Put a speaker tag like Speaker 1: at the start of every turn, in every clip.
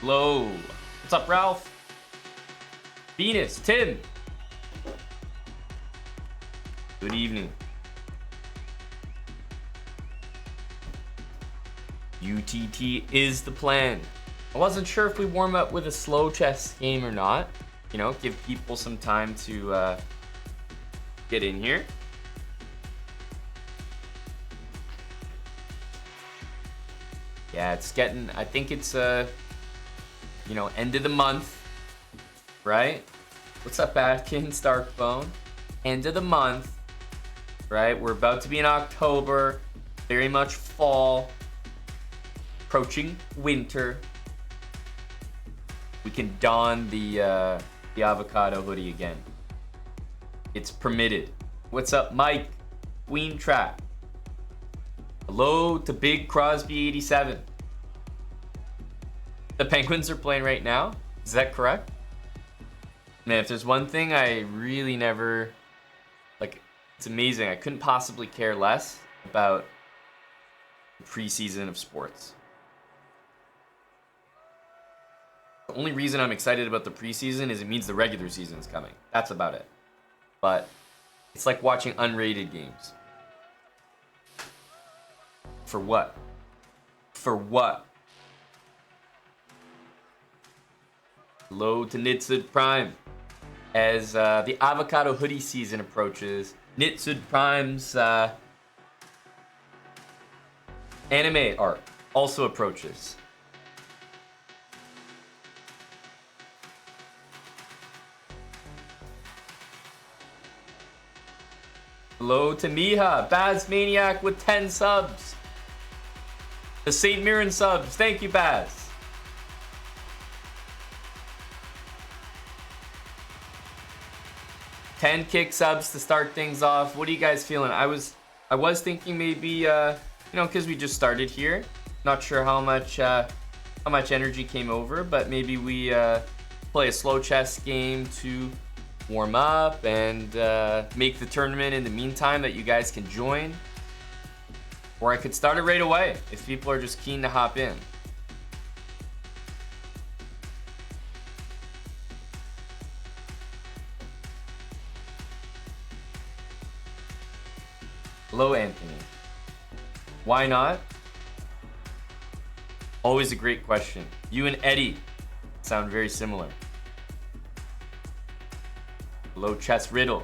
Speaker 1: Hello. What's up, Ralph? Venus, Tim. Good evening. UTT is the plan. I wasn't sure if we warm up with a slow chess game or not. You know, give people some time to get in here. Yeah, it's getting, I think it's, you know, end of the month, right? What's up, Atkins, Darkbone? End of the month, right? We're about to be in October, very much fall, approaching winter. We can don the avocado hoodie again. It's permitted. What's up, Mike? Queen Trap. Hello to Big Crosby 87. The Penguins are playing right now. Is that correct? Man, if there's one thing I really never, like, it's amazing. I couldn't possibly care less about the preseason of sports. The only reason I'm excited about the preseason is it means the regular season is coming. That's about it. But it's like watching unrated games. For what? For what? Hello to Nitsud Prime. As the avocado hoodie season approaches, Nitsud Prime's anime art also approaches. Hello to Miha. Baz Maniac with 10 subs. The St. Mirren subs. Thank you, Baz. $10 kick subs to start things off. What are you guys feeling? I was thinking maybe you know, because we just started here. Not sure how much energy came over, but maybe we play a slow chess game to warm up and make the tournament in the meantime that you guys can join. Or I could start it right away if people are just keen to hop in. Hello, Anthony. Why not? Always a great question. You and Eddie sound very similar. Hello, Chess Riddle.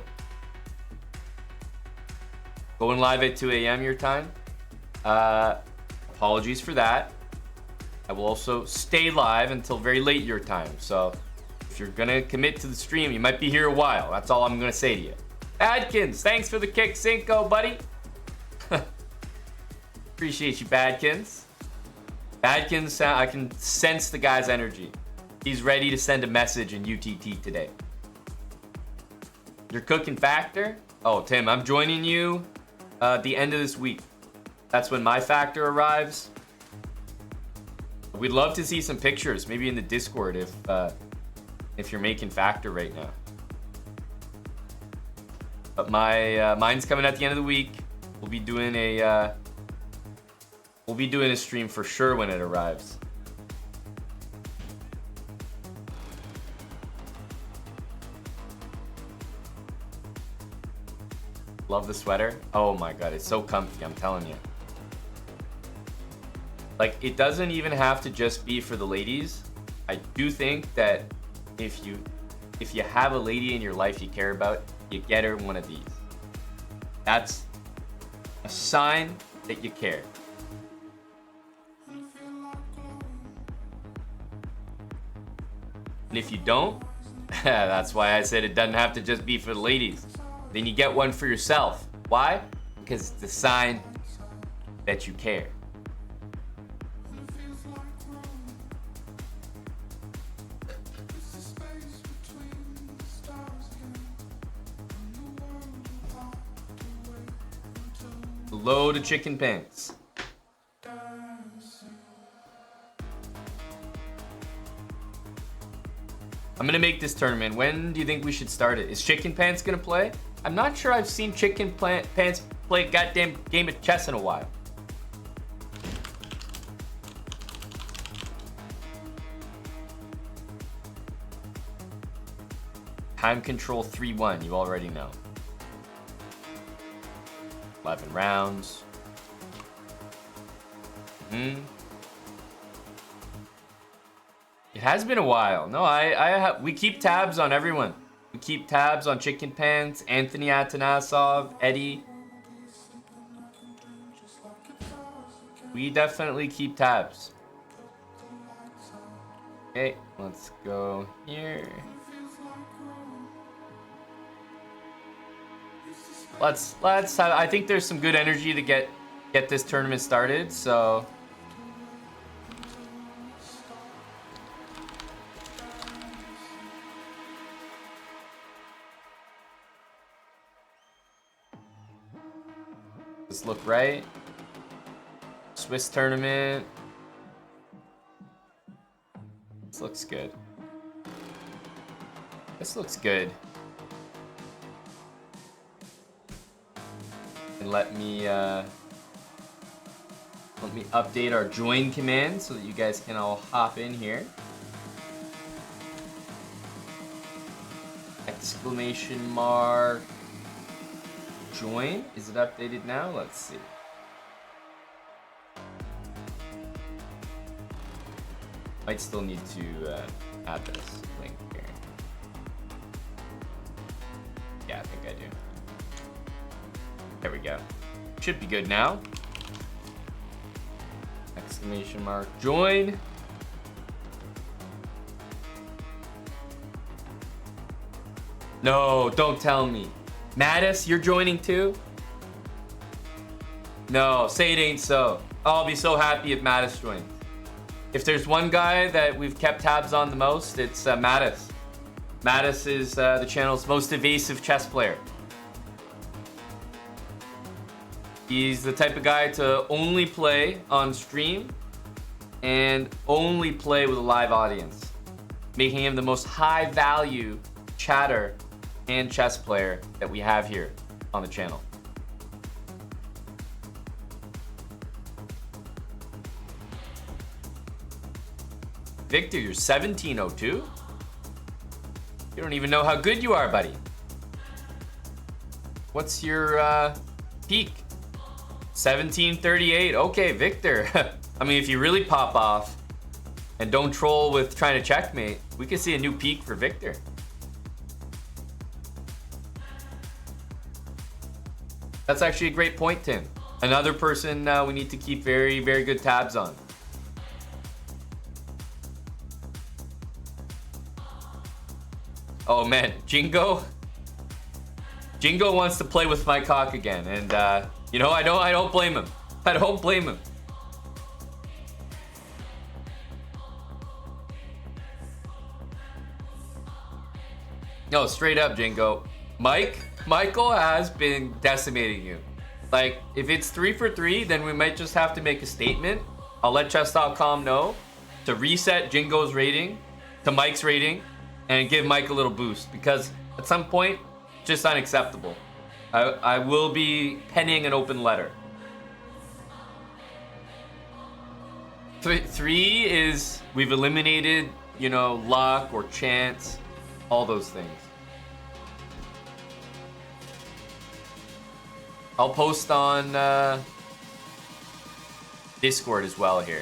Speaker 1: Going live at 2 a.m. your time. Apologies for that. I will also stay live until very late your time. So if you're gonna commit to the stream, you might be here a while. That's all I'm gonna say to you. Adkins, thanks for the kick, Cinco, buddy. Appreciate you, Badkins. Badkins, I can sense the guy's energy. He's ready to send a message in UTT today. You're cooking Factor? Oh, Tim, I'm joining you at the end of this week. That's when my Factor arrives. We'd love to see some pictures, maybe in the Discord if you're making Factor right now. But mine's coming at the end of the week. We'll be doing a stream for sure when it arrives. Love the sweater. Oh my god, it's so comfy, I'm telling you. Like, it doesn't even have to just be for the ladies. I do think that if you have a lady in your life you care about, you get her one of these. That's a sign that you care. And if you don't, that's why I said it doesn't have to just be for the ladies. Then you get one for yourself. Why? Because it's a sign that you care. Load of chicken pants. I'm gonna make this tournament. When do you think we should start it? Is Chicken Pants gonna play? I'm not sure I've seen Chicken Pants play a goddamn game of chess in a while. Time control 3-1, you already know. 11 rounds. It has been a while. No, we keep tabs on everyone. We keep tabs on Chicken Pants, Anthony Atanasov, Eddie. We definitely keep tabs. Okay, let's go here. Let's have, I think there's some good energy to get this tournament started, so this look right. Swiss tournament. This looks good. This looks good. And let me update our join command so that you guys can all hop in here. Exclamation mark join. Is it updated now? Let's see. Might still need to add this link here. Yeah, I think I do. There we go. Should be good now. Exclamation mark join. No, don't tell me. Mattis, you're joining too? No, say it ain't so. I'll be so happy if Mattis joins. If there's one guy that we've kept tabs on the most, it's Mattis. Mattis is the channel's most evasive chess player. He's the type of guy to only play on stream and only play with a live audience, making him the most high value chatter and chess player that we have here on the channel. Victor, you're 1702? You don't even know how good you are, buddy. What's your peak? 1738. Okay, Victor. I mean, if you really pop off and don't troll with trying to checkmate, we could see a new peak for Victor. That's actually a great point, Tim. Another person we need to keep very, very good tabs on. Oh man, Jingo wants to play with my cock again, and you know, I don't blame him. I don't blame him. No, straight up, Jingo. Michael has been decimating you. Like, if it's 3 for 3, then we might just have to make a statement. I'll let chess.com know to reset Jingo's rating to Mike's rating and give Mike a little boost, because at some point, it's just unacceptable. I will be penning an open letter. 3 is, we've eliminated, you know, luck or chance, all those things. I'll post on Discord as well here.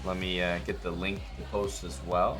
Speaker 1: Let me get the link to post as well.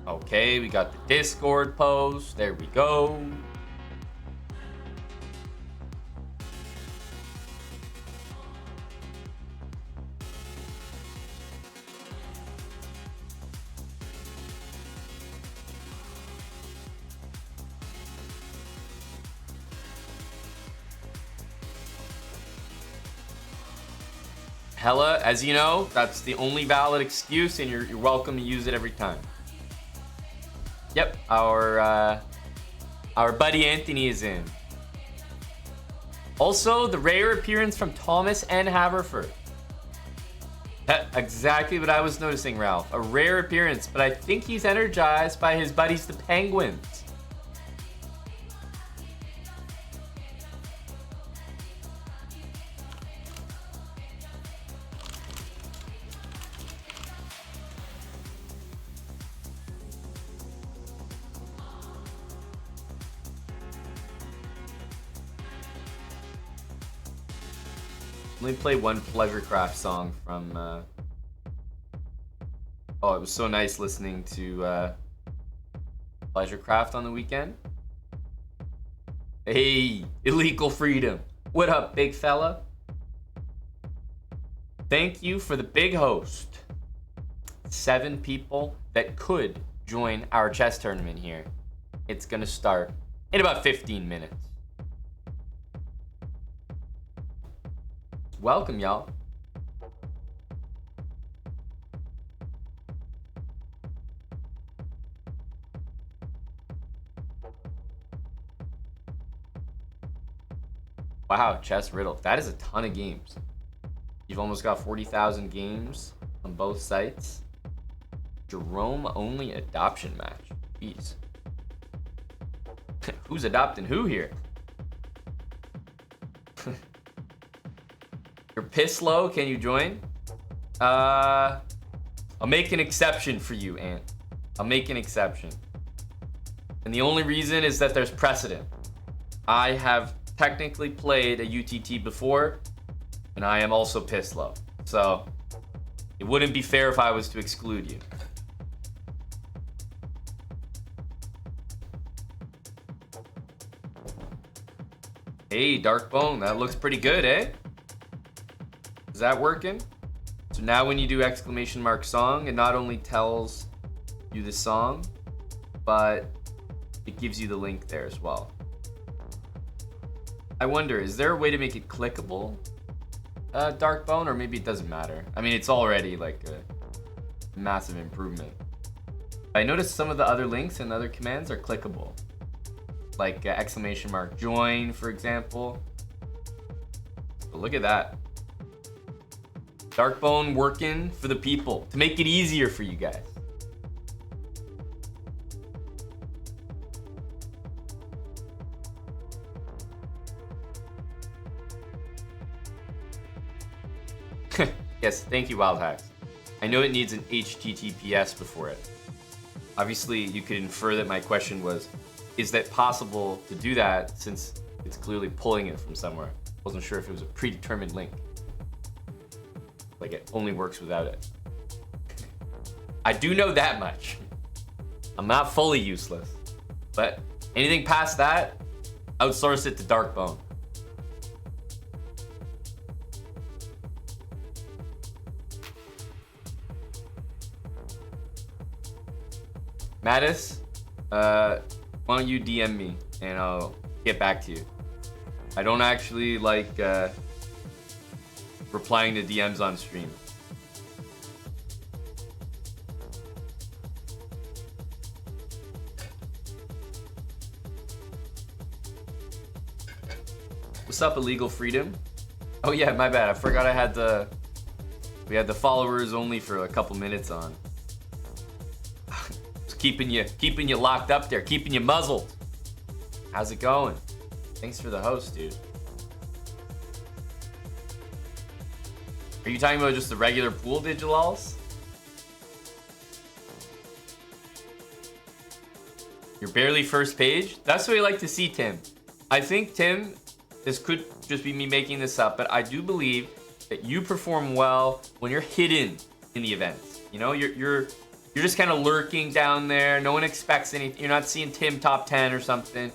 Speaker 1: Okay, we got the Discord post. There we go. Hella, as you know, that's the only valid excuse, and you're welcome to use it every time. Yep, our buddy Anthony is in. Also, the rare appearance from Thomas N. Haverford. That's exactly what I was noticing, Ralph. A rare appearance, but I think he's energized by his buddies, the Penguins. Let me play one Pleasurecraft song from oh, it was so nice listening to Pleasurecraft on the weekend. Hey, Illegal Freedom. What up, big fella? Thank you for the big host. 7 people that could join our chess tournament here. It's gonna start in about 15 minutes. Welcome, y'all. Wow, chess riddle. That is a ton of games. You've almost got 40,000 games on both sites. Jerome only adoption match. Jeez. Who's adopting who here? You're piss low. Can you join? I'll make an exception for you, Ant. I'll make an exception. And the only reason is that there's precedent. I have technically played a UTT before, and I am also piss low. So it wouldn't be fair if I was to exclude you. Hey, Dark Bone, that looks pretty good, eh? Is that working? So now when you do exclamation mark song, it not only tells you the song, but it gives you the link there as well. I wonder, is there a way to make it clickable, Dark Bone, or maybe it doesn't matter? I mean, it's already like a massive improvement. I noticed some of the other links and other commands are clickable. Like exclamation mark join, for example. But look at that. Darkbone working for the people to make it easier for you guys. Yes, thank you, Wild Hacks. I know it needs an HTTPS before it. Obviously, you could infer that my question was, is that possible to do that since it's clearly pulling it from somewhere? Wasn't sure if it was a predetermined link. Like it only works without it. I do know that much. I'm not fully useless, but anything past that, outsource it to Darkbone. Mattis, why don't you DM me and I'll get back to you. I don't actually like replying to DMs on stream. What's up, Illegal Freedom? Oh yeah, my bad. I forgot we had the followers only for a couple minutes on. Keeping you locked up there, keeping you muzzled. How's it going? Thanks for the host, dude. Are you talking about just the regular pool digilals? You're barely first page? That's what I like to see, Tim. I think, Tim, this could just be me making this up, but I do believe that you perform well when you're hidden in the events. You know, you're just kind of lurking down there. No one expects anything. You're not seeing Tim top 10 or something.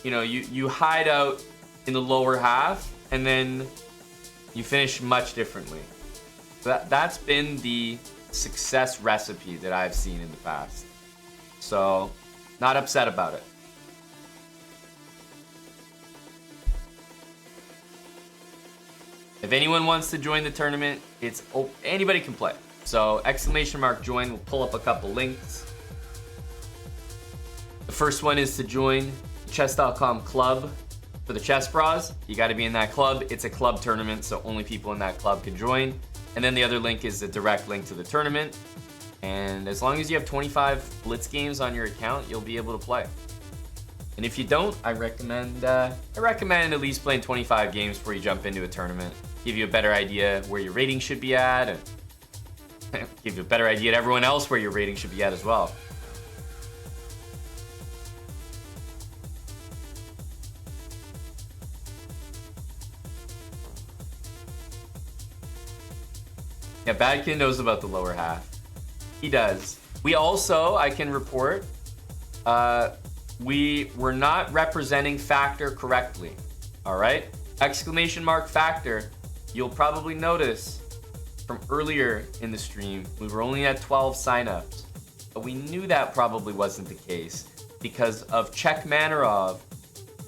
Speaker 1: You know, you hide out in the lower half, and then you finish much differently. That's been the success recipe that I've seen in the past. So, not upset about it. If anyone wants to join the tournament, anybody can play. So exclamation mark join will pull up a couple links. The first one is to join the chess.com club for the chessbrahs. You got to be in that club. It's a club tournament, so only people in that club can join. And then the other link is the direct link to the tournament. And as long as you have 25 blitz games on your account, you'll be able to play. And if you don't, I recommend at least playing 25 games before you jump into a tournament. Give you a better idea where your rating should be at, and give you a better idea to everyone else where your rating should be at as well. Yeah, Badkin knows about the lower half. He does. We also, I can report, we were not representing factor correctly. All right? Exclamation mark factor, you'll probably notice from earlier in the stream, we were only at 12 signups. But we knew that probably wasn't the case because of Czech Manarov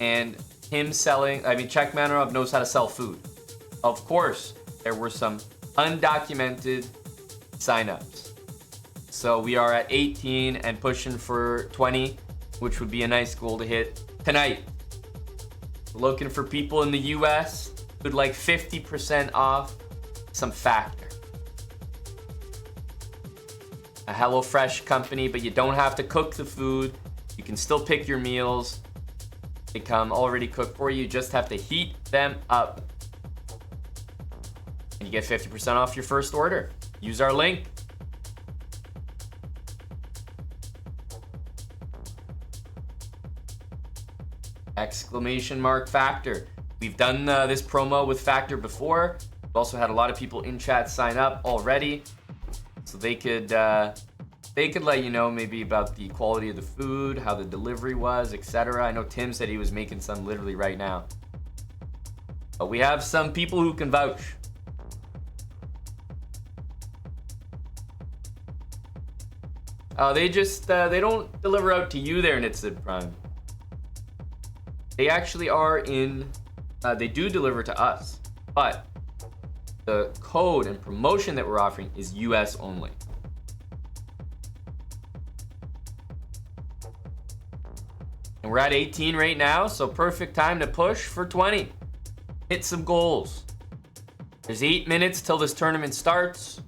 Speaker 1: and him selling. I mean, Czech Manarov knows how to sell food. Of course, there were some undocumented signups. So we are at 18 and pushing for 20, which would be a nice goal to hit tonight. We're looking for people in the US who'd like 50% off some Factor. A HelloFresh company, but you don't have to cook the food. You can still pick your meals. They come already cooked for you. You just have to heat them up. And you get 50% off your first order. Use our link. Exclamation mark Factor. We've done this promo with Factor before. We've also had a lot of people in chat sign up already, so they could let you know maybe about the quality of the food, how the delivery was, etc. I know Tim said he was making some literally right now, but we have some people who can vouch. They don't deliver out to you there, Nitsid Prime. They actually are in, they do deliver to us, but the code and promotion that we're offering is US only. And we're at 18 right now, so perfect time to push for 20. Hit some goals. There's 8 minutes till this tournament starts.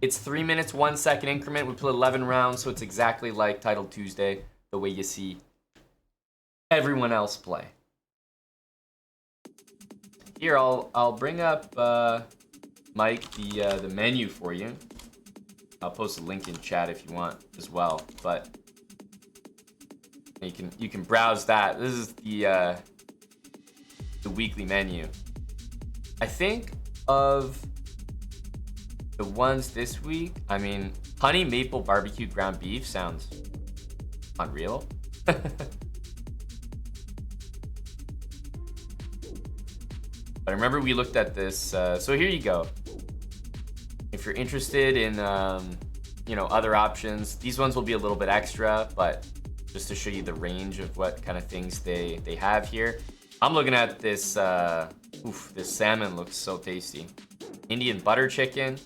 Speaker 1: It's 3 minutes, 1 second increment. We play 11 rounds, so it's exactly like Title Tuesday, the way you see everyone else play. Here, I'll bring up Mike the menu for you. I'll post a link in chat if you want as well, but you can browse that. This is the weekly menu. I think of the ones this week, I mean, honey maple barbecue ground beef sounds unreal. But I remember we looked at this, so here you go. If you're interested in, you know, other options, these ones will be a little bit extra, but just to show you the range of what kind of things they have here. I'm looking at this, this salmon looks so tasty. Indian butter chicken.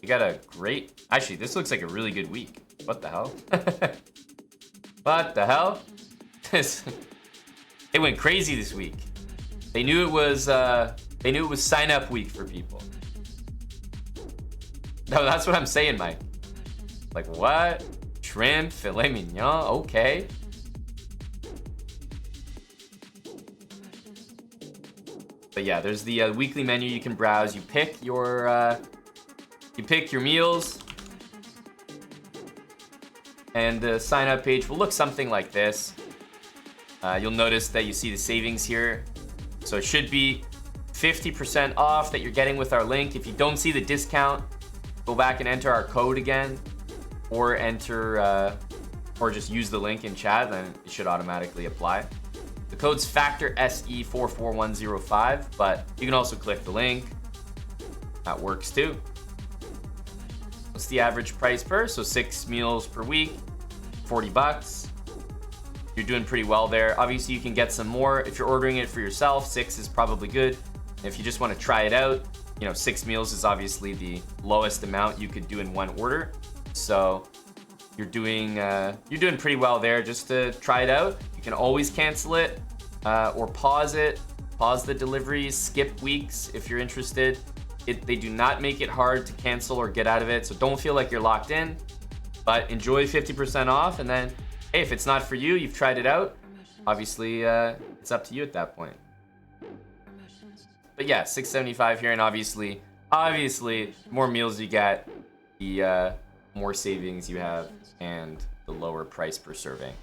Speaker 1: You got a great, actually, this looks like a really good week. What the hell? What the hell? They went crazy this week. They knew it was sign up week for people. No, that's what I'm saying, Mike. Like what? Shrimp, filet mignon, okay. But yeah, there's the weekly menu you can browse. You pick your meals, and the sign up page will look something like this. You'll notice that you see the savings here. So it should be 50% off that you're getting with our link. If you don't see the discount, go back and enter our code again, or or just use the link in chat, then it should automatically apply. The code's Factor SE44105, but you can also click the link. That works too. What's the average price per? So 6 meals per week, 40 bucks. You're doing pretty well there. Obviously, you can get some more. If you're ordering it for yourself, 6 is probably good. And if you just want to try it out, you know, 6 meals is obviously the lowest amount you could do in one order. So you're doing pretty well there. Just to try it out, you can always cancel it or pause it, pause the deliveries, skip weeks if you're interested. They do not make it hard to cancel or get out of it, so don't feel like you're locked in, but enjoy 50% off, and then hey, if it's not for you, you've tried it out, obviously it's up to you at that point. But yeah, $6.75 here, and obviously more meals you get, the more savings you have, and the lower price per serving.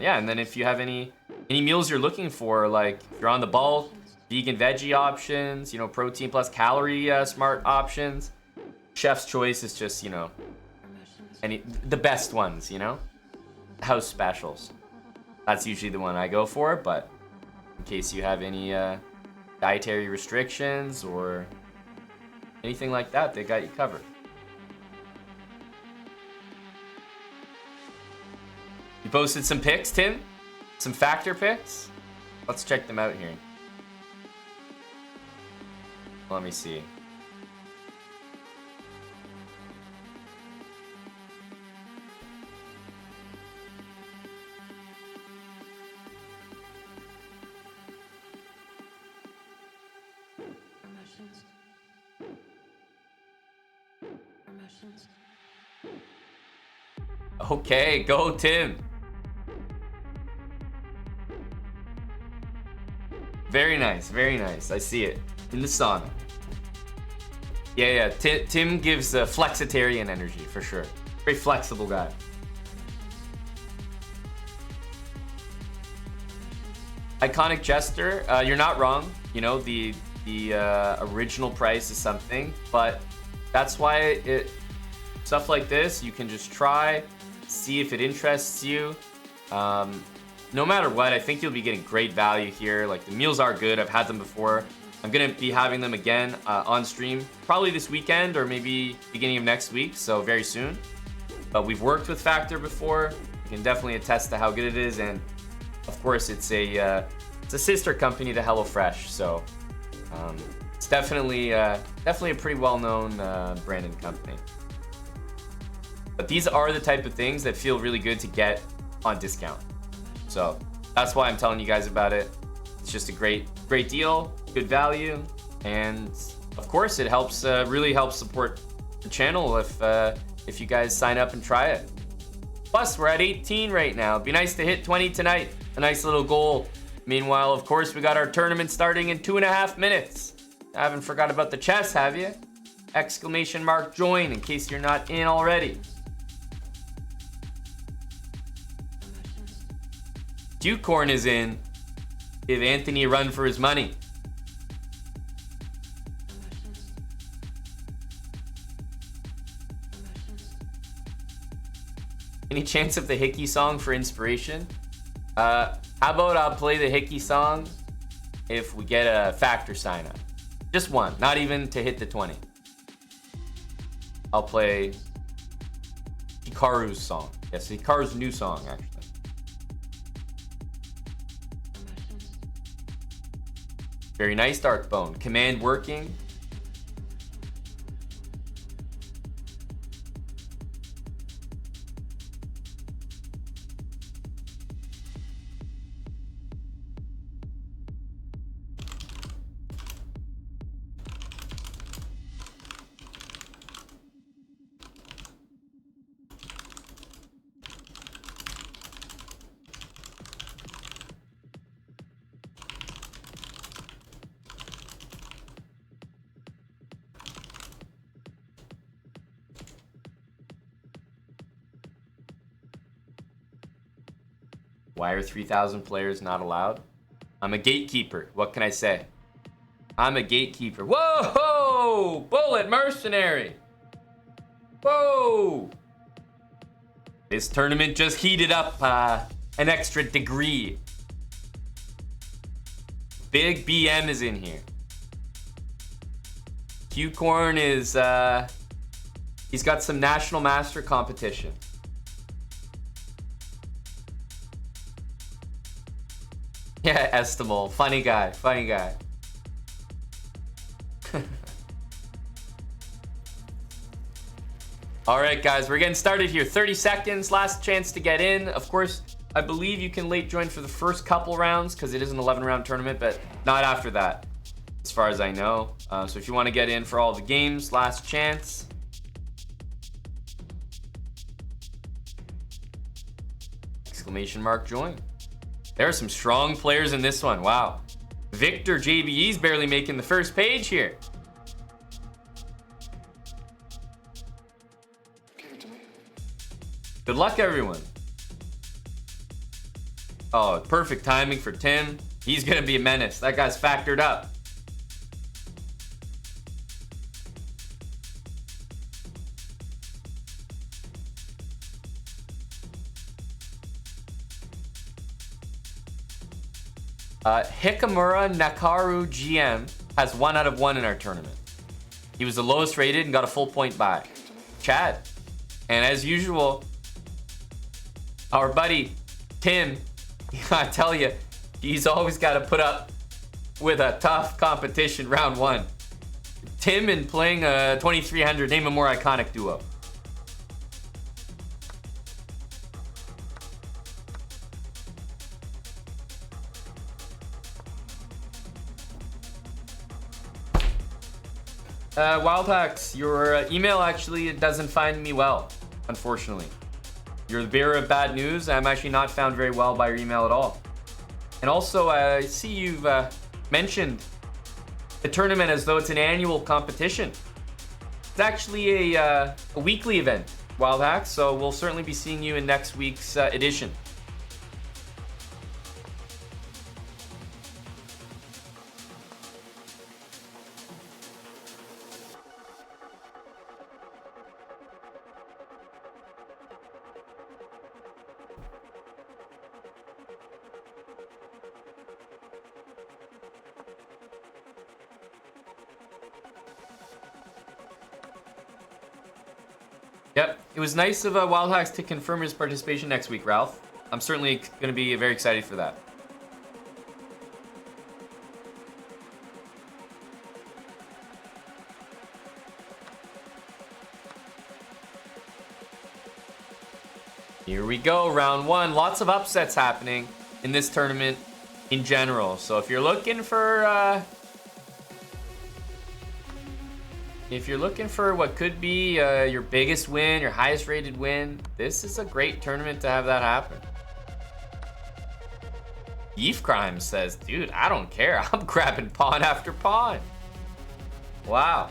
Speaker 1: Yeah, and then if you have any meals you're looking for, like if you're on the bulk, vegan veggie options, you know, protein plus calorie smart options, chef's choice is just, you know, the best ones, you know, house specials. That's usually the one I go for, but in case you have any dietary restrictions or anything like that, they got you covered. You posted some pics, Tim? Some Factor pics? Let's check them out here. Let me see. Okay, go Tim. Very nice, very nice. I see it in the sauna. Yeah. Tim gives flexitarian energy for sure. Very flexible guy. Iconic Jester, you're not wrong. You know, the original price is something, but that's why stuff like this, you can just try, see if it interests you. No matter what, I think you'll be getting great value here. Like, the meals are good. I've had them before. I'm going to be having them again on stream, probably this weekend or maybe beginning of next week, so very soon. But we've worked with Factor before. You can definitely attest to how good it is, and of course, it's a sister company to HelloFresh, so it's definitely a pretty well-known brand and company. But these are the type of things that feel really good to get on discount. So that's why I'm telling you guys about it. It's just a great deal, good value, and of course, it helps really helps support the channel if you guys sign up and try it. Plus, we're at 18 right now. It'd be nice to hit 20 tonight. A nice little goal. Meanwhile, of course, we got our tournament starting in 2.5 minutes. I haven't forgot about the chess, have you? Exclamation mark join in case you're not in already. Ducorn is in. Give Anthony a run for his money. Any chance of the Hickey song for inspiration? How about I'll play the Hickey song if we get a Factor sign up. Just one, not even to hit the 20. I'll play Hikaru's song. Yes, Hikaru's new song, actually. Very nice, Darkbone. Command working. Why are 3,000 players not allowed? I'm a gatekeeper. What can I say? I'm a gatekeeper. Whoa! Bullet mercenary! Whoa! This tournament just heated up an extra degree. Big BM is in here. Q-Corn is, he's got some National Master competition. Yeah, Estimal. Funny guy. Funny guy. All right, guys. We're getting started here. 30 seconds. Last chance to get in. Of course, I believe you can late join for the first couple rounds because it is an 11-round tournament, but not after that, as far as I know. So if you want to get in for all the games, last chance. Exclamation mark join. There are some strong players in this one. Wow. Victor JBE's barely making the first page here. Good luck, everyone. Oh, perfect timing for Tim. He's going to be a menace. That guy's factored up. Hikamura Nakaru GM has 1 out of 1 in our tournament. He was the lowest rated and got a full point buy. Chad. And as usual, our buddy Tim, I tell you, he's always got to put up with a tough competition round 1. Tim and playing a 2300, name a more iconic duo. Wild Hacks, your email actually doesn't find me well, unfortunately. You're the bearer of bad news. I'm actually not found very well by your email at all. And also, I see you've mentioned the tournament as though it's an annual competition. It's actually a weekly event, Wild Hacks, so we'll certainly be seeing you in next week's edition. Yep, it was nice of Wild Hacks to confirm his participation next week, Ralph. I'm certainly going to be very excited for that. Here we go, round one. Lots of upsets happening in this tournament in general. So if you're looking for what could be your biggest win, your highest rated win, this is a great tournament to have that happen. Beef Crime says, dude, I don't care. I'm grabbing pawn after pawn. Wow.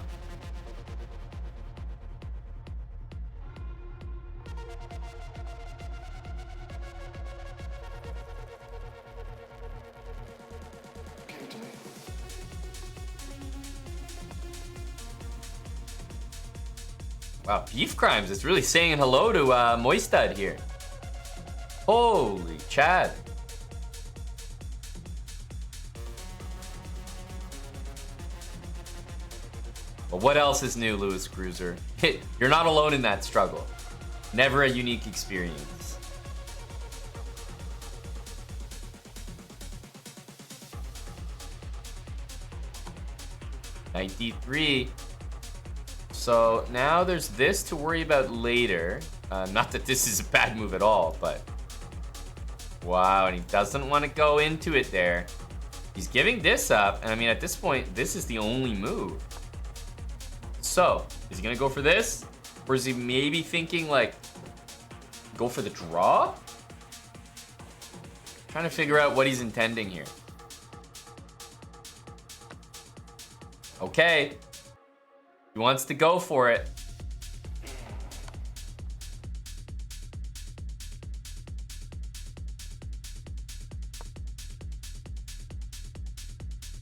Speaker 1: Wow, Beef Crimes is really saying hello to Moistad here. Holy Chad. But what else is new, Lewis Cruiser? You're not alone in that struggle. Never a unique experience. '93. So now there's this to worry about later. Not that this is a bad move at all, but wow, and he doesn't want to go into it there. He's giving this up, and I mean, at this point, this is the only move. So, is he gonna go for this? Or is he maybe thinking like, go for the draw? Trying to figure out what he's intending here. Okay. He wants to go for it.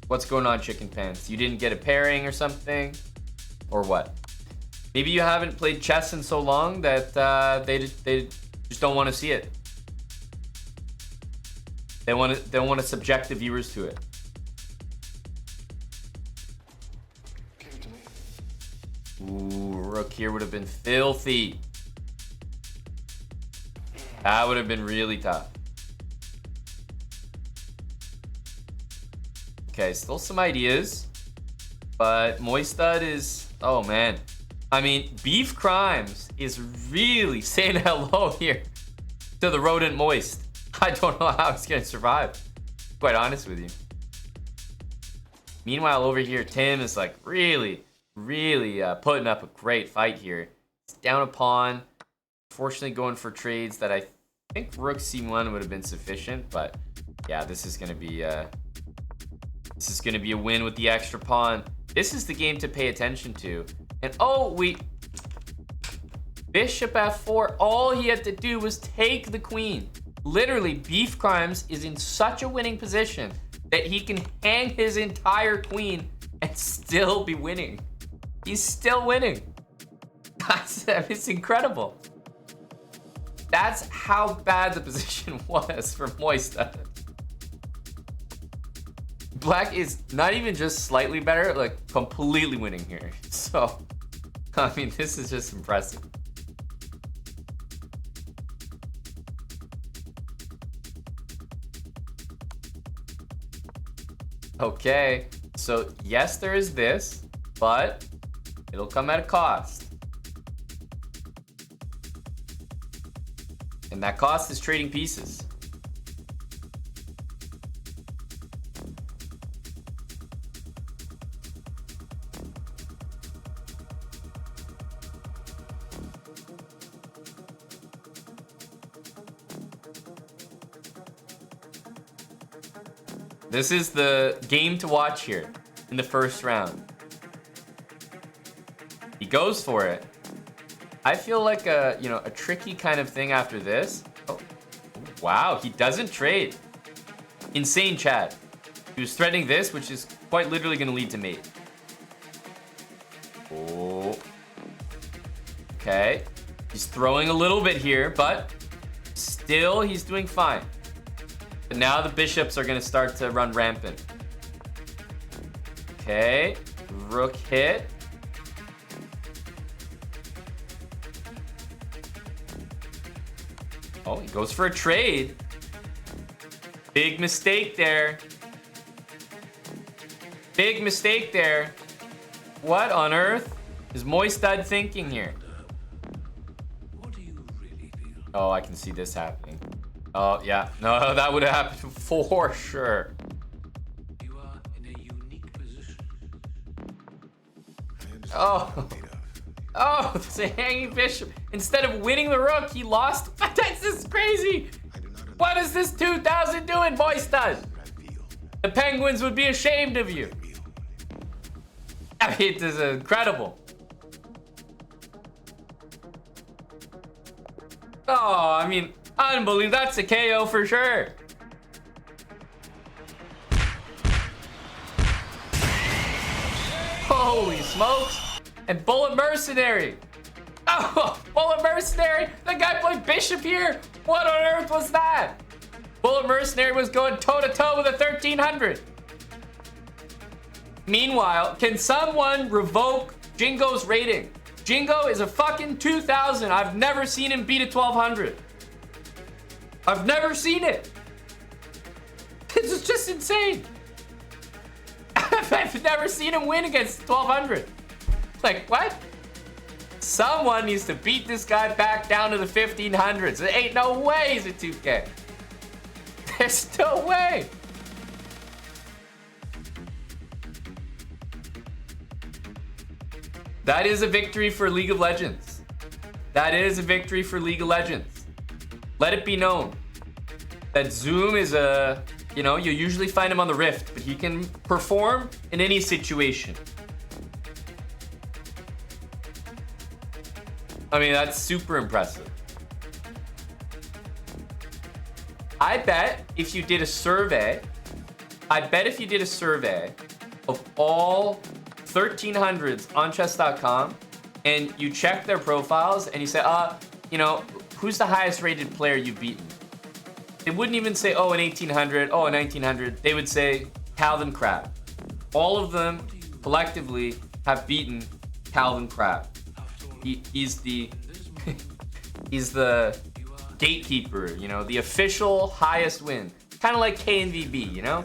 Speaker 1: What's going on, Chicken Pants? You didn't get a pairing or something? Or what? Maybe you haven't played chess in so long that they just don't want to see it. They want to subject the viewers to it. Ooh, rook here would have been filthy. That would have been really tough. Okay, still some ideas. But Moistad is... Oh, man. I mean, Beef Crimes is really saying hello here to the rodent Moist. I don't know how he's going to survive. Quite honest with you. Meanwhile, over here, Tim is like really putting up a great fight here. He's down a pawn. Fortunately, going for trades that I think rook c1 would have been sufficient, but yeah, this is gonna be a win with the extra pawn. This is the game to pay attention to. And oh, bishop f4. All he had to do was take the queen. Literally, Beef Crimes is in such a winning position that he can hang his entire queen and still be winning. He's still winning. It's incredible. That's how bad the position was for Moista. Black is not even just slightly better, like completely winning here. So, I mean, this is just impressive. Okay, so yes, there is this, but it'll come at a cost. And that cost is trading pieces. This is the game to watch here in the first round. He goes for it. I feel like a tricky kind of thing after this. Oh, wow, he doesn't trade. Insane, chat. He was threatening this, which is quite literally going to lead to mate. Oh. Okay. He's throwing a little bit here, but still he's doing fine. But now the bishops are going to start to run rampant. Okay. Rook hit. Oh, he goes for a trade. Big mistake there. Big mistake there. What on earth is Moistad thinking here? Oh, I can see this happening. Oh, yeah. No, that would have happened for sure.
Speaker 2: You are in a unique position.
Speaker 1: Oh. Oh, it's a hanging bishop. Instead of winning the rook, he lost. This is crazy. What is this 2000 doing, Moistad? The Penguins would be ashamed of you. I mean, it is incredible. Oh, I mean, unbelievable. That's a KO for sure. Holy smokes. And Bullet Mercenary. Oh, Bullet Mercenary. The guy played Bishop here. What on earth was that? Bullet Mercenary was going toe-to-toe with a 1300. Meanwhile, can someone revoke Jingo's rating? Jingo is a fucking 2000. I've never seen him beat a 1200. I've never seen it. This is just insane. I've never seen him win against 1200. Like, what? Someone needs to beat this guy back down to the 1500s. There ain't no way he's a 2K. There's no way. That is a victory for League of Legends. That is a victory for League of Legends. Let it be known that Zoom is a, you usually find him on the Rift, but he can perform in any situation. I mean, that's super impressive. I bet if you did a survey, of all 1300s on chess.com and you check their profiles and you say, who's the highest rated player you've beaten? They wouldn't even say, an 1800, a 1900. They would say Calvin Crab. All of them collectively have beaten Calvin Crab. He's the gatekeeper, the official highest win. Kind of like KNVB,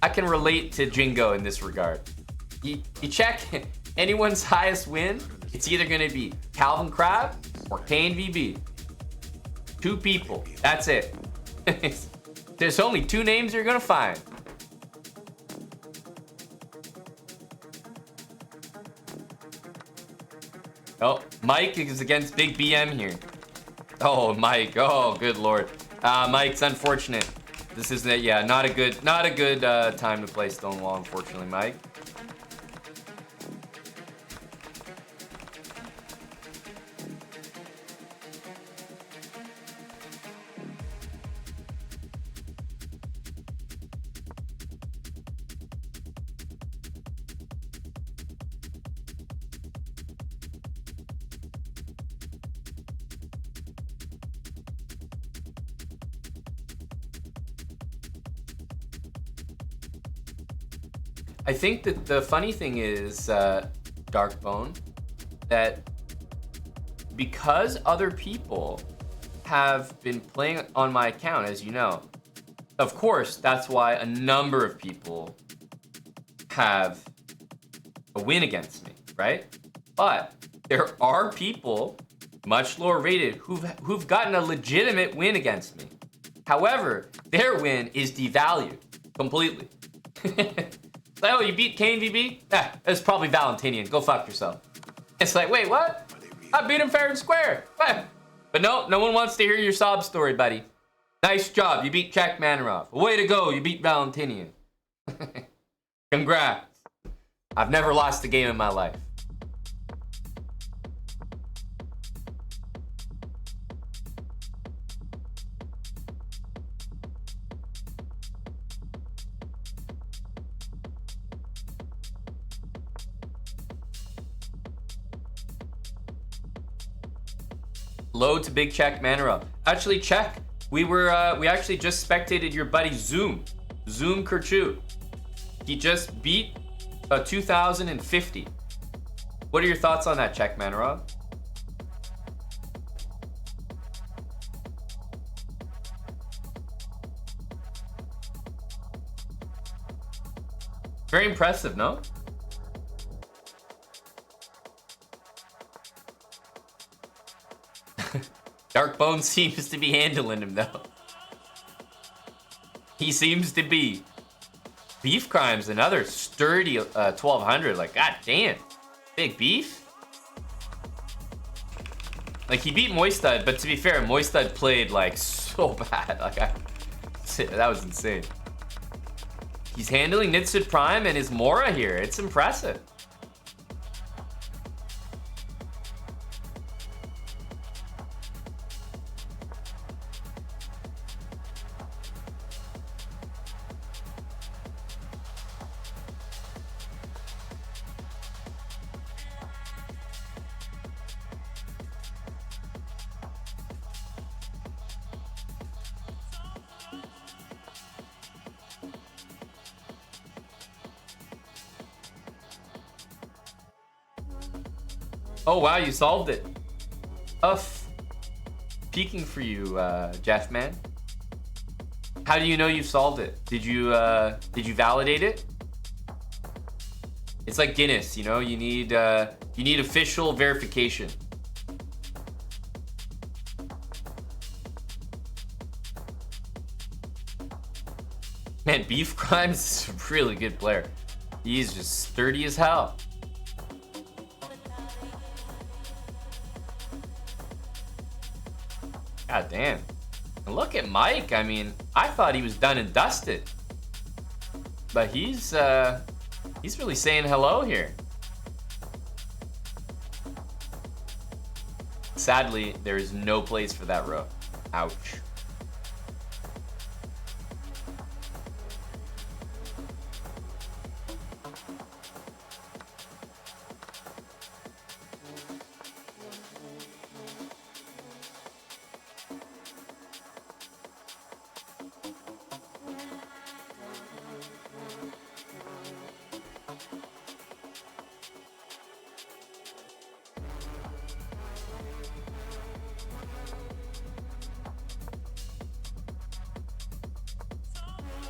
Speaker 1: I can relate to Jingo in this regard. You check anyone's highest win, it's either going to be Calvin Crab or KNVB. Two people, that's it. There's only two names you're going to find. Oh, Mike is against Big BM here. Oh, Mike. Oh, good lord. Mike's unfortunate. This is not a good time to play Stonewall, unfortunately, Mike. I think that the funny thing is, Darkbone, that because other people have been playing on my account, as you know, of course, that's why a number of people have a win against me, right? But there are people much lower rated who've gotten a legitimate win against me. However, their win is devalued completely. Like, oh, you beat KNVB? It's probably Valentinian. Go fuck yourself. It's like, wait, what? I beat him fair and square. What? But no one wants to hear your sob story, buddy. Nice job. You beat Jack Manarov. Way to go. You beat Valentinian. Congrats. I've never lost a game in my life. Low to big check Manarov. Actually, check. We actually just spectated your buddy Zoom Kerchu. He just beat a 2050. What are your thoughts on that, check Manarov? Very impressive, no? Dark Bone seems to be handling him, though. He seems to be. Beef Crime's another sturdy 1200. Like, god damn. Big Beef? Like, he beat Moistad, but to be fair, Moistad played, like, so bad. Like, that was insane. He's handling Nitsid Prime and his Mora here. It's impressive. Oh wow, you solved it. Peeking for you, Jeff man. How do you know you solved it? Did you validate it? It's like Guinness, you know. You need official verification. Man, Beef Crimes is a really good player. He's just sturdy as hell. God damn. And look at Mike. I mean, I thought he was done and dusted. But he's really saying hello here. Sadly, there is no place for that rook. Ouch.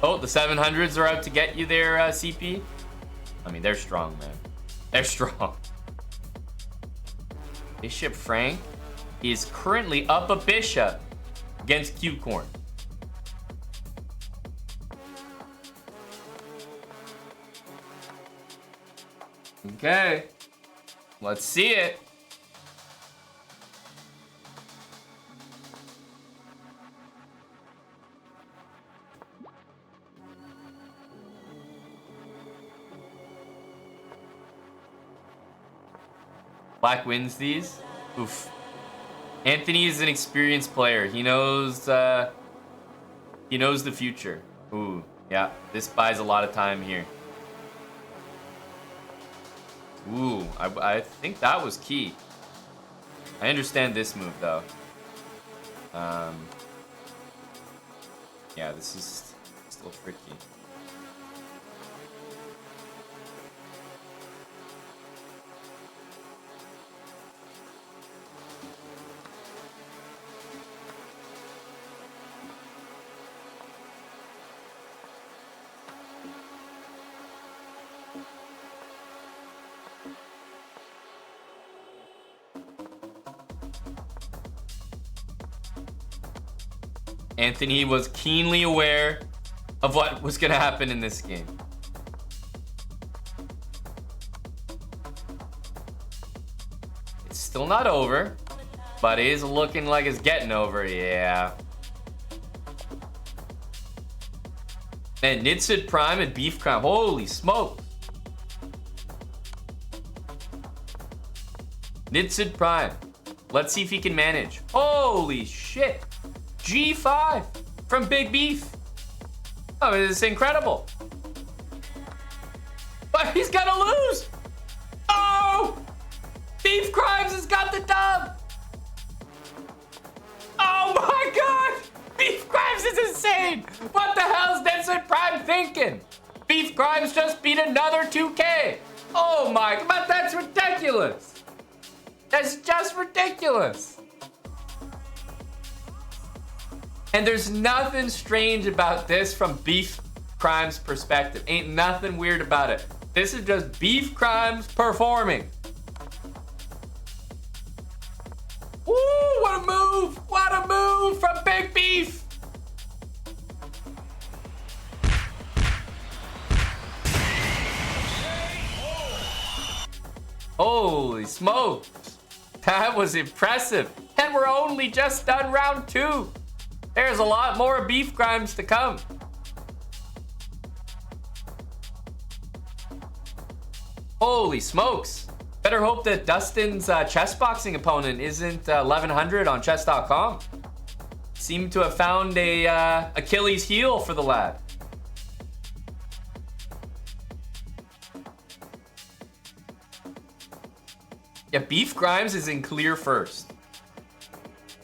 Speaker 1: Oh, the 700s are out to get you there, CP. I mean, they're strong, man. They're strong. Bishop Frank is currently up a bishop against Q-Corn. Okay. Let's see it. Black wins these. Oof. Anthony is an experienced player. He knows the future. Ooh, yeah. This buys a lot of time here. Ooh, I think that was key. I understand this move though. Yeah, this is still tricky. Anthony was keenly aware of what was going to happen in this game. It's still not over, but it is looking like it's getting over. Yeah. And Nitsid Prime and Beef Crime. Holy smoke. Nitsid Prime. Let's see if he can manage. Holy shit. G5 from Big Beef. Oh, it's incredible. But he's gonna lose. Oh! Beef Crimes has got the dub. Oh my god! Beef Crimes is insane! What the hell's Nitsid Prime thinking? Beef Crimes just beat another 2K. Oh my, but that's ridiculous. That's just ridiculous. And there's nothing strange about this from Beef Crimes' perspective. Ain't nothing weird about it. This is just Beef Crimes performing. Ooh, what a move! What a move from Big Beef! Holy smokes! That was impressive. And we're only just done round 2. There's a lot more Beef Crimes to come. Holy smokes. Better hope that Dustin's chess boxing opponent isn't 1100 on chess.com. Seemed to have found a Achilles heel for the lad. Yeah, Beef Crimes is in clear first.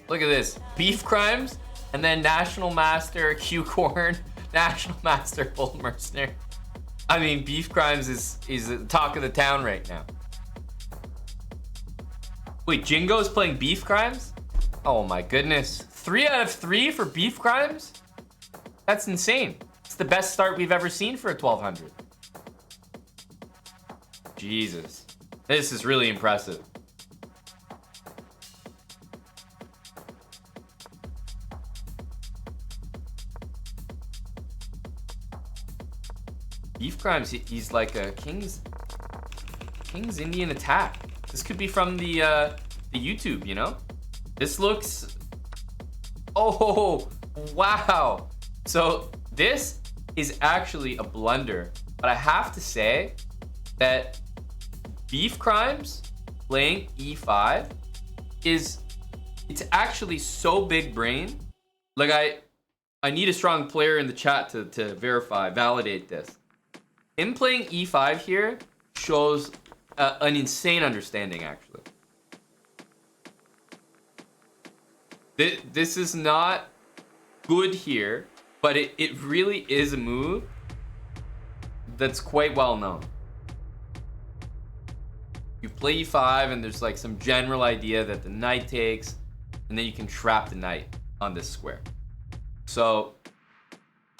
Speaker 1: Look at this. Beef Crimes, and then National Master Q-Corn, National Master Bull Mercenary. I mean, Beef Crimes is the talk of the town right now. Wait, Jingo's playing Beef Crimes? Oh my goodness. 3 out of 3 for Beef Crimes? That's insane. It's the best start we've ever seen for a 1200. Jesus. This is really impressive. Beef Crimes, he's like a King's Indian attack. This could be from the YouTube, you know? This looks... Oh, wow. So this is actually a blunder. But I have to say that Beef Crimes playing E5 it's actually so big brain. Like I need a strong player in the chat to validate this. Him playing E5 here shows an insane understanding, actually. This is not good here, but it really is a move that's quite well known. You play E5 and there's like some general idea that the knight takes, and then you can trap the knight on this square. So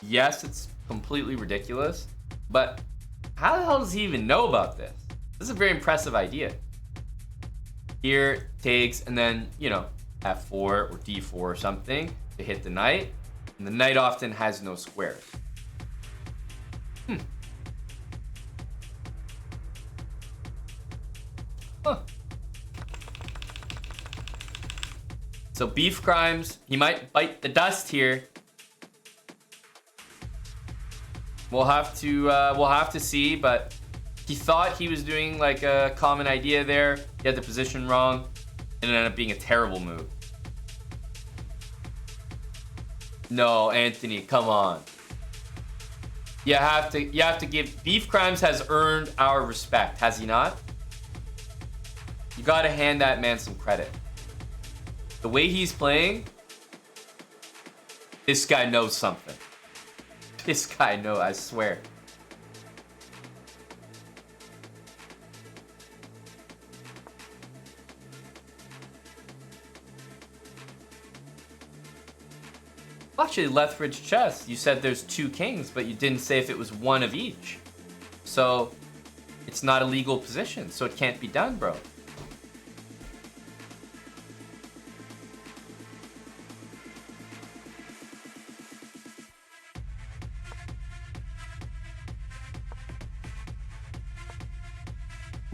Speaker 1: yes, it's completely ridiculous, but how the hell does he even know about this? This is a very impressive idea. Here takes, and then, you know, F4 or D4 or something to hit the knight, and the knight often has no squares. Huh. So Beef Crimes, he might bite the dust here. We'll have to see, but he thought he was doing like a common idea there. He had the position wrong, and it ended up being a terrible move. No, Anthony, come on. You have to give... Beef Crimes has earned our respect, has he not? You gotta hand that man some credit. The way he's playing, this guy knows something. This guy knows, I swear. Actually, Lethbridge Chess, you said there's 2 kings, but you didn't say if it was one of each. So, it's not a legal position, so it can't be done, bro.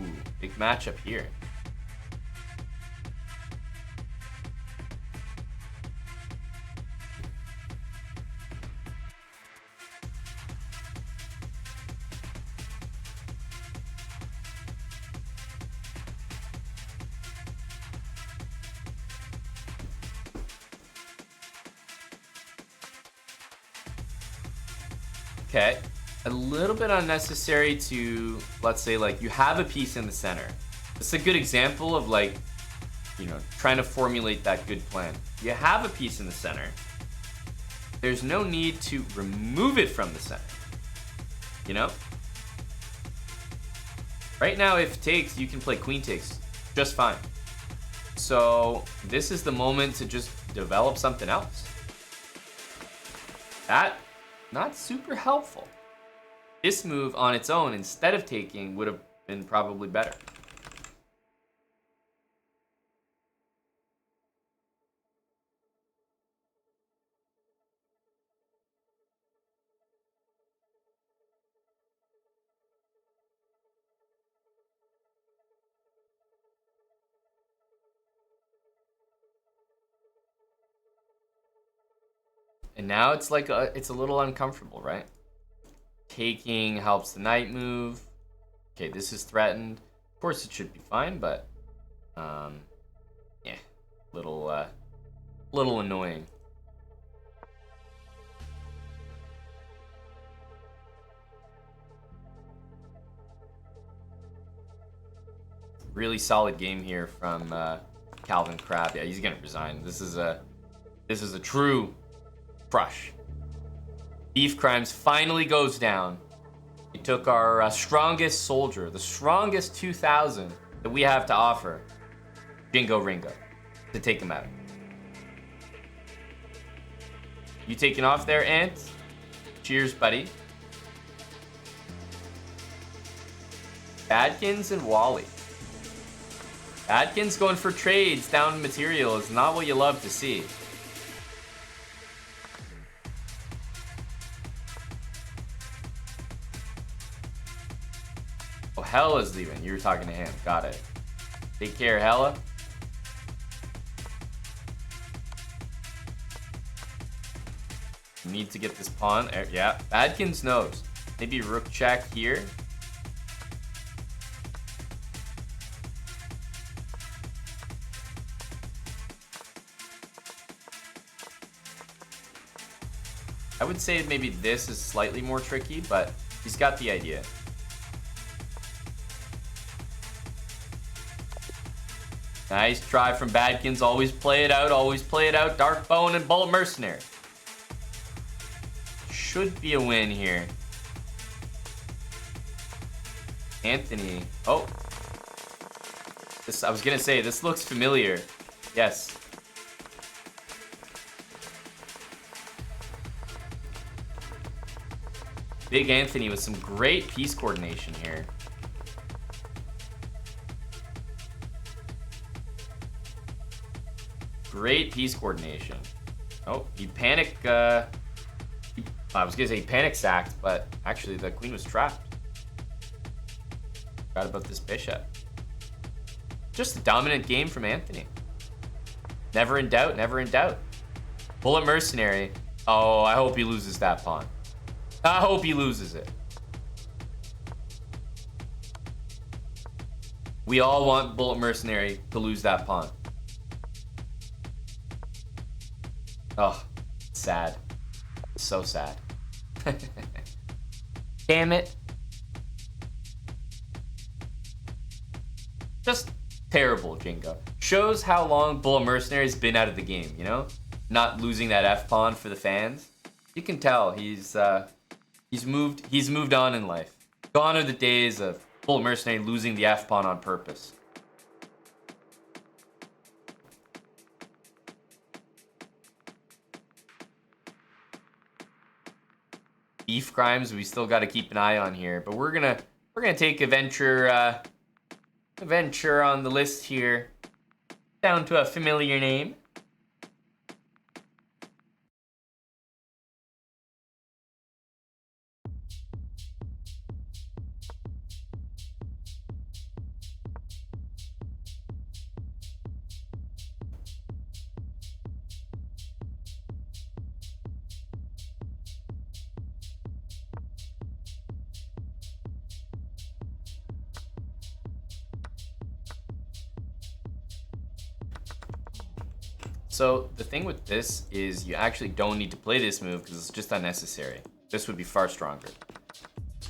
Speaker 1: Ooh, big matchup here. Okay. A little bit unnecessary to, let's say, like, you have a piece in the center. It's a good example of, like, you know, trying to formulate that good plan. You have a piece in the center. There's no need to remove it from the center. You know? Right now, if takes, you can play queen takes just fine. So this is the moment to just develop something else. That, not super helpful. This move on its own, instead of taking, would have been probably better. And now it's like it's a little uncomfortable, right? Taking helps the knight move. Okay, this is threatened. Of course, it should be fine, but yeah, little annoying. Really solid game here from Calvin Crab. Yeah, he's gonna resign. This is a true crush. Beef Crimes finally goes down. We took our strongest soldier, the strongest 2000 that we have to offer, Jingo Ringo, to take him out. You taking off there, Ant? Cheers, buddy. Adkins and Wally. Adkins going for trades down material is not what you love to see. Oh, Hella's leaving. You were talking to him. Got it. Take care, Hella. Need to get this pawn. Yeah, Adkins knows. Maybe rook check here. I would say maybe this is slightly more tricky, but he's got the idea. Nice try from Badkins. Always play it out. Always play it out. Dark Bone and Bullet Mercenary. Should be a win here. Anthony. Oh. This, I was going to say, this looks familiar. Yes. Big Anthony with some great piece coordination here. Great piece coordination. Oh, he panicked. I was gonna say he panic sacked, but actually the queen was trapped. Forgot about this bishop. Just a dominant game from Anthony. Never in doubt, never in doubt. Bullet Mercenary. Oh, I hope he loses that pawn. I hope he loses it. We all want Bullet Mercenary to lose that pawn. Oh, sad. So sad. Damn it. Just terrible, Jingo. Shows how long Bullet Mercenary's been out of the game, you know? Not losing that F-pawn for the fans. You can tell he's moved on in life. Gone are the days of Bullet Mercenary losing the F-pawn on purpose. Beef Crimes, we still got to keep an eye on here, but we're gonna take a venture on the list here down to a familiar name. So the thing with this is you actually don't need to play this move because it's just unnecessary. This would be far stronger.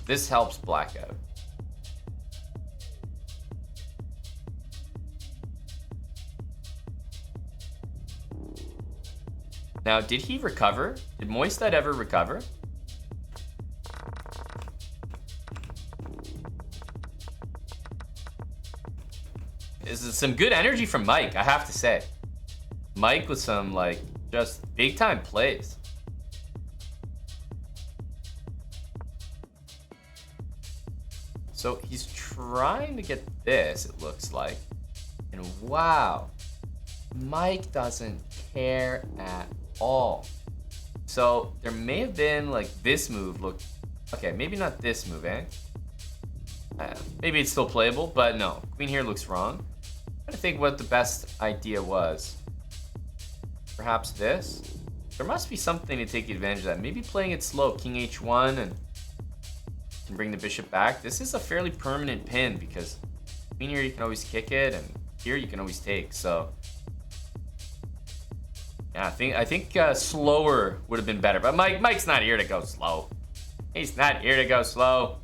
Speaker 1: This helps black out. Now, did he recover? Did Moistad ever recover? This is some good energy from Mike, I have to say. Mike with some, like, just big time plays. So he's trying to get this, it looks like. And wow, Mike doesn't care at all. So there may have been like this move look, okay, maybe not this move, eh? Maybe it's still playable, but no, queen here looks wrong. I'm trying to think what the best idea was. Perhaps this? There must be something to take advantage of that. Maybe playing it slow, king h1 and can bring the bishop back. This is a fairly permanent pin because queen here you can always kick it and here you can always take, so. Yeah, I think slower would have been better, but Mike's not here to go slow. He's not here to go slow.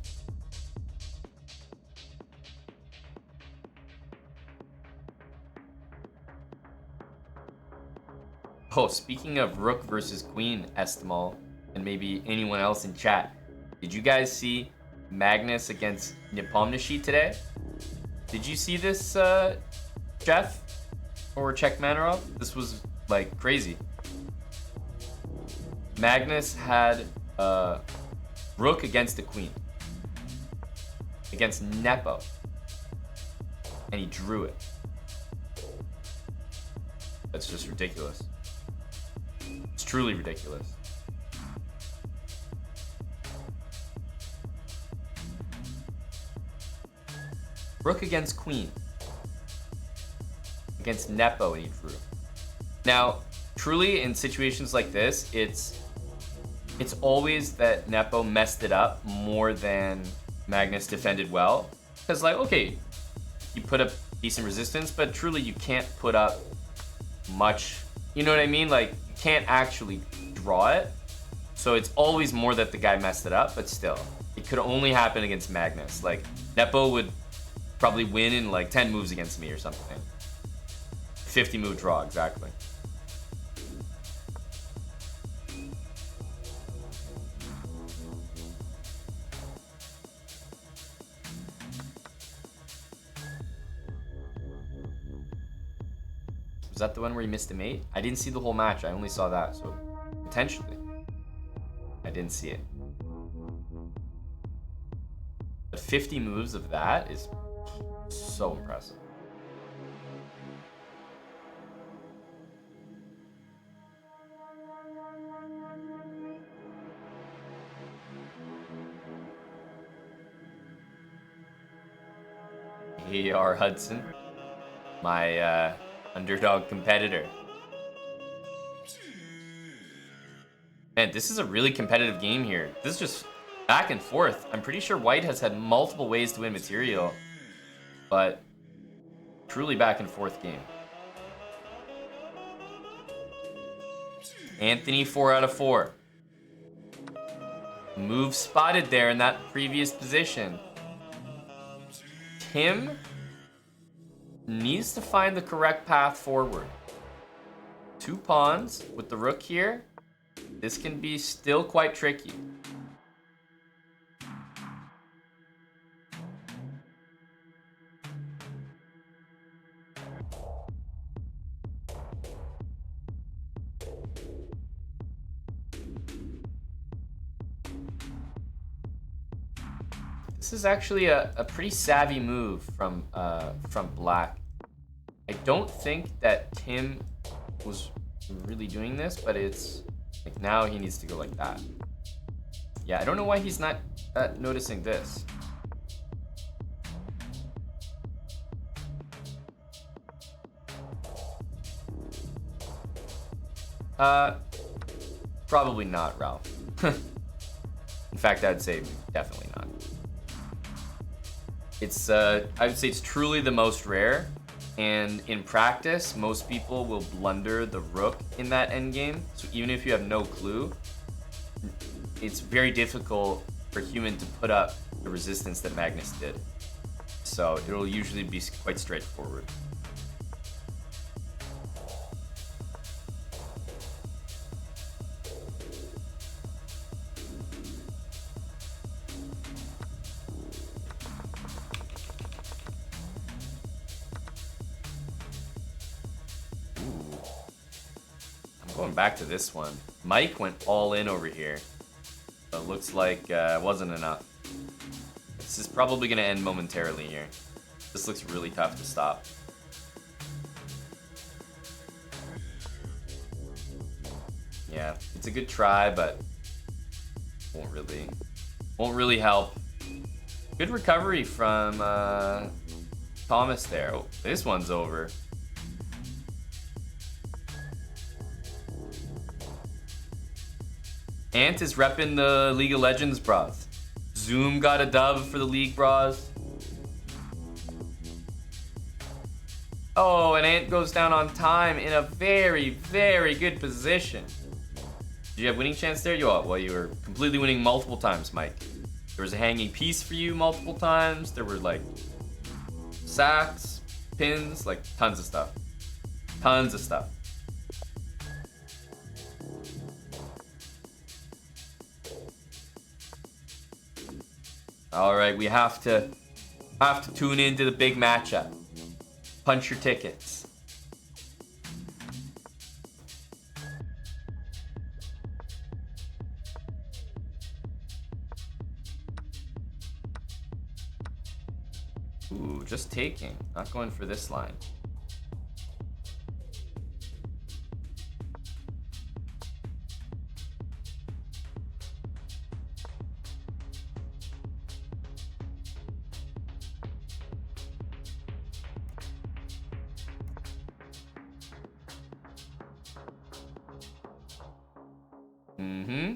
Speaker 1: Oh, speaking of rook versus queen, Estimal, and maybe anyone else in chat, did you guys see Magnus against Nepomniachtchi today? Did you see this, Jeff or Checkmanarov? This was like crazy. Magnus had rook against the queen against Nepo, and he drew it. That's just ridiculous. It's truly ridiculous. Rook against queen against Nepo, and he drew. Now, truly in situations like this, it's always that Nepo messed it up more than Magnus defended well. Because like, okay, you put up decent resistance, but truly you can't put up much, you know what I mean? Like, you can't actually draw it. So it's always more that the guy messed it up, but still, it could only happen against Magnus. Like, Nepo would probably win in like 10 moves against me or something. 50 move draw, exactly. Was that the one where he missed a mate? I didn't see the whole match. I only saw that, so potentially. I didn't see it. But 50 moves of that is so impressive. AR Hudson, my underdog competitor. Man, this is a really competitive game here. This is just back and forth. I'm pretty sure White has had multiple ways to win material, but truly back and forth game. Anthony, 4 out of 4. Move spotted there in that previous position. Tim needs to find the correct path forward. 2 pawns with the rook here. This can be still quite tricky. This is actually a pretty savvy move from Black. I don't think that Tim was really doing this, but it's like now he needs to go like that. Yeah, I don't know why he's not noticing this. Probably not, Ralph. In fact, I'd say definitely not. It's I would say it's truly the most rare, and in practice, most people will blunder the rook in that endgame. So even if you have no clue, it's very difficult for human to put up the resistance that Magnus did. So it'll usually be quite straightforward. Going back to this one. Mike went all in over here. So it looks like it wasn't enough. This is probably going to end momentarily here. This looks really tough to stop. Yeah, it's a good try, but won't really help. Good recovery from Thomas there. Oh, this one's over. Ant is repping the League of Legends bras. Zoom got a dub for the League bras. Oh, and Ant goes down on time in a very, very good position. Did you have winning chance there? You well, you were completely winning multiple times, Mike. There was a hanging piece for you multiple times. There were like sacks, pins, like tons of stuff. Tons of stuff. All right, we have to tune into the big matchup. Punch your tickets. Ooh, just taking, not going for this line. Mm-hmm.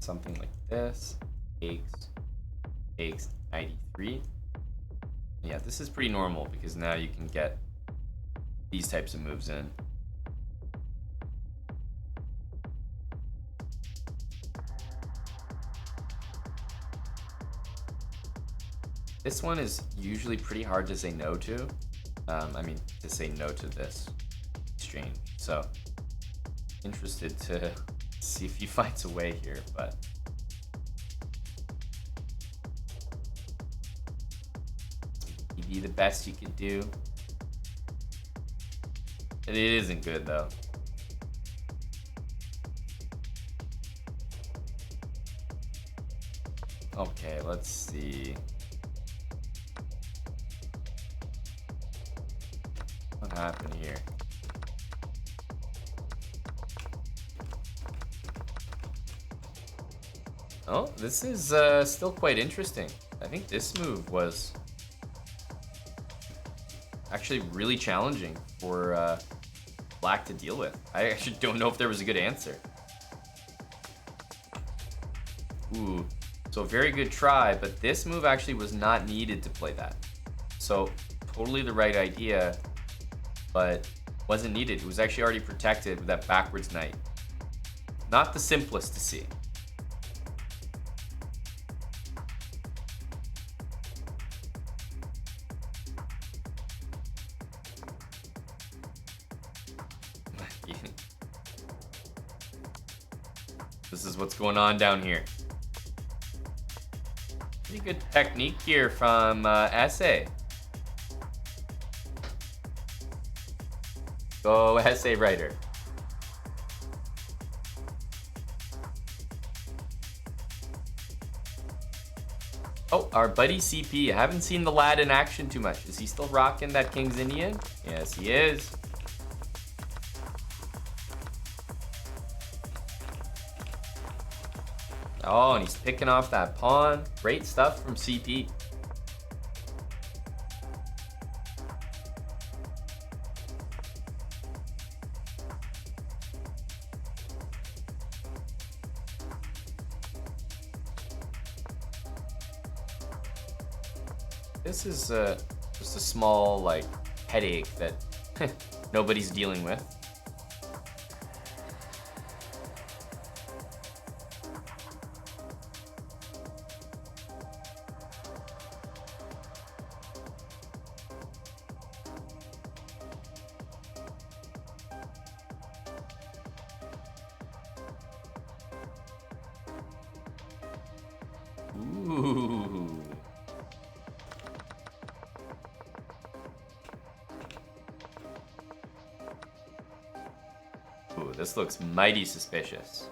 Speaker 1: Something like this. Takes 93. Yeah, this is pretty normal because now you can get these types of moves in. This one is usually pretty hard to say no to. I mean, to say no to this exchange. So, interested to see if he finds a way here, but maybe the best you could do. It isn't good though. Okay, let's see. What happened here? Oh, this is still quite interesting. I think this move was actually really challenging for Black to deal with. I actually don't know if there was a good answer. Ooh, so very good try, but this move actually was not needed to play that. So totally the right idea, but wasn't needed. It was actually already protected with that backwards knight. Not the simplest to see. This is what's going on down here. Pretty good technique here from SA. Go essay writer. Oh, our buddy CP. I haven't seen the lad in action too much. Is he still rocking that King's Indian? Yes, he is. Oh, and he's picking off that pawn. Great stuff from CP. This is just a small, like, headache that nobody's dealing with. Ooh. Ooh, this looks mighty suspicious.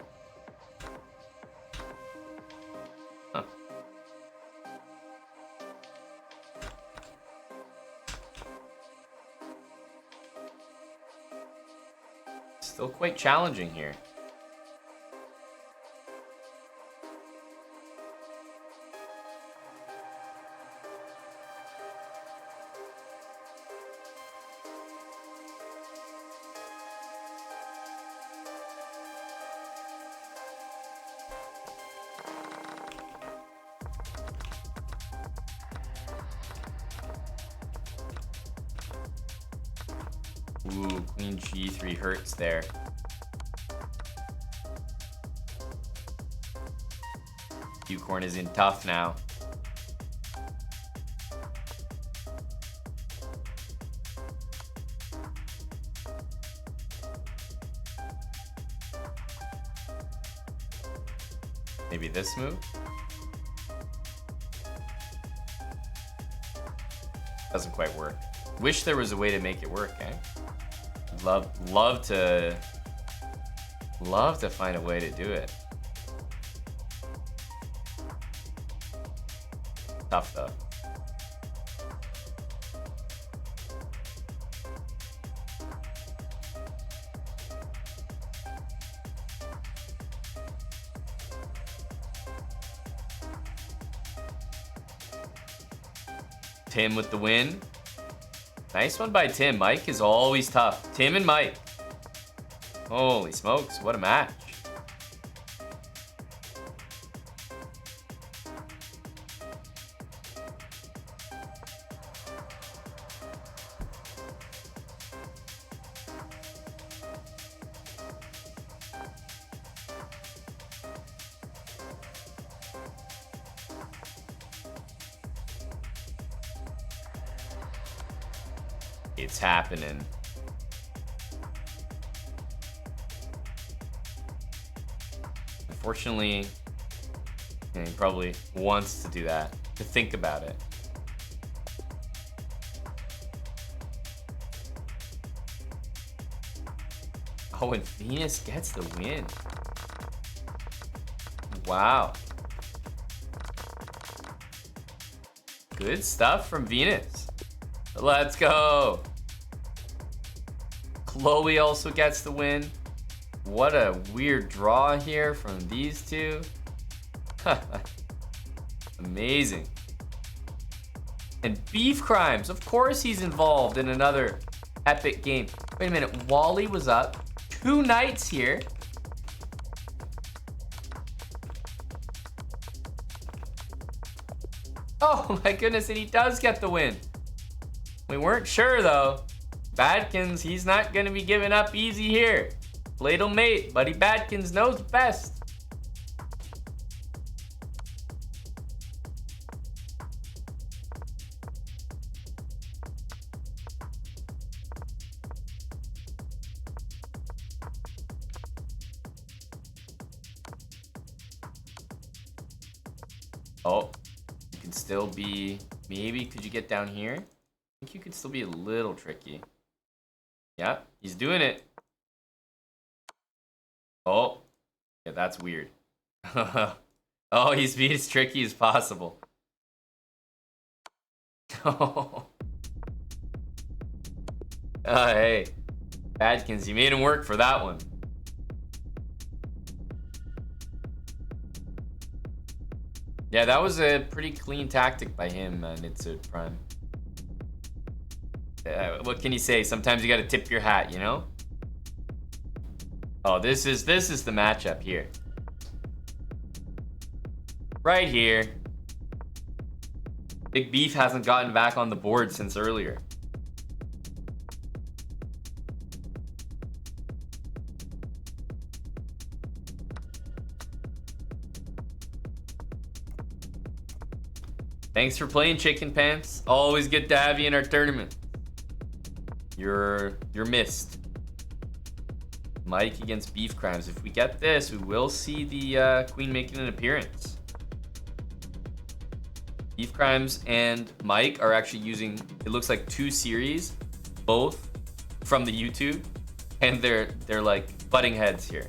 Speaker 1: Huh. Still quite challenging here. Ooh, queen g3 hurts there. Q-corn is in tough now. Maybe this move? Doesn't quite work. Wish there was a way to make it work, eh? Love to find a way to do it. Tough though. Tim with the win. Nice one by Tim. Mike is always tough. Tim and Mike. Holy smokes, what a match. It's happening. Unfortunately, he probably wants to do that, to think about it. Oh, and Venus gets the win. Wow. Good stuff from Venus. Let's go. Chloe also gets the win. What a weird draw here from these two. Amazing. And Beef Crimes, of course he's involved in another epic game. Wait a minute, Wally was up 2 nights here. Oh my goodness, and he does get the win. We weren't sure though. Badkins, he's not gonna be giving up easy here. Ladle mate, Buddy Badkins knows best. Oh, you can still be, maybe, could you get down here? I think you could still be a little tricky. Yeah, he's doing it. Oh, yeah, that's weird. Oh, he's being as tricky as possible. Oh, hey, Badkins, you made him work for that one. Yeah, that was a pretty clean tactic by him, Nitsu Prime. What can you say? Sometimes you gotta tip your hat, you know? Oh, this is the matchup here. Right here. Big Beef hasn't gotten back on the board since earlier. Thanks for playing, Chicken Pants. Always good to have you in our tournament. You're missed. Mike against Beef Crimes. If we get this, we will see the Queen making an appearance. Beef Crimes and Mike are actually using, it looks like 2 series, both from the YouTube, and they're like butting heads here.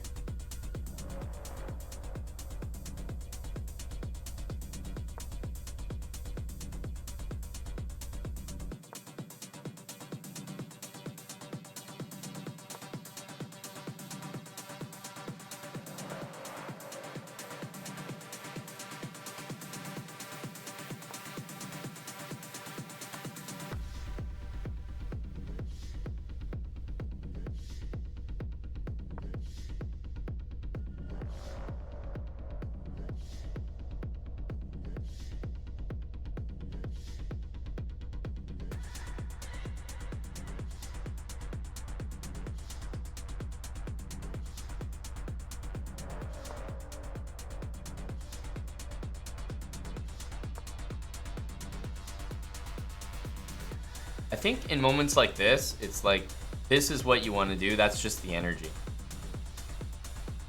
Speaker 1: I think in moments like this, it's like, this is what you want to do. That's just the energy.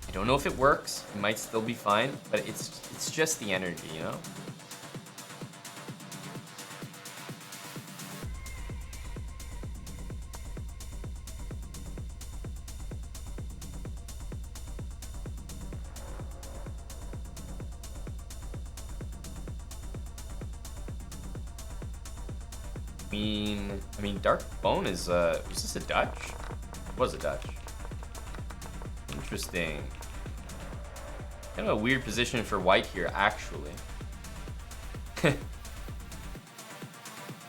Speaker 1: I don't know if it works. It might still be fine, but it's just the energy, you know? I mean, Dark Bone is, was this a Dutch? It was a Dutch. Interesting. Kind of a weird position for white here, actually.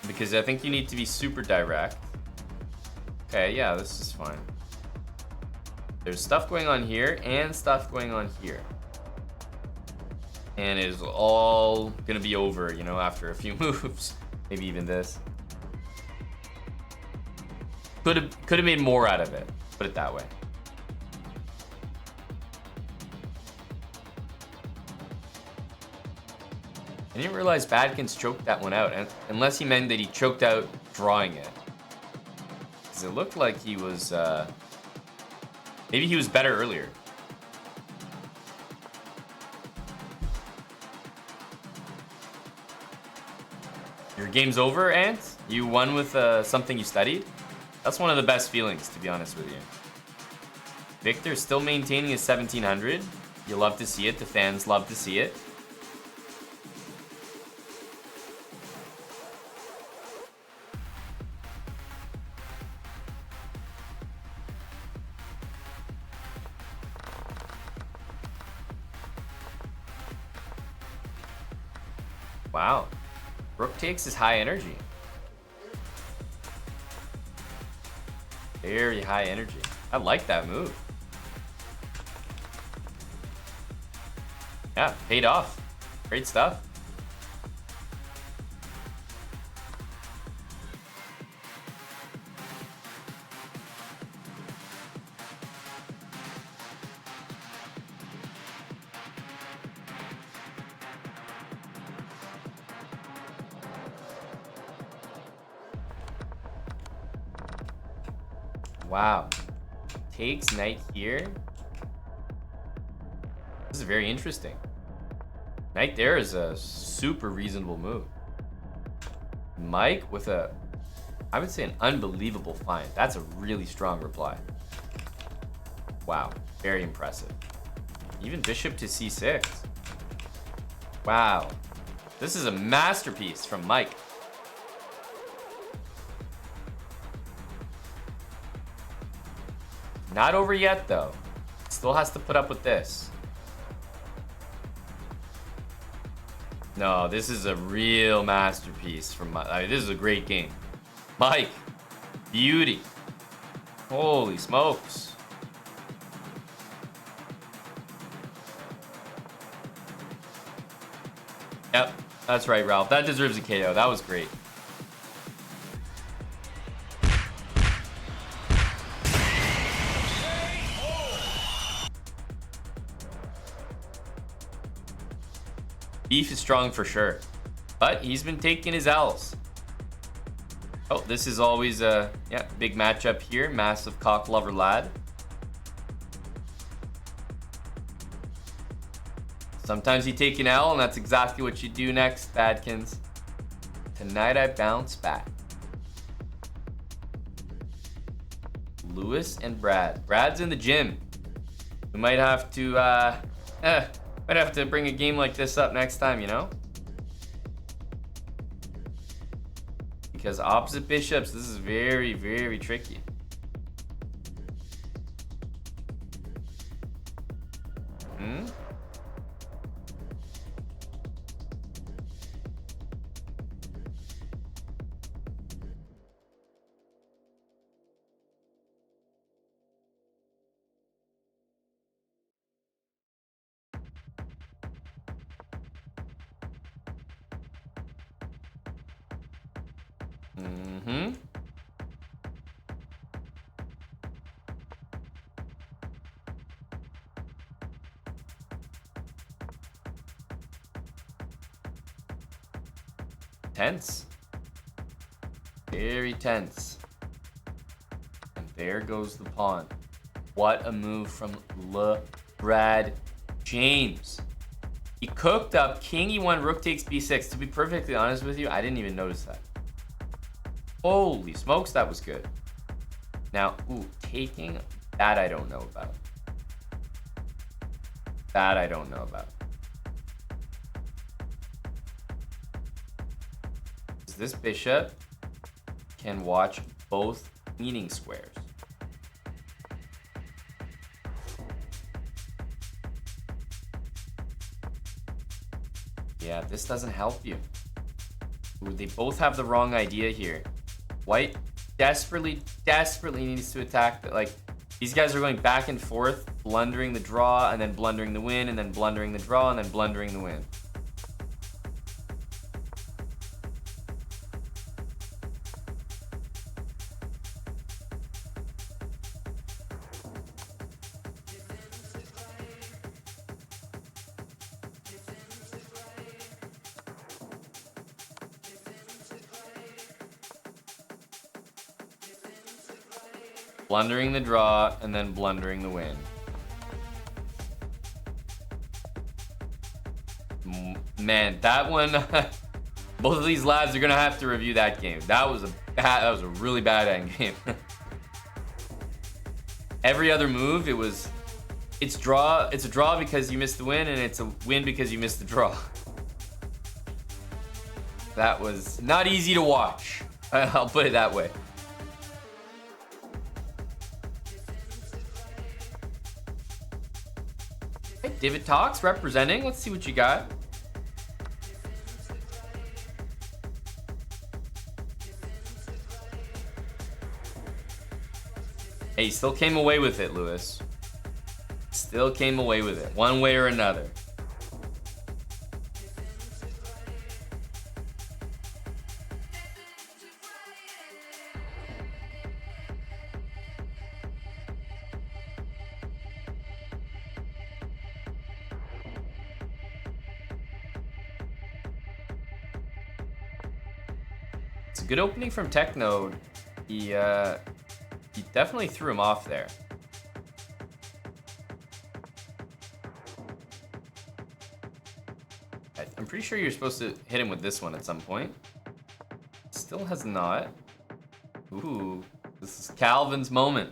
Speaker 1: Because I think you need to be super direct. Okay, yeah, this is fine. There's stuff going on here and stuff going on here. And it is all gonna be over, you know, after a few moves. Maybe even this. Could have made more out of it, put it that way. I didn't realize Badkins choked that one out, unless he meant that he choked out drawing it. Because it looked like he was, maybe he was better earlier. Your game's over, Ant? You won with something you studied? That's one of the best feelings, to be honest with you. Victor's still maintaining his 1700. You love to see it. The fans love to see it. Wow. Rook takes his high energy. Very high energy. I like that move. Yeah, paid off. Great stuff. Wow. Takes knight here. This is very interesting. Knight there is a super reasonable move. Mike with a, I would say, an unbelievable find. That's a really strong reply. Wow. Very impressive. Even bishop to c6. Wow. This is a masterpiece from Mike. Not over yet, though. Still has to put up with this. No, this is a real masterpiece from Mike. I mean, this is a great game. Mike, beauty. Holy smokes. Yep. That's right, Ralph. That deserves a KO. That was great. Beef is strong for sure. But he's been taking his L's. Oh, this is always a big matchup here. Massive cock lover lad. Sometimes you take an L, and that's exactly what you do next, Badkins. Tonight I bounce back. Lewis and Brad. Brad's in the gym. We might have to bring a game like this up next time, you know? Because opposite bishops, this is very, very tricky. Tense. Very tense. And there goes the pawn. What a move from Brad James. He cooked up king e1, rook takes b6. To be perfectly honest with you, I didn't even notice that. Holy smokes, that was good. Now, taking, that I don't know about. That I don't know about. This bishop can watch both leaning squares. Yeah, this doesn't help you. They both have the wrong idea here. White desperately needs to attack. Like, these guys are going back and forth, blundering the draw, and then blundering the win, and then blundering the draw, and then blundering the win. Blundering the draw, and then blundering the win. Man, that one, both of these lads are gonna have to review that game. That was a really bad endgame. Every other move, it's a draw because you missed the win, and it's a win because you missed the draw. That was not easy to watch. I'll put it that way. Hey, David Talks representing. Let's see what you got. Hey, you still came away with it, Lewis. Still came away with it, one way or another. It's a good opening from Technode. He definitely threw him off there. I'm pretty sure you're supposed to hit him with this one at some point. Still has not. Ooh, this is Calvin's moment.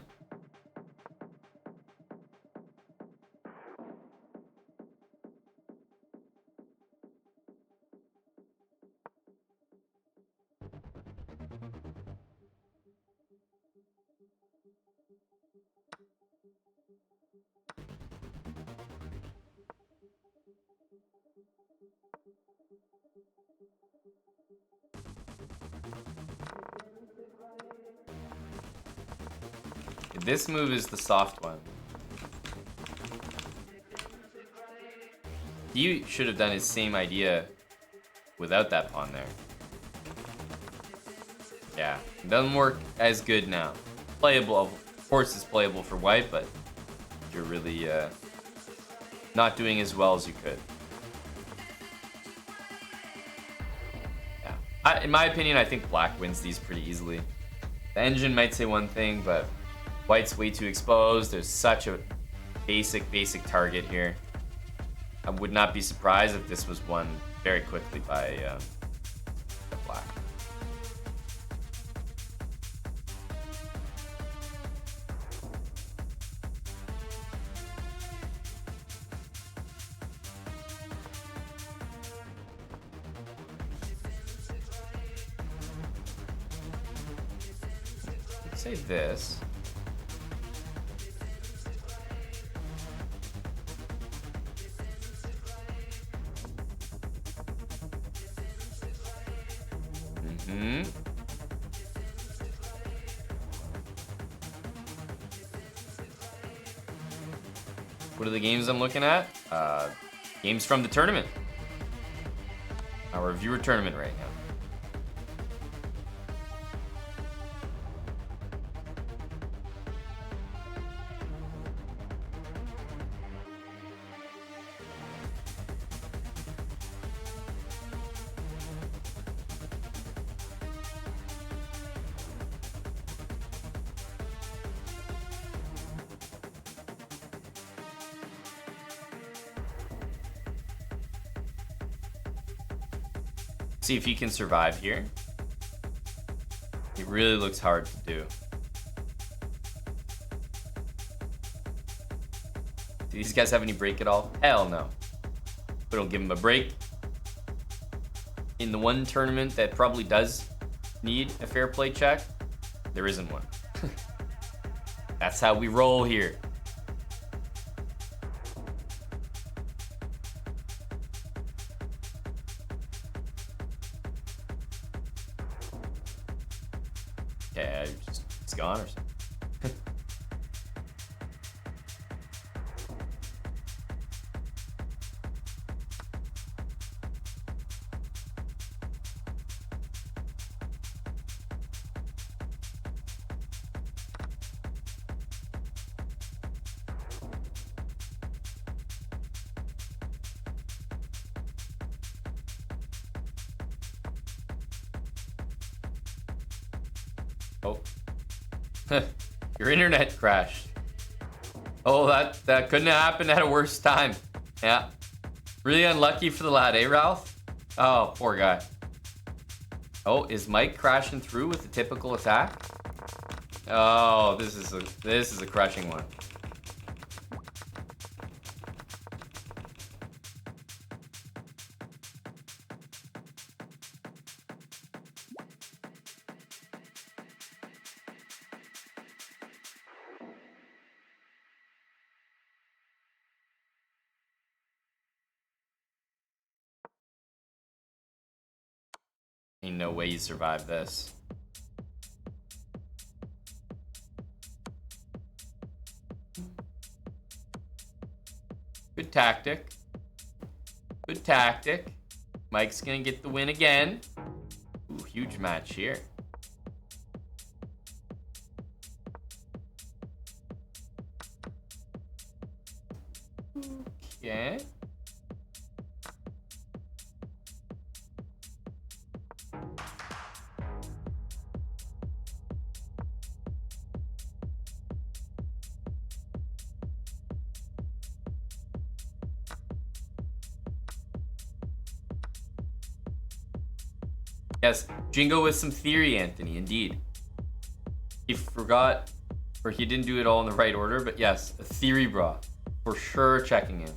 Speaker 1: This move is the soft one. He should have done his same idea without that pawn there. Yeah, it doesn't work as good now. Playable, of course it's playable for white, but you're really not doing as well as you could. Yeah, in my opinion, I think black wins these pretty easily. The engine might say one thing, but white's way too exposed. There's such a basic target here. I would not be surprised if this was won very quickly by black. Let's say this. What are the games I'm looking at? Games from the tournament. Our viewer tournament right now. See if he can survive here. It really looks hard to do. Do these guys have any break at all? Hell no. But it'll give him a break. In the one tournament that probably does need a fair play check, there isn't one. That's how we roll here. Yeah, it's gone or something. Oh. Your internet crashed. Oh, that couldn't have happened at a worse time. Yeah. Really unlucky for the lad, eh, Ralph? Oh, poor guy. Oh, is Mike crashing through with the typical attack? Oh, this is a crushing one. Ain't no way you survive this. Good tactic. Good tactic. Mike's gonna get the win again. Ooh, huge match here. Okay. Yes, Jingo with some theory, Anthony, indeed. He forgot, or he didn't do it all in the right order, but yes, a theory bra. For sure checking in.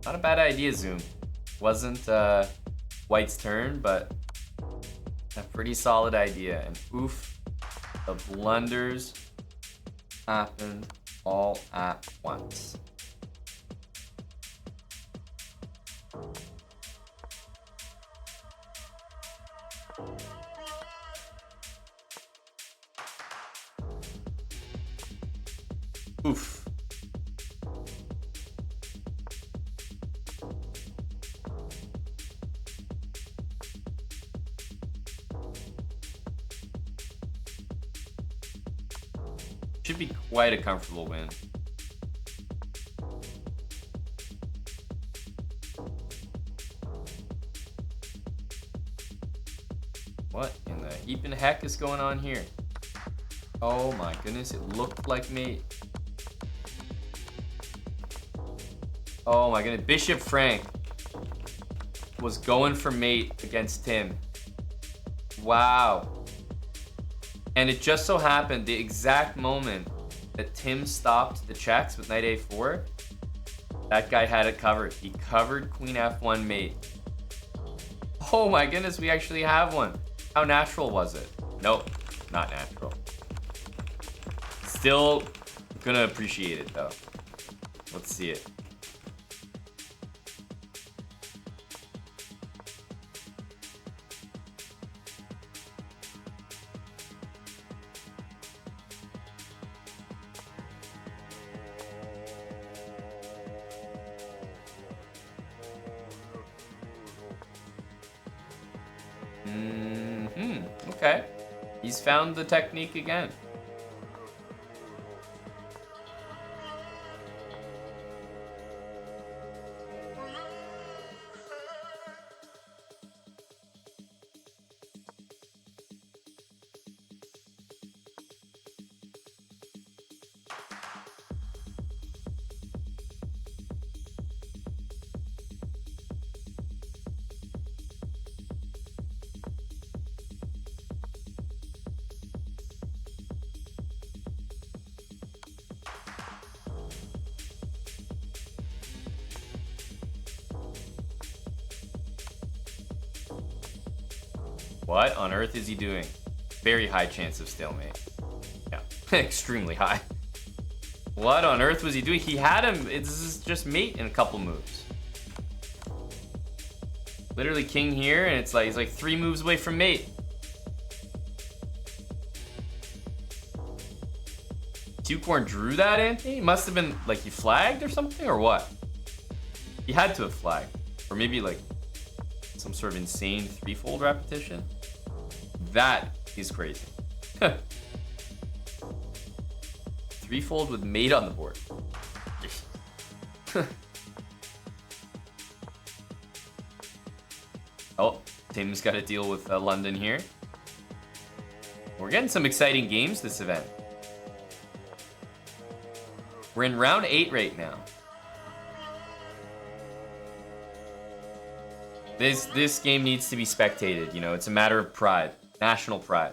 Speaker 1: Not a bad idea, Zoom. Wasn't White's turn, but Pretty solid idea. And oof, the blunders happened all at once. Oof. Should be quite a comfortable win. What in the heaping heck is going on here? Oh my goodness, it looked like mate. Oh my goodness, Bishop Frank was going for mate against Tim. Wow. And it just so happened the exact moment that Tim stopped the checks with knight a4, that guy had it covered. He covered queen f1 mate. Oh my goodness, we actually have one. How natural was it? Nope, not natural. Still gonna appreciate it though. Let's see it. Okay. He's found the technique again. What on earth is he doing? Very high chance of stalemate. Yeah, extremely high. What on earth was he doing? He had him. This is just mate in a couple moves. Literally king here, and it's like he's like 3 moves away from mate. Tucorn drew that, Anthony? Must have been like he flagged or something, or what? He had to have flagged, or maybe like some sort of insane 3-fold repetition. That is crazy. 3-fold with mate on the board. Oh, Tim's got to deal with London here. We're getting some exciting games this event. We're in round 8 right now. This game needs to be spectated, you know, it's a matter of pride. National pride.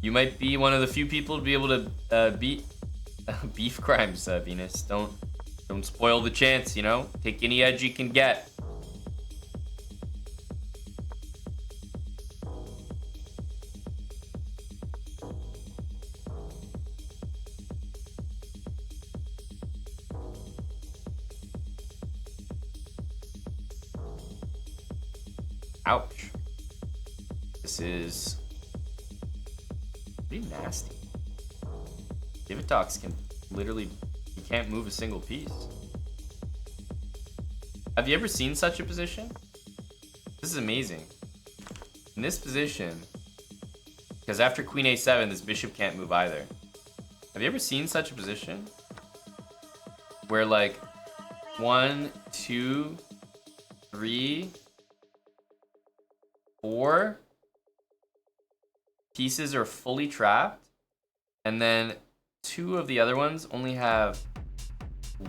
Speaker 1: You might be one of the few people to be able to beat beef crimes, Venus. Don't spoil the chance, you know? Take any edge you can get. Ouch. This is pretty nasty. Divatox can literally, he can't move a single piece. Have you ever seen such a position? This is amazing. In this position, because after queen a7, this bishop can't move either. Have you ever seen such a position? Where like 1, 2, 3, 4 pieces are fully trapped, and then 2 of the other ones only have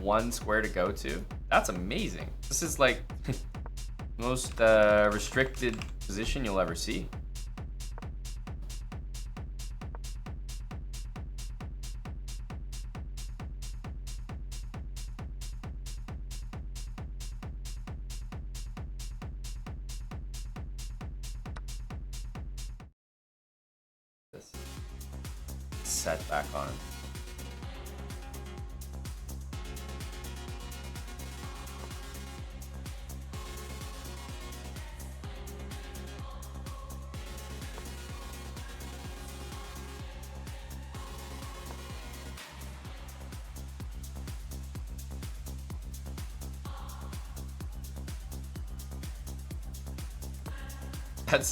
Speaker 1: 1 square to go to? That's amazing. This is like most restricted position you'll ever see. set back on.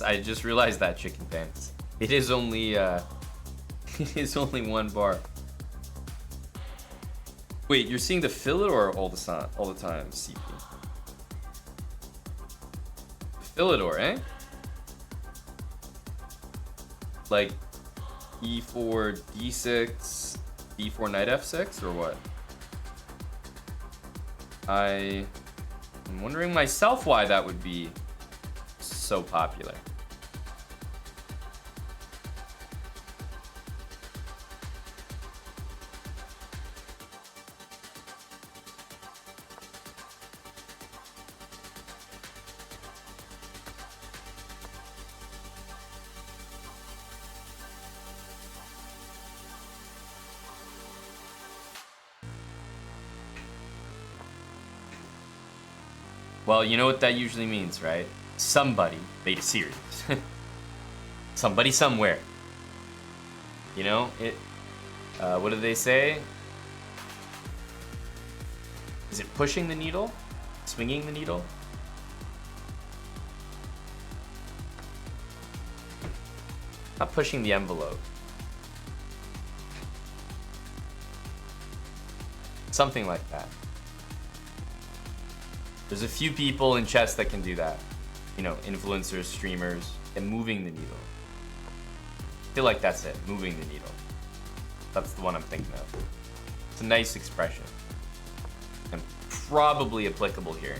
Speaker 1: I just realized that, Chicken Pants. It is only it is only 1 bar. Wait, you're seeing the Philidor all the time, CP. Philidor, eh? Like e4 d6, d4 knight f6, or what? I'm wondering myself why that would be so popular. Well, you know what that usually means, right? Somebody made a series. Somebody somewhere. You know, it. What do they say? Is it pushing the needle? Swinging the needle? Not pushing the envelope. Something like that. There's a few people in chess that can do that. You know, influencers, streamers, and moving the needle. I feel like that's it, moving the needle. That's the one I'm thinking of. It's a nice expression. And probably applicable here.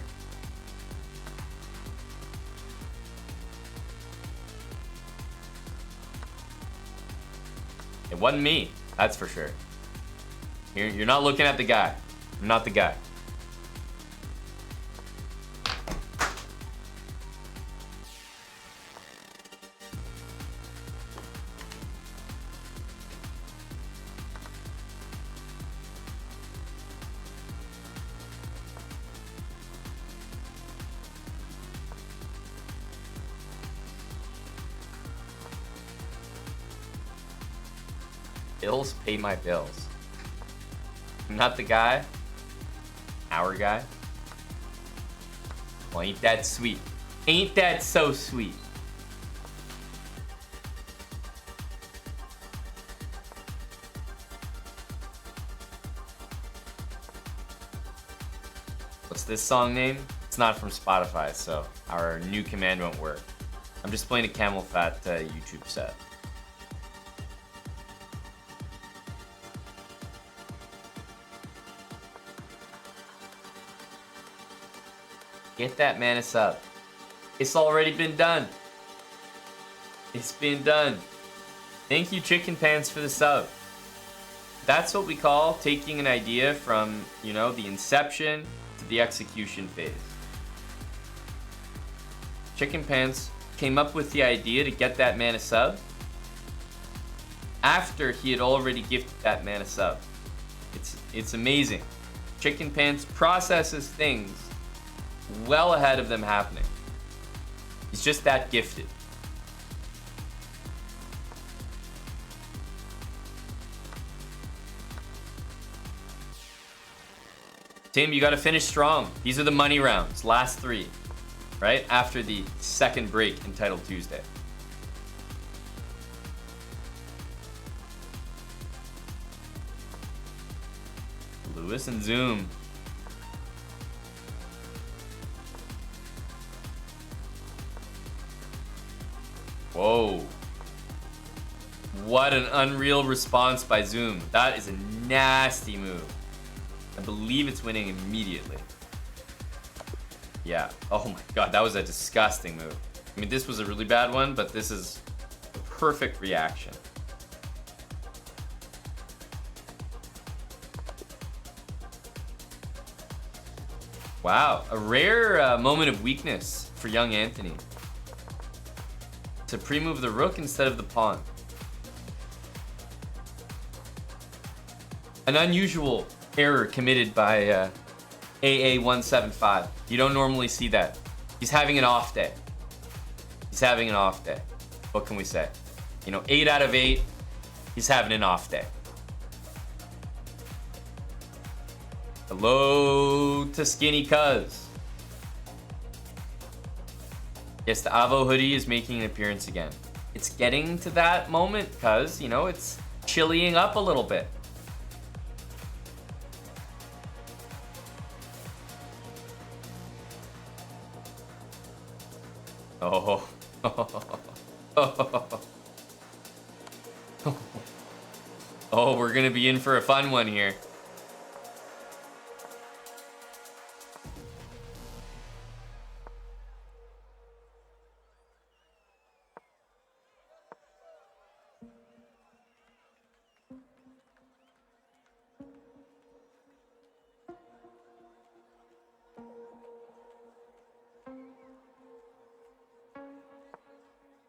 Speaker 1: It wasn't me, that's for sure. You're not looking at the guy. I'm not the guy. Bills pay my bills. I'm not the guy. Our guy. Well, ain't that sweet? Ain't that so sweet? What's this song name? It's not from Spotify, so our new command won't work. I'm just playing a Camel Fat YouTube set. Get that man a sub. It's already been done. It's been done. Thank you, Chicken Pants, for the sub. That's what we call taking an idea from, you know, the inception to the execution phase. Chicken Pants came up with the idea to get that man a sub after he had already gifted that man a sub. It's amazing. Chicken Pants processes things well ahead of them happening. He's just that gifted. Tim, you gotta finish strong. These are the money rounds, last 3, right? After the second break entitled Tuesday. Lewis and Zoom. Whoa. What an unreal response by Zoom. That is a nasty move. I believe it's winning immediately. Yeah. Oh my god, that was a disgusting move. I mean, this was a really bad one, but this is a perfect reaction. Wow, a rare moment of weakness for young Anthony. To pre-move the rook instead of the pawn. An unusual error committed by AA175. You don't normally see that. He's having an off day. He's having an off day. What can we say? You know, 8 out of 8, he's having an off day. Hello to Skinny Cuz. Yes, the Avo hoodie is making an appearance again. It's getting to that moment, cuz, you know, it's chillying up a little bit. Oh. Oh, we're gonna be in for a fun one here.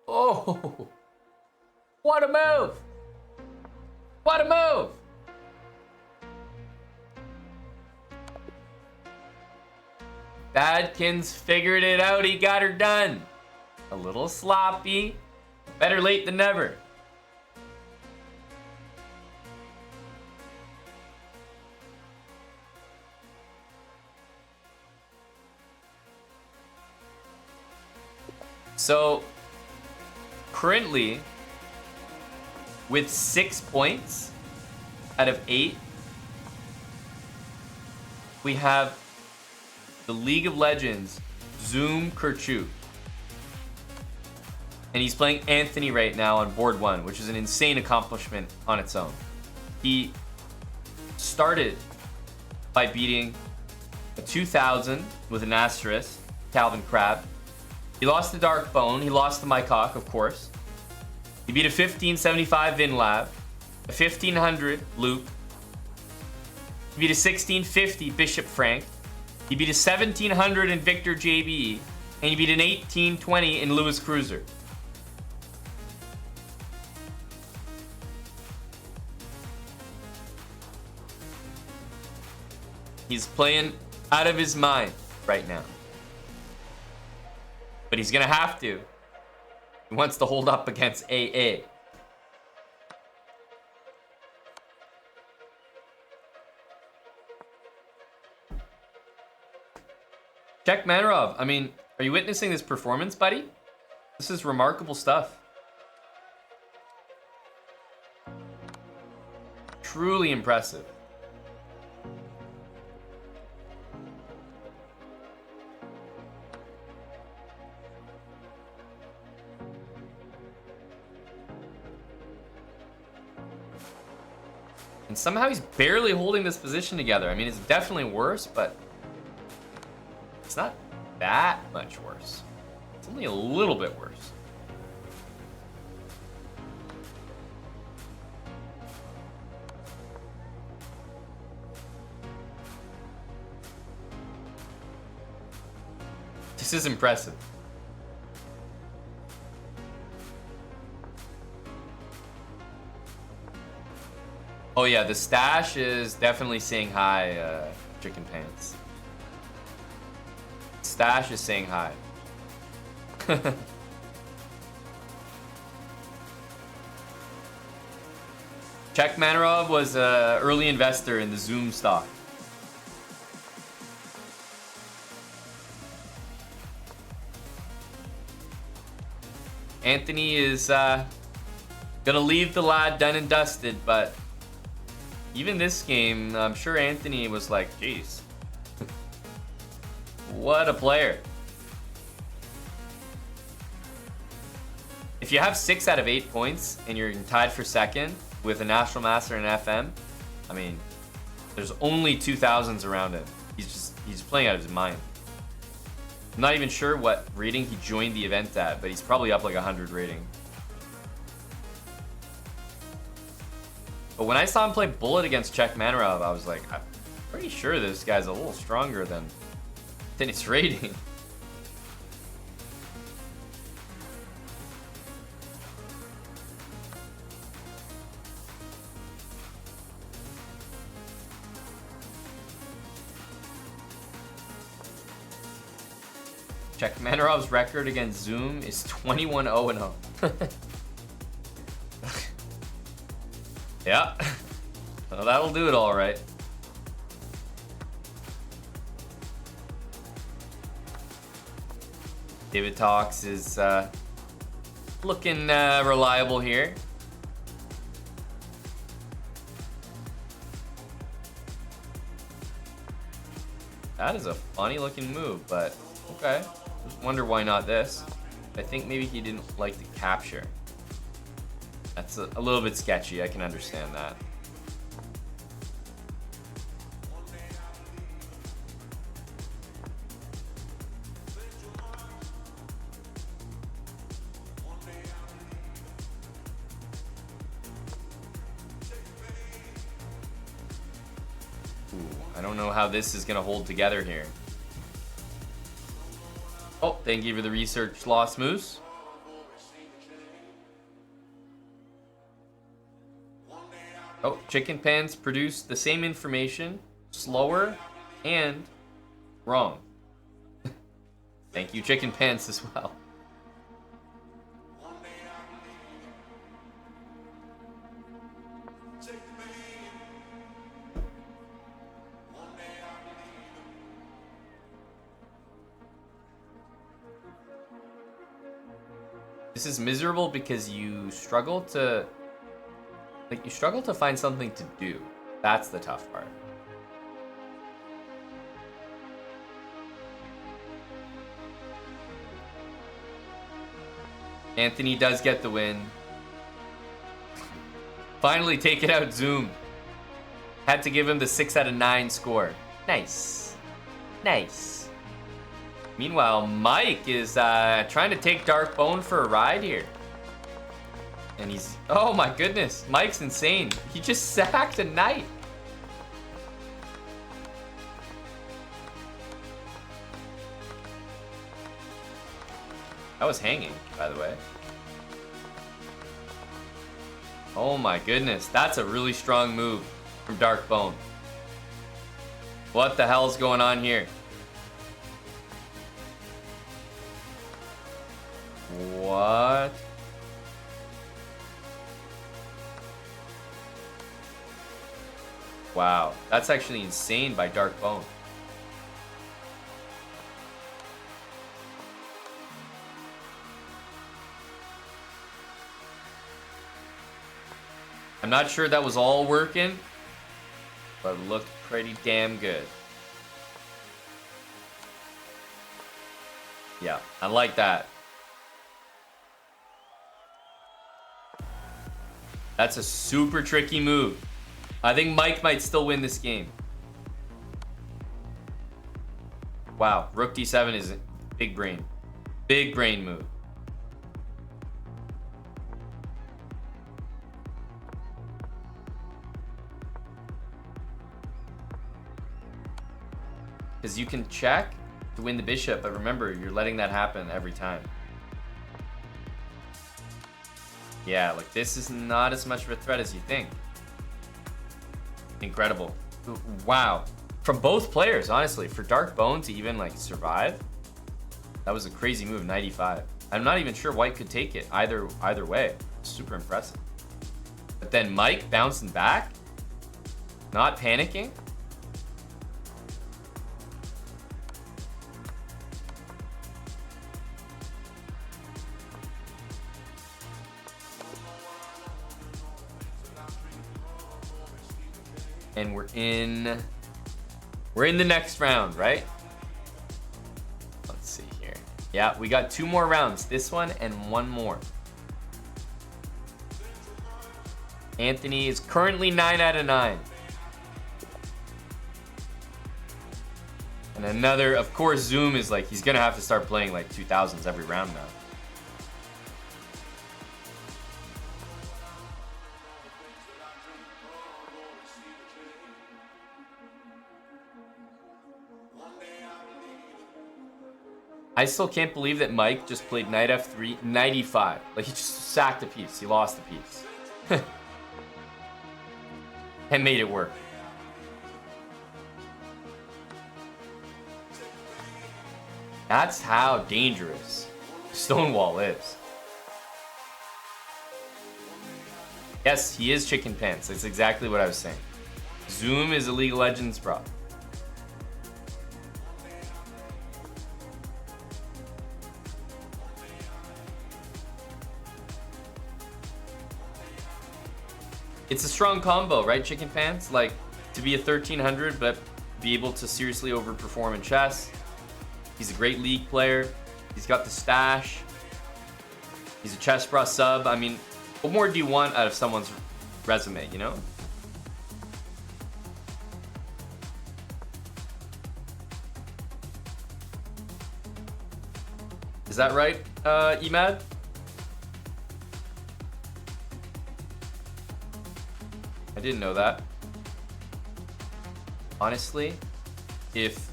Speaker 1: Oh, what a move! What a move! Badkins figured it out. He got her done. A little sloppy. Better late than never. So, currently, with 6 points out of 8, we have the League of Legends Zoom Kerchuk. And he's playing Anthony right now on board 1, which is an insane accomplishment on its own. He started by beating a 2000 with an asterisk, Calvin Crab. He lost to Dark Bone. He lost to Mike Hawk, of course. He beat a 1575 Vinlab, a 1500 Luke. He beat a 1650 Bishop Frank. He beat a 1700 in Victor JBE. And he beat an 1820 in Lewis Cruiser. He's playing out of his mind right now. But he's gonna have to. He wants to hold up against AA. Check Manarov. I mean, are you witnessing this performance, buddy? This is remarkable stuff. Truly impressive. And somehow he's barely holding this position together. I mean, it's definitely worse, but it's not that much worse. It's only a little bit worse. This is impressive. Oh yeah, the stash is definitely saying hi, Chicken Pants. Stash is saying hi. Czech Manarov was an early investor in the Zoom stock. Anthony is gonna leave the lad done and dusted, but even this game, I'm sure Anthony was like, geez, what a player. If you have 6 out of 8 points and you're tied for second with a National Master and an FM, I mean, there's only 2000s around him. He's playing out of his mind. I'm not even sure what rating he joined the event at, but he's probably up like 100 rating. But when I saw him play Bullet against Czech Manarov, I was like, I'm pretty sure this guy's a little stronger than his rating. Check Manarov's record against Zoom is 21-0-0. Yeah. Well, that'll do it all right. David Talks is looking reliable here. That is a funny looking move, but okay. Just wonder why not this. I think maybe he didn't like the capture. That's a little bit sketchy. I can understand that. Ooh, I don't know how this is going to hold together here. Oh, thank you for the research, Lost Moose. Oh, chicken pans produce the same information, slower and wrong. Thank you, chicken pans, as well. This is miserable because you struggle to find something to do. That's the tough part. Anthony does get the win. Finally take it out, Zoom. Had to give him the 6 out of 9 score. Nice. Nice. Meanwhile, Mike is trying to take Dark Bone for a ride here. And he's... Oh my goodness. Mike's insane. He just sacked a knight. That was hanging, by the way. Oh my goodness. That's a really strong move from Dark Bone. What the hell's going on here? What? Wow, that's actually insane by Dark Bone. I'm not sure that was all working, but it looked pretty damn good. Yeah, I like that. That's a super tricky move. I think Mike might still win this game. Wow, Rook D7 is a big brain. Big brain move. Because you can check to win the bishop, but remember, you're letting that happen every time. Yeah, like this is not as much of a threat as you think. Incredible. Wow. From both players, honestly. For Dark Bone to even like survive, that was a crazy move, 95. I'm not even sure White could take it either way. Super impressive. But then Mike bouncing back, not panicking. And we're in the next round, right? Let's see here. Yeah, we got 2 more rounds. This one and 1 more. Anthony is currently 9 out of 9. And another, of course, Zoom is like, he's gonna have to start playing like 2000s every round now. I still can't believe that Mike just played knight f3, 95. Like, he just sacked a piece. He lost a piece. And made it work. That's how dangerous Stonewall is. Yes, he is chicken pants. That's exactly what I was saying. Zoom is a League of Legends prop. It's a strong combo, right, chicken pants? Like, to be a 1300, but be able to seriously overperform in chess. He's a great league player. He's got the stash. He's a chessbrah sub. I mean, what more do you want out of someone's resume, you know? Is that right, Emad? I didn't know that. Honestly, if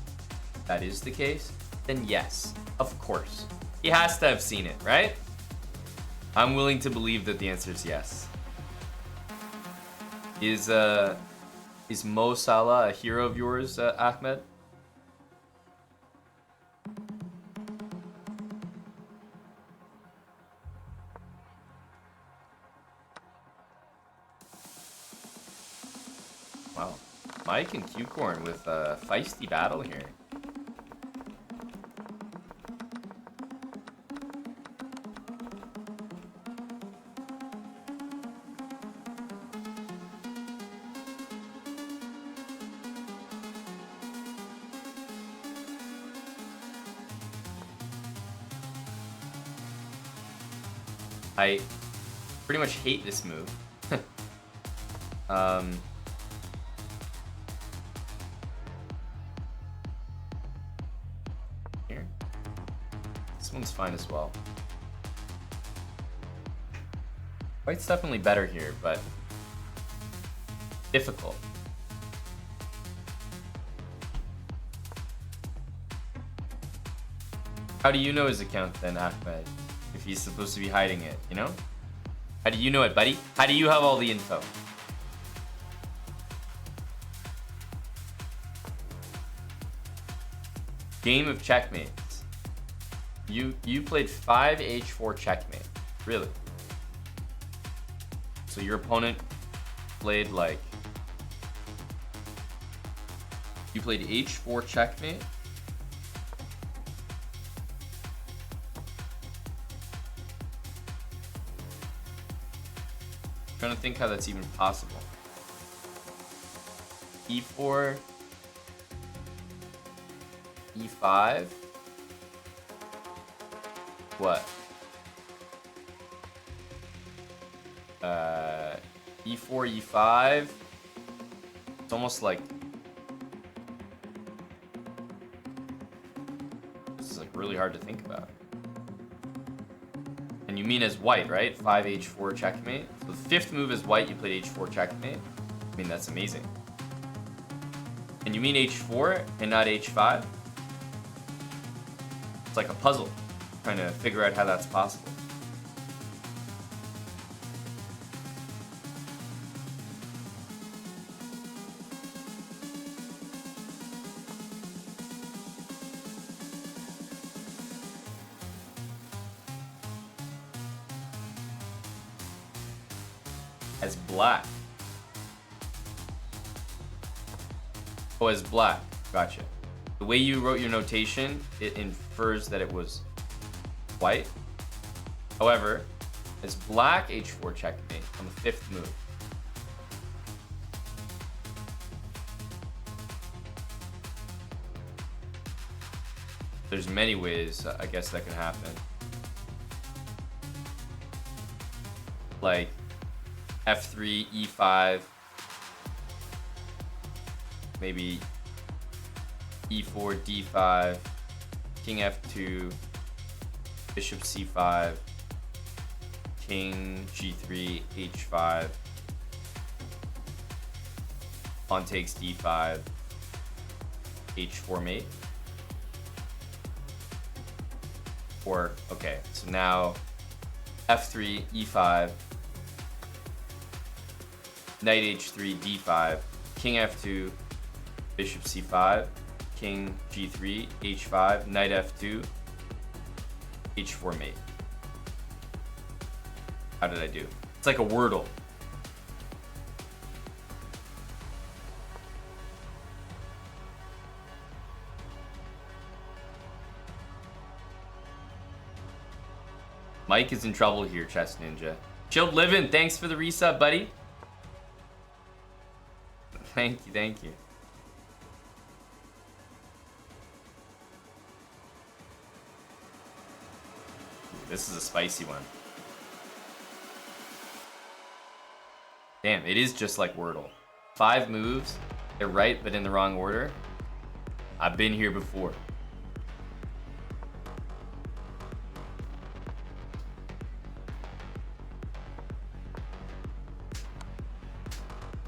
Speaker 1: that is the case, then yes, of course. He has to have seen it, right? I'm willing to believe that the answer is yes. Is Mo Salah a hero of yours, Ahmed? Wow, Mike and Q-Corn with a feisty battle here. I pretty much hate this move. Here. This one's fine as well. White's definitely better here, but difficult. How do you know his account then, Ahmed? If he's supposed to be hiding it, you know? How do you know it, buddy? How do you have all the info? Game of checkmates. You played 5 h4 checkmate. Really? So your opponent played like... You played h4 checkmate? Trying to think how that's even possible. E4, E5. What? E4, E5. It's almost like this is like really hard to think about. And you mean as white, right? 5 h4 checkmate. So the fifth move is white, you played h4 checkmate. I mean, that's amazing. And you mean h4 and not h5? It's like a puzzle, trying to figure out how that's possible. As black. Oh, as black. Gotcha. The way you wrote your notation, it infers that it was white. However, as black h4 checkmate on the fifth move. There's many ways, I guess, that can happen. Like f3, e5, maybe e4, d5, king f2, bishop c5, king g3, h5, pawn takes d5, h4 mate. Or, okay, so now f3, e5, knight h3, d5, king f2, bishop c5, king g3, h5, knight f2, h4 mate. How did I do? It's like a Wordle. Mike is in trouble here, Chess Ninja. Chilled Living, thanks for the resub, buddy. Thank you, thank you. Ooh, this is a spicy one. Damn, it is just like Wordle. 5 moves, they're right but in the wrong order. I've been here before.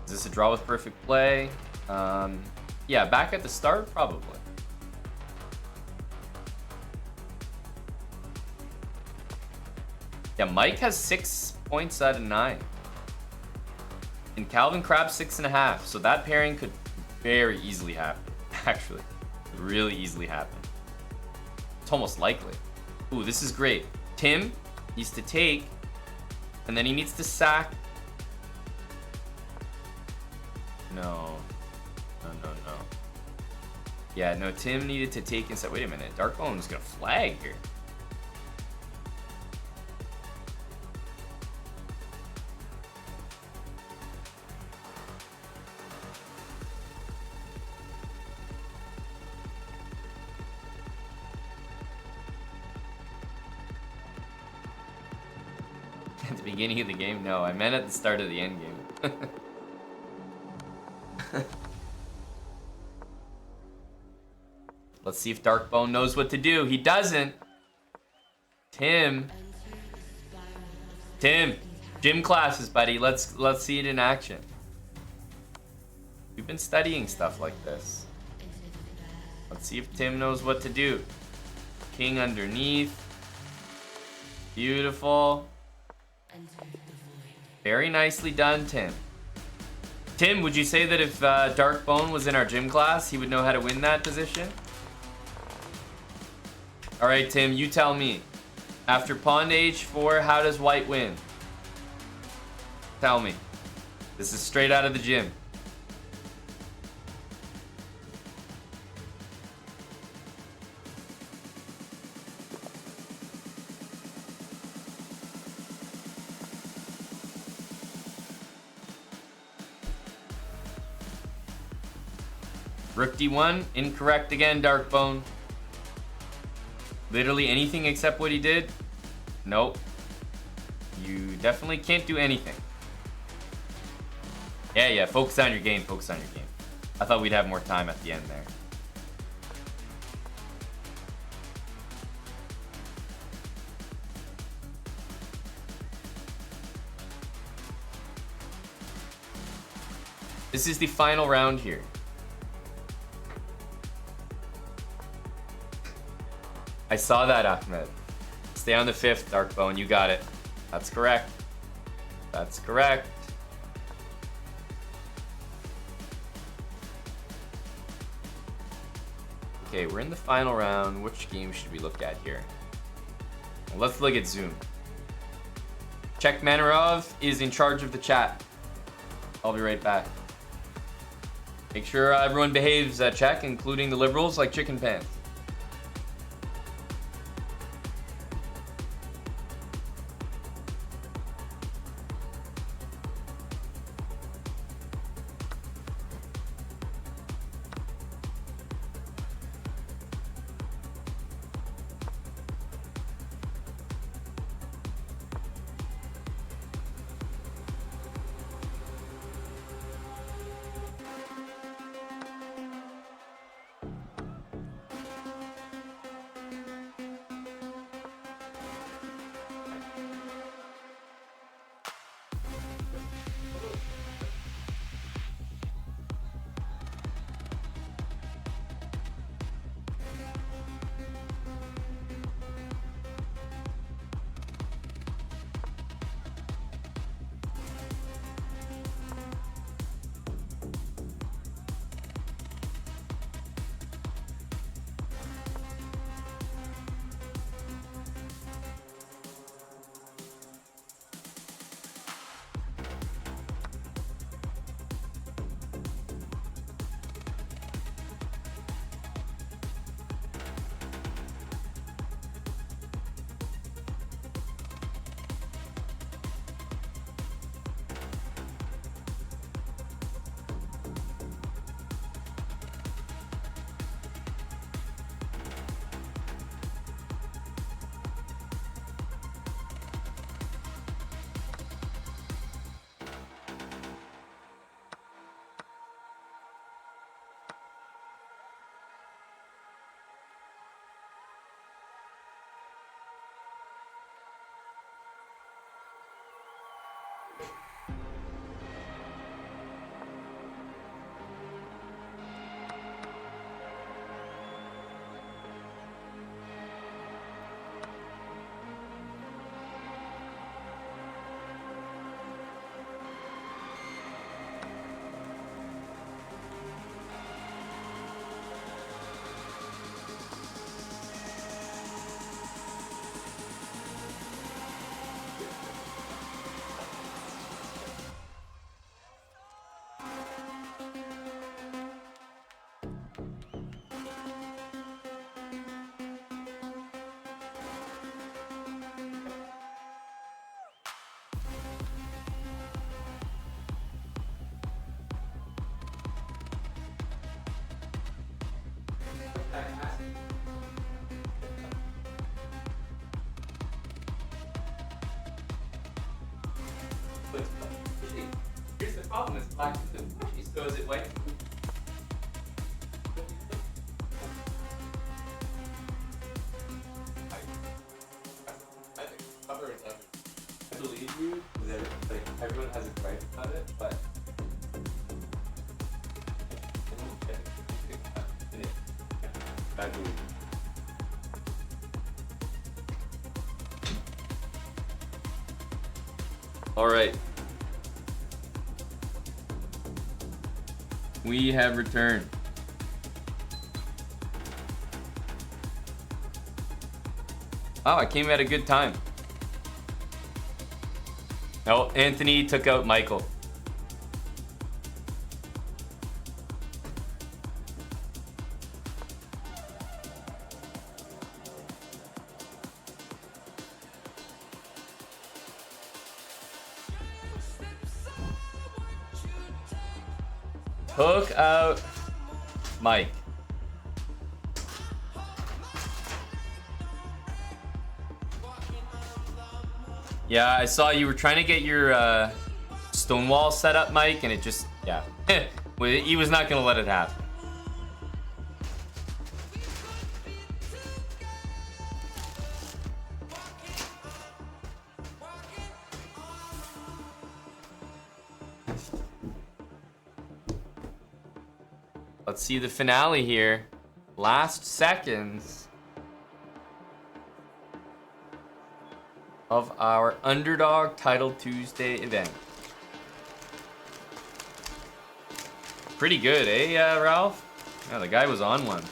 Speaker 1: Is this a draw with perfect play? Yeah, back at the start, probably. Yeah, Mike has 6 points out of 9. And Calvin Crab 6.5. So that pairing could very easily happen. Actually, could really easily happen. It's almost likely. Ooh, this is great. Tim needs to take, and then he needs to sack. No. No. Yeah, no, Tim needed to take and say, wait a minute, Darkbone is gonna flag here. At the beginning of the game? No, I meant at the start of the end game. Let's see if Darkbone knows what to do. He doesn't. Tim, gym classes, buddy. Let's see it in action. We've been studying stuff like this. Let's see if Tim knows what to do. King underneath. Beautiful. Very nicely done, Tim. Tim, would you say that if Darkbone was in our gym class, he would know how to win that position? All right, Tim, you tell me. After pawn to h4, how does white win? Tell me. This is straight out of the gym. Rook d1, incorrect again, Darkbone. Literally anything except what he did? Nope. You definitely can't do anything. Yeah, focus on your game, focus on your game. I thought we'd have more time at the end there. This is the final round here. I saw that, Ahmed. Stay on the 5th, Darkbone. You got it. That's correct. That's correct. Okay, we're in the final round. Which game should we look at here? Well, let's look at Zoom. Czech Manarov is in charge of the chat. I'll be right back. Make sure everyone behaves, Czech, including the liberals like chicken pants. problem is black is pushy, so is it white? I believe you that like everyone has a gripe about it, but I believe you. All right. We have returned. Oh, I came at a good time. Oh, Anthony took out Michael. Took out Mike. Yeah, I saw you were trying to get your Stonewall set up, Mike, and it just, yeah. He was not going to let it happen. Let's see the finale here. Last seconds of our Underdog Title Tuesday event. Pretty good, eh, Ralph? Yeah, the guy was on one.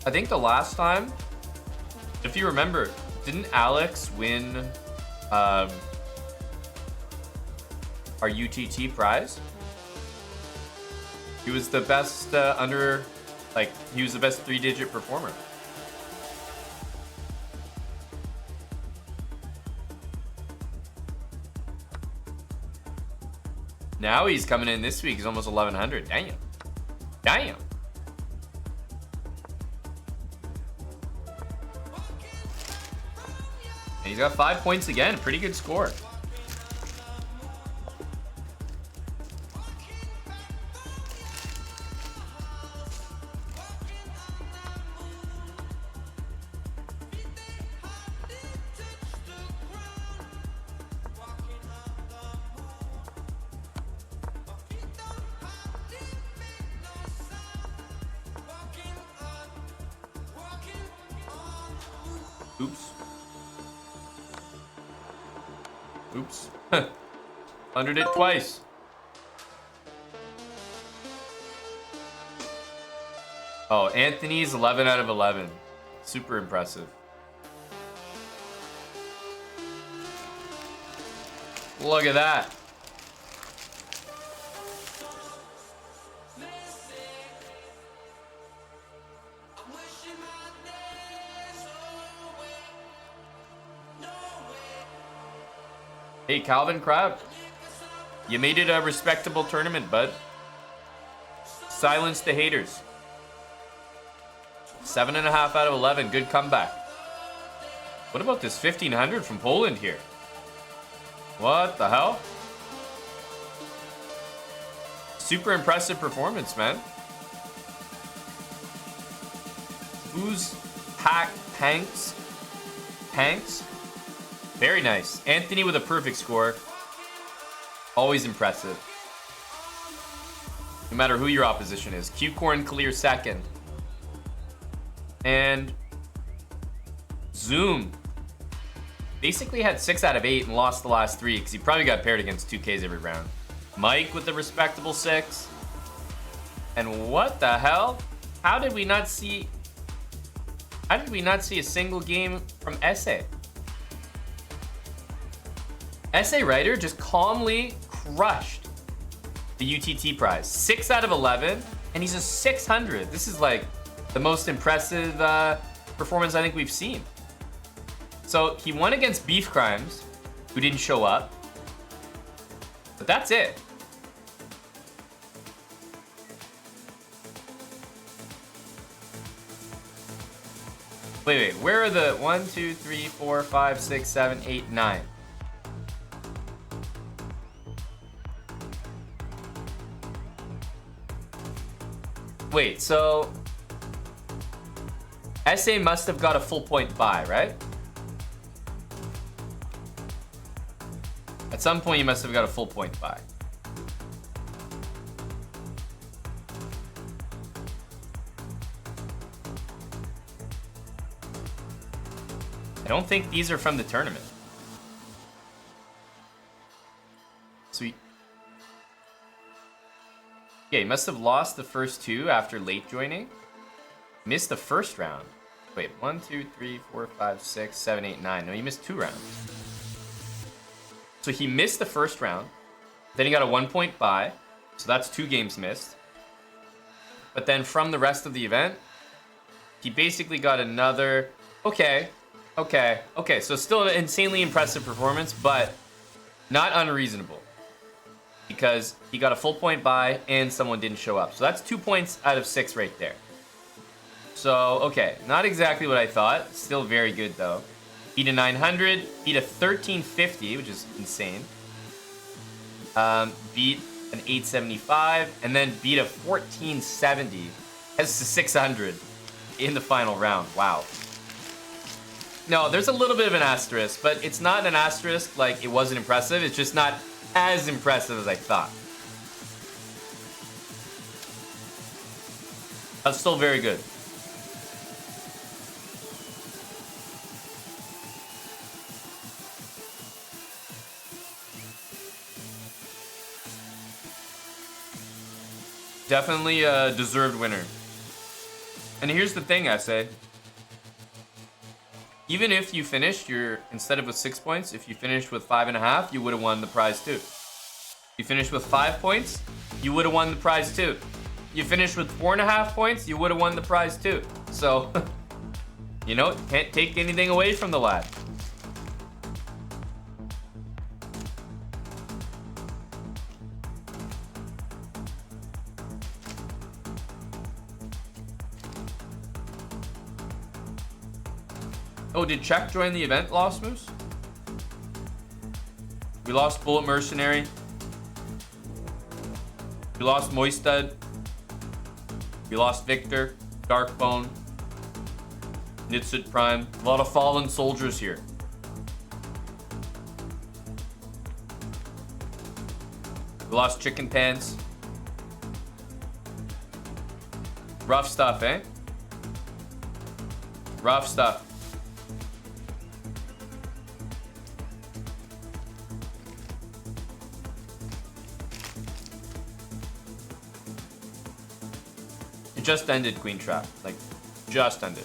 Speaker 1: I think the last time, if you remember, didn't Alex win our UTT prize? He was the best he was the best 3-digit performer. Now he's coming in this week. He's almost 1,100. Damn. Damn. And he's got 5 points again. Pretty good score. Oops. Oops. 100 it twice. Oh, Anthony's 11 out of 11. Super impressive. Look at that. Hey, Calvin Crab. You made it a respectable tournament, bud. Silence the haters. 7.5 out of 11. Good comeback. What about this 1,500 from Poland here? What the hell? Super impressive performance, man. Who's Hanks? Hanks? Very nice. Anthony with a perfect score. Always impressive. No matter who your opposition is. Q-Corn clear second. And Zoom basically had 6 out of 8 and lost the last 3 because he probably got paired against 2Ks every round. Mike with the respectable 6. And what the hell? How did we not see How did we not see a single game from SA? SA Writer just calmly crushed the UTT prize. 6 out of 11, and he's a 600. This is like the most impressive performance I think we've seen. So he won against Beef Crimes, who didn't show up. But that's it. Wait, where are the 1, 2, 3, 4, 5, 6, 7, 8, 9? Wait, so SA must have got a full point buy, right? At some point, you must have got a full point buy. I don't think these are from the tournament. Sweet. Yeah, he must have lost the first two after late joining. Missed the first round. Wait, 1, 2, 3, 4, 5, 6, 7, 8, 9. No, he missed 2 rounds. So he missed the first round. Then he got a 1 point bye. So that's 2 games missed. But then from the rest of the event, he basically got another... Okay. So still an insanely impressive performance, but not unreasonable. Because he got a full point bye and someone didn't show up. So that's 2 points out of 6 right there. So, okay. Not exactly what I thought. Still very good, though. Beat a 900. Beat a 1350, which is insane. Beat an 875. And then beat a 1470. Has a 600 in the final round. Wow. No, there's a little bit of an asterisk, but it's not an asterisk like it wasn't impressive. It's just not as impressive as I thought. That's still very good. Definitely a deserved winner. And here's the thing, I say. Even if you finished instead of with 6 points, if you finished with 5.5, you would have won the prize too. You finished with 5 points, you would have won the prize too. You finished with 4.5 points, you would have won the prize too. So, you know, can't take anything away from the lad. Oh, did Czech join the event, Lost Moose? We lost Bullet Mercenary. We lost Moisted. We lost Victor, Darkbone, Nitsit Prime. A lot of fallen soldiers here. We lost Chicken Pants. Rough stuff, eh? Rough stuff. It just ended, Queen Trap. Like, just ended.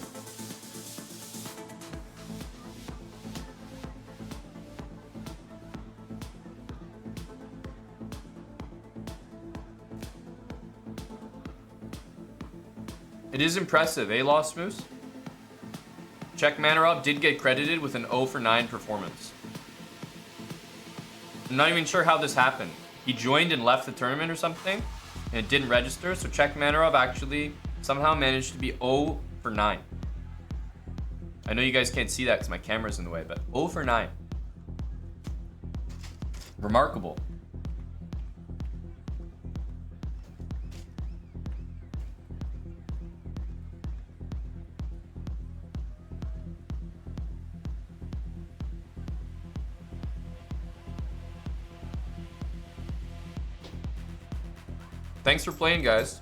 Speaker 1: It is impressive, eh, Lost Moose? Czech Manarov did get credited with an 0 for 9 performance. I'm not even sure how this happened. He joined and left the tournament or something, and it didn't register, so Czech Manarov actually somehow managed to be 0 for 9. I know you guys can't see that because my camera's in the way, but 0 for 9. Remarkable. Thanks for playing, guys.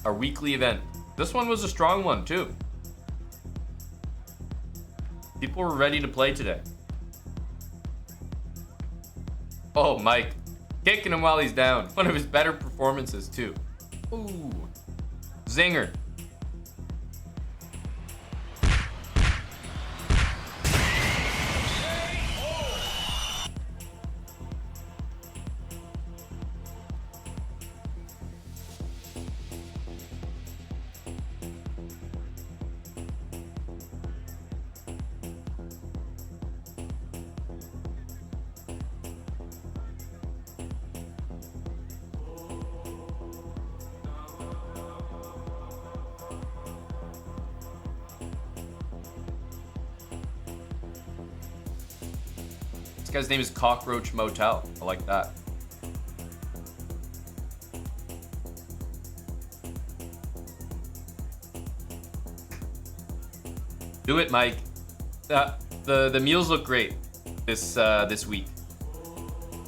Speaker 1: Our weekly event. This one was a strong one, too. People were ready to play today. Oh, Mike. Kicking him while he's down. One of his better performances, too. Ooh. Zinger. guy's name is Cockroach Motel. I like that. Do it, Mike. The meals look great this week.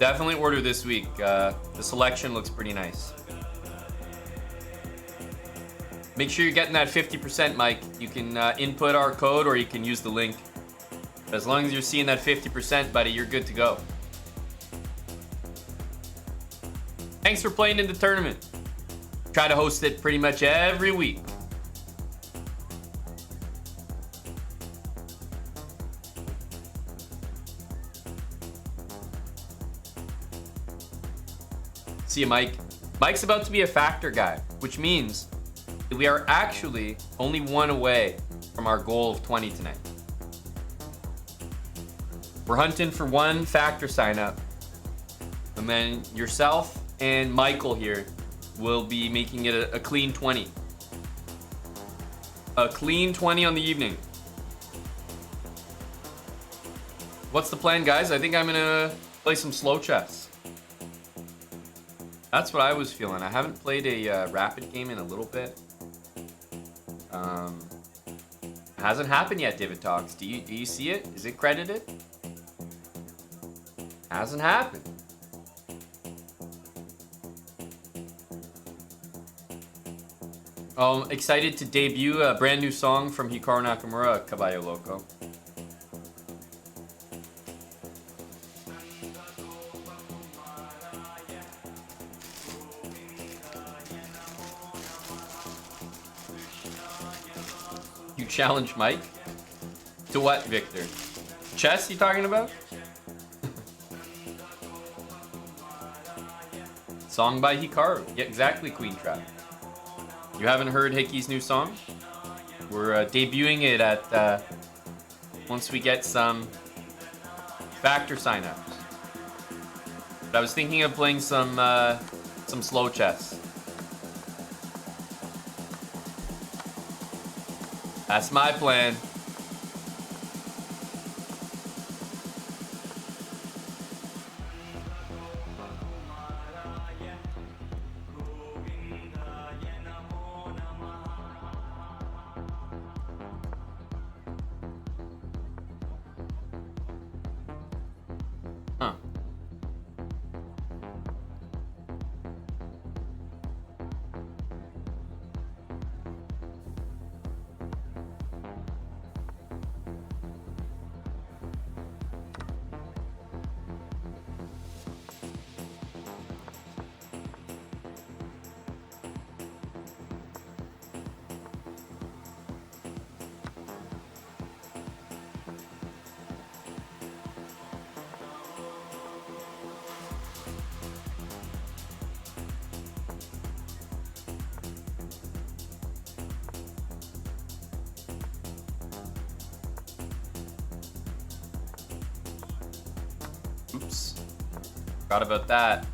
Speaker 1: Definitely order this week. The selection looks pretty nice. Make sure you're getting that 50%, Mike. You can input our code or you can use the link. But as long as you're seeing that 50%, buddy, you're good to go. Thanks for playing in the tournament. Try to host it pretty much every week. See you, Mike. Mike's about to be a factor guy, which means that we are actually only one away from our goal of 20 tonight. We're hunting for one factor sign up. And then yourself and Michael here will be making it a clean 20. A clean 20 on the evening. What's the plan, guys? I think I'm gonna play some slow chess. That's what I was feeling. I haven't played a rapid game in a little bit. Hasn't happened yet, David Talks. Do you see it? Is it credited? Hasn't happened. Excited to debut a brand new song from Hikaru Nakamura, Caballo Loco. You challenge Mike? To what, Victor? Chess you talking about? Song by Hikaru. Yeah, exactly, Queen Trap. You haven't heard Hickey's new song? We're debuting it at once we get some factor signups. But I was thinking of playing some slow chess. That's my plan. Huh. Oops. Forgot about that.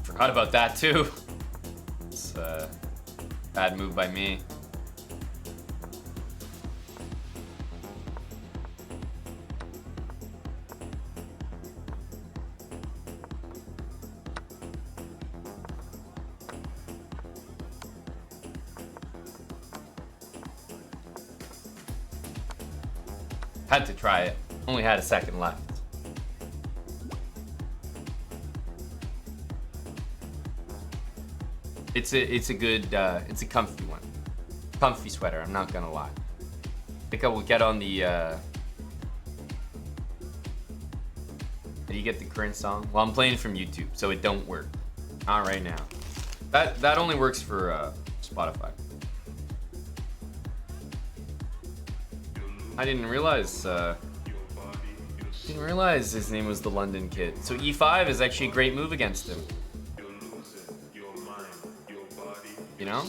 Speaker 1: Forgot about that too. It's a bad move by me. Had to try it. Only had a second left. It's a good it's a comfy one. Comfy sweater, I'm not gonna lie. I think I will get on the Did you get the current song? Well, I'm playing from YouTube, so it don't work. Not right now. That only works for Spotify. I didn't realize his name was the London Kid. So E5 is actually a great move against him. You know?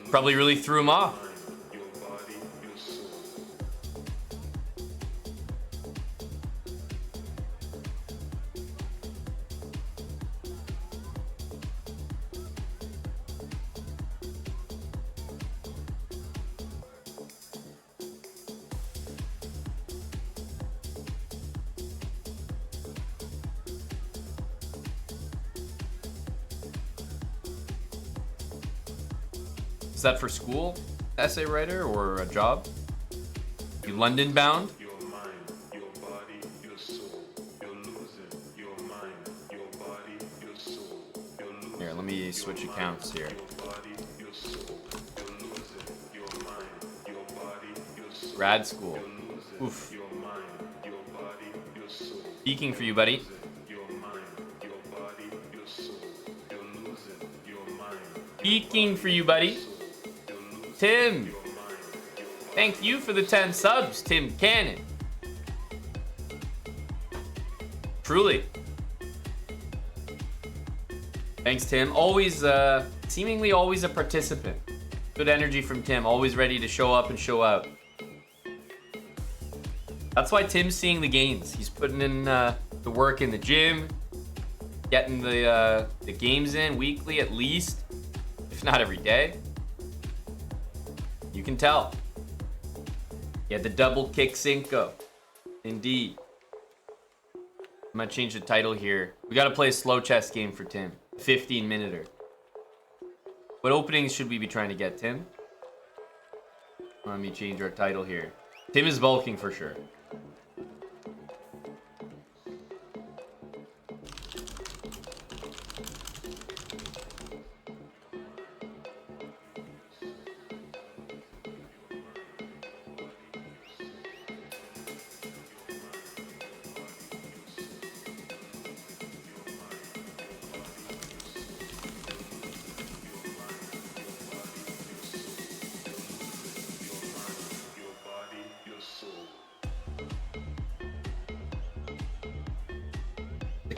Speaker 1: Probably really threw him off. Is that for school? Essay writer or a job? You London bound?
Speaker 3: Your mind, your body, your soul. You're losing your mind, your body, your soul. You're losing
Speaker 1: Here, let me switch accounts here.
Speaker 3: your body, your soul. You're losing your mind, your body, your soul.
Speaker 1: Grad school.
Speaker 3: You're losing
Speaker 1: Oof.
Speaker 3: your mind, your body, your soul.
Speaker 1: Speaking for you, buddy.
Speaker 3: Your mind, your body, your soul. You're losing your mind,
Speaker 1: Speaking for you, buddy. Tim. Thank you for the 10 subs, Tim Cannon. Truly. Thanks, Tim. Always, seemingly always a participant. Good energy from Tim. Always ready to show up and show out. That's why Tim's seeing the gains. He's putting in the work in the gym, getting the games in weekly at least, if not every day. You can tell. Yeah, the double kick cinco. Indeed. I'm gonna change the title here. We gotta play a slow chess game for Tim. 15-minuter. What openings should we be trying to get, Tim? Let me change our title here. Tim is bulking for sure.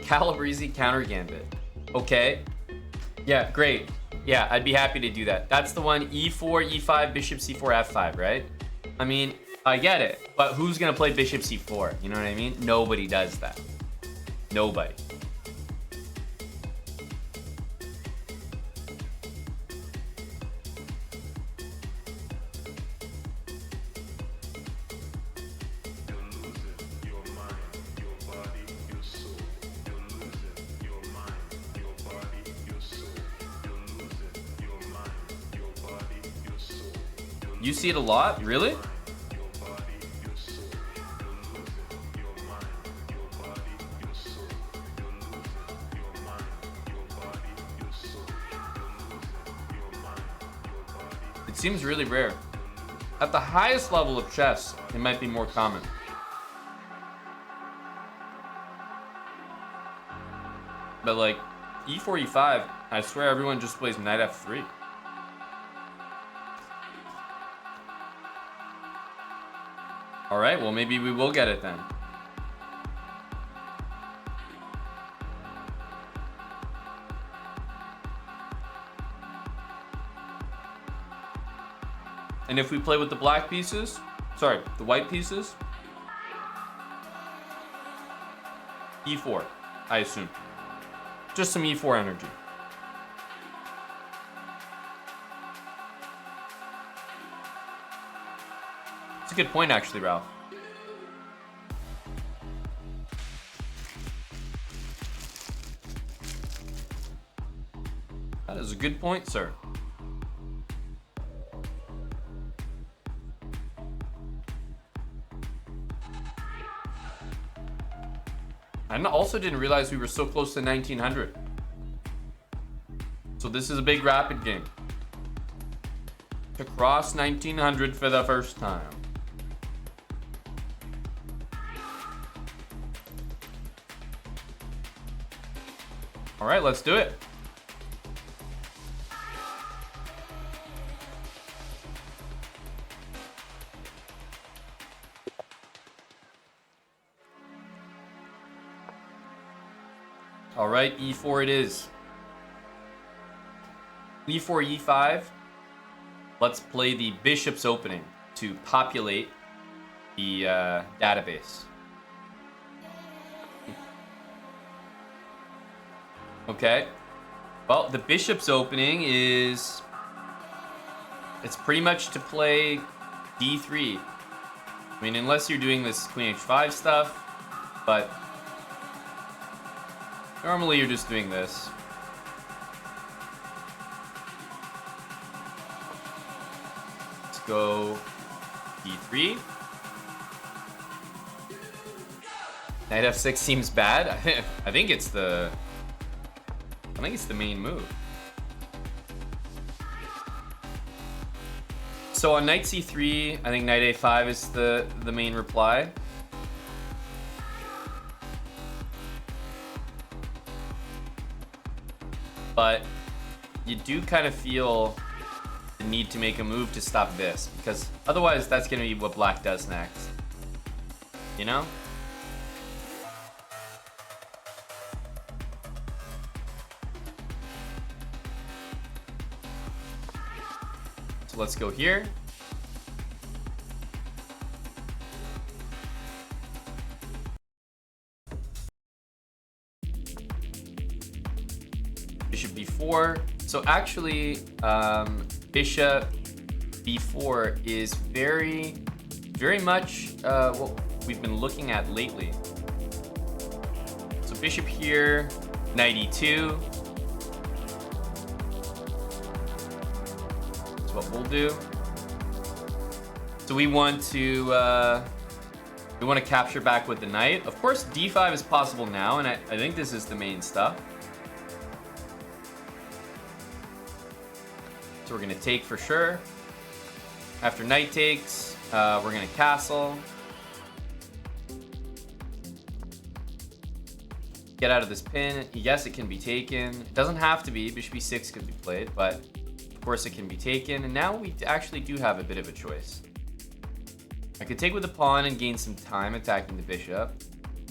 Speaker 1: Calabrese counter gambit. Okay. Yeah, great. Yeah, I'd be happy to do that. That's the one e4, e5, bishop c4, f5, right? I mean, I get it. But who's going to play bishop c4? You know what I mean? Nobody does that. Nobody. You see it a lot? Really? It seems really rare. At the highest level of chess, it might be more common. But like, e4, e5, I swear everyone just plays knight f3. All right, well, maybe we will get it then. And if we play with the black pieces, sorry, the white pieces, e4, I assume. Just some e4 energy. It's a good point, actually, Ralph. That is a good point, sir. I also didn't realize we were so close to 1900. So this is a big rapid game. To cross 1900 for the first time. All right, let's do it. All right, e4 it is. e4, e5. Let's play the bishop's opening to populate the database. Okay. Well, the bishop's opening is... It's pretty much to play d3. I mean, unless you're doing this queen h5 stuff, but... Normally you're just doing this. go d3. Knight f6 seems bad. I think it's the main move. So on knight c3, I think knight a5 is the main reply. But you do kind of feel the need to make a move to stop this, because otherwise that's going to be what black does next. You know? So let's go here. Bishop b4. So actually, bishop b4 is very much what we've been looking at lately. So bishop here, knight e2. That's what we'll do. So we want to capture back with the knight. Of course, d5 is possible now, and I think this is the main stuff. So we're gonna take for sure. After knight takes, we're gonna castle. Get out of this pin. Yes, it can be taken. It doesn't have to be. Bishop e6 could be played, but of course it can be taken. And now we actually do have a bit of a choice. I could take with the pawn and gain some time attacking the bishop,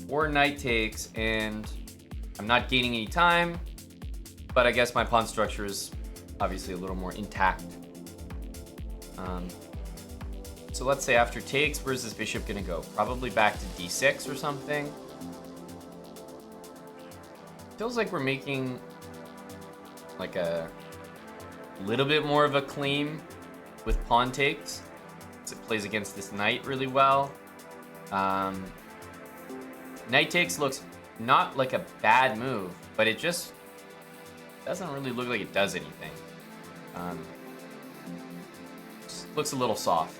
Speaker 1: or knight takes, and I'm not gaining any time, but I guess my pawn structure is obviously a little more intact. So let's say after takes, where's this bishop gonna go? Probably back to d6 or something. Feels like we're making like a little bit more of a claim with pawn takes. It plays against this knight really well. Knight takes looks not like a bad move, but it just doesn't really look like it does anything. Looks a little soft.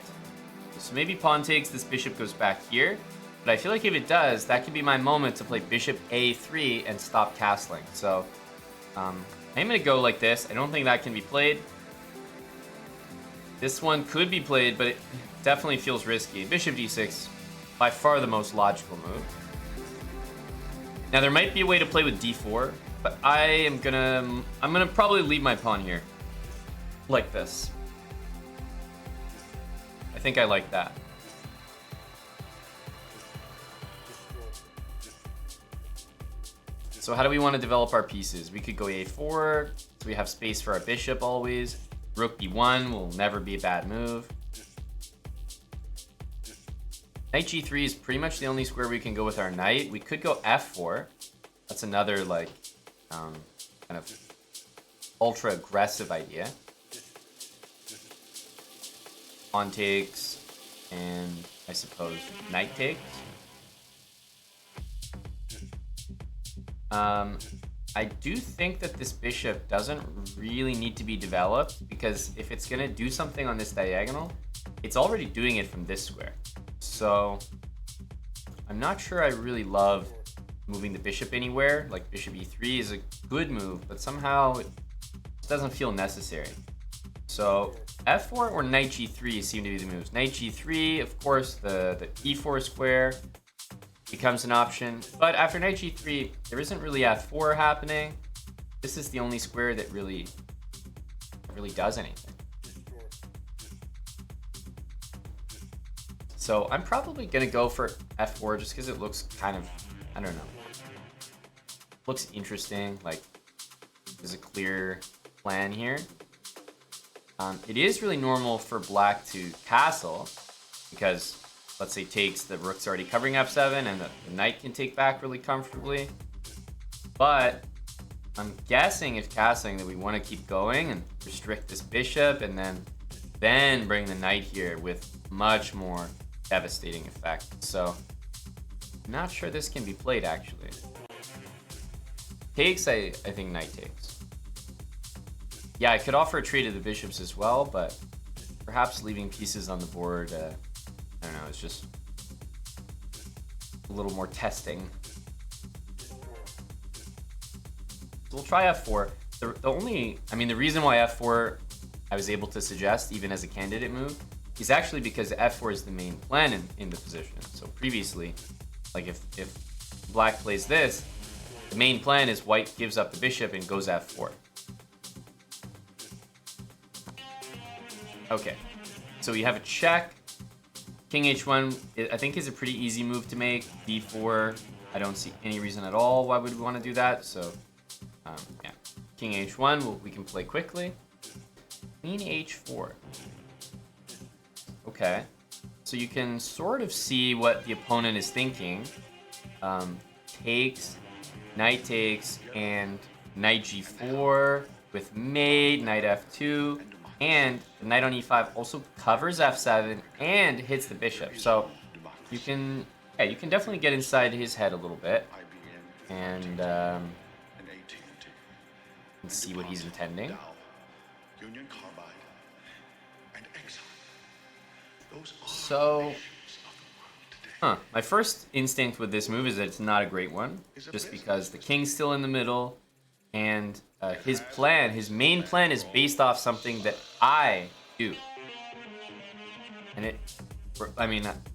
Speaker 1: So maybe pawn takes, this bishop goes back here. But I feel like if it does, that could be my moment to play bishop a3 and stop castling. So I'm going to go like this. I don't think that can be played. This one could be played, but it definitely feels risky. Bishop d6, by far the most logical move. Now there might be a way to play with d4, but I'm gonna probably leave my pawn here, like this. I think I like that. So how do we want to develop our pieces? We could go a4, so we have space for our bishop always. Rook b1 will never be a bad move. Knight g3 is pretty much the only square we can go with our knight. We could go f4. That's another like kind of ultra aggressive idea. Pawn takes, and I suppose knight takes. I do think that this bishop doesn't really need to be developed, because if it's gonna do something on this diagonal, it's already doing it from this square. So I'm not sure I really love moving the bishop anywhere. Like bishop e3 is a good move, but somehow it doesn't feel necessary. So f4 or knight g3 seem to be the moves. Knight g3, of course, the e4 square becomes an option. But after knight g3, there isn't really f4 happening. This is the only square that really does anything. So I'm probably gonna go for f4 just because it looks kind of, I don't know, looks interesting. Like there's a clear plan here. It is really normal for black to castle, because let's say takes, the rook's already covering f7 and the knight can take back really comfortably. But I'm guessing if castling that we want to keep going and restrict this bishop, and then bring the knight here with much more devastating effect. So I'm not sure this can be played actually. Takes, I think knight takes. Yeah, I could offer a trade of the bishops as well, but perhaps leaving pieces on the board, I don't know, it's just a little more testing. So we'll try f4. The reason why f4 I was able to suggest, even as a candidate move, is actually because f4 is the main plan in the position. So previously, like if black plays this, the main plan is white gives up the bishop and goes f4. Okay, so we have a check. King h1, I think, is a pretty easy move to make. d4, I don't see any reason at all why would we want to do that. So, yeah, king h1, we can play quickly. Queen h4. Okay, so you can sort of see what the opponent is thinking. Takes, knight takes, and knight g4 with mate, knight f2, and the knight on e5 also covers f7 and hits the bishop. So you can definitely get inside his head a little bit and see what he's intending. So, my first instinct with this move is that it's not a great one, just because the king's still in the middle, and his main plan is based off something that I do. And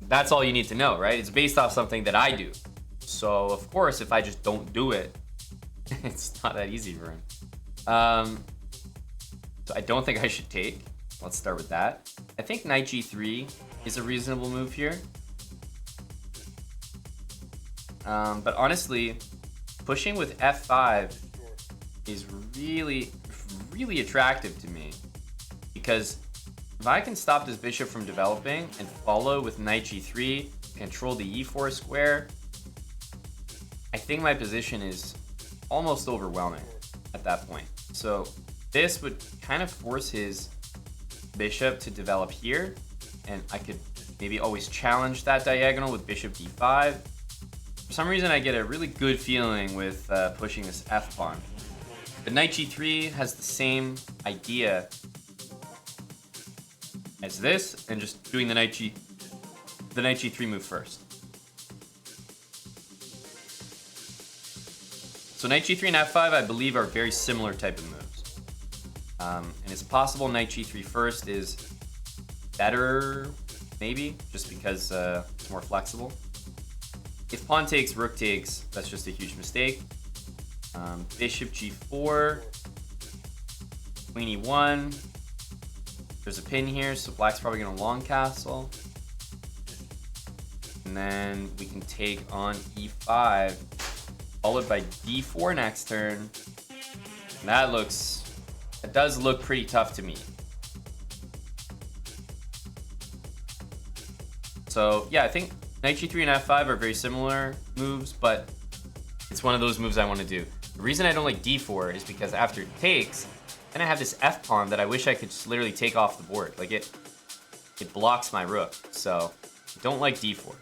Speaker 1: that's all you need to know, right? It's based off something that I do. So, of course, if I just don't do it, it's not that easy for him. So I don't think I should take. Let's start with that. I think knight g3 is a reasonable move here. But honestly, pushing with f5 is really, really attractive to me. Because if I can stop this bishop from developing and follow with knight g3, control the e4 square, I think my position is almost overwhelming at that point. So this would kind of force his bishop to develop here, and I could maybe always challenge that diagonal with bishop d5. For some reason, I get a really good feeling with pushing this f pawn. But knight g3 has the same idea as this, and just doing the knight g3 move first. So knight g3 and f5, I believe, are very similar type of moves. And it's possible knight g3 first is better, maybe, just because it's more flexible. If pawn takes, rook takes, that's just a huge mistake. Bishop g4, queen e1. There's a pin here, so black's probably going to long castle. And then we can take on e5, followed by d4 next turn. And that does look pretty tough to me. So yeah, I think knight g3 and f5 are very similar moves, but it's one of those moves I want to do. The reason I don't like d4 is because after it takes, then I have this f pawn that I wish I could just literally take off the board. Like it blocks my rook. So I don't like d4.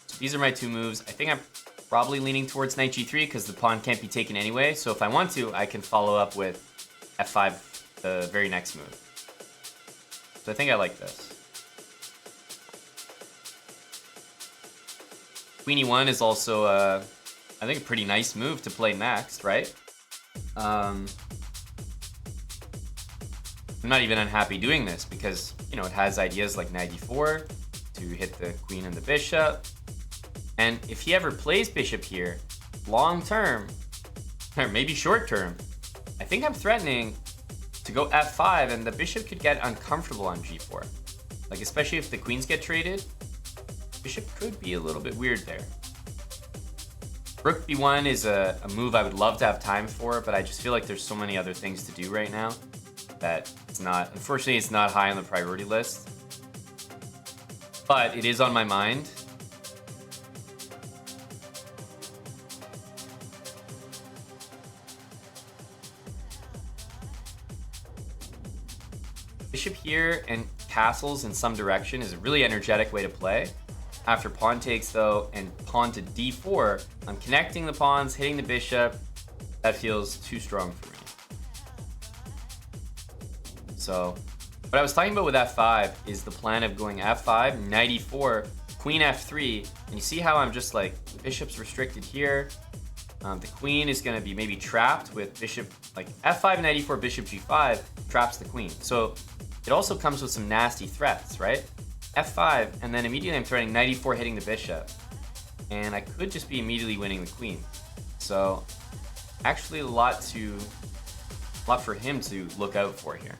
Speaker 1: So these are my two moves. I think I'm probably leaning towards knight g3 because the pawn can't be taken anyway. So if I want to, I can follow up with f5 the very next move. So I think I like this. Queen e1 is also, I think, a pretty nice move to play next, right? I'm not even unhappy doing this because, you know, it has ideas like knight e4 to hit the queen and the bishop. And if he ever plays bishop here, long term, or maybe short term, I think I'm threatening to go f5 and the bishop could get uncomfortable on g4. Like, especially if the queens get traded, bishop could be a little bit weird there. Rook b1 is a move I would love to have time for, but I just feel like there's so many other things to do right now that unfortunately, it's not high on the priority list. But it is on my mind. Bishop here and castles in some direction is a really energetic way to play. After pawn takes, though, and pawn to d4, I'm connecting the pawns, hitting the bishop. That feels too strong for me. So what I was talking about with f5 is the plan of going f5, knight e4, queen f3, and you see how I'm just like, the bishop's restricted here. The queen is going to be maybe trapped with bishop, like f5, knight e4, bishop g5 traps the queen. So it also comes with some nasty threats, right? f5, and then immediately I'm threatening knight e4 hitting the bishop. And I could just be immediately winning the queen. So actually a lot for him to look out for here.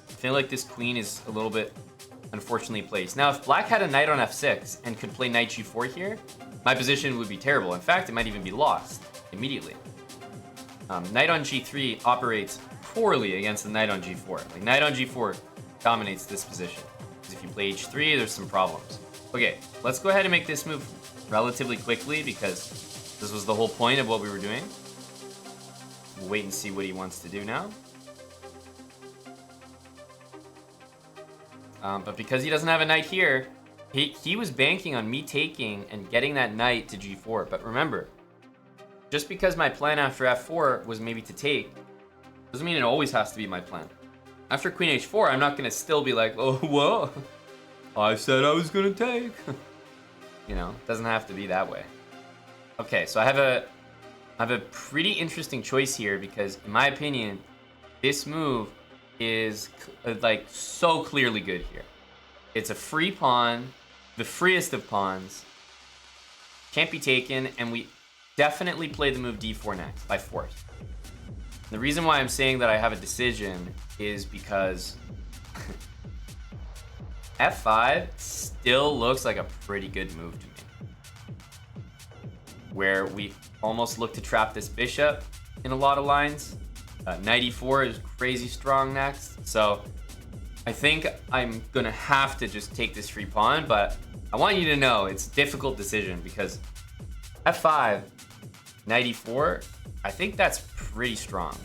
Speaker 1: I feel like this queen is a little bit unfortunately placed. Now, if black had a knight on f6 and could play knight g4 here, my position would be terrible. In fact, it might even be lost immediately. Knight on g3 operates poorly against the knight on g4. Like, knight on g4 dominates this position. Because if you play h3, there's some problems. Okay, let's go ahead and make this move relatively quickly because this was the whole point of what we were doing. We'll wait and see what he wants to do now. But because he doesn't have a knight here, he was banking on me taking and getting that knight to g4. But remember, just because my plan after f4 was maybe to take, doesn't mean it always has to be my plan. After queen h4, I'm not going to still be like, oh, whoa, I said I was going to take. You know, it doesn't have to be that way. Okay, so I have a pretty interesting choice here because, in my opinion, this move is like so clearly good here. It's a free pawn, the freest of pawns, can't be taken, and we definitely play the move d4 next by force. The reason why I'm saying that I have a decision is because f5 still looks like a pretty good move to me, where we almost look to trap this bishop in a lot of lines. Knight e4 is crazy strong next, so I think I'm gonna have to just take this free pawn, but I want you to know it's a difficult decision because f5, knight e4, I think that's pretty strong.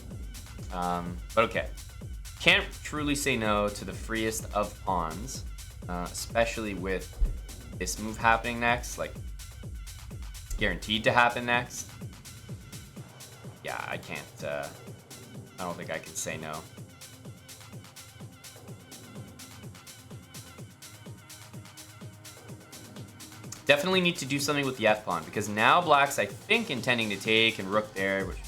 Speaker 1: But okay, can't truly say no to the freest of pawns, especially with this move happening next. Like, it's guaranteed to happen next. Yeah, I can't. I don't think I can say no. Definitely need to do something with the f-pawn because now black's, I think, intending to take and rook there, which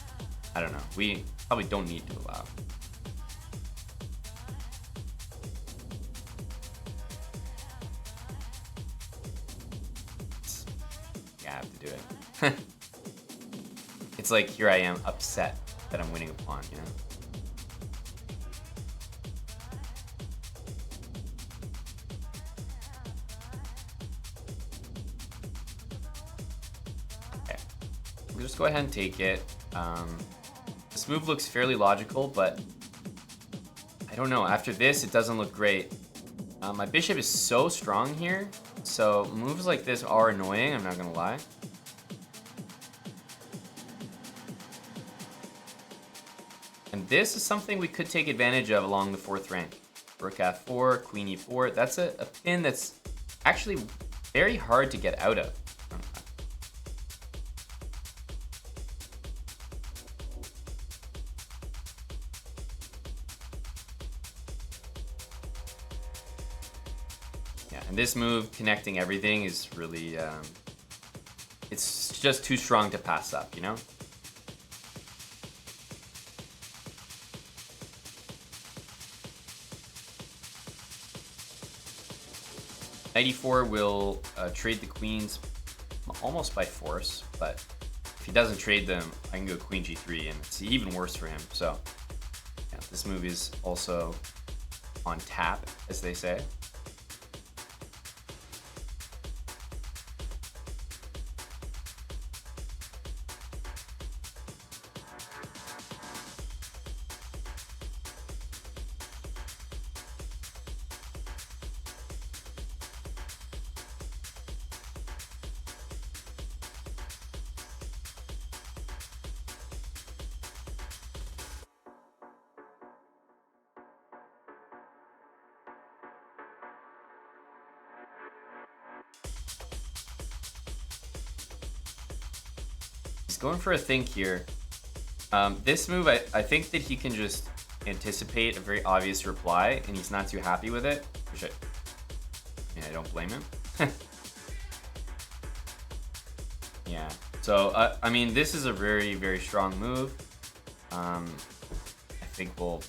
Speaker 1: I don't know. We probably don't need to allow. Yeah, I have to do it. It's like here I am upset that I'm winning a pawn, you know? Okay, we'll just go ahead and take it. This move looks fairly logical, but I don't know. After this, it doesn't look great. My bishop is so strong here, so moves like this are annoying, I'm not gonna lie. And this is something we could take advantage of along the 4th rank. Rook f4, queen e4. That's a pin that's actually very hard to get out of. Yeah, and this move, connecting everything, is really, it's just too strong to pass up, you know? Knight e4 will trade the queens almost by force, but if he doesn't trade them, I can go queen g3, and it's even worse for him. So yeah, this move is also on tap, as they say. He's going for a think here. This move, I think that he can just anticipate a very obvious reply, and he's not too happy with it. Which I don't blame him. Yeah. So I mean, this is a very, very strong move. I think we'll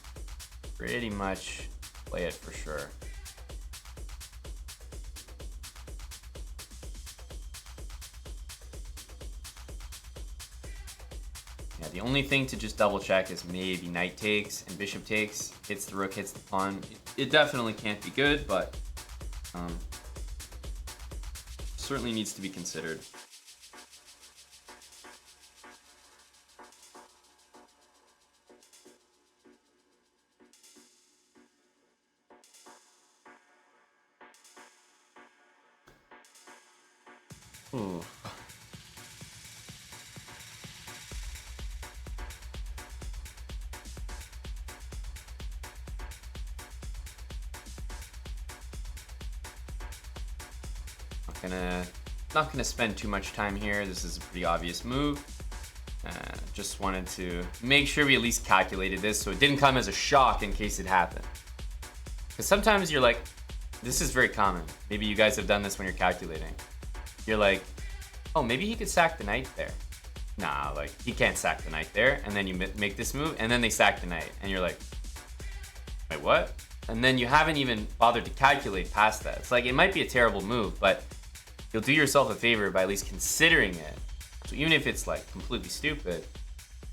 Speaker 1: pretty much play it for sure. Yeah, the only thing to just double check is maybe knight takes and bishop takes, hits the rook, hits the pawn. It definitely can't be good, but certainly needs to be considered. Ooh. Not gonna spend too much time here. This is a pretty obvious move. Just wanted to make sure we at least calculated this so it didn't come as a shock in case it happened. Because sometimes you're like, this is very common. Maybe you guys have done this when you're calculating. You're like, oh, maybe he could sack the knight there. Nah, like, he can't sack the knight there. And then you make this move, and then they sack the knight. And you're like, wait, what? And then you haven't even bothered to calculate past that. It's like, it might be a terrible move, but you'll do yourself a favor by at least considering it. So even if it's like completely stupid,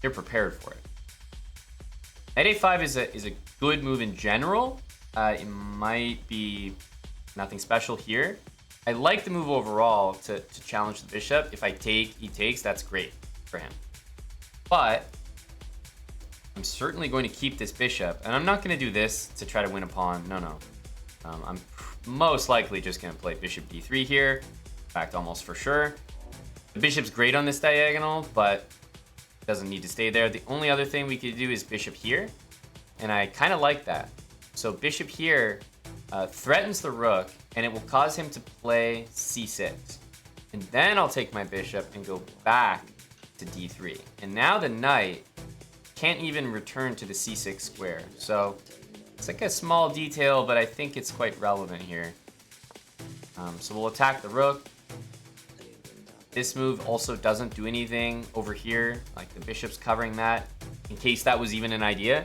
Speaker 1: you're prepared for it. Knight a5 is a good move in general. It might be nothing special here. I like the move overall to challenge the bishop. If I take, he takes, that's great for him. But I'm certainly going to keep this bishop, and I'm not going to do this to try to win a pawn. No. I'm most likely just going to play bishop d3 here. In fact, almost for sure. The bishop's great on this diagonal, but doesn't need to stay there. The only other thing we could do is bishop here, and I kind of like that. So bishop here threatens the rook, and it will cause him to play c6. And then I'll take my bishop and go back to d3. And now the knight can't even return to the c6 square. So it's like a small detail, but I think it's quite relevant here. So we'll attack the rook. This move also doesn't do anything over here, like the bishop's covering that, in case that was even an idea.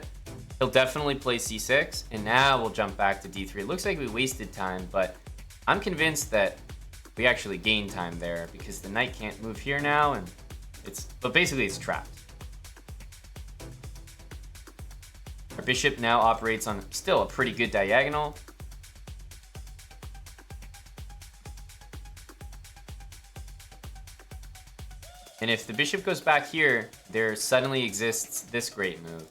Speaker 1: He'll definitely play c6, and now we'll jump back to d3. It looks like we wasted time, but I'm convinced that we actually gained time there because the knight can't move here now, and but basically it's trapped. Our bishop now operates on still a pretty good diagonal. And if the bishop goes back here, there suddenly exists this great move.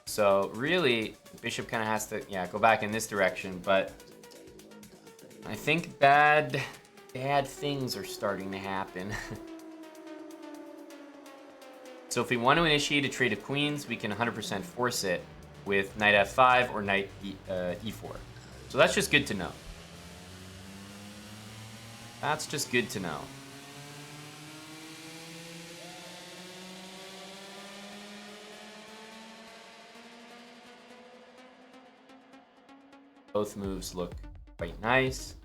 Speaker 1: So really, the bishop kind of has to, go back in this direction, but I think bad things are starting to happen. So if we want to initiate a trade of queens, we can 100% force it with knight f5 or knight e4. So that's just good to know. That's just good to know. Both moves look quite nice.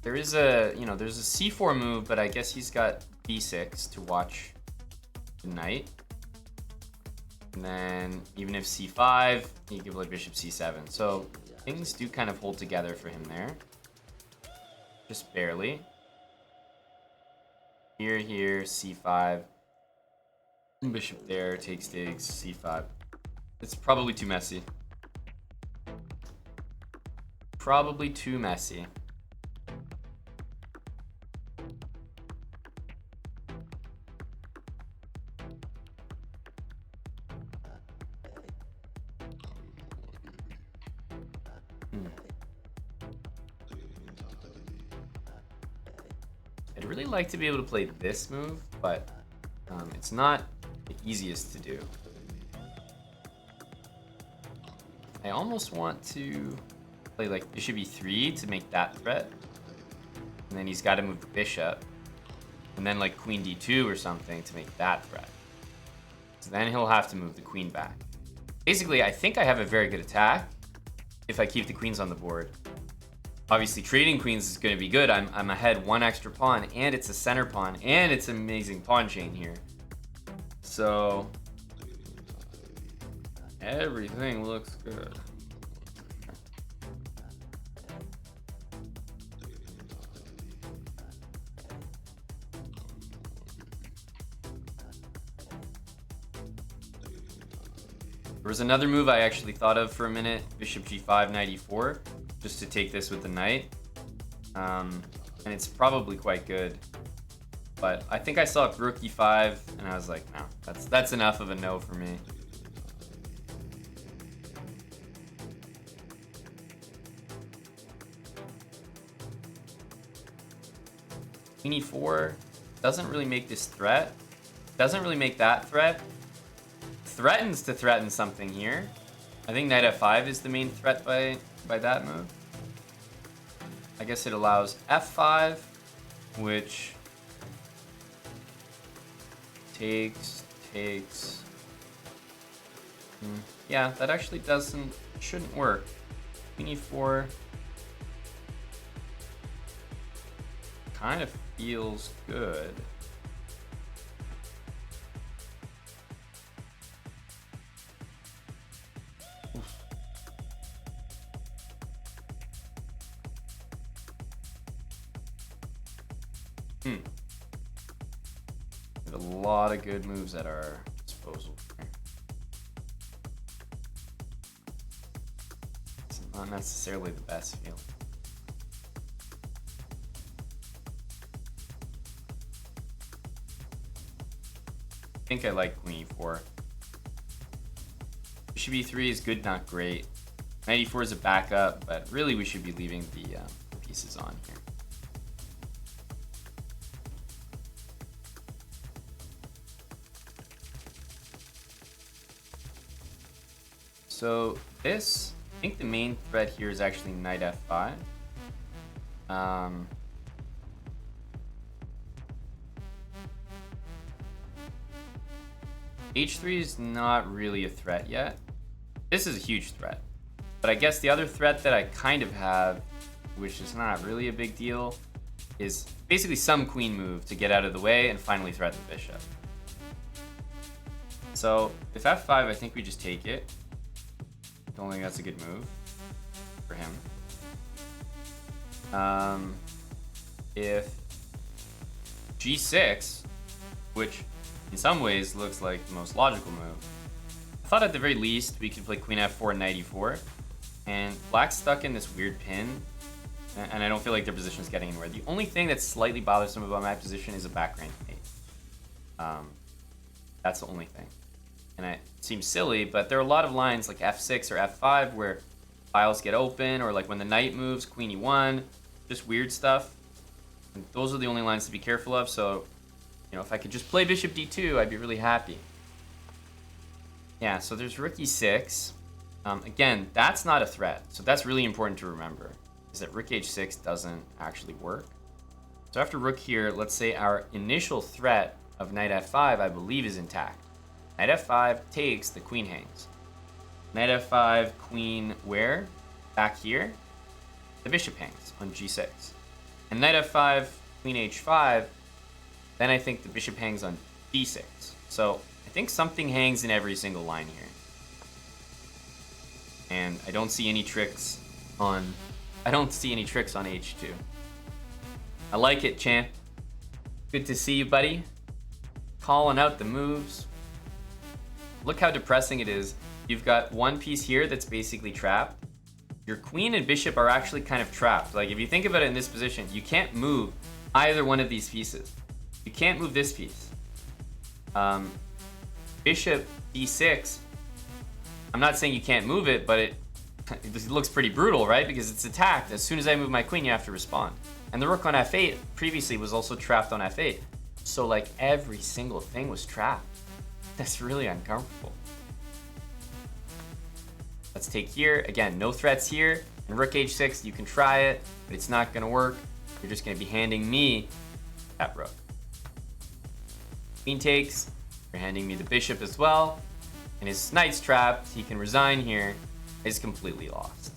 Speaker 1: There is there's a c4 move, but I guess he's got b6 to watch the knight. And then even if c5, he could play bishop c7. So things do kind of hold together for him there. Just barely. Here, c5. Bishop there, takes, c5. It's probably too messy. Probably too messy. I'd really like to be able to play this move, but it's not the easiest to do. I almost want to play like bishop e3 to make that threat. And then he's got to move the bishop. And then like queen d2 or something to make that threat. So then he'll have to move the queen back. Basically, I think I have a very good attack if I keep the queens on the board. Obviously, trading queens is going to be good. I'm ahead one extra pawn, and it's a center pawn, and it's an amazing pawn chain here. So everything looks good. There was another move I actually thought of for a minute, bishop g5, knight e4, just to take this with the knight. And it's probably quite good. But I think I saw rook e5, and I was like, no, that's enough of a no for me. Queen e4 doesn't really make this threat. Doesn't really make that threat. Threatens to threaten something here. I think knight f5 is the main threat by that move. I guess it allows f5, which takes. Yeah, that actually shouldn't work. Queen e4 kind of feels good. A lot of good moves at our disposal here. It's not necessarily the best feeling. I think I like queen e4. Bishop e3 is good, not great. Knight e4 is a backup, but really we should be leaving the pieces on here. So this, I think the main threat here is actually knight f5. H3 is not really a threat yet. This is a huge threat. But I guess the other threat that I kind of have, which is not really a big deal, is basically some queen move to get out of the way and finally threaten the bishop. So if f5, I think we just take it. Don't think that's a good move for him. If g6, which in some ways looks like the most logical move, I thought at the very least we could play queen f4 and knight e4. And black's stuck in this weird pin, and I don't feel like their position is getting anywhere. The only thing that's slightly bothersome about my position is a back rank mate. That's the only thing. And it seems silly, but there are a lot of lines like f6 or f5 where files get open, or like when the knight moves, queen e1, just weird stuff. And those are the only lines to be careful of. So, you know, if I could just play bishop d2, I'd be really happy. Yeah, so there's rook e6. Again, that's not a threat. So that's really important to remember, is that rook h6 doesn't actually work. So after rook here, let's say our initial threat of knight f5, I believe, is intact. Knight f5 takes, the queen hangs. Knight f5, queen where? Back here. The bishop hangs on g6. And knight f5, queen h5, then I think the bishop hangs on d6. So I think something hangs in every single line here. And I don't see any tricks on h2. I like it, champ. Good to see you, buddy. Calling out the moves. Look how depressing it is. You've got one piece here that's basically trapped. Your queen and bishop are actually kind of trapped. Like, if you think about it in this position, you can't move either one of these pieces. You can't move this piece. Bishop d6. I'm not saying you can't move it, but it looks pretty brutal, right? Because it's attacked. As soon as I move my queen, you have to respond. And the rook on f8 previously was also trapped on f8. So like every single thing was trapped. That's really uncomfortable. Let's take here. Again, no threats here. And rook h6, you can try it, but it's not going to work. You're just going to be handing me that rook. Queen takes. You're handing me the bishop as well. And his knight's trapped. He can resign here. Is completely lost.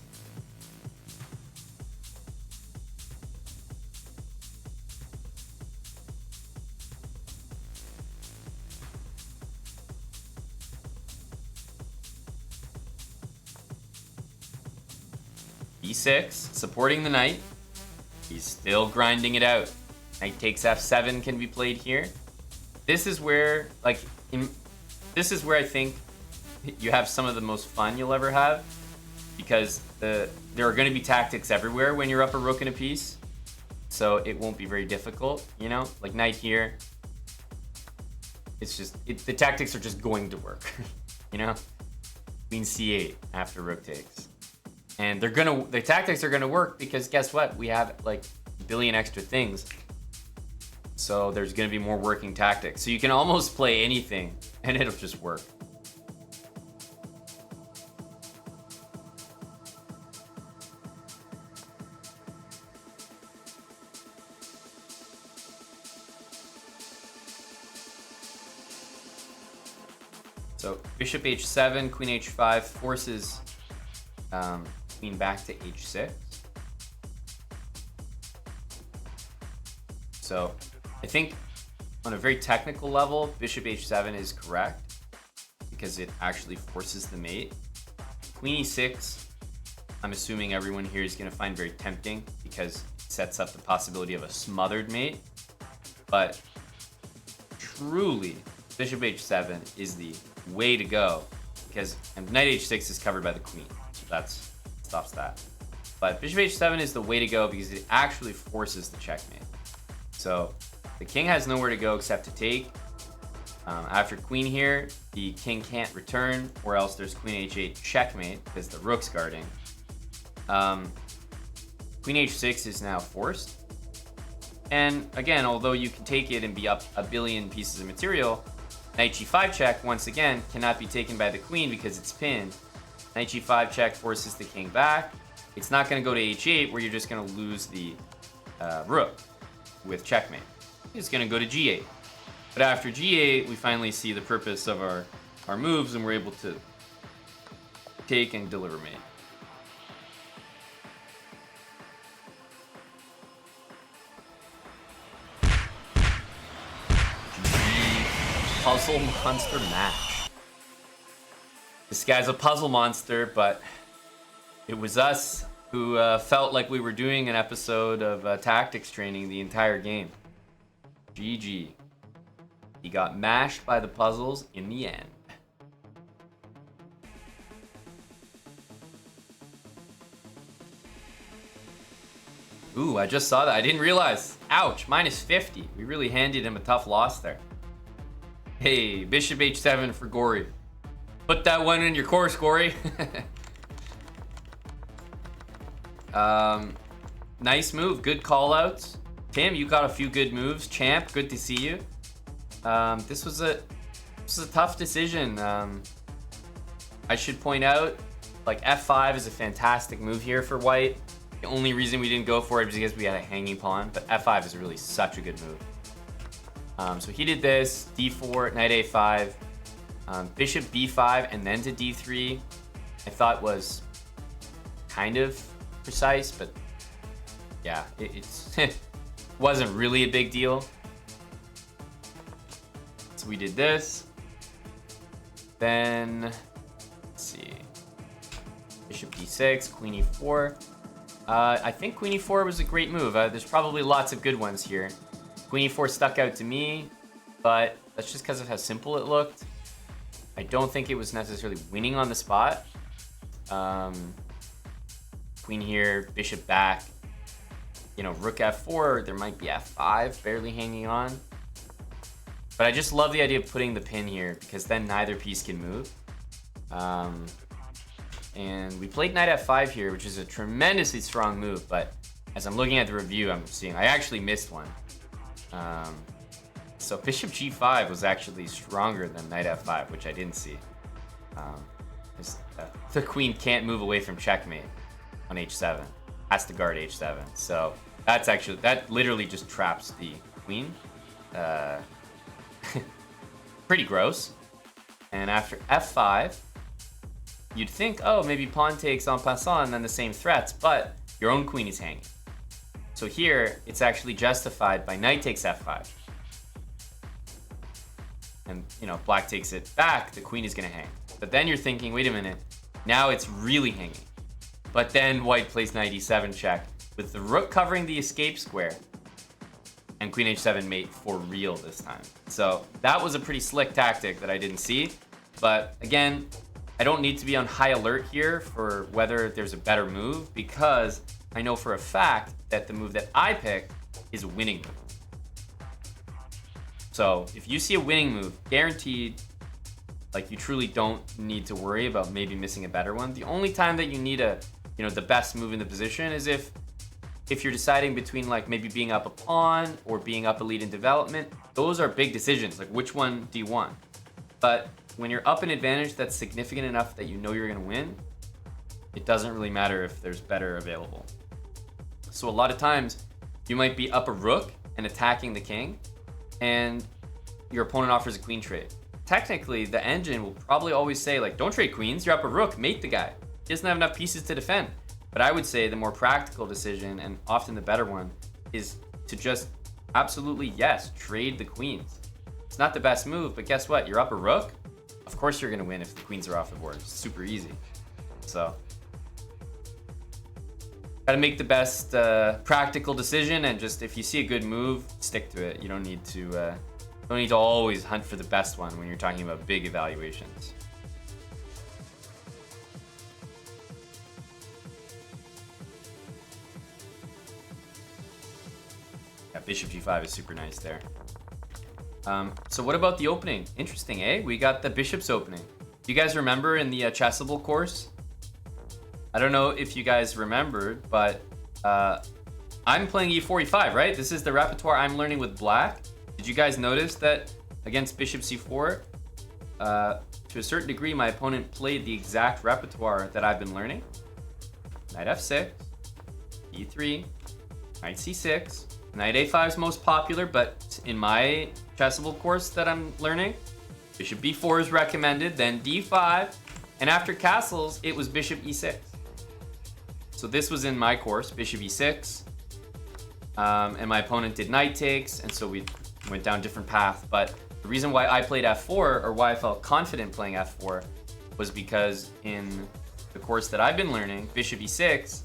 Speaker 1: e6, supporting the knight. He's still grinding it out. Knight takes f7 can be played here. This is where, this is where I think you have some of the most fun you'll ever have, because there are going to be tactics everywhere when you're up a rook in a piece, so it won't be very difficult, you know? Like knight here. It's just, the tactics are just going to work, you know? Queen c8 after rook takes. And the tactics are gonna work because guess what? We have like a billion extra things. So there's gonna be more working tactics. So you can almost play anything and it'll just work. So bishop h7, queen h5 forces queen back to h6. So I think on a very technical level, bishop h7 is correct because it actually forces the mate. Queen e6, I'm assuming everyone here is going to find very tempting because it sets up the possibility of a smothered mate. But truly, bishop h7 is the way to go because knight h6 is covered by the queen. So that stops that. But bishop h7 is the way to go because it actually forces the checkmate. So the king has nowhere to go except to take. After queen here, the king can't return, or else there's queen h8 checkmate because the rook's guarding. Queen h6 is now forced. And again, although you can take it and be up a billion pieces of material, knight g5 check, once again, cannot be taken by the queen because it's pinned. Knight g5 check forces the king back. It's not going to go to h8 where you're just going to lose the rook with checkmate. It's going to go to g8. But after g8, we finally see the purpose of our moves and we're able to take and deliver mate. Puzzle monster match. This guy's a puzzle monster, but it was us who felt like we were doing an episode of tactics training the entire game. GG. He got mashed by the puzzles in the end. Ooh, I just saw that. I didn't realize. Ouch, minus 50. We really handed him a tough loss there. Hey, bishop h7 for Gory. Put that one in your course, Gory. Nice move, good call outs. Tim, you got a few good moves. Champ, good to see you. This was a tough decision. I should point out, like f5 is a fantastic move here for white. The only reason we didn't go for it is because we had a hanging pawn, but f5 is really such a good move. So he did this, d4, knight a5, bishop b5, and then to d3. I thought was kind of precise, but yeah, it's wasn't really a big deal. So we did this. Then, let's see, bishop d6, queen e4. I think queen e4 was a great move. There's probably lots of good ones here. Queen e4 stuck out to me, but that's just because of how simple it looked. I don't think it was necessarily winning on the spot. Queen here, bishop back. You know, rook f4, there might be f5 barely hanging on. But I just love the idea of putting the pin here because then neither piece can move. And we played knight f5 here, which is a tremendously strong move, but as I'm looking at the review, I'm seeing I actually missed one. So bishop g5 was actually stronger than knight f5, which I didn't see. The queen can't move away from checkmate on h7. Has to guard h7. So that literally just traps the queen. Pretty gross. And after f5, you'd think, oh, maybe pawn takes en passant and then the same threats, but your own queen is hanging. So here, it's actually justified by knight takes f5. And, you know, black takes it back, the queen is going to hang. But then you're thinking, wait a minute, now it's really hanging. But then white plays knight e7 check with the rook covering the escape square. And queen h7 mate for real this time. So that was a pretty slick tactic that I didn't see. But again, I don't need to be on high alert here for whether there's a better move, because I know for a fact that the move that I picked is a winning move. So if you see a winning move, guaranteed, like, you truly don't need to worry about maybe missing a better one. The only time that you need the best move in the position is if you're deciding between, like, maybe being up a pawn or being up a lead in development. Those are big decisions, like which one do you want? But when you're up an advantage that's significant enough that you know you're gonna win, it doesn't really matter if there's better available. So a lot of times you might be up a rook and attacking the king, and your opponent offers a queen trade. Technically, the engine will probably always say, like, don't trade queens, you're up a rook, mate the guy. He doesn't have enough pieces to defend. But I would say the more practical decision, and often the better one, is to just absolutely, yes, trade the queens. It's not the best move, but guess what? You're up a rook. Of course you're gonna win if the queens are off the board. It's super easy. So gotta make the best practical decision, and just if you see a good move, stick to it. You don't need to always hunt for the best one when you're talking about big evaluations. Yeah, bishop g5 is super nice there. So what about the opening? Interesting, eh? We got the bishop's opening. Do you guys remember in the Chessable course? I don't know if you guys remembered, but I'm playing e4, e5, right? This is the repertoire I'm learning with black. Did you guys notice that against bishop c4, to a certain degree, my opponent played the exact repertoire that I've been learning? Knight f6, e3, knight c6, knight a5 is most popular, but in my Chessable course that I'm learning, bishop b4 is recommended, then d5, and after castles, it was bishop e6. So this was in my course, bishop e6, and my opponent did knight takes, and so we went down different path. But the reason why I played f4, or why I felt confident playing f4, was because in the course that I've been learning, bishop e6,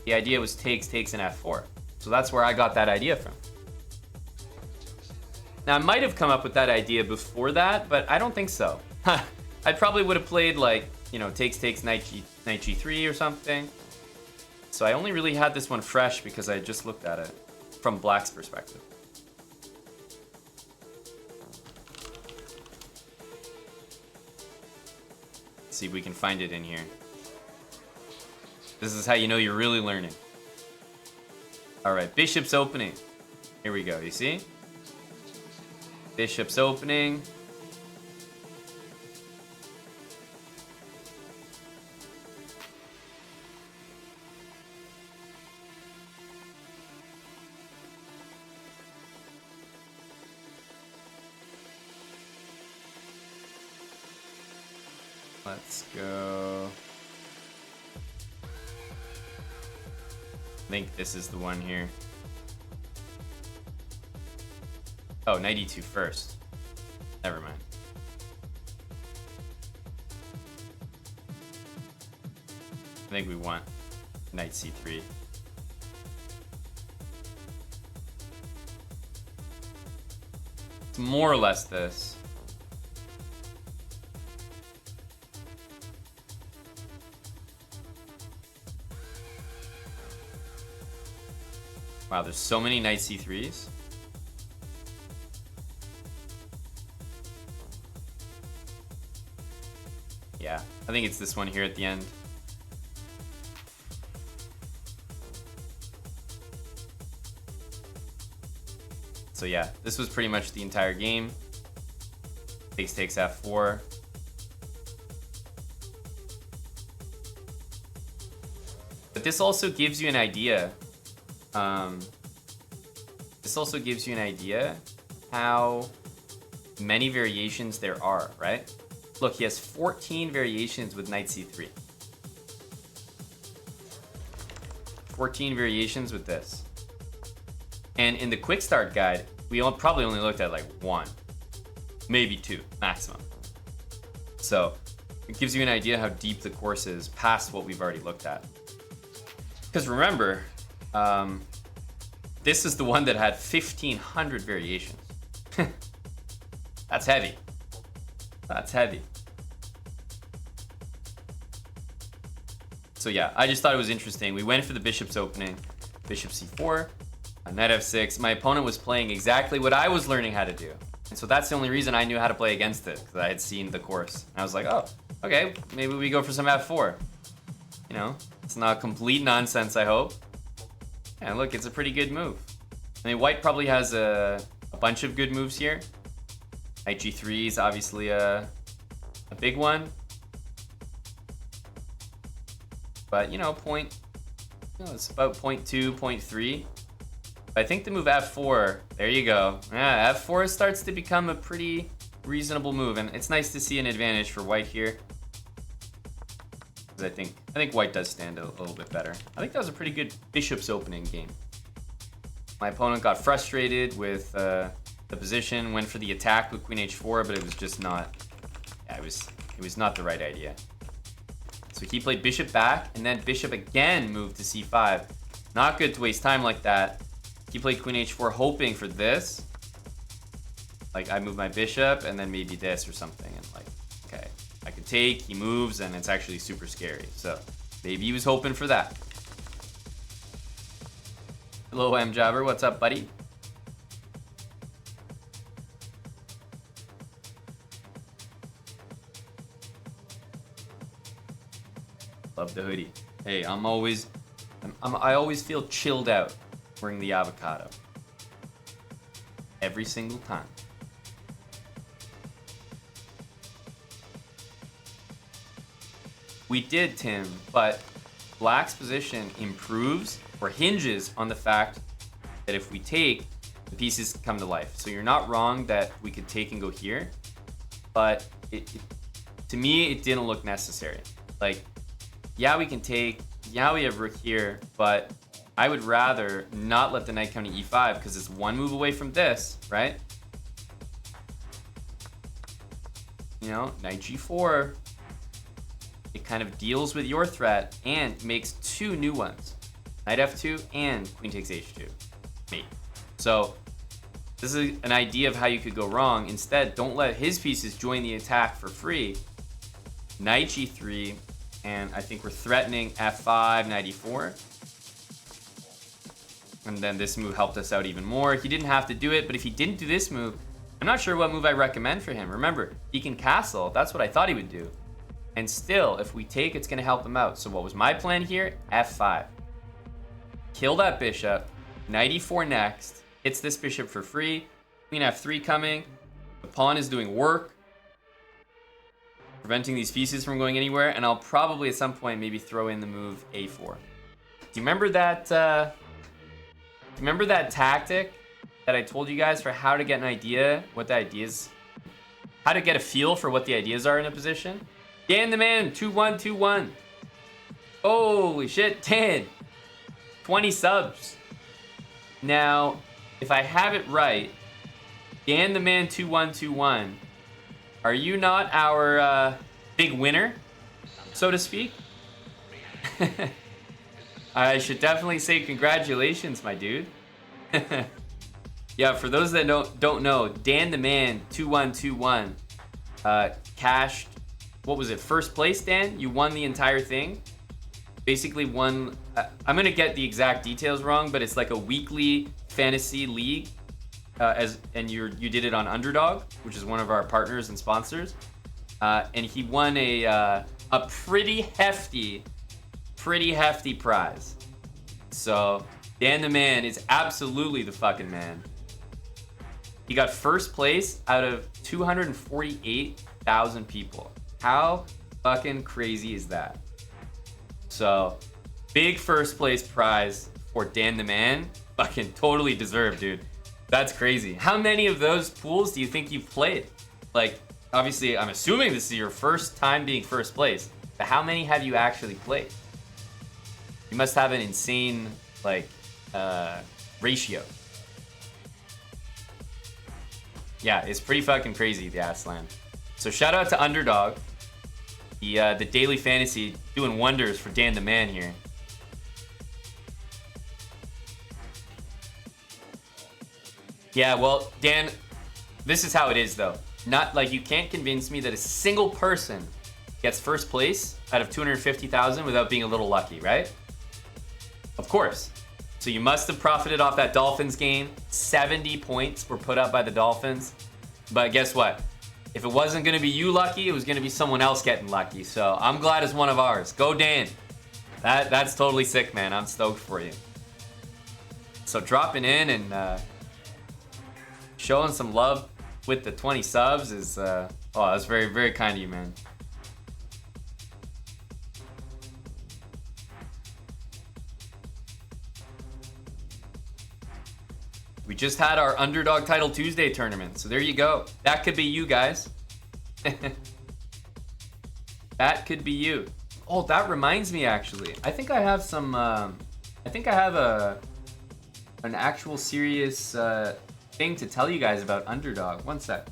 Speaker 1: the idea was takes, takes, and f4. So that's where I got that idea from. Now, I might have come up with that idea before that, but I don't think so. I probably would have played, like, you know, takes, takes, knight g3 or something. So I only really had this one fresh because I just looked at it from black's perspective. Let's see if we can find it in here. This is how you know you're really learning. All right, bishop's opening. Here we go, you see? Bishop's opening. Let's go. I think this is the one here. Oh, knight e2 first. Never mind. I think we want knight c3. It's more or less this. Wow, there's so many knight c3s. Yeah, I think it's this one here at the end. So yeah, this was pretty much the entire game. Takes, takes f4. But this also gives you an idea. This also gives you an idea how many variations there are, right? Look, he has 14 variations with knight c3. 14 variations with this. And in the quick start guide, we probably only looked at like 1, maybe 2 maximum. So it gives you an idea how deep the course is past what we've already looked at. Because remember, this is the one that had 1,500 variations. That's heavy. That's heavy. So yeah, I just thought it was interesting. We went for the bishop's opening. Bishop c4, knight f6. My opponent was playing exactly what I was learning how to do. And so that's the only reason I knew how to play against it, because I had seen the course. And I was like, oh, okay, maybe we go for some f4. You know, it's not complete nonsense, I hope. And look, it's a pretty good move. I mean, white probably has a bunch of good moves here. Knight g3 is obviously a big one. But, you know, it's about 0.2, 0.3. But I think the move f4, there you go. Yeah, f4 starts to become a pretty reasonable move. And it's nice to see an advantage for white here. Because I think white does stand a little bit better. I think that was a pretty good bishop's opening game. My opponent got frustrated with the position, went for the attack with queen h4, but it was just not, yeah, it was not the right idea. So he played bishop back, and then bishop again moved to c5. Not good to waste time like that. He played queen h4 hoping for this. Like, I move my bishop, and then maybe this or something, and like, okay, I can take, he moves, and it's actually super scary. So maybe he was hoping for that. Hello, M Jabber, what's up, buddy? Love the hoodie. Hey, I always feel chilled out wearing the avocado. Every single time. We did, Tim, but black's position improves or hinges on the fact that if we take, the pieces come to life. So you're not wrong that we could take and go here, but to me, it didn't look necessary. Like, yeah, we can take, yeah, we have rook here, but I would rather not let the knight come to e5 because it's one move away from this, right? You know, knight g4, it kind of deals with your threat and makes 2 new ones. Knight f2 and queen takes h2. Mate. So this is an idea of how you could go wrong. Instead, don't let his pieces join the attack for free. Knight g3, and I think we're threatening f5, knight e4. And then this move helped us out even more. He didn't have to do it, but if he didn't do this move, I'm not sure what move I recommend for him. Remember, he can castle. That's what I thought he would do. And still, if we take, it's going to help him out. So what was my plan here? f5. Kill that bishop. Knight e4 next. Hits this bishop for free. Queen f3 coming. The pawn is doing work, preventing these pieces from going anywhere. And I'll probably at some point maybe throw in the move a4. Do you remember that? Remember that tactic that I told you guys for how to get an idea, what the ideas, how to get a feel for what the ideas are in a position? Dan the man, 2121. Holy shit, 10. 20 subs. Now, if I have it right, Dan the man 2121, are you not our big winner, so to speak? I should definitely say congratulations, my dude. Yeah, for those that don't know, Dan the man 2121 cashed, what was it, first place, Dan? You won the entire thing. Basically won, I'm gonna get the exact details wrong, but it's like a weekly fantasy league, and you did it on Underdog, which is one of our partners and sponsors, and he won a pretty hefty prize. So Dan the man is absolutely the fucking man. He got first place out of 248,000 people. How fucking crazy is that? So Big first place prize for Dan the Man. Fucking totally deserved, dude. That's crazy. How many of those pools do you think you've played? Like, obviously, I'm assuming this is your first time being first place, but how many have you actually played? You must have an insane, like, ratio. Yeah, it's pretty fucking crazy, the Aslan. So shout out to Underdog, the daily fantasy doing wonders for Dan the Man here. Yeah, well, Dan, this is how it is though. Not like you can't convince me that a single person gets first place out of 250,000 without being a little lucky, right? Of course. So you must have profited off that Dolphins game. 70 points were put up by the Dolphins. But guess what? If it wasn't going to be you lucky, it was going to be someone else getting lucky. So I'm glad it's one of ours. Go Dan. That's totally sick, man. I'm stoked for you. So dropping in and showing some love with the 20 subs is, oh, that's very, very kind of you, man. We just had our Underdog Title Tuesday tournament, so there you go. That could be you guys. That could be you. Oh, that reminds me, actually. I think I have some. I think I have an actual serious thing to tell you guys about Underdog. One sec.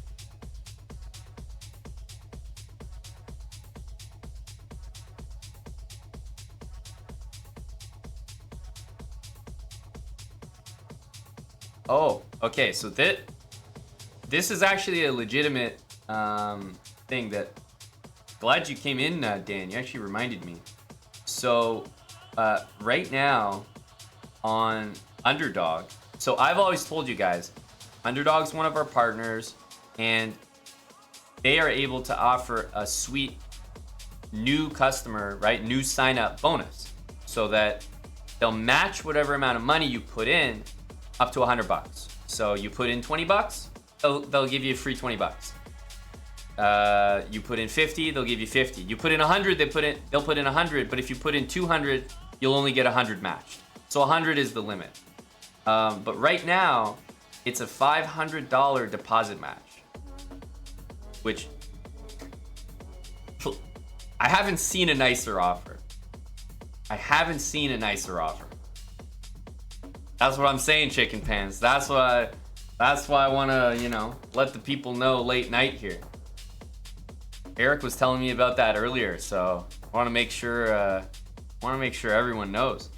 Speaker 1: Oh, okay. So this is actually a legitimate thing that. Glad you came in, Dan. You actually reminded me. So right now on Underdog. So I've always told you guys, Underdog's one of our partners, and they are able to offer a sweet new customer, right? New sign up bonus, so that they'll match whatever amount of money you put in up to $100. So you put in $20, they'll give you a free $20. You put in 50, they'll give you 50. You put in 100, they'll put in 100. But if you put in 200, you'll only get 100 matched. So 100 is the limit. But right now, it's a $500 deposit match, which I haven't seen a nicer offer. I haven't seen a nicer offer. That's what I'm saying, Chicken Pants. That's why I want to, let the people know late night here. Eric was telling me about that earlier, so I want to make sure everyone knows.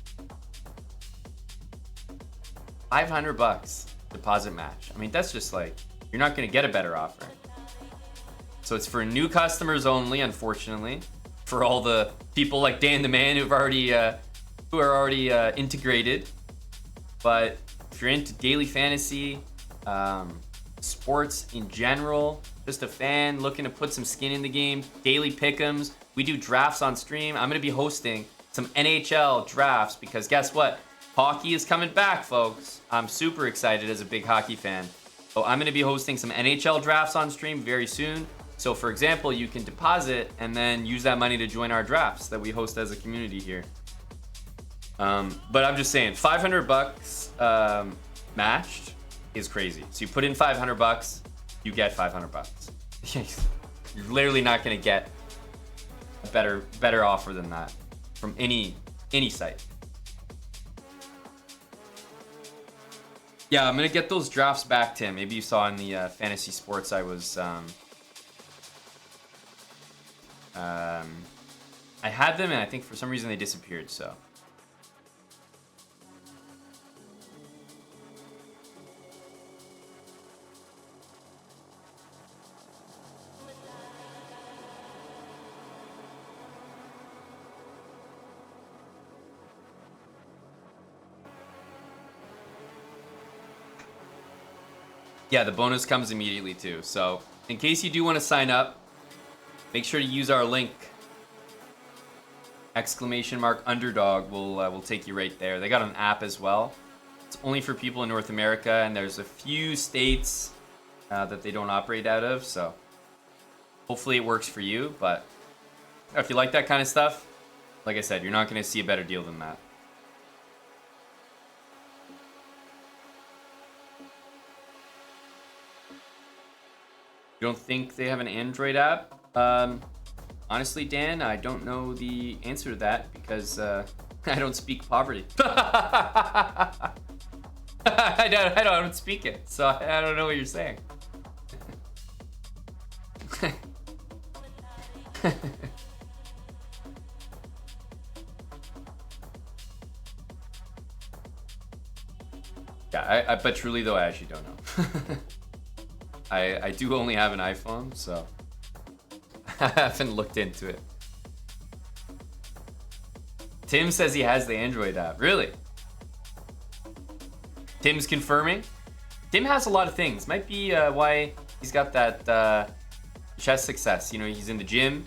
Speaker 1: $500 deposit match. I mean, that's just like, you're not going to get a better offer. So it's for new customers only, unfortunately, for all the people like Dan the Man who are already integrated. But if you're into daily fantasy, sports in general, just a fan looking to put some skin in the game, daily pick'ems, we do drafts on stream. I'm going to be hosting some NHL drafts because guess what? Hockey is coming back, folks. I'm super excited as a big hockey fan. So I'm going to be hosting some NHL drafts on stream very soon. So for example, you can deposit and then use that money to join our drafts that we host as a community here. But I'm just saying, $500 matched is crazy. So you put in $500, you get $500. You're literally not going to get a better offer than that from any site. Yeah, I'm going to get those drafts back, Tim. Maybe you saw in the fantasy sports I was I had them and I think for some reason they disappeared, so. Yeah, the bonus comes immediately too. So in case you do want to sign up, make sure to use our link. !Underdog will take you right there. They got an app as well. It's only for people in North America, and there's a few states that they don't operate out of. So hopefully it works for you. But if you like that kind of stuff, Like I said, you're not going to see a better deal than that. You don't think they have an Android app? Honestly, Dan, I don't know the answer to that because I don't speak poverty. I don't speak it, so I don't know what you're saying. Yeah, but truly though, I actually don't know. I do only have an iPhone, so I haven't looked into it. Tim says he has the Android app. Really? Tim's confirming. Tim has a lot of things. Might be why he's got that chess success. You know, he's in the gym.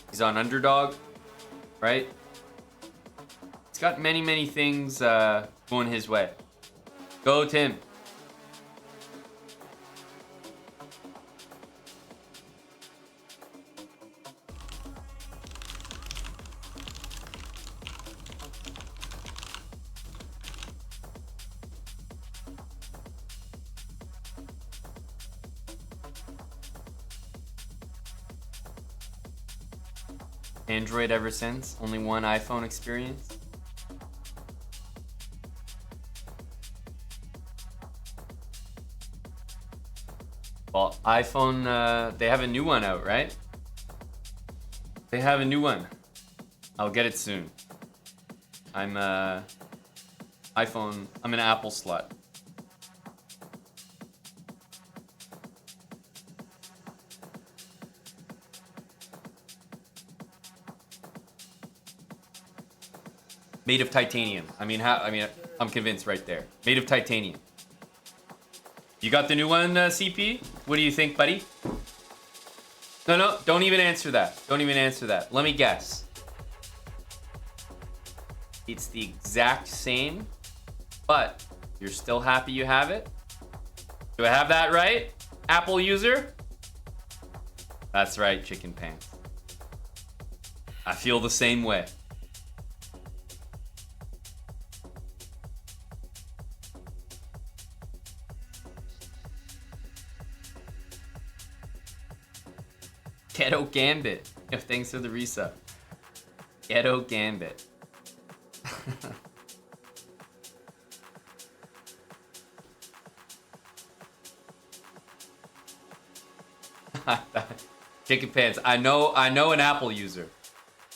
Speaker 1: He's on Underdog, right? He's got many, many things going his way. Go, Tim. Android ever since. Only one iPhone experience. Well, iPhone, they have a new one out, right? They have a new one. I'll get it soon. I'm an Apple slut. Made of titanium. I'm convinced right there. Made of titanium. You got the new one, CP? What do you think, buddy? No, don't even answer that. Don't even answer that. Let me guess. It's the exact same, but you're still happy you have it? Do I have that right? Apple user? That's right, chicken pants. I feel the same way. Ghetto Gambit. Thanks for the resub. Ghetto Gambit. Chicken pants. I know an Apple user.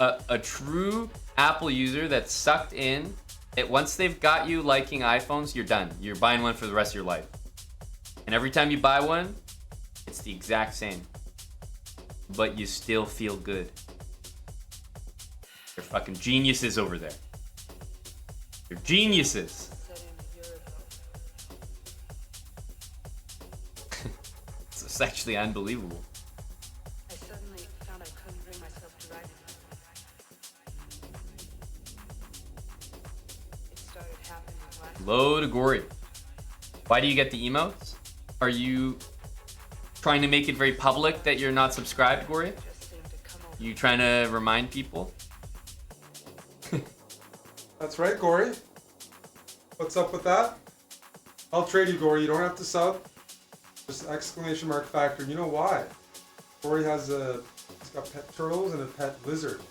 Speaker 1: A true Apple user that's sucked in. Once they've got you liking iPhones, you're done. You're buying one for the rest of your life. And every time you buy one, it's the exact same. But you still feel good. They're fucking geniuses over there. They're geniuses. It's actually unbelievable.
Speaker 4: I suddenly found I couldn't bring myself to write it. It started happening last
Speaker 1: Low to gory. Why do you get the emotes? Are you trying to make it very public that you're not subscribed, Gory?
Speaker 4: just seemed to come over.
Speaker 1: You trying to remind people?
Speaker 5: That's right, Gory. What's up with that? I'll trade you, Gory. You don't have to sub. Just exclamation mark factor. You know why? Gory he's got pet turtles and a pet lizard.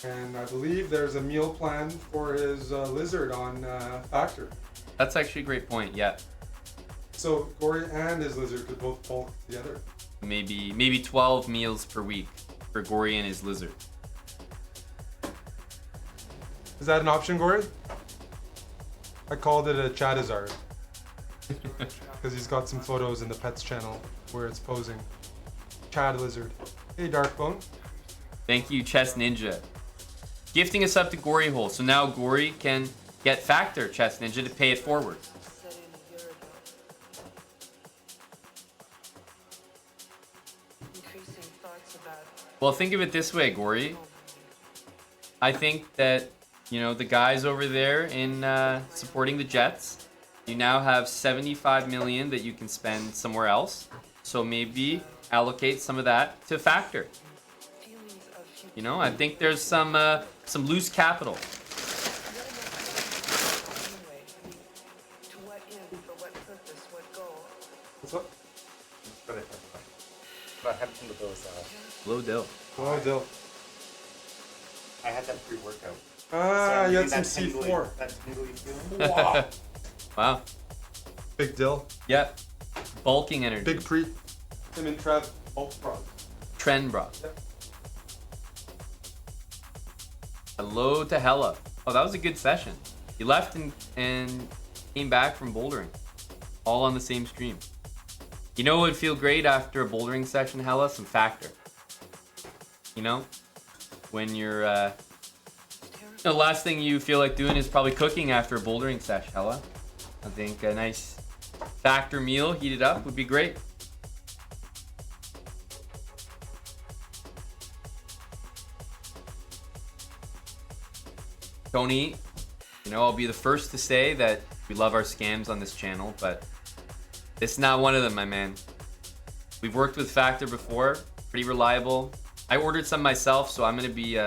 Speaker 5: And I believe there's a meal plan for his lizard on Factor.
Speaker 1: That's actually a great point, yeah.
Speaker 5: So Gory and his lizard could both bulk together.
Speaker 1: Maybe 12 meals per week for Gory and his lizard.
Speaker 5: Is that an option, Gory? I called it a Charizard. Because he's got some photos in the pets channel where it's posing. Chad lizard. Hey, Darkbone.
Speaker 1: Thank you, Chess Ninja. Gifting us up to Gory Hole, so now Gory can get Factor, Chess Ninja, to pay it forward.
Speaker 4: Set in a year ago. Increasing thoughts about
Speaker 1: Well, think of it this way, Gory. I think that, you know, the guys over there in supporting the Jets, you now have 75 million that you can spend somewhere else. So maybe allocate some of that to Factor.
Speaker 4: feelings of future.
Speaker 1: You know, I think there's some some loose capital.
Speaker 4: Anyway, I mean, to what end, for what purpose, what goal?
Speaker 5: What's up?
Speaker 6: But I had some of those.
Speaker 1: Low dill.
Speaker 5: Oh, Dill.
Speaker 6: I had that pre-workout.
Speaker 5: Ah,
Speaker 6: I'm
Speaker 5: you had
Speaker 6: getting
Speaker 5: some
Speaker 6: that tingly-
Speaker 5: C4.
Speaker 6: That tingly feeling. Wow.
Speaker 1: Wow.
Speaker 5: Big Dill.
Speaker 1: Yeah. Bulking energy.
Speaker 5: Big pre. Him and Trev. Both strong.
Speaker 1: Trend bra.
Speaker 5: Yep.
Speaker 1: Hello to Hella. Oh, that was a good session. He left and came back from bouldering. All on the same stream. You know what would feel great after a bouldering session, Hella? Some Factor. You know? When you're, the last thing you feel like doing is probably cooking after a bouldering session, Hella. I think a nice Factor meal heated up would be great. Tony, you know, I'll be the first to say that we love our scams on this channel, but this is not one of them, my man. We've worked with Factor before, pretty reliable. I ordered some myself, so I'm going to be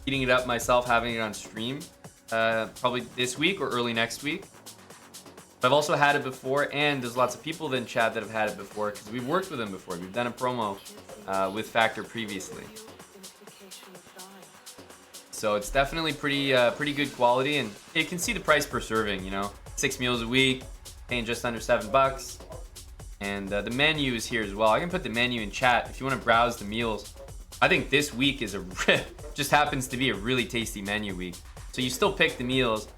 Speaker 1: heating it up myself, having it on stream probably this week or early next week. But I've also had it before, and there's lots of people in chat that have had it before because we've worked with them before. We've done a promo with Factor previously. So it's definitely pretty good quality, and you can see the price per serving, you know. 6 meals a week, paying just under $7. And the menu is here as well. I can put the menu in chat if you want to browse the meals. I think this week is just happens to be a really tasty menu week. So you still pick the meals.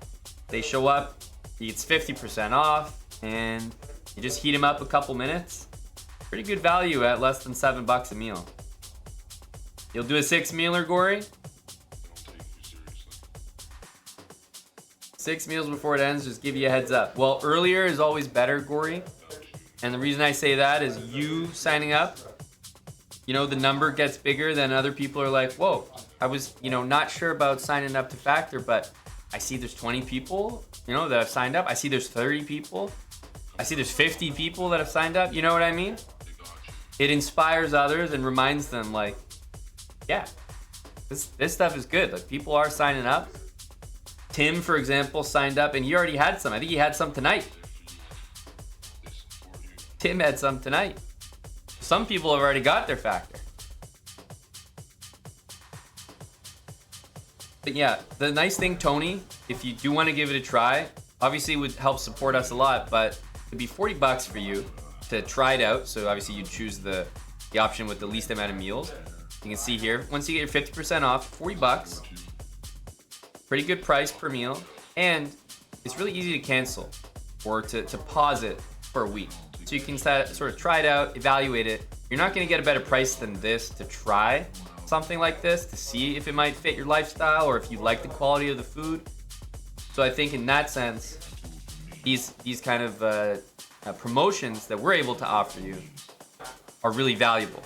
Speaker 1: They show up, it's 50% off, and you just heat them up a couple minutes. Pretty good value at less than $7 a meal. You'll do a 6-mealer, Gory? 6 meals before it ends, just give you a heads up. Well, earlier is always better, Gory. And the reason I say that is you signing up, you know, the number gets bigger, then other people are like, whoa, I was, you know, not sure about signing up to Factor, but I see there's 20 people, you know, that have signed up. I see there's 30 people. I see there's 50 people that have signed up. You know what I mean? It inspires others and reminds them, like, yeah, this stuff is good. Like, people are signing up. Tim, for example, signed up, and he already had some. I think he had some tonight. Tim had some tonight. Some people have already got their Factor. But yeah, the nice thing, Tony, if you do want to give it a try, obviously it would help support us a lot, but it'd be $40 for you to try it out. So obviously you'd choose the option with the least amount of meals. You can see here, once you get your 50% off, $40. Pretty good price per meal, and it's really easy to cancel or to pause it for a week. So you can sort of try it out, evaluate it. You're not going to get a better price than this to try something like this, to see if it might fit your lifestyle or if you like the quality of the food. So I think in that sense, these kind of promotions that we're able to offer you are really valuable.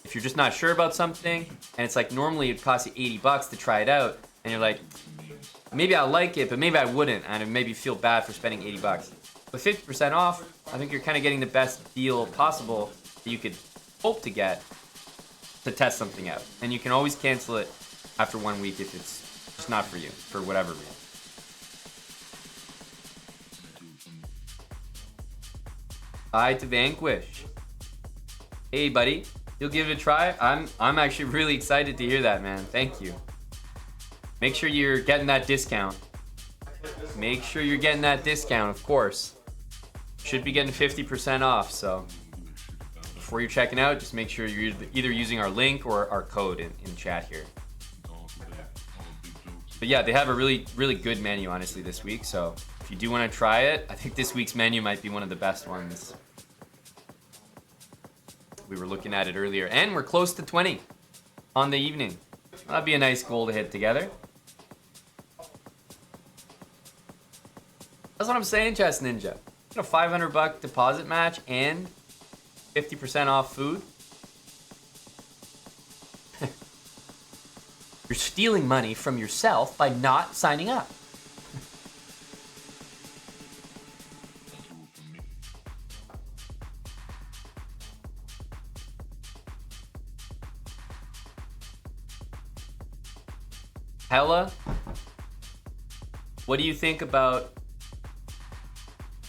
Speaker 1: If you're just not sure about something, and it's like normally it costs you $80 to try it out, and you're like, maybe I like it, but maybe I wouldn't, and it maybe feel bad for spending $80. With 50% off, I think you're kind of getting the best deal possible that you could hope to get to test something out. And you can always cancel it after 1 week if it's just not for you, for whatever reason. Hi to Vanquish. Hey, buddy. You'll give it a try? I'm actually really excited to hear that, man. Thank you. Make sure you're getting that discount. Make sure you're getting that discount, of course. Should be getting 50% off, so before you're checking out, just make sure you're either using our link or our code in chat here. But yeah, they have a really, really good menu, honestly, this week, so if you do want to try it, I think this week's menu might be one of the best ones. We were looking at it earlier, and we're close to 20 on the evening. That'd be a nice goal to hit together. That's what I'm saying, Chess Ninja. A $500 deposit match and 50% off food. You're stealing money from yourself by not signing up. Hella, what do you think about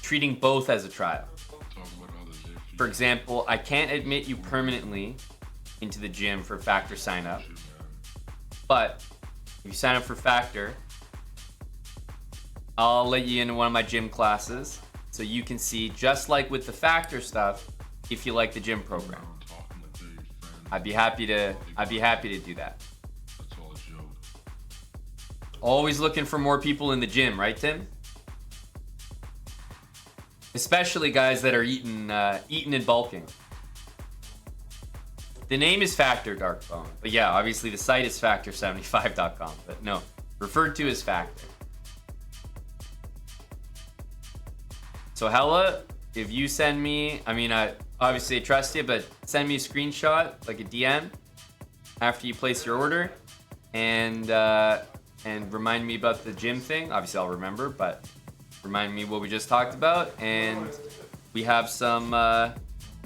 Speaker 1: treating both as a trial? For example, I can't admit you permanently into the gym for Factor sign up, but if you sign up for Factor, I'll let you into one of my gym classes so you can see, just like with the Factor stuff, if you like the gym program. I'd be happy to do that. Always looking for more people in the gym, right, Tim? Especially guys that are eating and bulking. The name is Factor Darkbone, but yeah, obviously the site is factor75.com. But no, referred to as Factor. So Hella, if you send me, I mean, I obviously trust you, but send me a screenshot, like a DM, after you place your order, and remind me about the gym thing. Obviously, I'll remember, but remind me what we just talked about. And we have some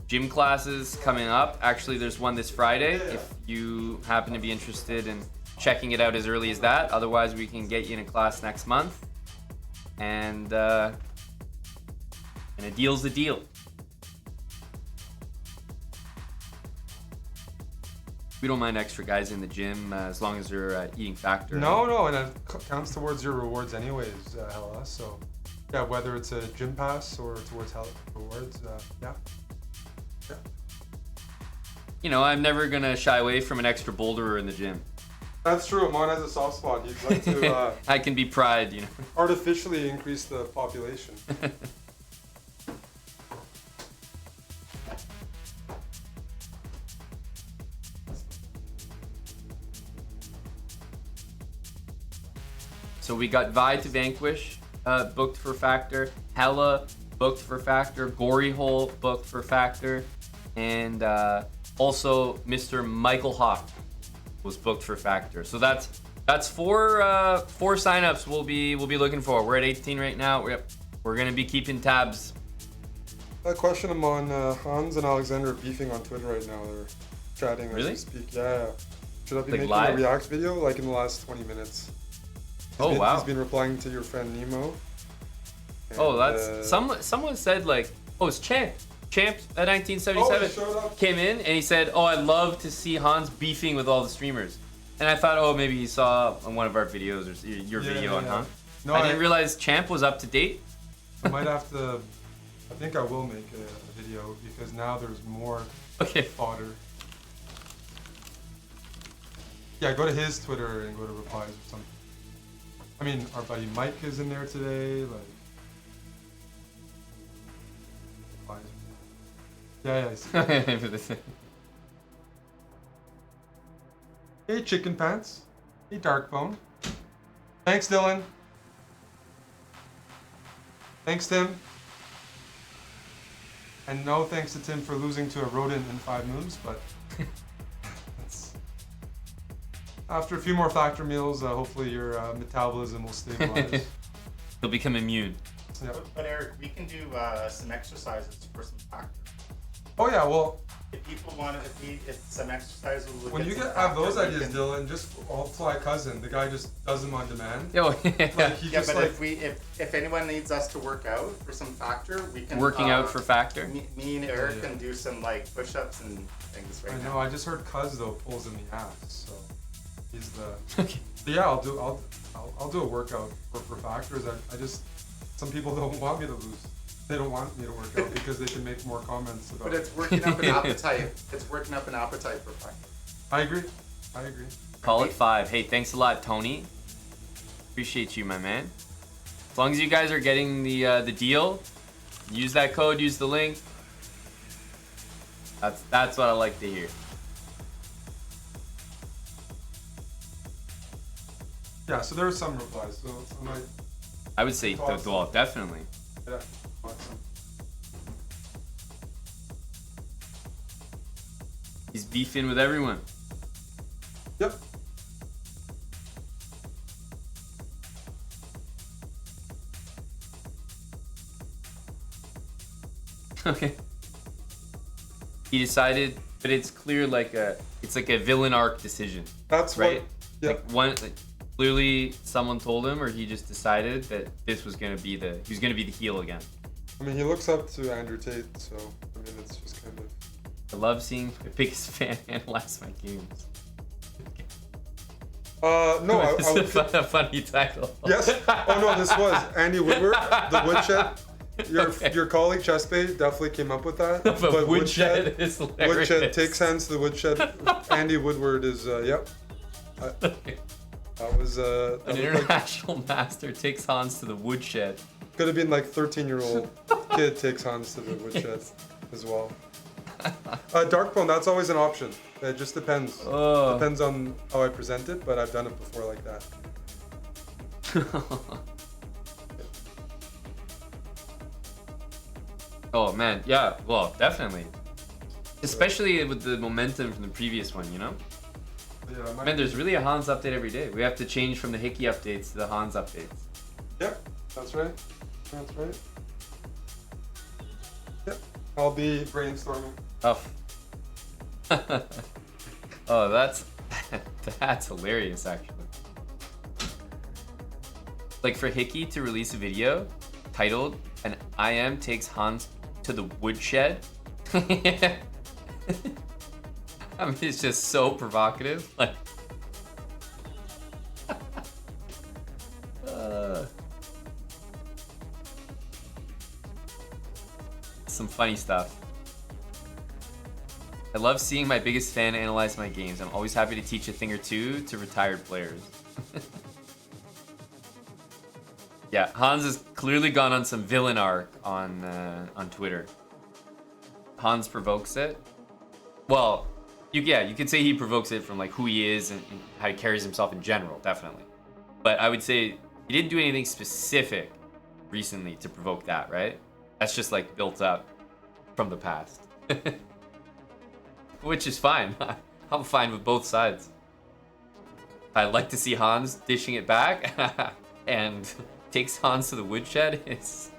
Speaker 1: gym classes coming up. Actually, there's one this Friday if you happen to be interested in checking it out as early as that. Otherwise, we can get you in a class next month. And a deal's a deal. We don't mind extra guys in the gym as long as they're eating Factor.
Speaker 5: No, and it counts towards your rewards anyways, Hella. So, yeah, whether it's a gym pass or towards Hella rewards, yeah.
Speaker 1: You know, I'm never gonna shy away from an extra boulderer in the gym.
Speaker 5: That's true. Amon has a soft spot. He'd like to
Speaker 1: I can be pride, you know.
Speaker 5: artificially increase the population.
Speaker 1: So we got Vi to Vanquish booked for Factor, Hella booked for Factor, Gory Hole booked for Factor, and also Mr. Michael Hawk was booked for Factor. So that's four signups we'll be looking for. We're at 18 right now. We're gonna be keeping tabs.
Speaker 5: A question, Amon. Hans and Alexander are beefing on Twitter right now. They're chatting as
Speaker 1: Really?
Speaker 5: we speak. Yeah. Should I be
Speaker 1: Like
Speaker 5: making
Speaker 1: live?
Speaker 5: a React video like in the last 20 minutes?
Speaker 1: Wow.
Speaker 5: He's been replying to your friend Nemo.
Speaker 1: Oh,
Speaker 5: And,
Speaker 1: that's someone said like, oh, it's Champ at 1977
Speaker 5: Oh, he showed up.
Speaker 1: came in and he said, oh, I'd love to see Hans beefing with all the streamers. And I thought, oh, maybe he saw on one of our videos or your video on Hans.
Speaker 5: No,
Speaker 1: I didn't realize Champ was up to date.
Speaker 5: I might have to. I think I will make a video because now there's more
Speaker 1: Okay.
Speaker 5: fodder. Yeah, go to his Twitter and go to replies or something. I mean, our buddy Mike is in there today. Like, replies. Yeah, I see. Hey, Chicken Pants. Hey, Darkbone. Thanks, Dylan. Thanks, Tim. And no thanks to Tim for losing to a rodent in 5 moons, but that's... After a few more Factor meals, hopefully your metabolism will stabilize.
Speaker 1: He'll become immune.
Speaker 5: Yeah.
Speaker 6: But Eric, we can do some exercises for some factor.
Speaker 5: Oh yeah, well,
Speaker 6: If people want to, if some exercises will
Speaker 5: when
Speaker 6: get
Speaker 5: you
Speaker 6: some
Speaker 5: have those
Speaker 6: factor, we
Speaker 5: ideas,
Speaker 6: can-
Speaker 5: Dylan, just all fly cousin. The guy just does them on demand.
Speaker 1: Yo,
Speaker 5: Like, he
Speaker 6: Yeah,
Speaker 5: just
Speaker 6: but
Speaker 5: like,
Speaker 6: if anyone needs us to work out for some factor, we can.
Speaker 1: working out for Factor.
Speaker 6: Me and Eric
Speaker 5: Yeah.
Speaker 6: can do some like push-ups and things right
Speaker 5: I
Speaker 6: now.
Speaker 5: know. I just heard Cuz though pulls in the ass, so he's the.
Speaker 1: Okay.
Speaker 5: But yeah, I'll do a workout for factors. I just some people don't want me to lose. They don't want me to work out because they can make more comments about.
Speaker 6: But it's working up an appetite. It's working up an appetite for factor.
Speaker 5: I agree.
Speaker 1: Call it 5. Hey, thanks a lot, Tony. Appreciate you, my man. As long as you guys are getting the deal, use that code, use the link. That's what I like to hear.
Speaker 5: Yeah. So there are some replies. So I might.
Speaker 1: I would say, well, definitely.
Speaker 5: Yeah. want some.
Speaker 1: He's beefing with everyone.
Speaker 5: Yep.
Speaker 1: Okay. He decided, but it's clear it's like a villain arc decision,
Speaker 5: That's
Speaker 1: right?
Speaker 5: what. Yeah.
Speaker 1: Like Clearly, someone told him, or he just decided that this was gonna be he was gonna be the heel again.
Speaker 5: I mean, he looks up to Andrew Tate, so I mean, it's just kind of.
Speaker 1: I love seeing my biggest fan analyze my games.
Speaker 5: No, I
Speaker 1: It's
Speaker 5: would.
Speaker 1: a funny title.
Speaker 5: Yes. Oh no, this was Andy Woodward, the Woodshed. Your colleague Chessbait definitely came up with that.
Speaker 1: But Woodshed is hilarious.
Speaker 5: Woodshed takes hands to the Woodshed. Andy Woodward is yep. That was
Speaker 1: An international master takes Hans to the woodshed.
Speaker 5: could have been like 13-year-old kid takes Hans to the Woodshed as well. Darkbone, that's always an option. It just depends.
Speaker 1: Oh.
Speaker 5: Depends on how I present it, but I've done it before like that.
Speaker 1: Oh man, yeah, well, definitely. Especially with the momentum from the previous one, you know?
Speaker 5: Yeah,
Speaker 1: Man, there's really a Hans update every day. We have to change from the Hickey updates to the Hans updates.
Speaker 5: Yep, that's right. That's right. Yep, I'll be brainstorming.
Speaker 1: Oh. Oh, that's that's hilarious actually. Like for Hickey to release a video titled "An IM takes Hans to the woodshed." I mean, it's just so provocative. Like, some funny stuff. I love seeing my biggest fan analyze my games. I'm always happy to teach a thing or two to retired players. Yeah, Hans has clearly gone on some villain arc on Twitter. Hans provokes it. Well, you could say he provokes it from like who he is and how he carries himself in general, definitely. But I would say he didn't do anything specific recently to provoke that, right? That's just like built up from the past. Which is fine. I'm fine with both sides. I'd like to see Hans dishing it back and takes Hans to the woodshed. It's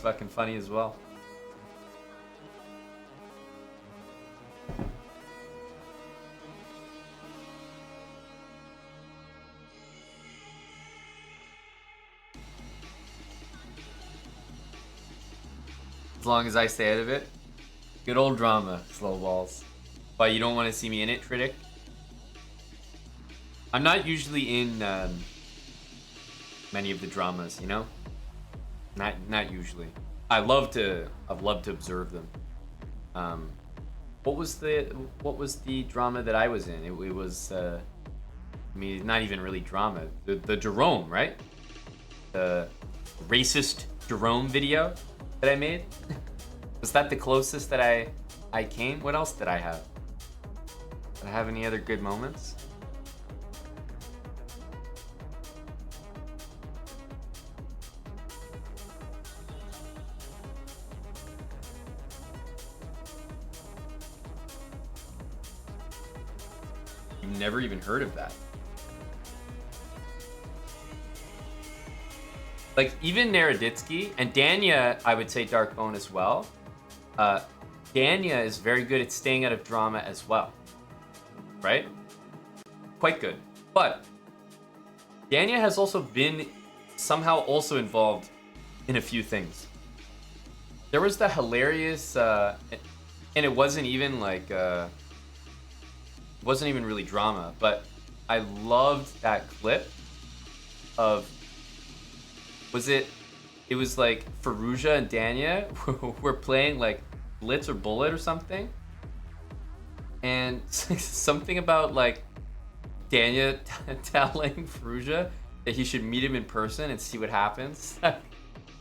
Speaker 1: fucking funny as well. As long as I stay out of it. Good old drama, slow balls. But you don't want to see me in it, Tridic. I'm not usually in many of the dramas, you know? Not usually. I'd love to observe them. What was the drama that I was in? It was I mean, not even really drama. The Jerome, right? The racist Jerome video that I made. Was that the closest that I came? What else did I have? Did I have any other good moments? You've never even heard of that. Like, even Naroditsky, and Danya, I would say Darkbone as well. Danya is very good at staying out of drama as well. Right? Quite good. But Danya has also been somehow also involved in a few things. There was the hilarious, and it wasn't even like, wasn't even really drama, but I loved that clip of, it was like Faruja and Danya were playing like Blitz or Bullet or something. And something about like Danya telling Faruja that he should meet him in person and see what happens.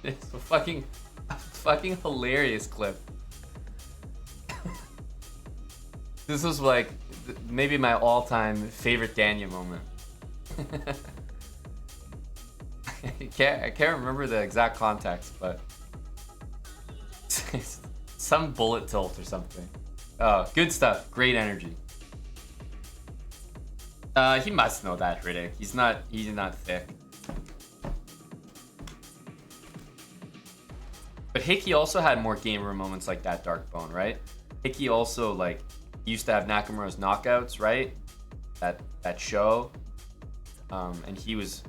Speaker 1: It's a fucking hilarious clip. This was like maybe my all-time favorite Danya moment. I can't remember the exact context, but some bullet tilt or something. Oh, good stuff. Great energy. He must know that, Riddick. He's not thick. But Hickey also had more gamer moments like that, Darkbone, right? Hickey also like used to have Nakamura's knockouts, right? That show. and he was,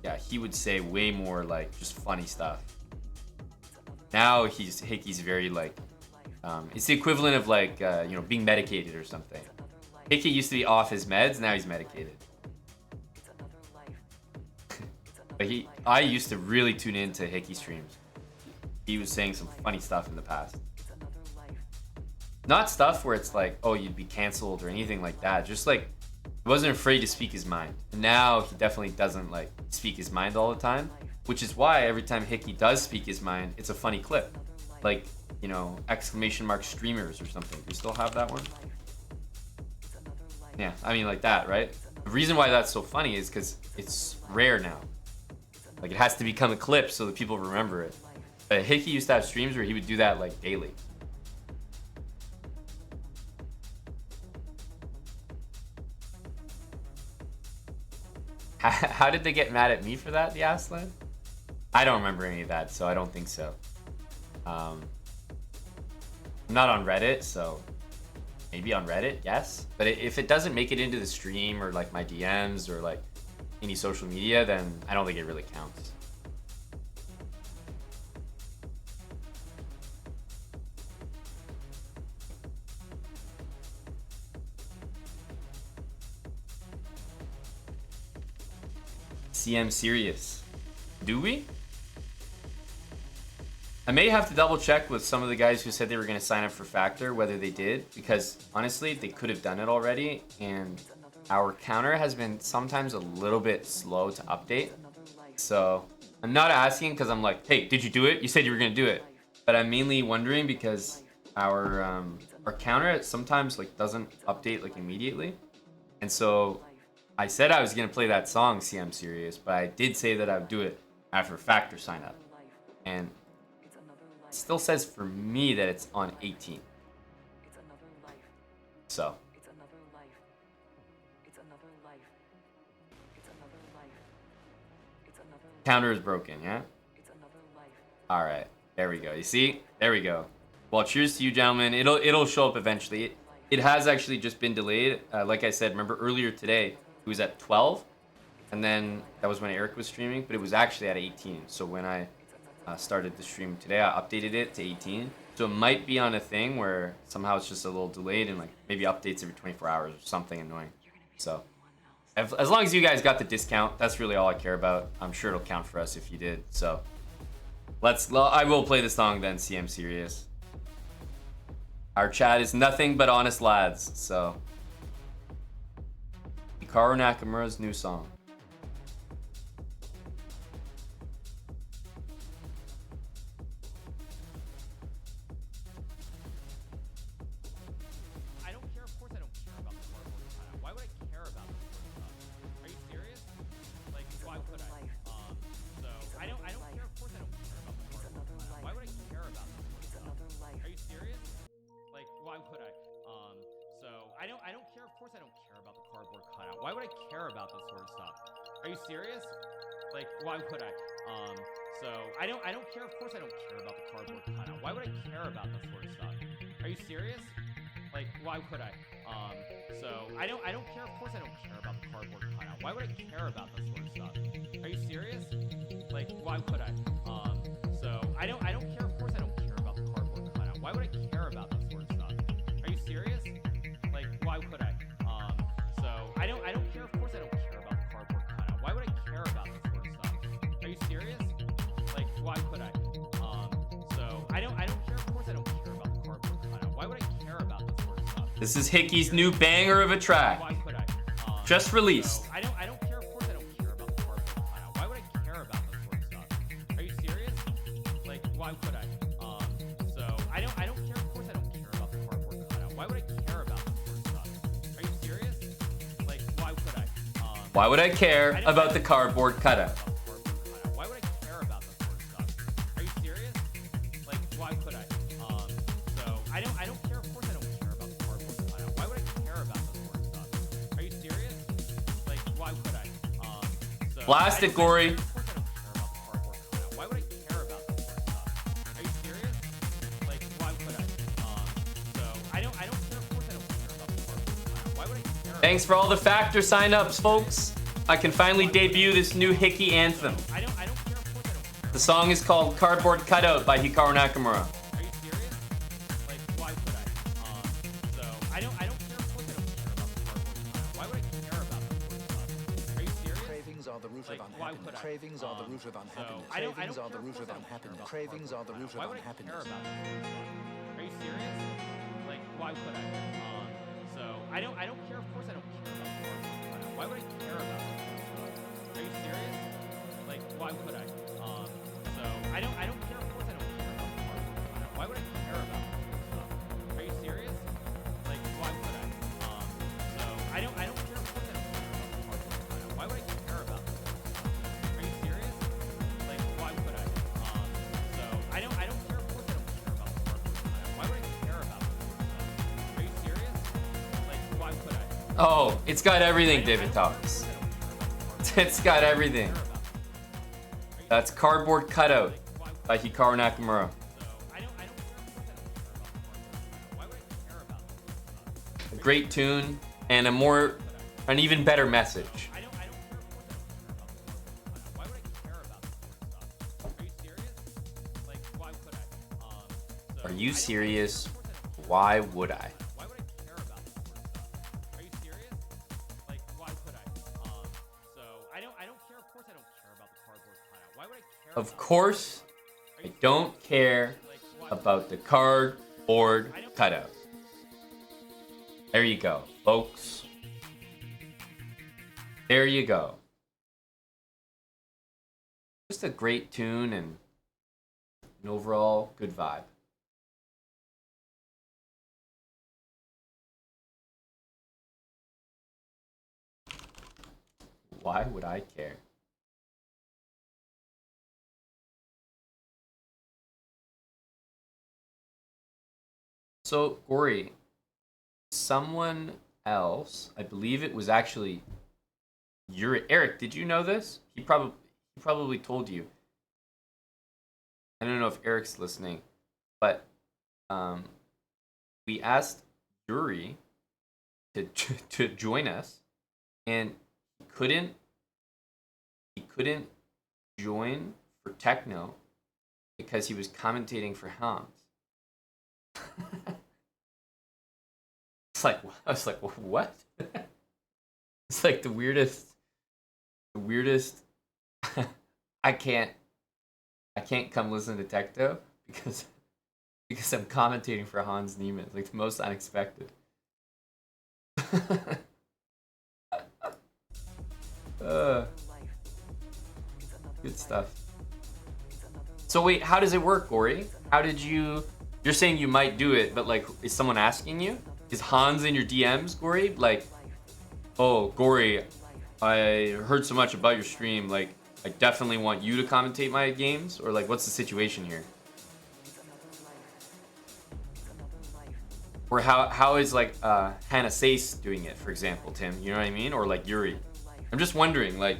Speaker 1: yeah, he would say way more like just funny stuff. Now Hickey's very like, it's the equivalent of like you know, being medicated or something. Hickey used to be off his meds, now he's medicated. But I used to really tune into Hickey streams. He was saying some funny stuff in the past. Not stuff where it's like, oh, you'd be canceled or anything like that. Just like, he wasn't afraid to speak his mind. Now he definitely doesn't like speak his mind all the time, which is why every time Hickey does speak his mind, it's a funny clip. Like, you know, exclamation mark streamers or something. Do you still have that one? Yeah, I mean like that, right? The reason why that's so funny is because it's rare now. Like, it has to become a clip so that people remember it. But Hickey used to have streams where he would do that like daily. How did they get mad at me for that, the Aslan? I don't remember any of that, so I don't think so. I'm not on Reddit, so maybe on Reddit, yes. But if it doesn't make it into the stream or like my DMs or like any social media, then I don't think it really counts. CM serious. Do we? I may have to double check with some of the guys who said they were going to sign up for Factor, whether they did, because honestly, they could have done it already, and our counter has been sometimes a little bit slow to update. So I'm not asking because I'm like, hey, did you do it? You said you were going to do it. But I'm mainly wondering because our counter sometimes like doesn't update like immediately. And so I said I was going to play that song, CM Serious, but I did say that I would do it after Factor sign up. And it still says for me that it's on 18. So. Counter is broken, yeah? Alright, there we go. You see? There we go. Well, cheers to you, gentlemen. It'll show up eventually. It has actually just been delayed. Like I said, remember earlier today, it was at 12. And then that was when Eric was streaming, but it was actually at 18. So when I started the stream today, I updated it to 18. So it might be on a thing where somehow it's just a little delayed and like maybe updates every 24 hours or something annoying. So as long as you guys got the discount, that's really all I care about. I'm sure it'll count for us if you did. So I will play the song then, CM Serious. Our chat is nothing but honest lads, so. Hikaru Nakamura's new song.
Speaker 7: I don't care. Of course, I don't care about the cardboard cutout. Why would I care about this sort of stuff? Are you serious? Like, why would I? So I don't care. Of course, I don't care about the cardboard cutout. Why would I care about this sort of stuff? Are you serious? Like, why would I? So I don't care. Of course, I don't care about the cardboard cutout. Why would I care about this sort of stuff? Are you serious? Like, why would I? So I don't care. Of course, I don't care about the cardboard cutout. Why would I care about this sort of stuff? Are you serious? Like, why would I? So I don't care. Of course, I don't care about the cardboard cutout. Why would I care about this sort of stuff? Are you serious? Like, why would I? So I don't care. Of course, I don't care about the cardboard cutout. Why would I care about this sort of stuff? Are you serious? Like, why would I? So I don't care. Of course, I don't care about the cardboard cutout. Why would I care about this sort of stuff? Are you serious? Like, why would I? So I don't care. Of course, I don't care about the cardboard cutout. Why would I care about this sort of stuff?
Speaker 1: This is Hickey's new banger of a track.
Speaker 7: Why would I?
Speaker 1: Just released.
Speaker 7: So I don't care. Of course, I don't care about the cardboard cutout. Why would I care about this sort of stuff? Are you serious? Like, why would I? So I don't care. Of course, I don't care about the cardboard cutout. Why would I care about this sort of stuff? Are you serious? Like, why would I?
Speaker 1: Why would I care about the cardboard cutout?
Speaker 7: Why would I care about this sort of stuff? Are you serious? Like, why would I? So I don't care. Of course, I don't care about the cardboard cutout. Why would I care about this sort of stuff? Are you serious? Like, why would I? So
Speaker 1: Blast it, Gory.
Speaker 7: Of course, I don't care about the cardboard cutout. Why would I care about this sort of stuff? Are you serious? Like, why would I? So I don't care. Of course, I don't care about the cardboard cutout. Why would I care?
Speaker 1: Thanks for all the Factor sign-ups, folks. I can finally debut this new Hickey anthem.
Speaker 7: I don't care. Of course, I don't care.
Speaker 1: The song is called Cardboard Cutout by Hikaru Nakamura.
Speaker 7: Are you serious? Like, why would I? So I don't care. Of course, I don't care about the cardboard cutout. Why would I care about that sort of stuff? Are you serious?
Speaker 8: Cravings are the root
Speaker 7: Like,
Speaker 8: of
Speaker 7: why
Speaker 8: unhappiness.
Speaker 7: would I?
Speaker 8: Cravings are the root of unhappiness.
Speaker 7: I don't
Speaker 8: Cravings
Speaker 7: care.
Speaker 8: are the
Speaker 7: Of
Speaker 8: root
Speaker 7: course
Speaker 8: of
Speaker 7: I don't care
Speaker 8: unhappiness.
Speaker 7: about
Speaker 8: Cravings are the root
Speaker 7: Why
Speaker 8: of
Speaker 7: would I care
Speaker 8: unhappiness.
Speaker 7: about that sort of stuff? Are you serious? Like, why would I? So I don't care. Of course, I don't care about the cardboard cutout. Why would I care about that sort of stuff? Are you serious? Like, why would I? So I don't care. Of course, I don't care about the cardboard cutout. Why would I care about that sort of stuff? Are you serious? Like, why would I? So I don't care. Of course, I don't care about the cardboard cutout. Why would I care about that sort of stuff? Are you serious? Like, why would I? So I don't care. Of course, I don't care about the cardboard cutout. Why would I care about that sort of stuff? Are you serious? Like, why would I?
Speaker 1: Oh, it's got everything, David Talks. It's got everything. That's Cardboard Cutout by Hikaru Nakamura. A great tune and an even better message. Are you serious? Why would I? Of course, I don't care about the cardboard cutout. There you go, folks. There you go. Just a great tune and an overall good vibe. Why would I care? So, Gory, someone else, I believe it was actually Eric, did you know this? He probably told you. I don't know if Eric's listening, but we asked Yuri to join us, and he couldn't join for techno because he was commentating for Hans. I was like, what? It's like the weirdest. I can't come listen to techno because I'm commentating for Hans Niemann. It's like the most unexpected. Good stuff. So wait, how does it work, Gory? How did you? You're saying you might do it, but like, is someone asking you? Is Hans in your DMs, Gory? Like, oh, Gory, I heard so much about your stream. Like, I definitely want you to commentate my games, or like, what's the situation here? Or how is like Hannah Sace doing it, for example, Tim? You know what I mean? Or like Yuri. I'm just wondering, like,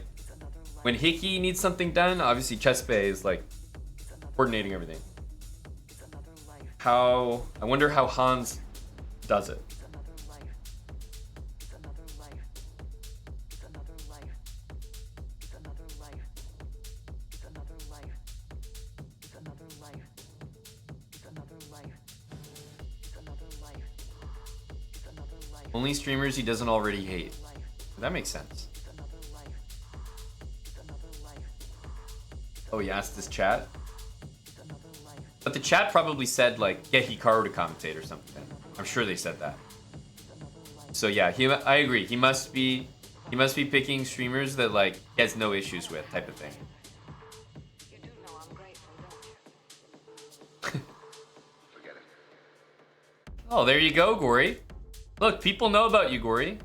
Speaker 1: when Hickey needs something done, obviously chessbrah is like coordinating everything. I wonder how Hans does it. Only streamers he doesn't already hate. That makes sense. Oh, he asked his chat? But the chat probably said, like, get Hikaru to commentate or something. I'm sure they said that. So yeah, I agree. He must be picking streamers that, like, he has no issues with, type of thing.
Speaker 4: You do know I'm grateful, don't you?
Speaker 3: Forget it.
Speaker 1: Oh, there you go, Gory. Look, people know about you, Gory.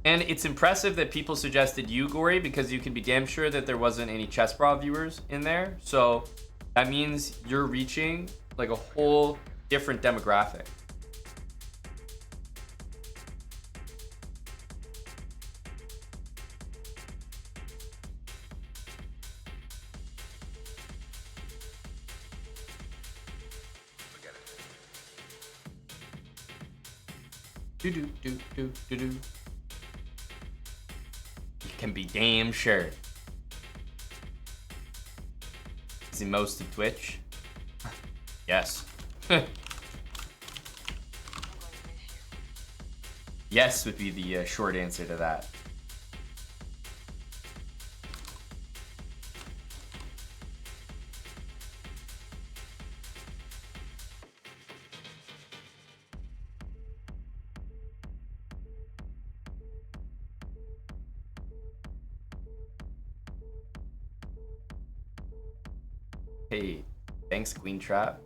Speaker 1: And it's impressive that people suggested you, Gory, because you can be damn sure that there wasn't any chessbrah viewers in there. So that means you're reaching like a whole different demographic.
Speaker 3: Forget it.
Speaker 1: Do do do do do do. can be damn sure. Is he most of Twitch? Yes. Yes would be the short answer to that. Hey, thanks Queen Trap.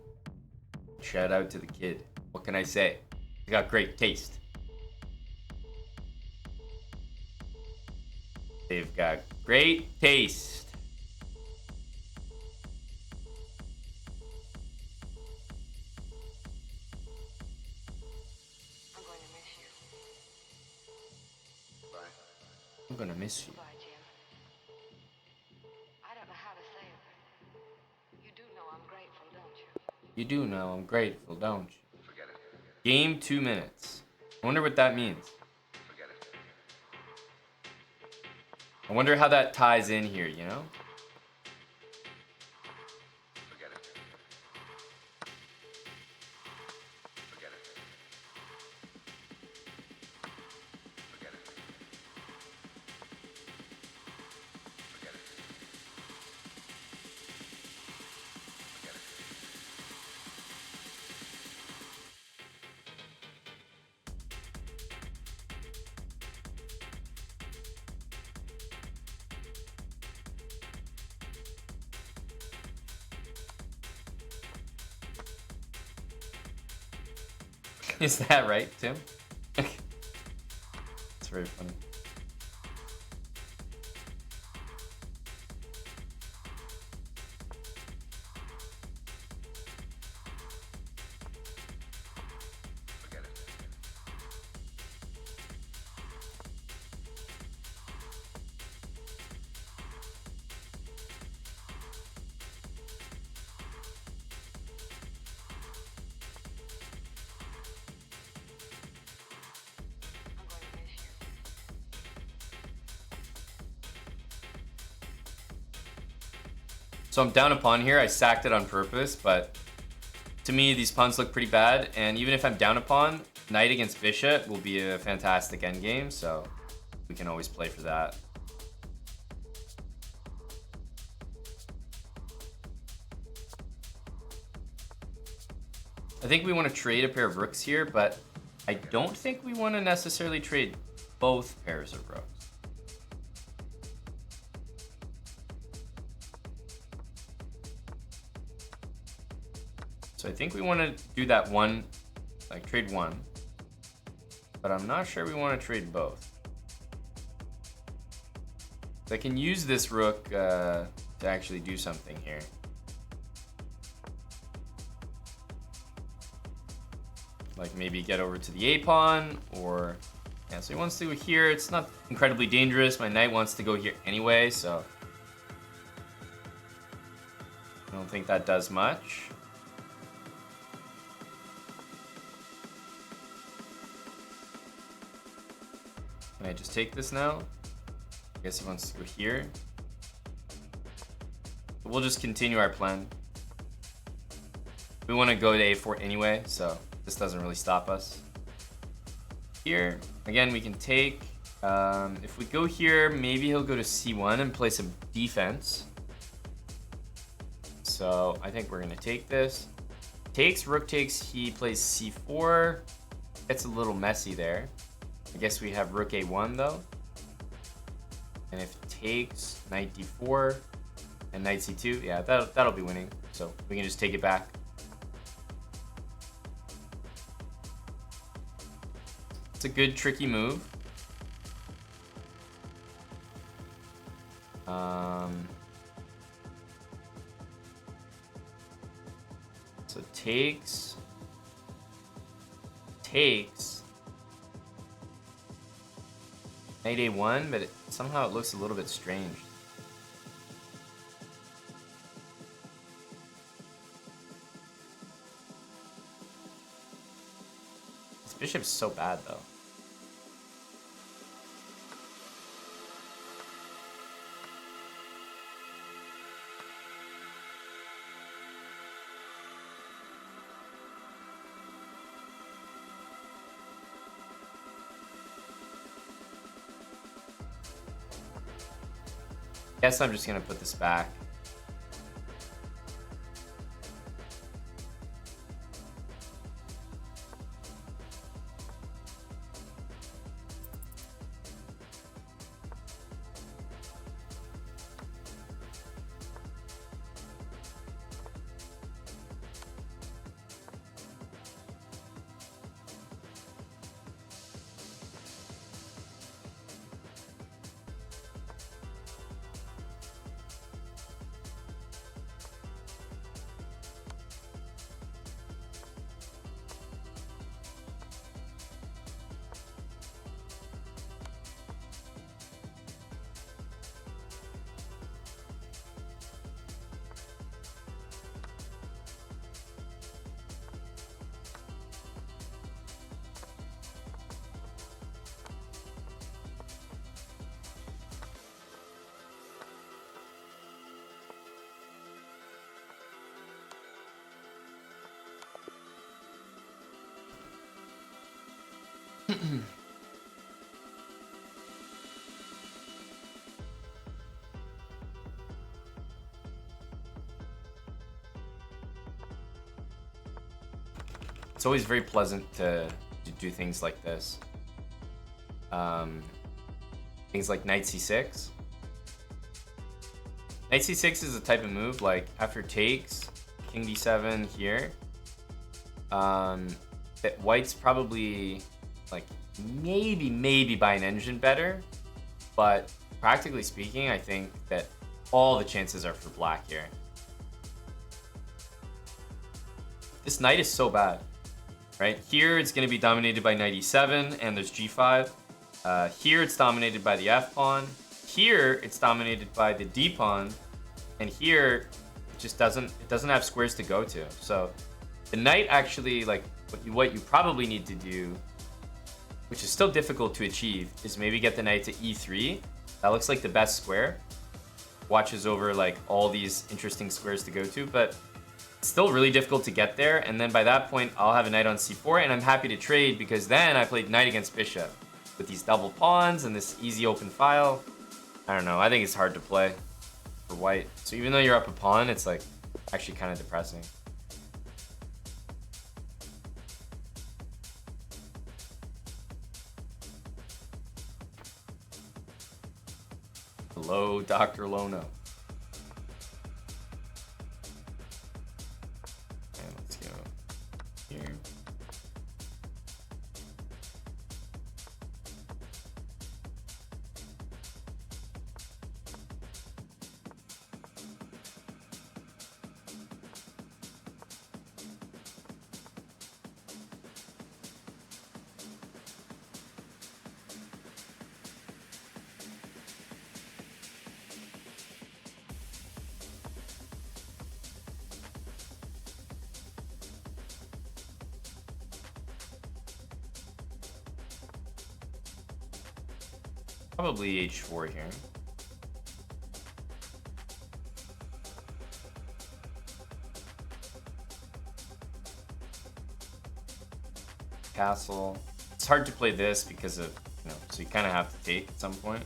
Speaker 1: Shout out to the kid. What can I say? He got great taste. They've got great taste. I'm gonna miss you.
Speaker 4: Bye, Jim. I don't know how to say it, but you do know I'm grateful, don't you?
Speaker 1: You do know I'm grateful, don't you? Forget it. Game 2 minutes. I wonder what that means. Forget it. I wonder how that ties in here, you know? Forget it. Forget it. Forget it. Forget it. Forget it. Is that right, Tim? It's very funny. Forget it.
Speaker 4: I'm going to miss you.
Speaker 1: So I'm down a pawn here. I sacked it on purpose, but to me, these pawns look pretty bad. And even if I'm down a pawn, knight against bishop will be a fantastic endgame. So we can always play for that. I think we want to trade a pair of rooks here, but I don't think we want to necessarily trade both pairs of rooks. So I think we want to do that one, like trade one, but I'm not sure we want to trade both. So I can use this rook to actually do something here. Like maybe get over to the A pawn, or yeah, so he wants to go here. It's not incredibly dangerous. My knight wants to go here anyway, so I don't think that does much. Can I just take this now? I guess he wants to go here. We'll just continue our plan. We want to go to A4 anyway, so this doesn't really stop us. Here, again, we can take. If we go here, maybe he'll go to C1 and play some defense. So I think we're going to take this. Takes, rook takes, he plays C4. It's a little messy there. I guess we have rook A1 though. And if takes, knight D4, and knight C2, yeah, that'll be winning. So we can just take it back. It's a good tricky move. So takes, knight A1, but somehow it looks a little bit strange. This bishop's so bad though. Guess I'm just gonna put this back. It's always very pleasant to do things like this. Things like knight c6. Knight c6 is a type of move like after takes, king d7 here. That white's probably like maybe by an engine better, but practically speaking, I think that all the chances are for black here. This knight is so bad, right? Here it's going to be dominated by knight e7, and there's g5. Here it's dominated by the f pawn. Here it's dominated by the d pawn, and here it just doesn't have squares to go to. So the knight actually, like what you probably need to do, which is still difficult to achieve, is maybe get the knight to e3. That looks like the best square. Watches over like all these interesting squares to go to, but it's still really difficult to get there. And then by that point, I'll have a knight on c4, and I'm happy to trade because then I played knight against bishop with these double pawns and this easy open file. I don't know. I think it's hard to play for white. So even though you're up a pawn, it's like actually kind of depressing. Hello, Dr. Lono. And let's go here. Probably h4 here. Castle. It's hard to play this because of, so you kind of have to take at some point.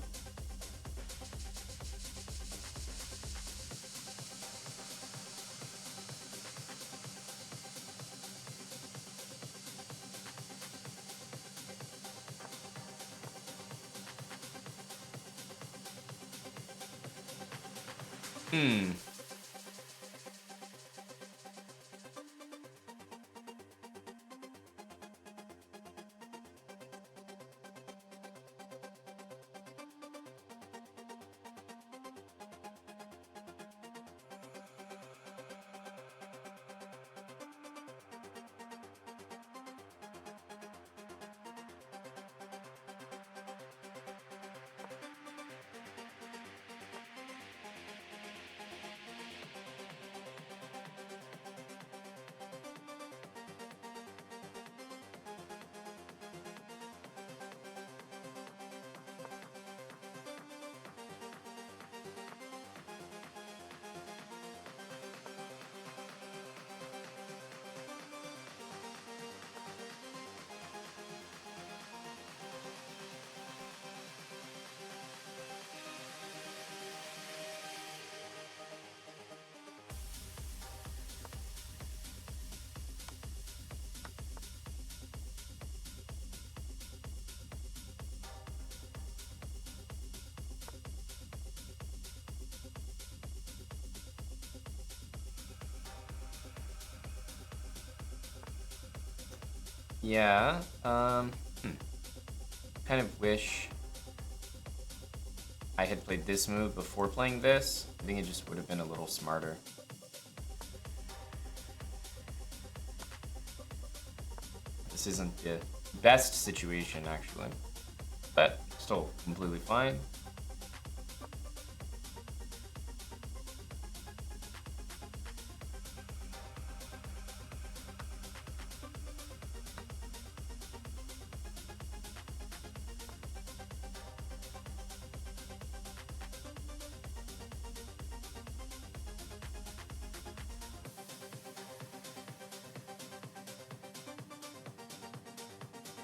Speaker 1: Yeah. Kind of wish I had played this move before playing this. I think it just would have been a little smarter. This isn't the best situation, actually, but still completely fine.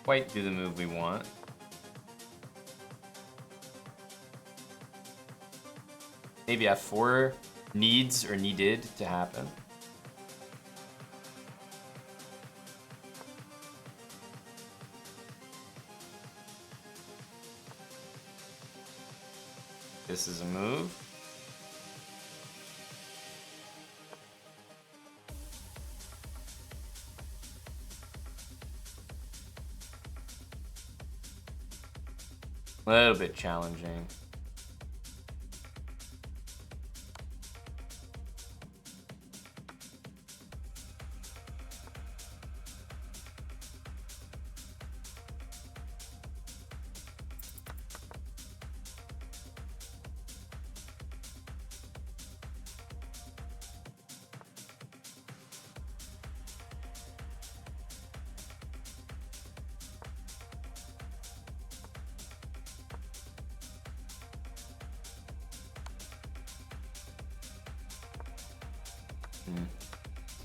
Speaker 1: Quite do the move we want. Maybe F4 needs or needed to happen. This is a move. A little bit challenging.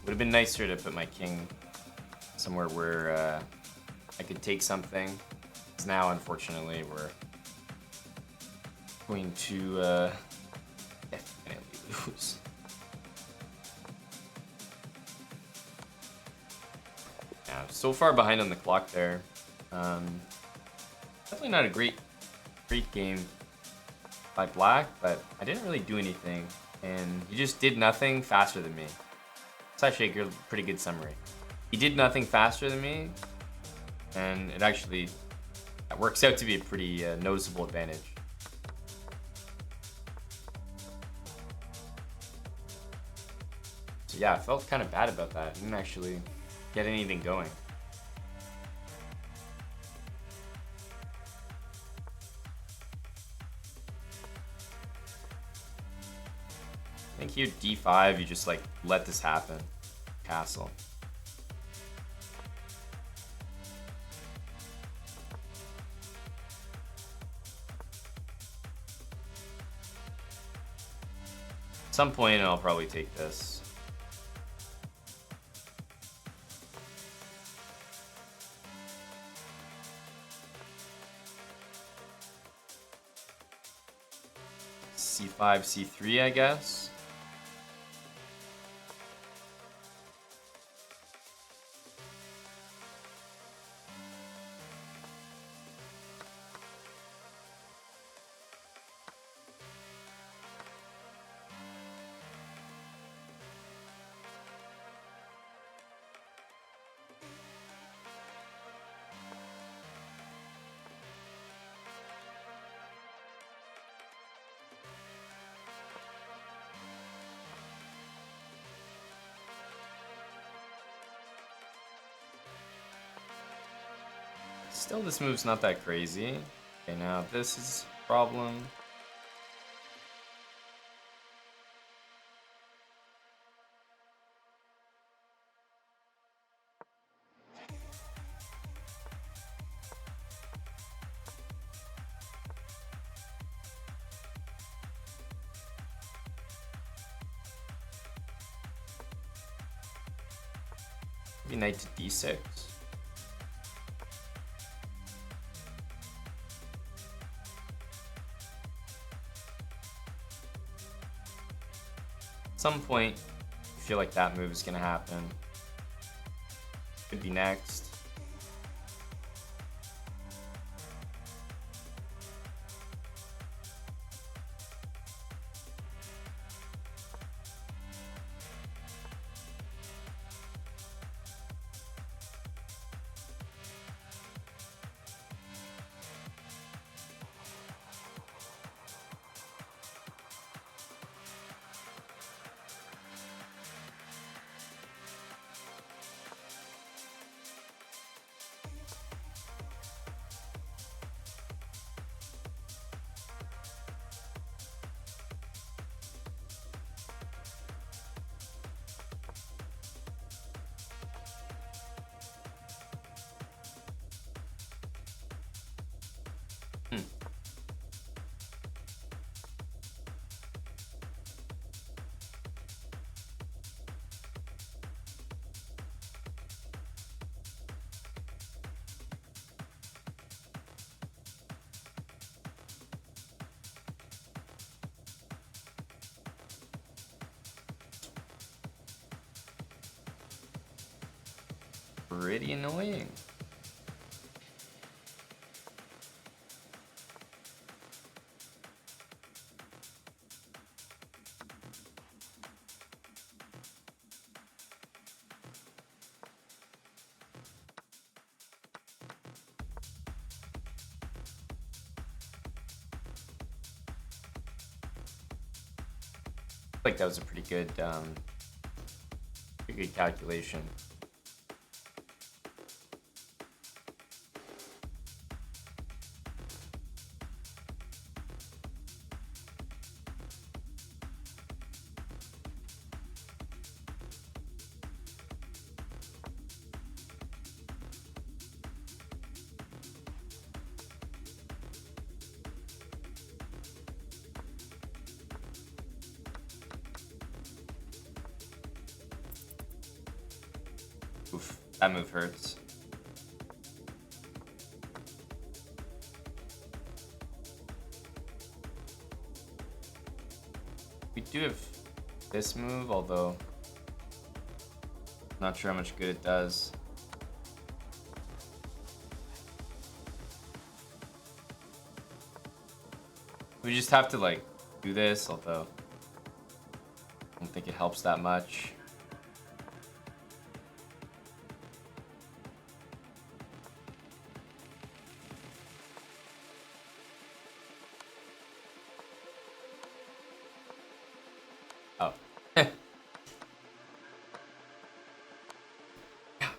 Speaker 1: Would have been nicer to put my king somewhere where I could take something. Because now, unfortunately, we're going to definitely lose. Yeah, so far behind on the clock there. Definitely not a great game by Black, but I didn't really do anything, and he just did nothing faster than me. It's actually a pretty good summary. He did nothing faster than me, and it actually works out to be a pretty noticeable advantage. So yeah, I felt kind of bad about that. I didn't actually get anything going. I think here d5, you just like let this happen. Castle. At some point I'll probably take this. C5, C3, I guess. Still, this move's not that crazy. Okay, now this is a problem. Maybe knight to d6. At some point, I feel like that move is gonna happen. Could be next. pretty annoying. I think that was a pretty good calculation. Oof, that move hurts. We do have this move, although not sure how much good it does. We just have to like do this, although I don't think it helps that much. Oh.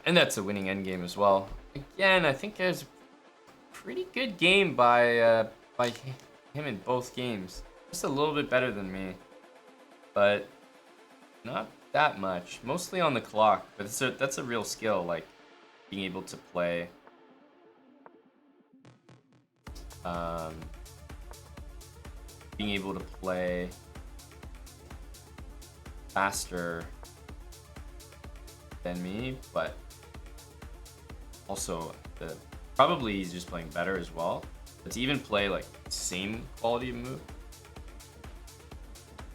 Speaker 1: And that's a winning endgame as well. Again, I think there's a pretty good game by him in both games. Just a little bit better than me, but not that much. Mostly on the clock, but that's a real skill, like being able to play faster than me, but also probably he's just playing better as well. But to even play like same quality of move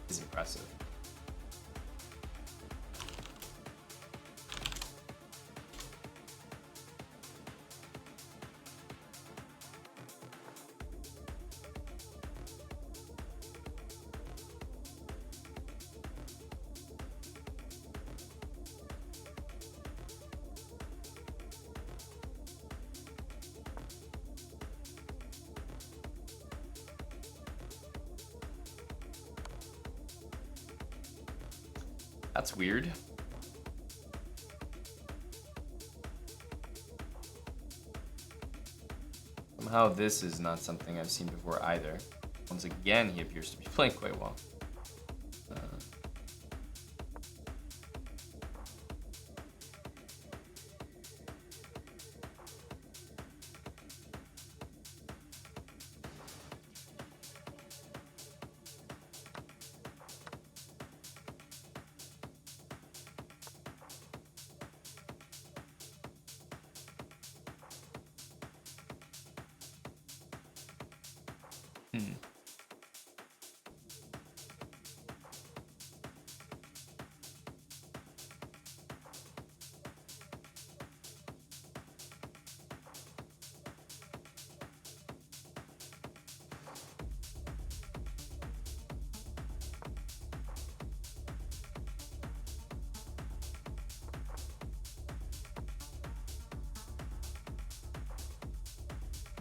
Speaker 1: is impressive. That's weird. Somehow this is not something I've seen before either. Once again, he appears to be playing quite well.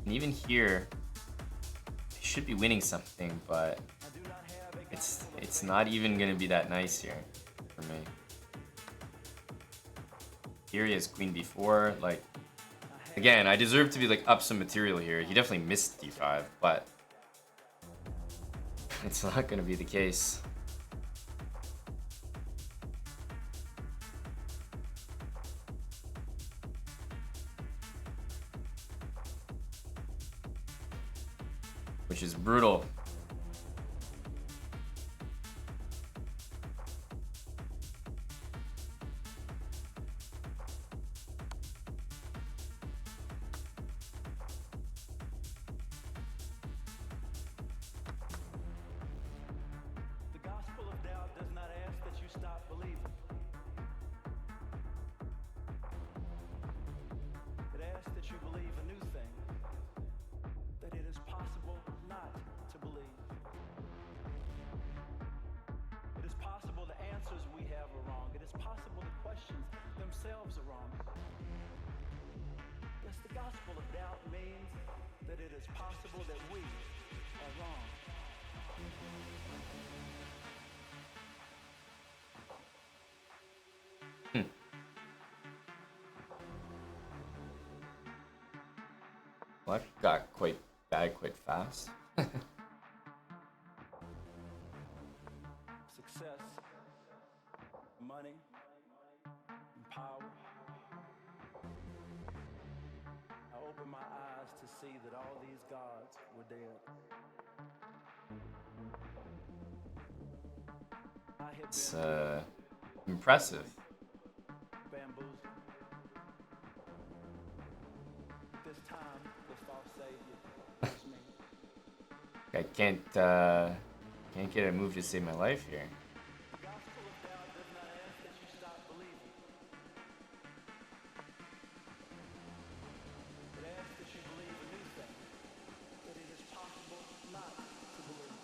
Speaker 1: And even here, he should be winning something, but it's not even gonna be that nice here for me. Here he has queen b4. Like, again, I deserve to be like up some material here. He definitely missed d5, but it's not gonna be the case. Which is brutal.
Speaker 9: The gospel of doubt does not ask that you stop believing. themselves are wrong. Yes, the gospel of doubt means that it is possible that we are wrong.
Speaker 1: Well, that got quite bad quite fast.
Speaker 9: Success, money, and power. I opened my eyes to see that all these gods were dead. I had
Speaker 1: It's
Speaker 9: been
Speaker 1: impressive.
Speaker 9: bamboozled. This time, the false savior was me.
Speaker 1: I can't get a move to save my life here.
Speaker 9: The gospel of doubt does not ask that you stop believing. It asks that you believe a new thing, that it is possible not to believe.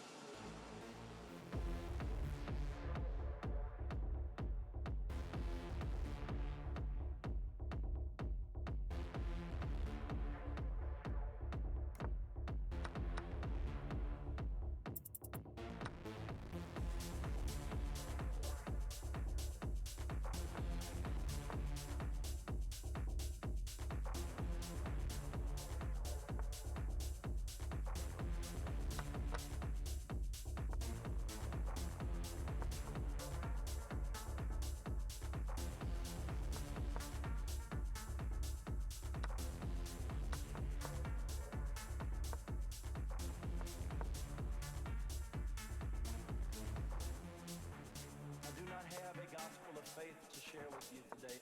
Speaker 9: I do not have a gospel of faith to share with you today.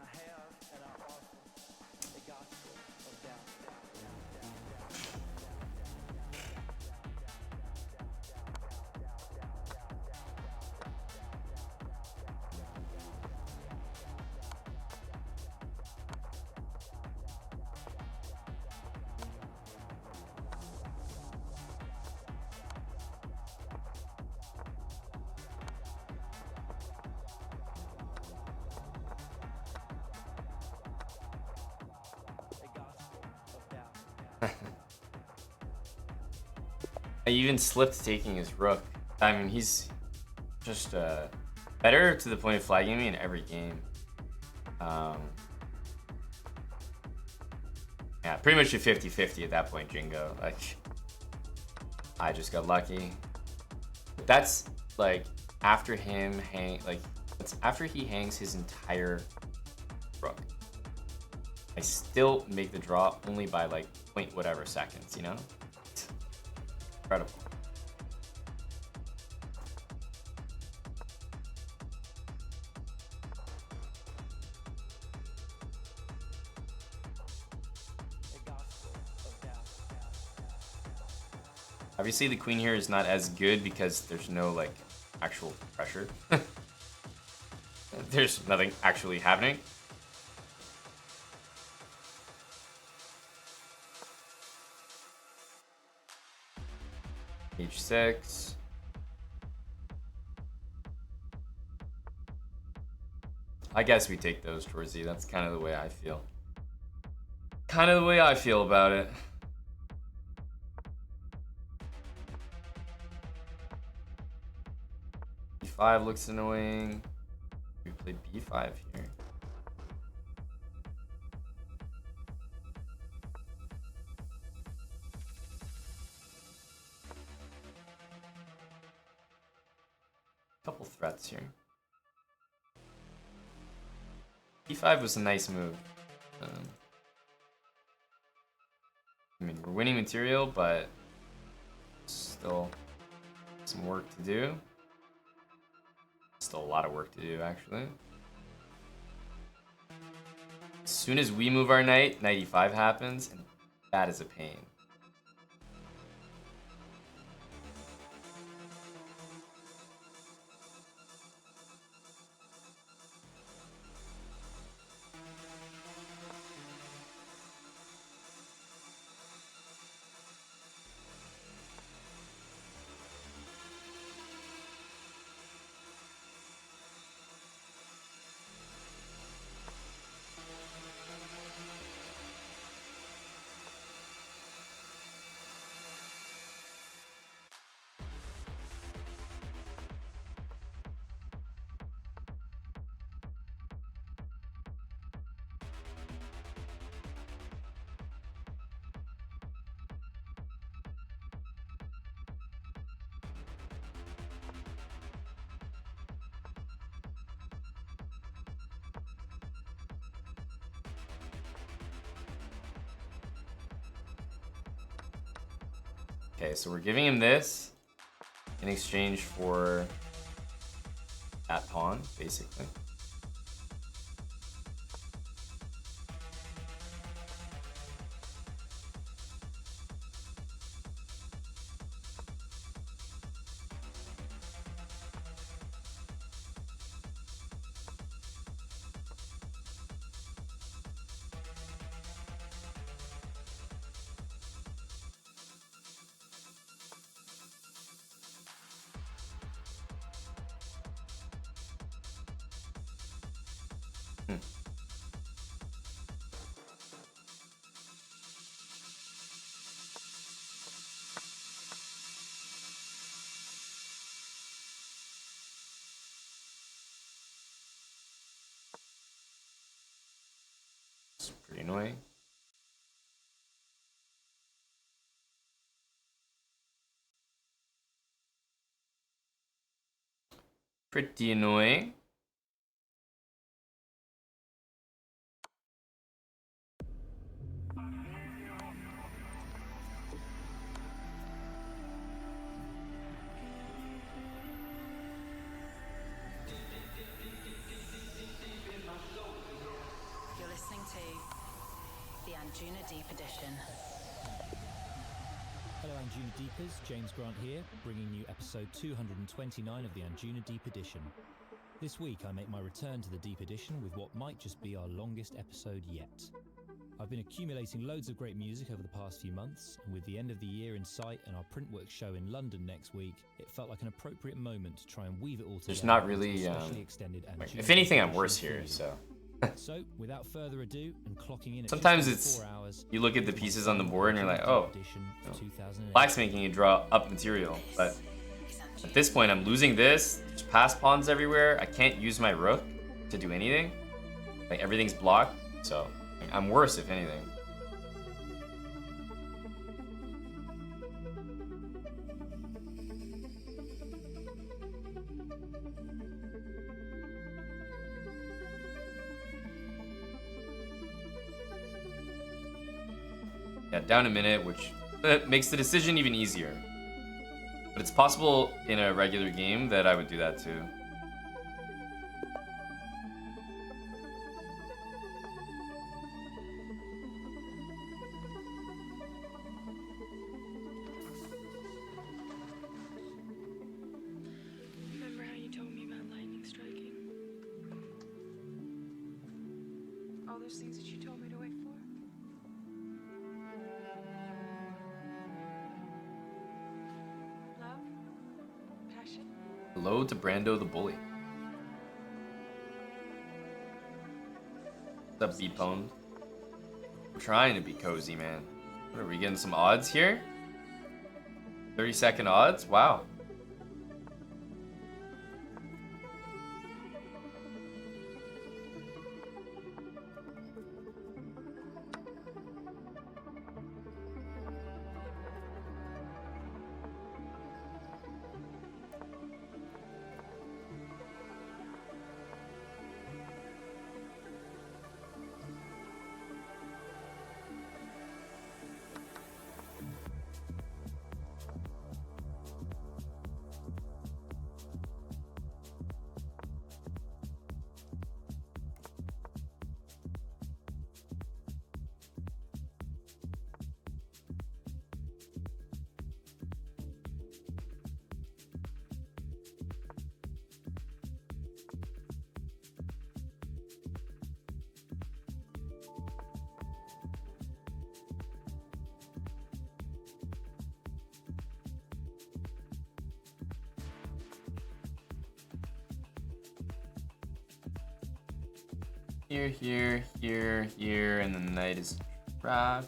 Speaker 9: I have and I offer a gospel of doubt. A gospel of doubt.
Speaker 1: I even slipped taking his rook. I mean, he's just better to the point of flagging me in every game. Yeah, pretty much a 50-50 at that point, Jingo. Like, I just got lucky. That's like after him that's after he hangs his entire rook. I still make the draw only by like point whatever seconds, you know? It's incredible.
Speaker 9: A gospel of doubt.
Speaker 1: Obviously, the queen here is not as good because there's no like actual pressure. There's nothing actually happening. H6. I guess we take those towards Z. That's kind of the way I feel. Kind of the way I feel about it. B5 looks annoying. We play B5 here. Couple threats here. E5 was a nice move. I mean, we're winning material, but still some work to do. Still a lot of work to do, actually. As soon as we move our knight, knight e5 happens, and that is a pain. Okay, so we're giving him this in exchange for that pawn, basically. It's pretty annoying. Pretty annoying.
Speaker 10: You're listening to the Anjuna Deep Edition.
Speaker 11: Hello Anjuna Deepers, James Grant here, bringing you episode 229 of the Anjuna Deep Edition. This week I make my return to the Deep Edition with what might just be our longest episode yet. I've been accumulating loads of great music over the past few months, and with the end of the year in sight and our Printworks show in London next week, it felt like an appropriate moment to try and weave it all together.
Speaker 1: There's not really, if anything, I'm worse here, so.
Speaker 11: So, without further ado, and clocking in at
Speaker 1: Sometimes
Speaker 11: just
Speaker 1: it's,
Speaker 11: 4 hours,
Speaker 1: you look at the pieces on the board and you're like, oh, Black's making you draw up material, but at this point I'm losing this, there's pass pawns everywhere, I can't use my rook to do anything, like everything's blocked, so I'm worse if anything. Yeah, down a minute, which makes the decision even easier. But it's possible in a regular game that I would do that too.
Speaker 12: Remember how you told me about lightning striking? All those things that you told me to wait for? Love? Passion?
Speaker 1: Hello to Brando the Bully. What's up, B-Pwned? I'm trying to be cozy, man. What are we getting some odds here? 30-second odds? Wow. Here, here, here, here, and the knight is trapped.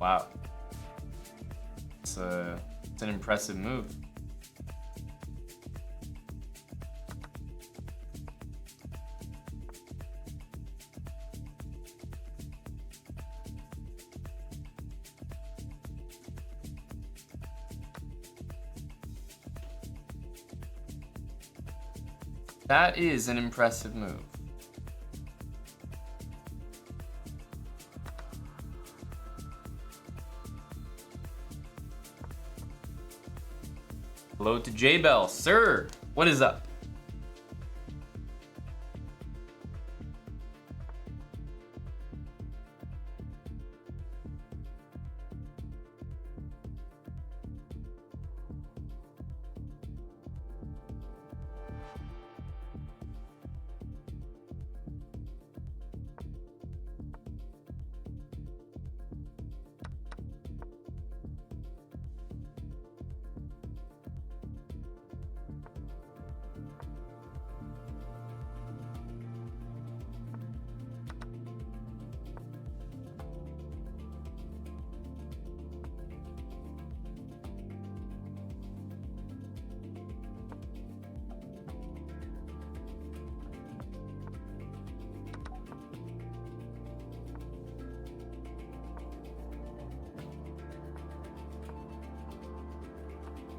Speaker 1: Wow. It's an impressive move. That is an impressive move. Hello to J-Bell. Sir, what is up?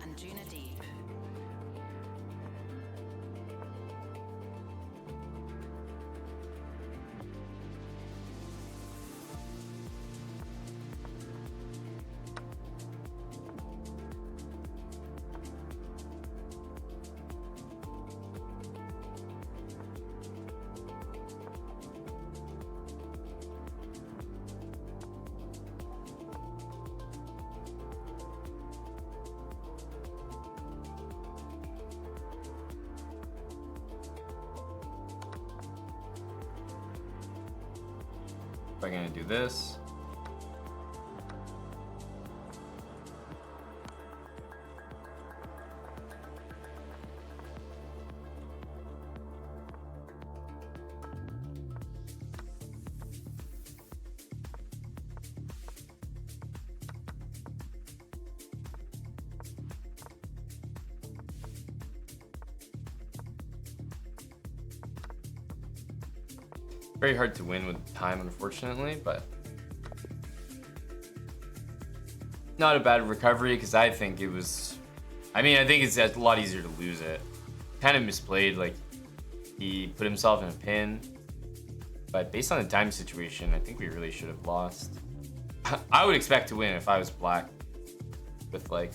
Speaker 10: Anjuna Deep.
Speaker 1: I'm gonna do this. Very hard to win with time, unfortunately, but not a bad recovery because I think it was. I mean, I think it's a lot easier to lose it. Kind of misplayed, like he put himself in a pin, but based on the time situation, I think we really should have lost. I would expect to win if I was black, with like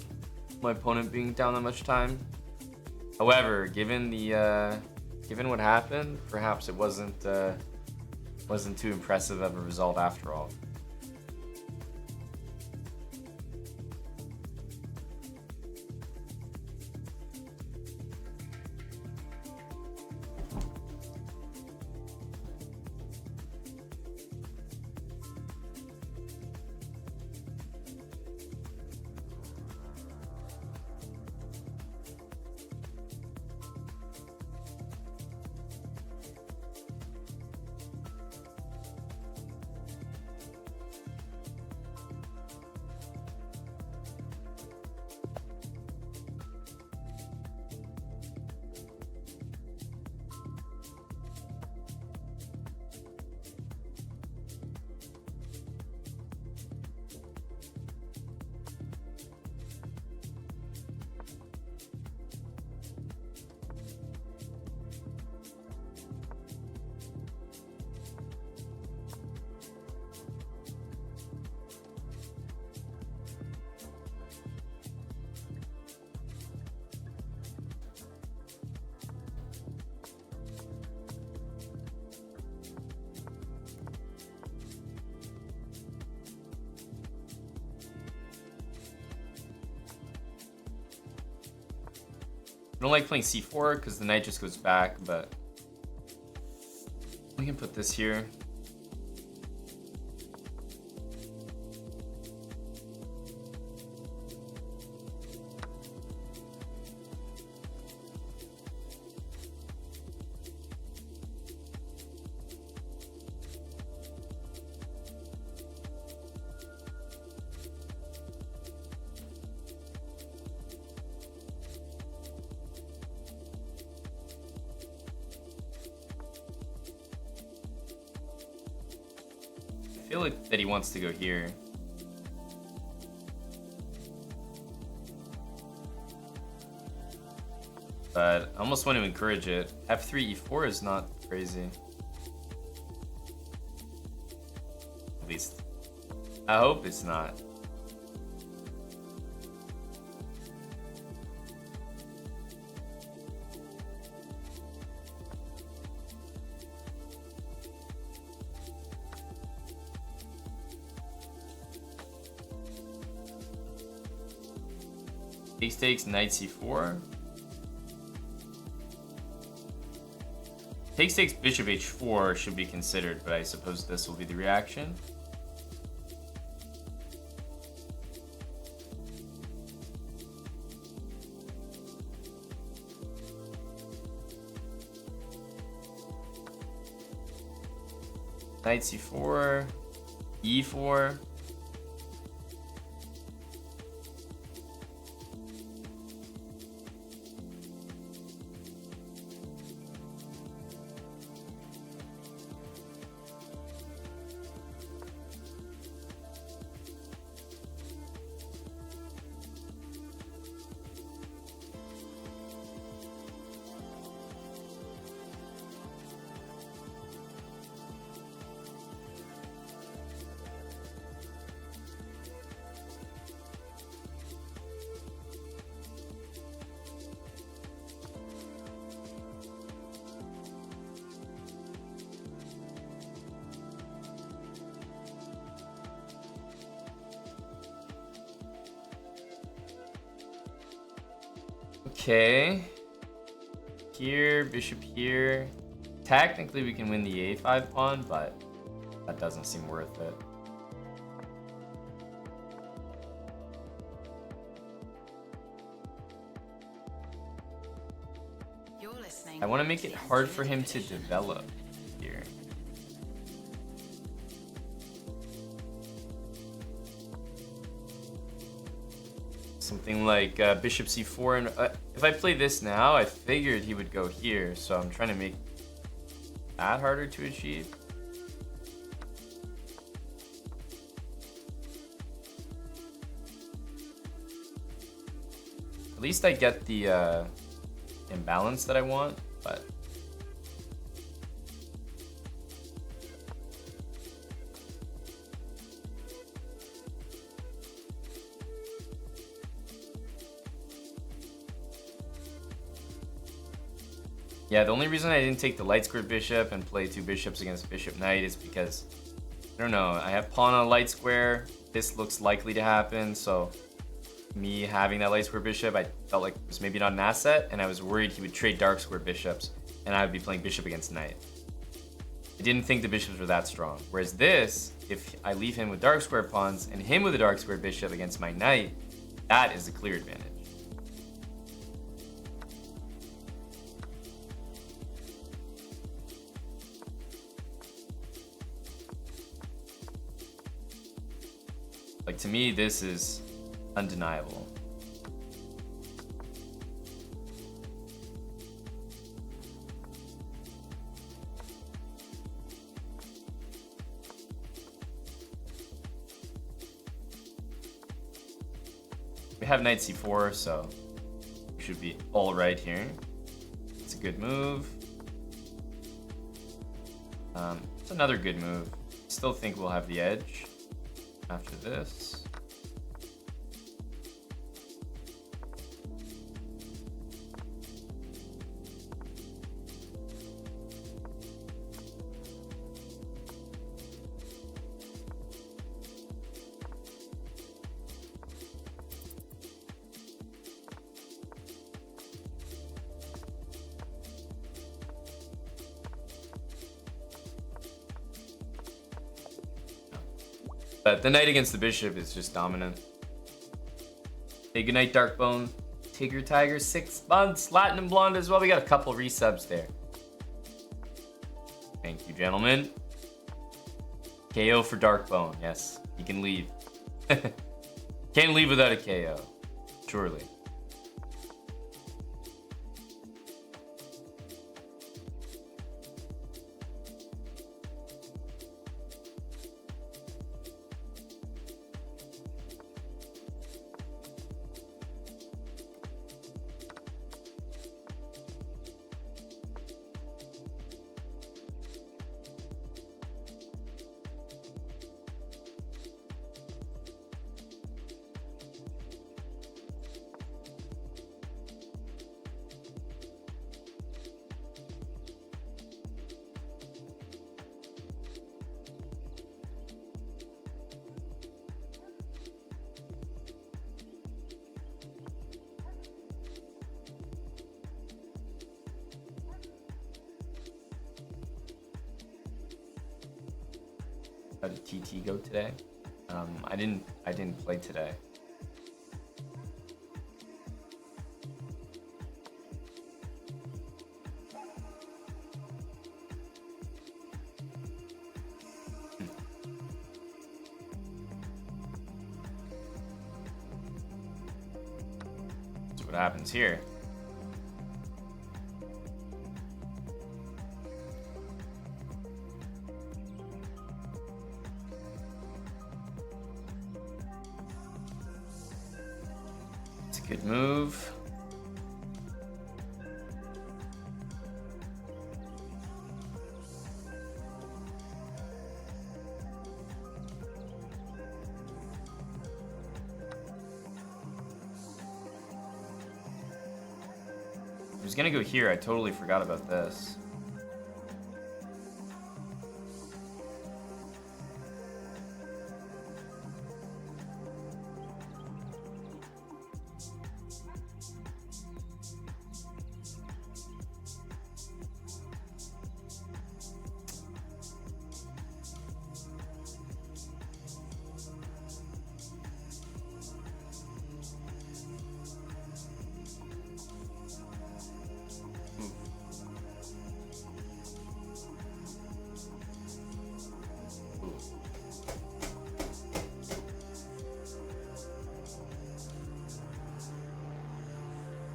Speaker 1: my opponent being down that much time. However, given what happened, perhaps it wasn't too impressive of a result after all. I don't like playing c4 because the knight just goes back, but we can put this here. feel like that he wants to go here. But I almost want to encourage it. F3, E4 is not crazy. At least, I hope it's not. Takes knight c4. Takes bishop h4 should be considered, but I suppose this will be the reaction. Knight c4, e4. Okay. Here, bishop here. Technically, we can win the a5 pawn, but that doesn't seem worth it. I want to make it hard for him to develop here. Something like bishop c4, and if I play this now, I figured he would go here, so I'm trying to make that harder to achieve. At least I get the imbalance that I want, but yeah, the only reason I didn't take the light square bishop and play two bishops against bishop knight is because, I don't know, I have pawn on a light square. This looks likely to happen, so me having that light square bishop, I felt like it was maybe not an asset, and I was worried he would trade dark square bishops, and I would be playing bishop against knight. I didn't think the bishops were that strong. Whereas this, if I leave him with dark square pawns and him with a dark square bishop against my knight, that is a clear advantage. Like, to me, this is undeniable. We have knight c4, so we should be all right here. It's a good move. It's another good move. Still think we'll have the edge after this. But the knight against the bishop is just dominant. Hey, good night, Darkbone. Tigger Tiger, 6 months. Latin and Blonde as well. We got a couple resubs there. Thank you, gentlemen. KO for Darkbone. Yes, he can leave. Can't leave without a KO. Surely. How did TT go today? I didn't play today. See what happens here. Good move. I was gonna go here. I totally forgot about this.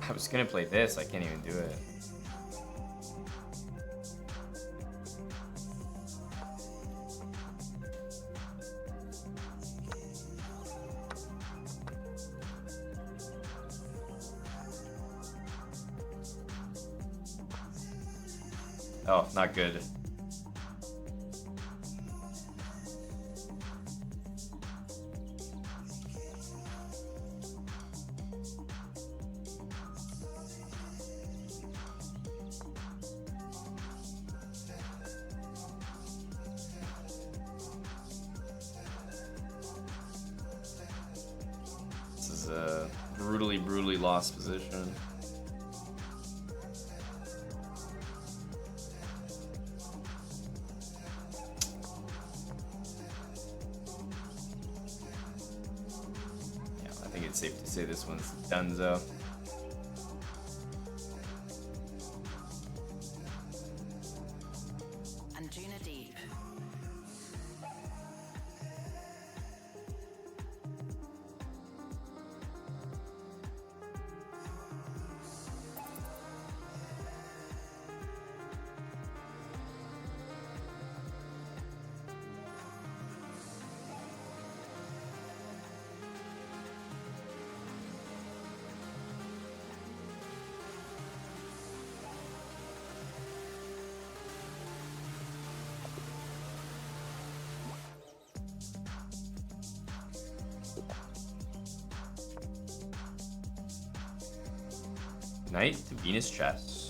Speaker 1: I was gonna play this, I can't even do it. Oh, not good. This is a brutally lost position. I think it's safe to say this one's donezo.
Speaker 10: Anjuna deep.
Speaker 1: Knight to Venus chess.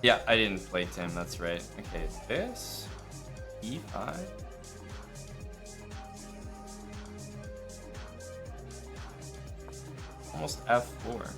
Speaker 1: Yeah, I didn't play Tim, that's right. Okay, this E5. Almost F4.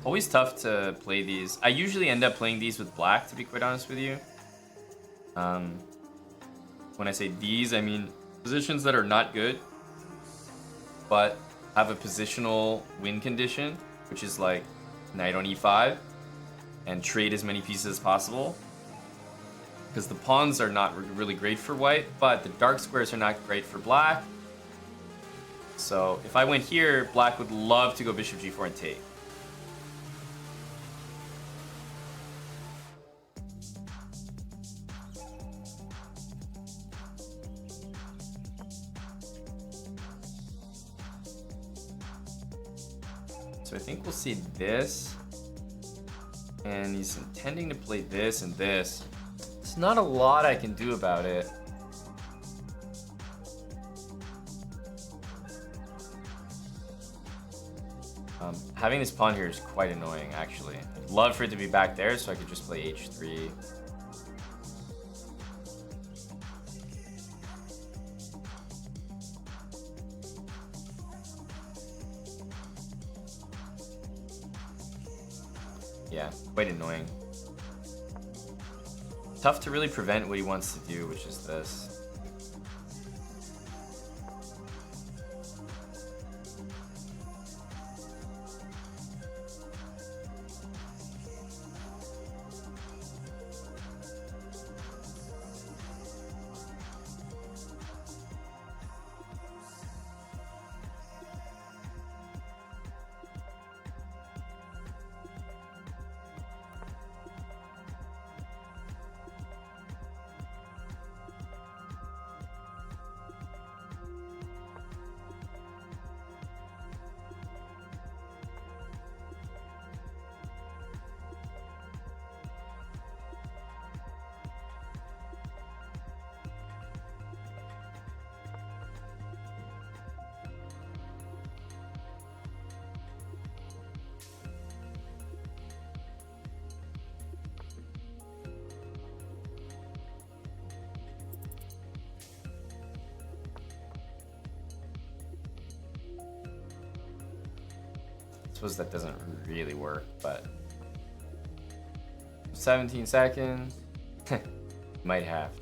Speaker 1: Always tough to play these. I usually end up playing these with black, to be quite honest with you. When I say these, I mean positions that are not good, but have a positional win condition, which is like knight on e5, and trade as many pieces as possible. Because the pawns are not really great for white, but the dark squares are not great for black. So if I went here, black would love to go bishop g4 and take. So I think we'll see this. And he's intending to play this and this. There's not a lot I can do about it. Having this pawn here is quite annoying, actually. I'd love for it to be back there so I could just play h3. Yeah, quite annoying. Tough to really prevent what he wants to do, which is this. I suppose that doesn't really work, but 17 seconds. Might have to.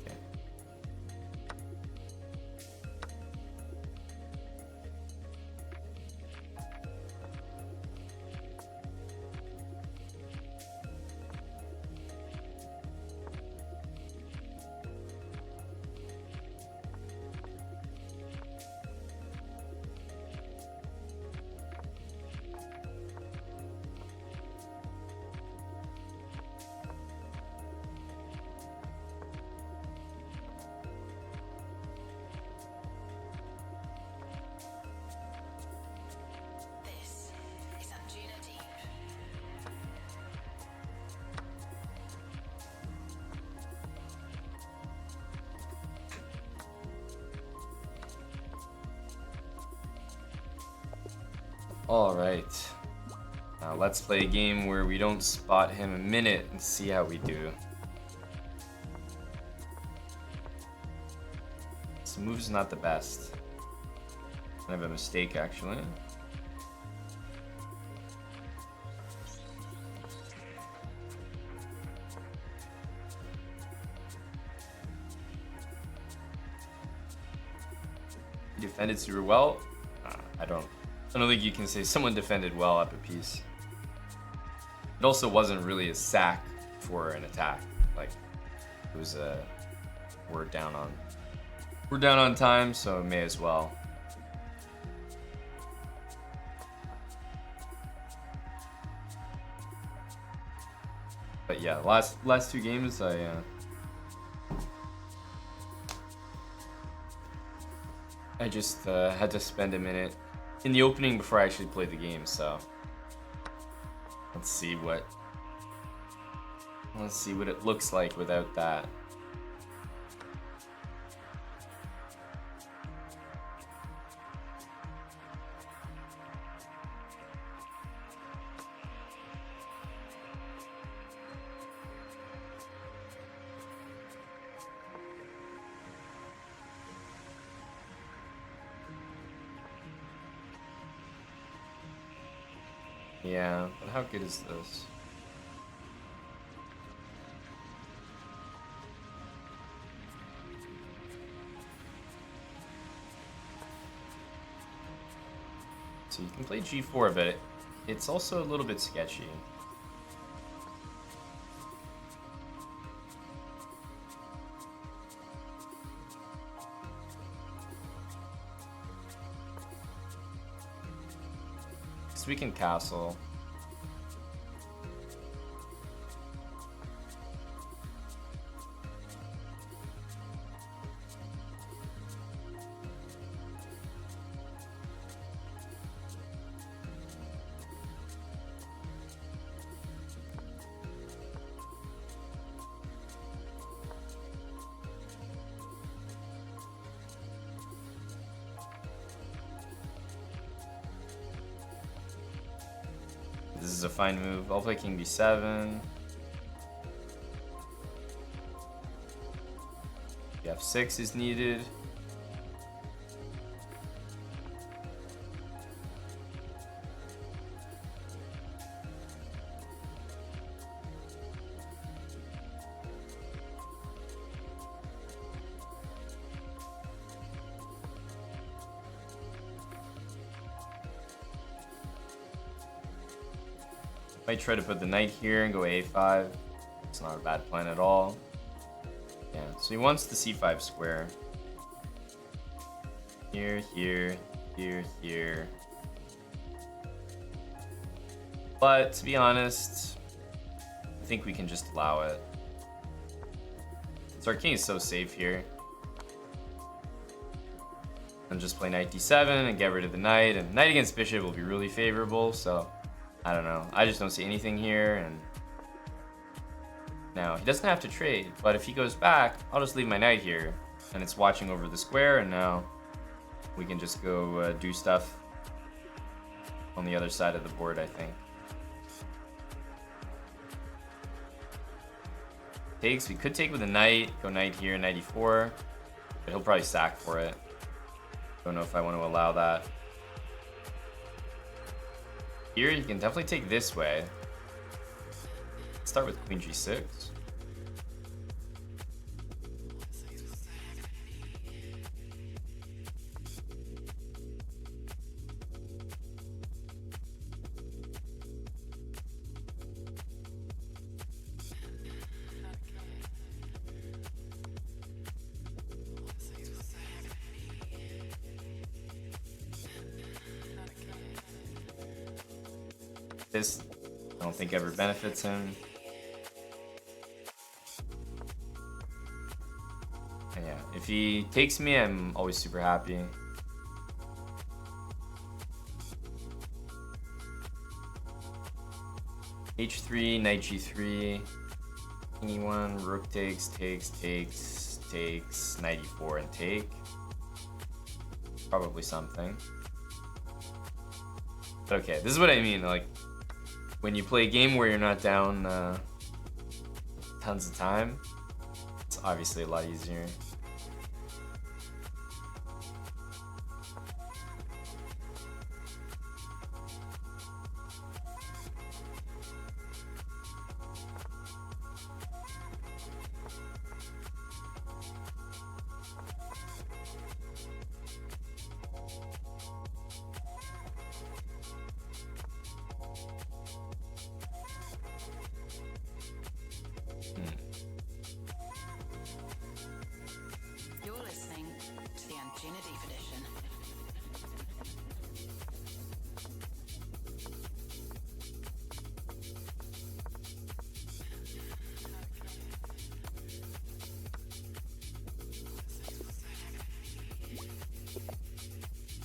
Speaker 1: All right, now let's play a game where we don't spot him a minute and see how we do. This move's not the best. Kind of a mistake, actually. He defended super well. I don't think you can say someone defended well up a piece. It also wasn't really a sack for an attack. Like, it was a we're down on time, so may as well. But yeah, last two games I just had to spend a minute in the opening before I actually played the game, so let's see what it looks like without that. Yeah, but how good is this? So you can play g4, but it's also a little bit sketchy. Because we can castle. This is a fine move. I'll play king b7. f6 is needed. Might try to put the knight here and go a5. It's not a bad plan at all. Yeah, so he wants the c5 square. Here, here, here, here. But to be honest, I think we can just allow it. So our king is so safe here. And just play knight d7 and get rid of the knight. And knight against bishop will be really favorable, so I don't know. I just don't see anything here. And now he doesn't have to trade, but if he goes back, I'll just leave my knight here. And it's watching over the square, and now we can just go do stuff on the other side of the board, I think. Takes, we could take with a knight, go knight here, knight e4, but he'll probably sack for it. Don't know if I want to allow that. Here, you can definitely take this way. Let's start with queen g6. This, I don't think ever benefits him. And yeah, if he takes me, I'm always super happy. h3, knight g3, king e1, rook takes, knight e4 and take. Probably something. But okay, this is what I mean, like, when you play a game where you're not down tons of time, it's obviously a lot easier.
Speaker 10: You're listening to the Anjuna Deep Edition.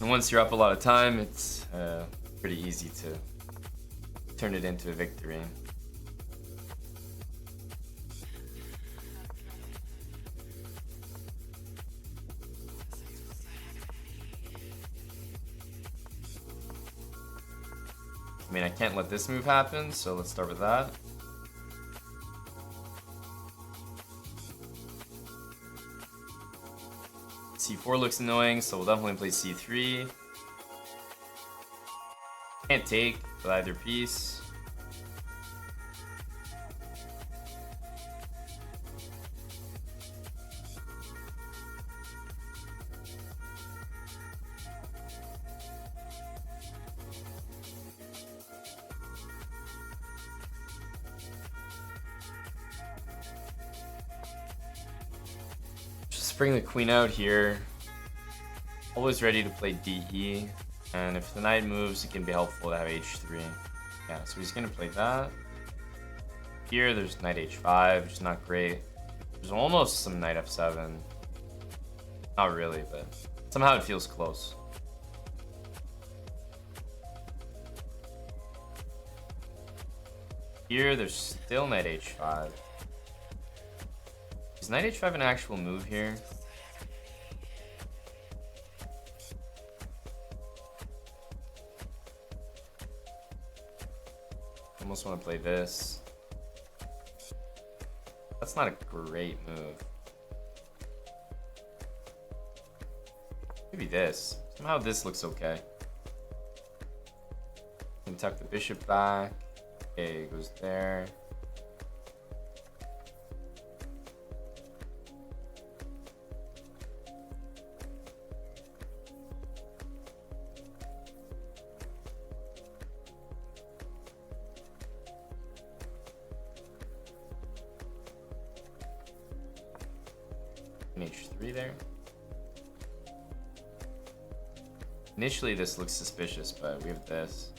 Speaker 1: And once you're up a lot of time, it's pretty easy to turn it into a victory. I mean, I can't let this move happen, so let's start with that. C4 looks annoying, so we'll definitely play C3. Can't take with either piece. Just bring the queen out here. Always ready to play DE. And if the knight moves, it can be helpful to have h3. Yeah, so he's gonna play that. Here, there's knight h5, which is not great. There's almost some knight f7. Not really, but somehow it feels close. Here, there's still knight h5. Is knight h5 an actual move here? Almost want to play this. That's not a great move. Maybe this. Somehow this looks okay. Can tuck the bishop back. Okay, it goes there. H3 there. Initially this looks suspicious, but we have this.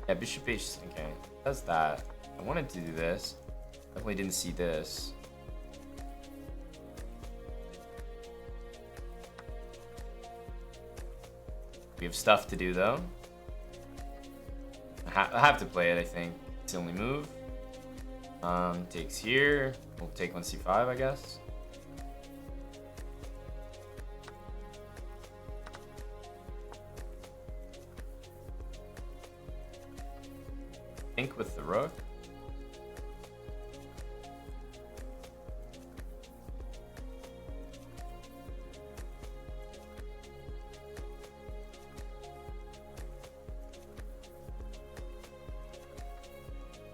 Speaker 1: Yeah, bishop h, okay, does that. I wanted to do this. Definitely didn't see this. We have stuff to do though. I have to play it, I think. It's the only move. Takes here. We'll take on c5, I guess. Think with the rook.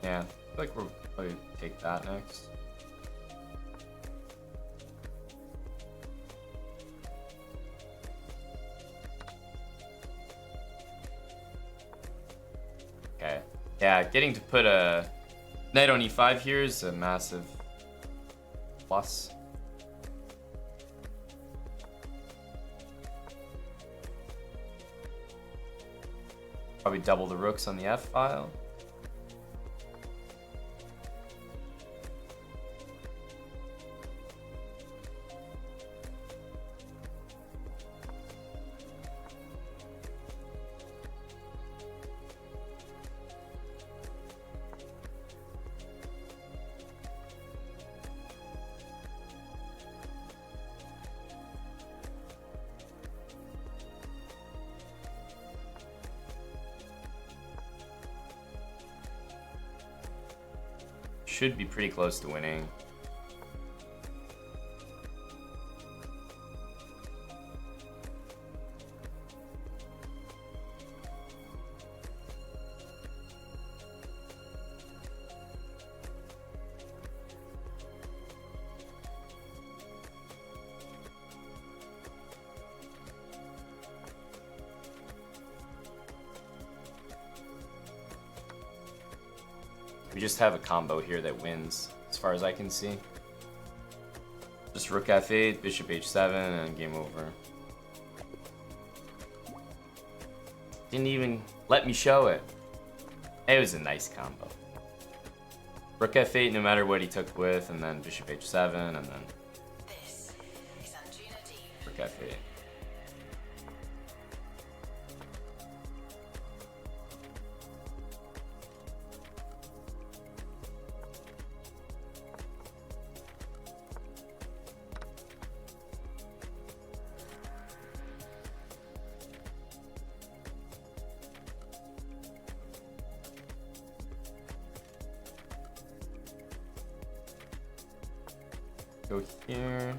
Speaker 1: Yeah, I feel like we'll probably take that next. Okay. Yeah, getting to put a knight on e5 here is a massive plus. Probably double the rooks on the f file. Should be pretty close to winning. We just have a combo here that wins, as far as I can see. Just rook f8, bishop h7, and game over. Didn't even let me show it. It was a nice combo. Rook f8 no matter what he took with, and then bishop h7, and then rook f8. go here.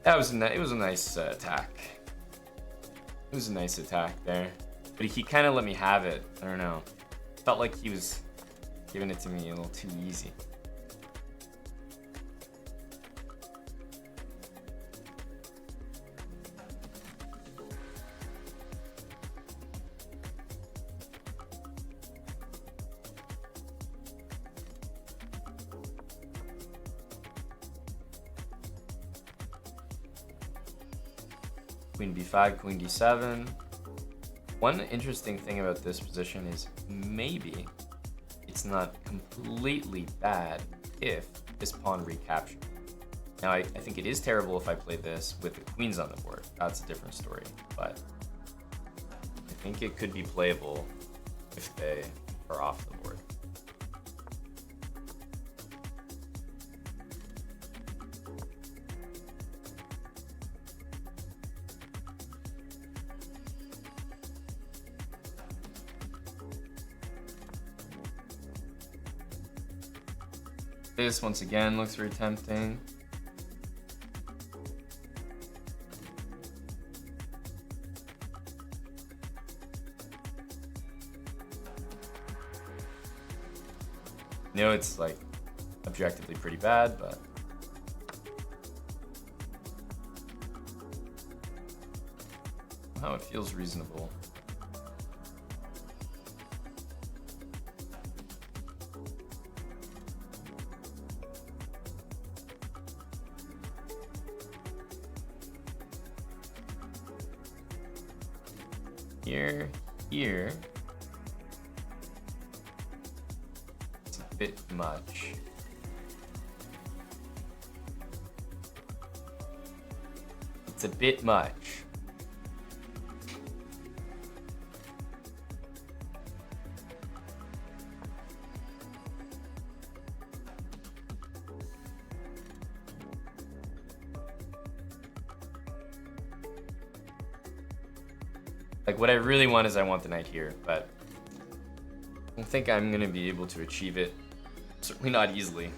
Speaker 1: That was it was a nice attack. It was a nice attack there, but he kind of let me have it. I don't know. Felt like he was giving it to me a little too easy. Queen b5, queen d7. One interesting thing about this position is maybe it's not completely bad if this pawn recaptures. Now, I think it is terrible if I play this with the queens on the board. That's a different story, but I think it could be playable if they are off the board. This once again looks very tempting. You know, it's like objectively pretty bad, but somehow it feels reasonable. Here. It's a bit much. It's a bit much. Like, what I really want is I want the knight here, but I don't think I'm gonna be able to achieve it. Certainly not easily.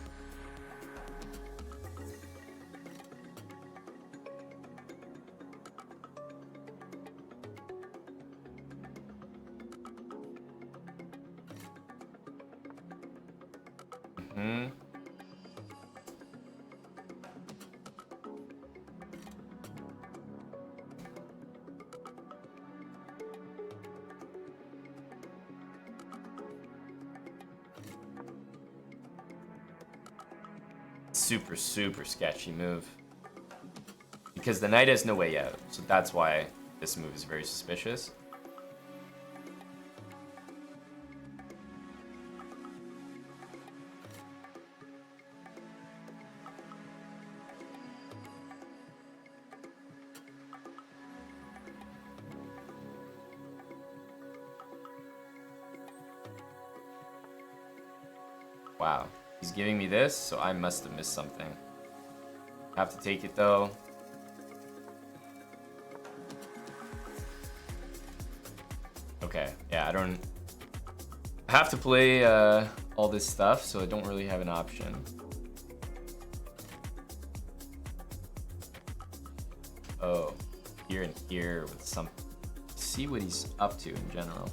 Speaker 1: Super sketchy move, because the knight has no way out, so that's why this move is very suspicious. Wow. He's giving me this, so I must have missed something. I have to take it though. Okay, yeah, I have to play all this stuff, so I don't really have an option. Oh, here and here with some. See what he's up to in general.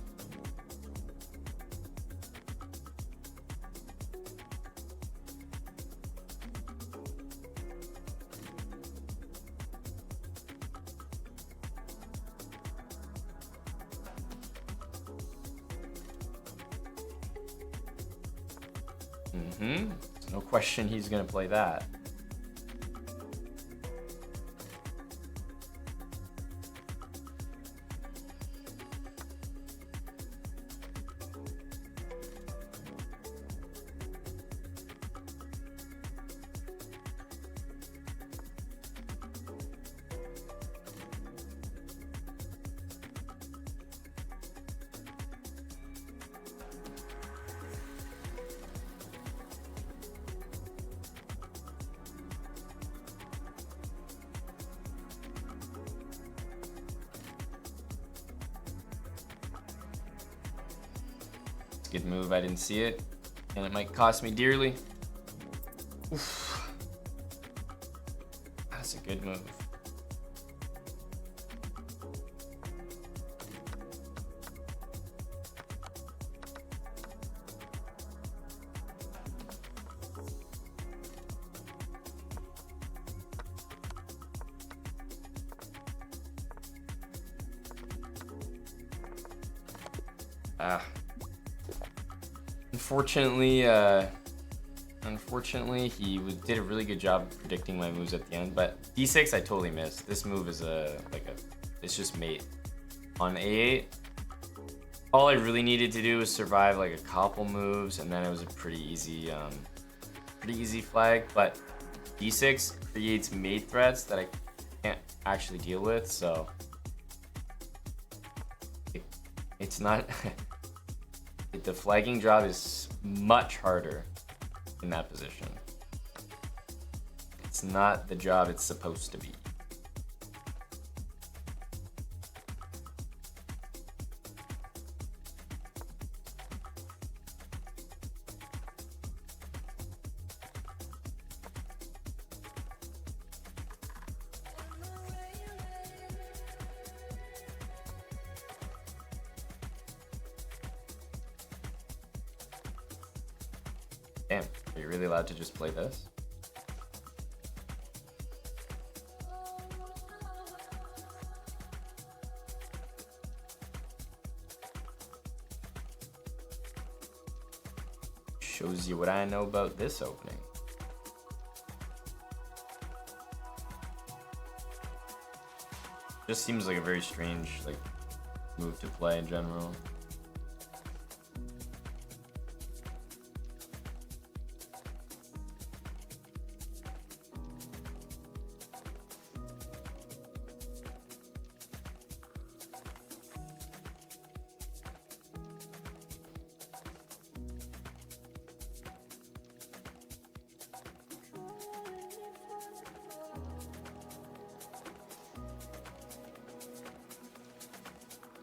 Speaker 1: No question he's gonna play that. Good move, I didn't see it, and it might cost me dearly. Oof. That's a good move. Unfortunately, he did a really good job of predicting my moves at the end. But d6, I totally missed. This move is it's just mate. On a8, all I really needed to do was survive like a couple moves, and then it was a pretty easy flag. But d6 creates mate threats that I can't actually deal with, so it's not. The flagging job is much harder in that position. It's not the job it's supposed to be. Damn, are you really allowed to just play this? Shows you what I know about this opening. Just seems like a very strange move to play in general.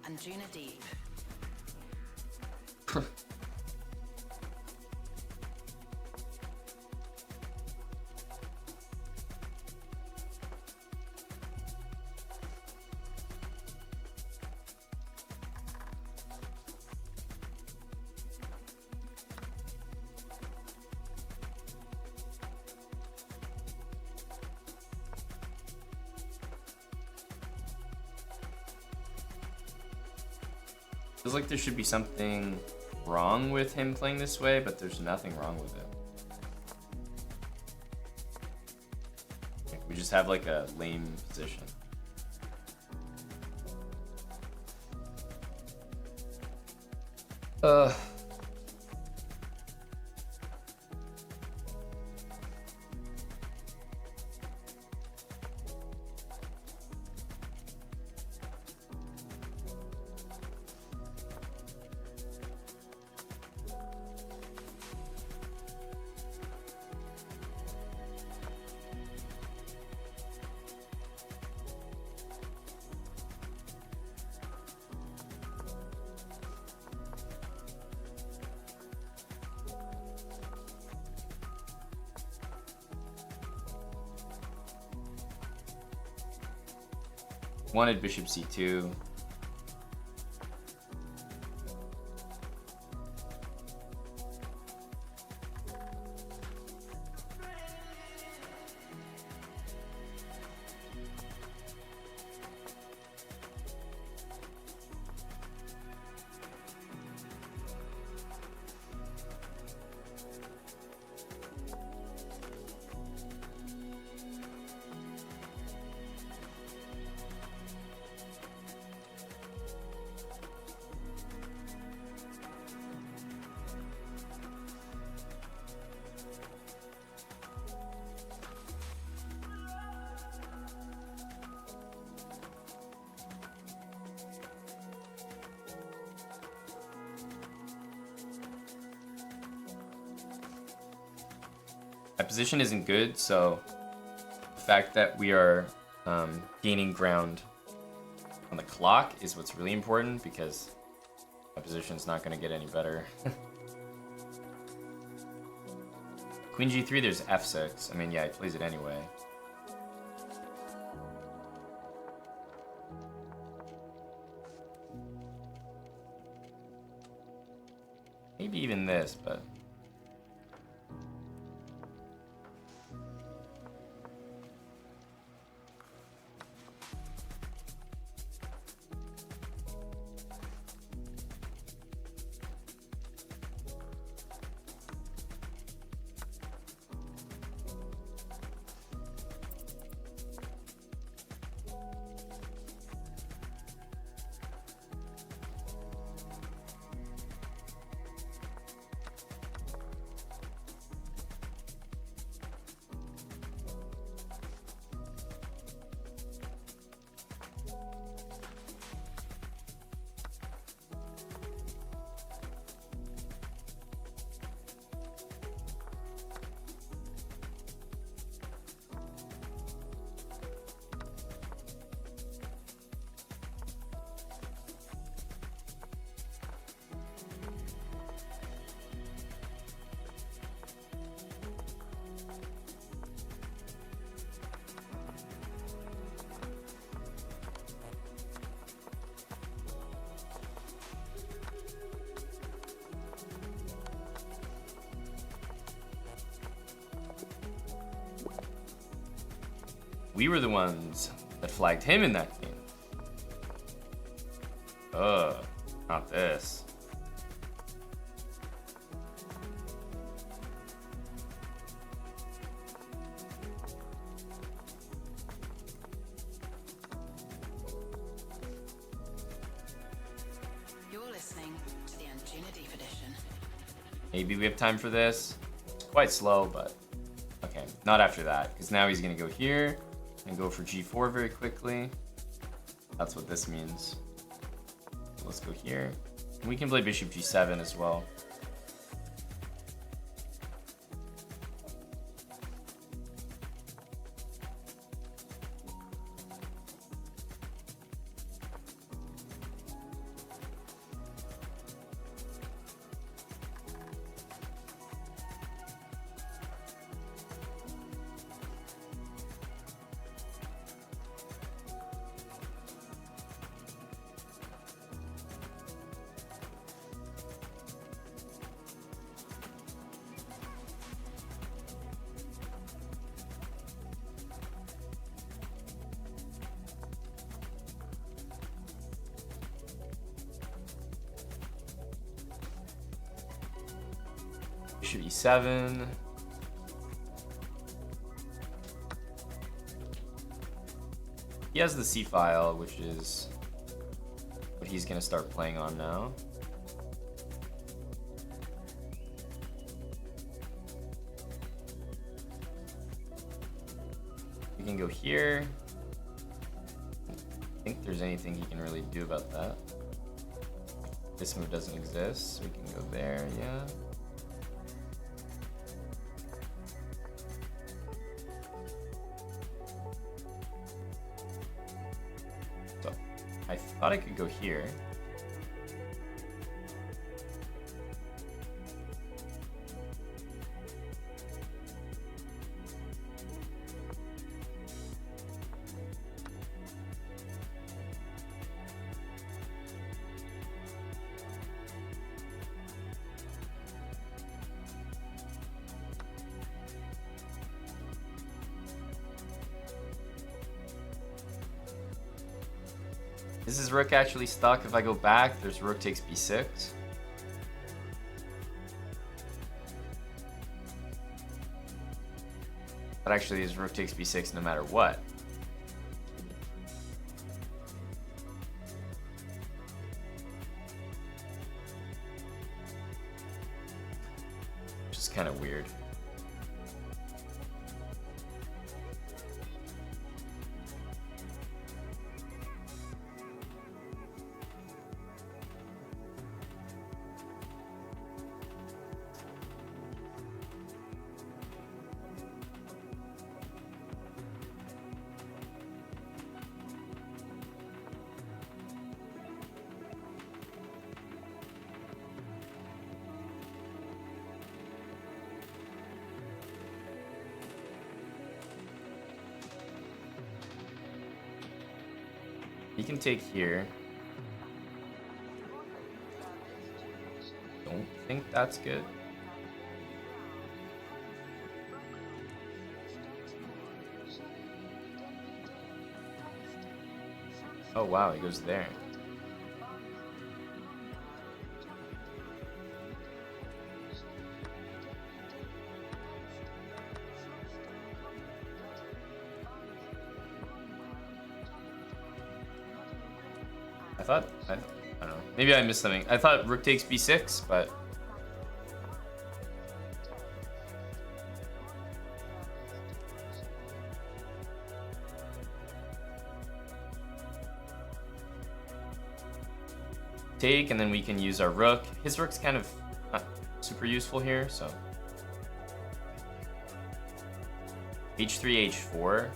Speaker 10: Anjuna Deep.
Speaker 1: Feels like there should be something wrong with him playing this way, but there's nothing wrong with it. We just have like a lame position. Wanted bishop c2. My position isn't good, so the fact that we are gaining ground on the clock is what's really important, because my position's not going to get any better. Queen g3, there's f6. I mean, yeah, he plays it anyway. Maybe even this, but... We were the ones that flagged him in that game. Ugh, not this.
Speaker 10: You're listening to the Anjuna Deep Edition.
Speaker 1: Maybe we have time for this. It's quite slow, but okay, not after that, because now he's gonna go here and go for g4 very quickly. That's what this means. Let's go here. And we can play bishop g7 as well. Bishop e7. He has the c file, which is what he's gonna start playing on now. We can go here. I don't think there's anything he can really do about that. This move doesn't exist, so we can go there, yeah. So, I thought I could go here. Is his rook actually stuck? If I go back, there's rook takes b6. But actually, his rook takes b6 no matter what. Which is kind of weird. can take here. Don't think that's good. Oh wow, he goes there. I don't know. Maybe I missed something. I thought rook takes b6, but take, and then we can use our rook. His rook's kind of not super useful here, so h3, h4.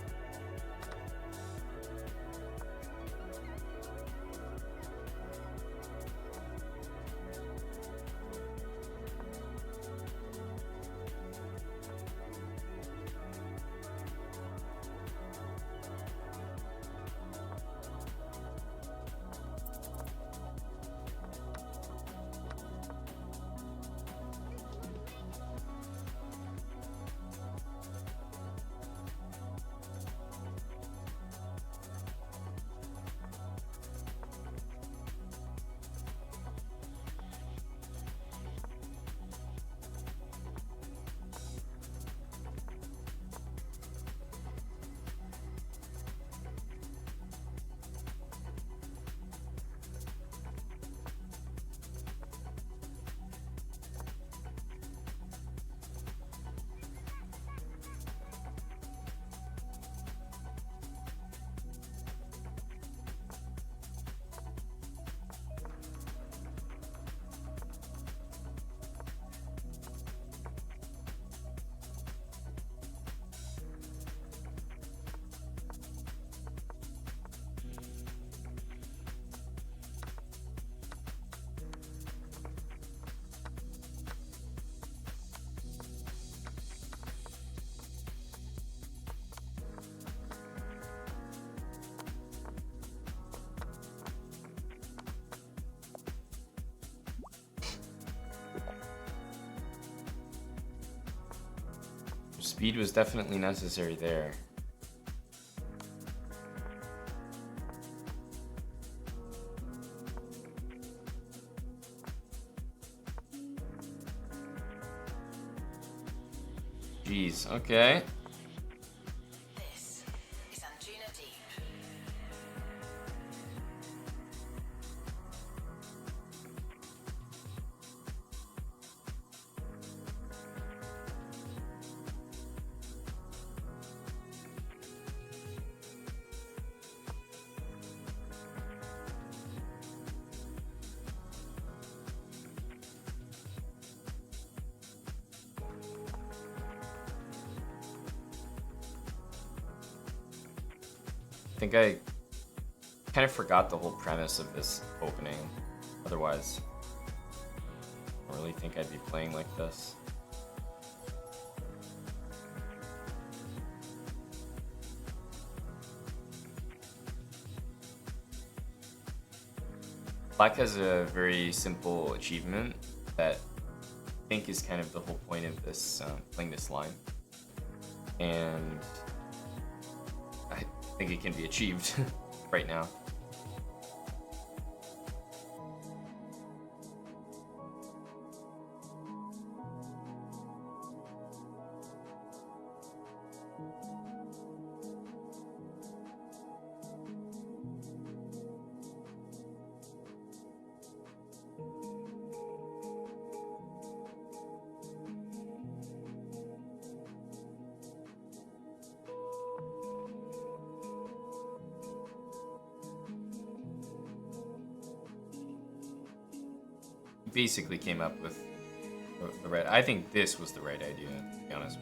Speaker 1: Speed was definitely necessary there. Jeez, okay.
Speaker 10: This is Anjuna Deep.
Speaker 1: I think I kind of forgot the whole premise of this opening. Otherwise, I don't really think I'd be playing like this. Black has a very simple achievement that I think is kind of the whole point of this playing this line, and I think it can be achieved right now. Basically came up with the right. I think this was the right idea, to be honest.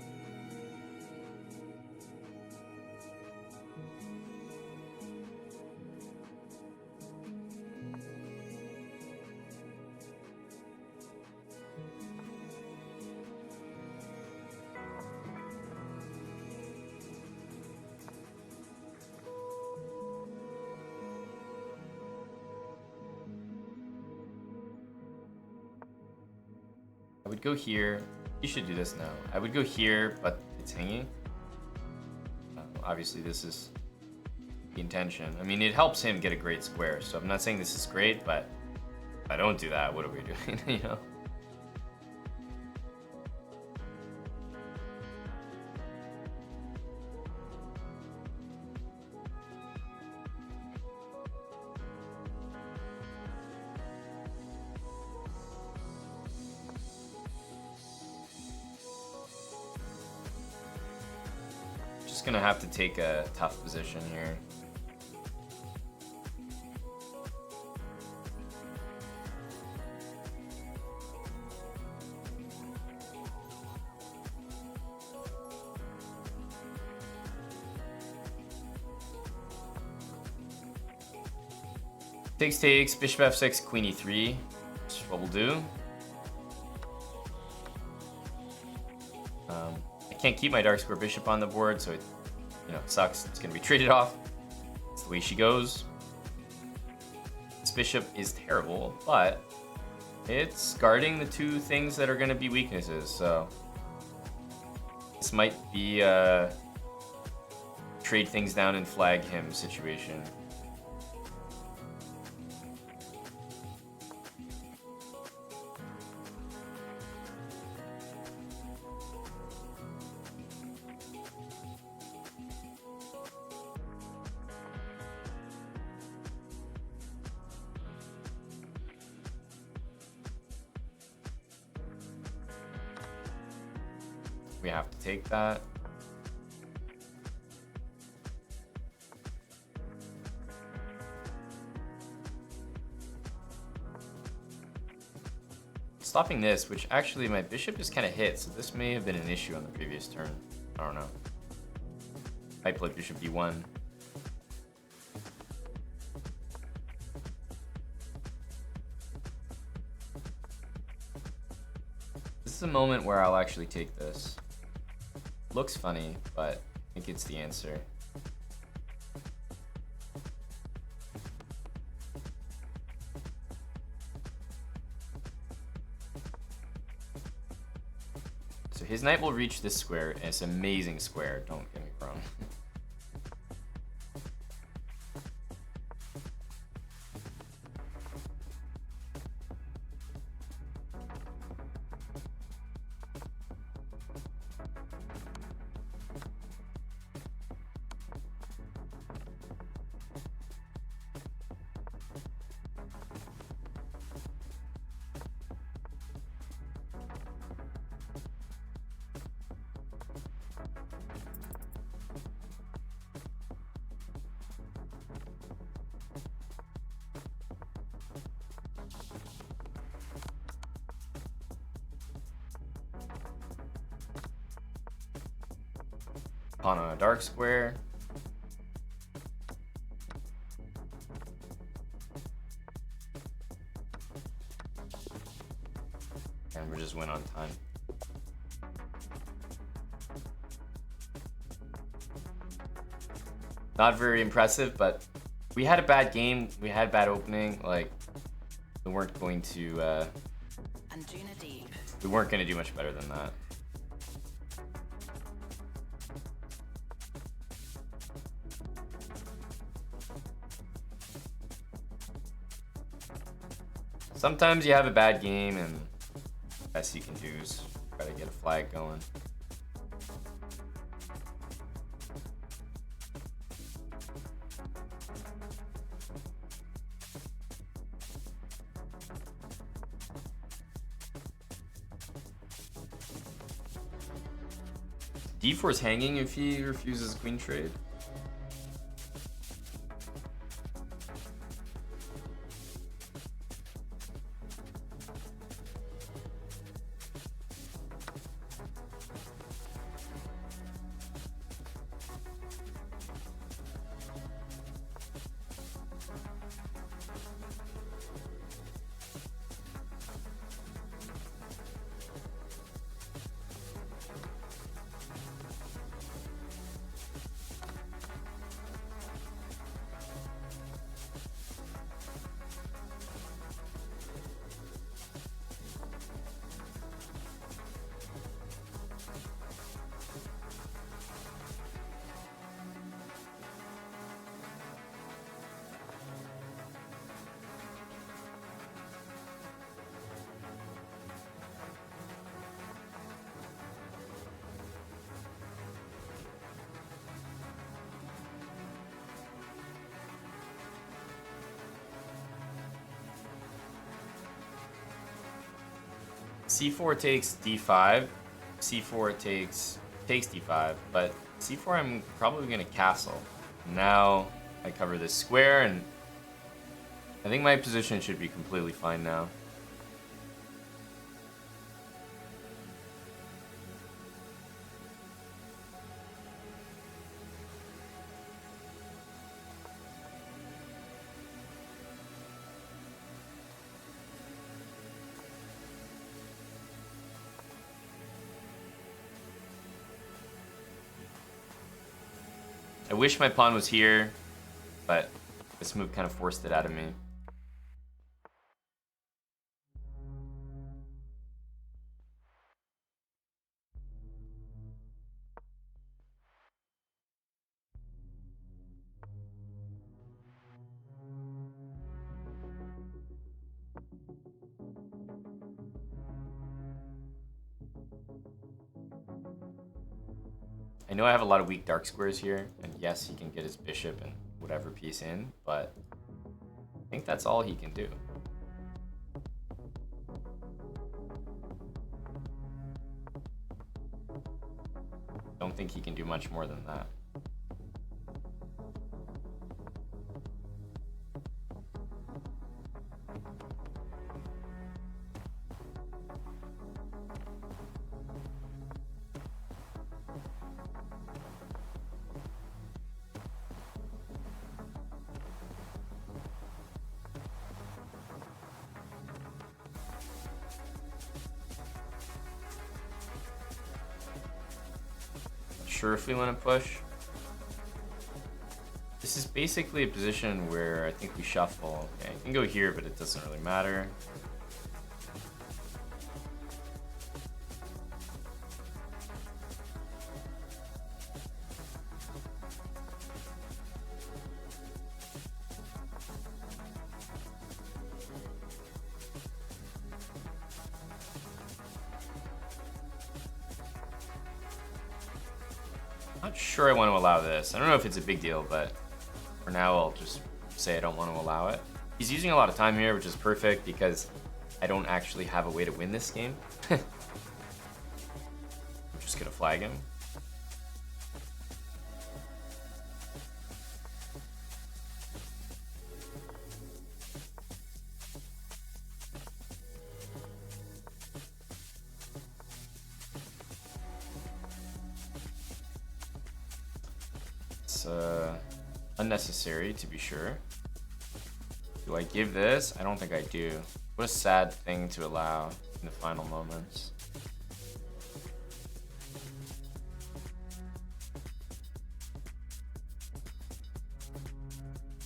Speaker 1: would go here. You should do this now. I would go here, but it's hanging. Obviously, this is the intention. I mean, it helps him get a great square, so I'm not saying this is great, but if I don't do that, what are we doing, you know? Just gonna have to take a tough position here. Takes, bishop f6, queen e3, which is what we'll do. I can't keep my dark square bishop on the board, so it, you know, it sucks. It's gonna be traded off. That's the way she goes. This bishop is terrible, but it's guarding the two things that are gonna be weaknesses, so this might be a trade things down and flag him situation. We have to take that. Stopping this, which actually my bishop is kind of hit, so this may have been an issue on the previous turn. I don't know. I played bishop d1. This is a moment where I'll actually take this. Looks funny, but I think it's the answer. So his knight will reach this square, and it's an amazing square, don't get me wrong. Pawn on a dark square. And we just win on time. Not very impressive, but we had a bad game. We had a bad opening. Like, we weren't going to do much better than that. Sometimes you have a bad game, and the best you can do is try to get a flag going. D4 is hanging if he refuses queen trade. c4 takes d5, c4 takes d5, but c4 I'm probably gonna castle. Now I cover this square, and I think my position should be completely fine now. I wish my pawn was here, but this move kind of forced it out of me. I know I have a lot of weak dark squares here, and yes, he can get his bishop and whatever piece in, but I think that's all he can do. Don't think he can do much more than that. Sure if we want to push. This is basically a position where I think we shuffle. Okay, I can go here, but it doesn't really matter. Not sure I want to allow this. I don't know if it's a big deal, but for now I'll just say I don't want to allow it. He's using a lot of time here, which is perfect because I don't actually have a way to win this game. I'm just gonna flag him. It's unnecessary, to be sure. Do I give this? I don't think I do. What a sad thing to allow in the final moments.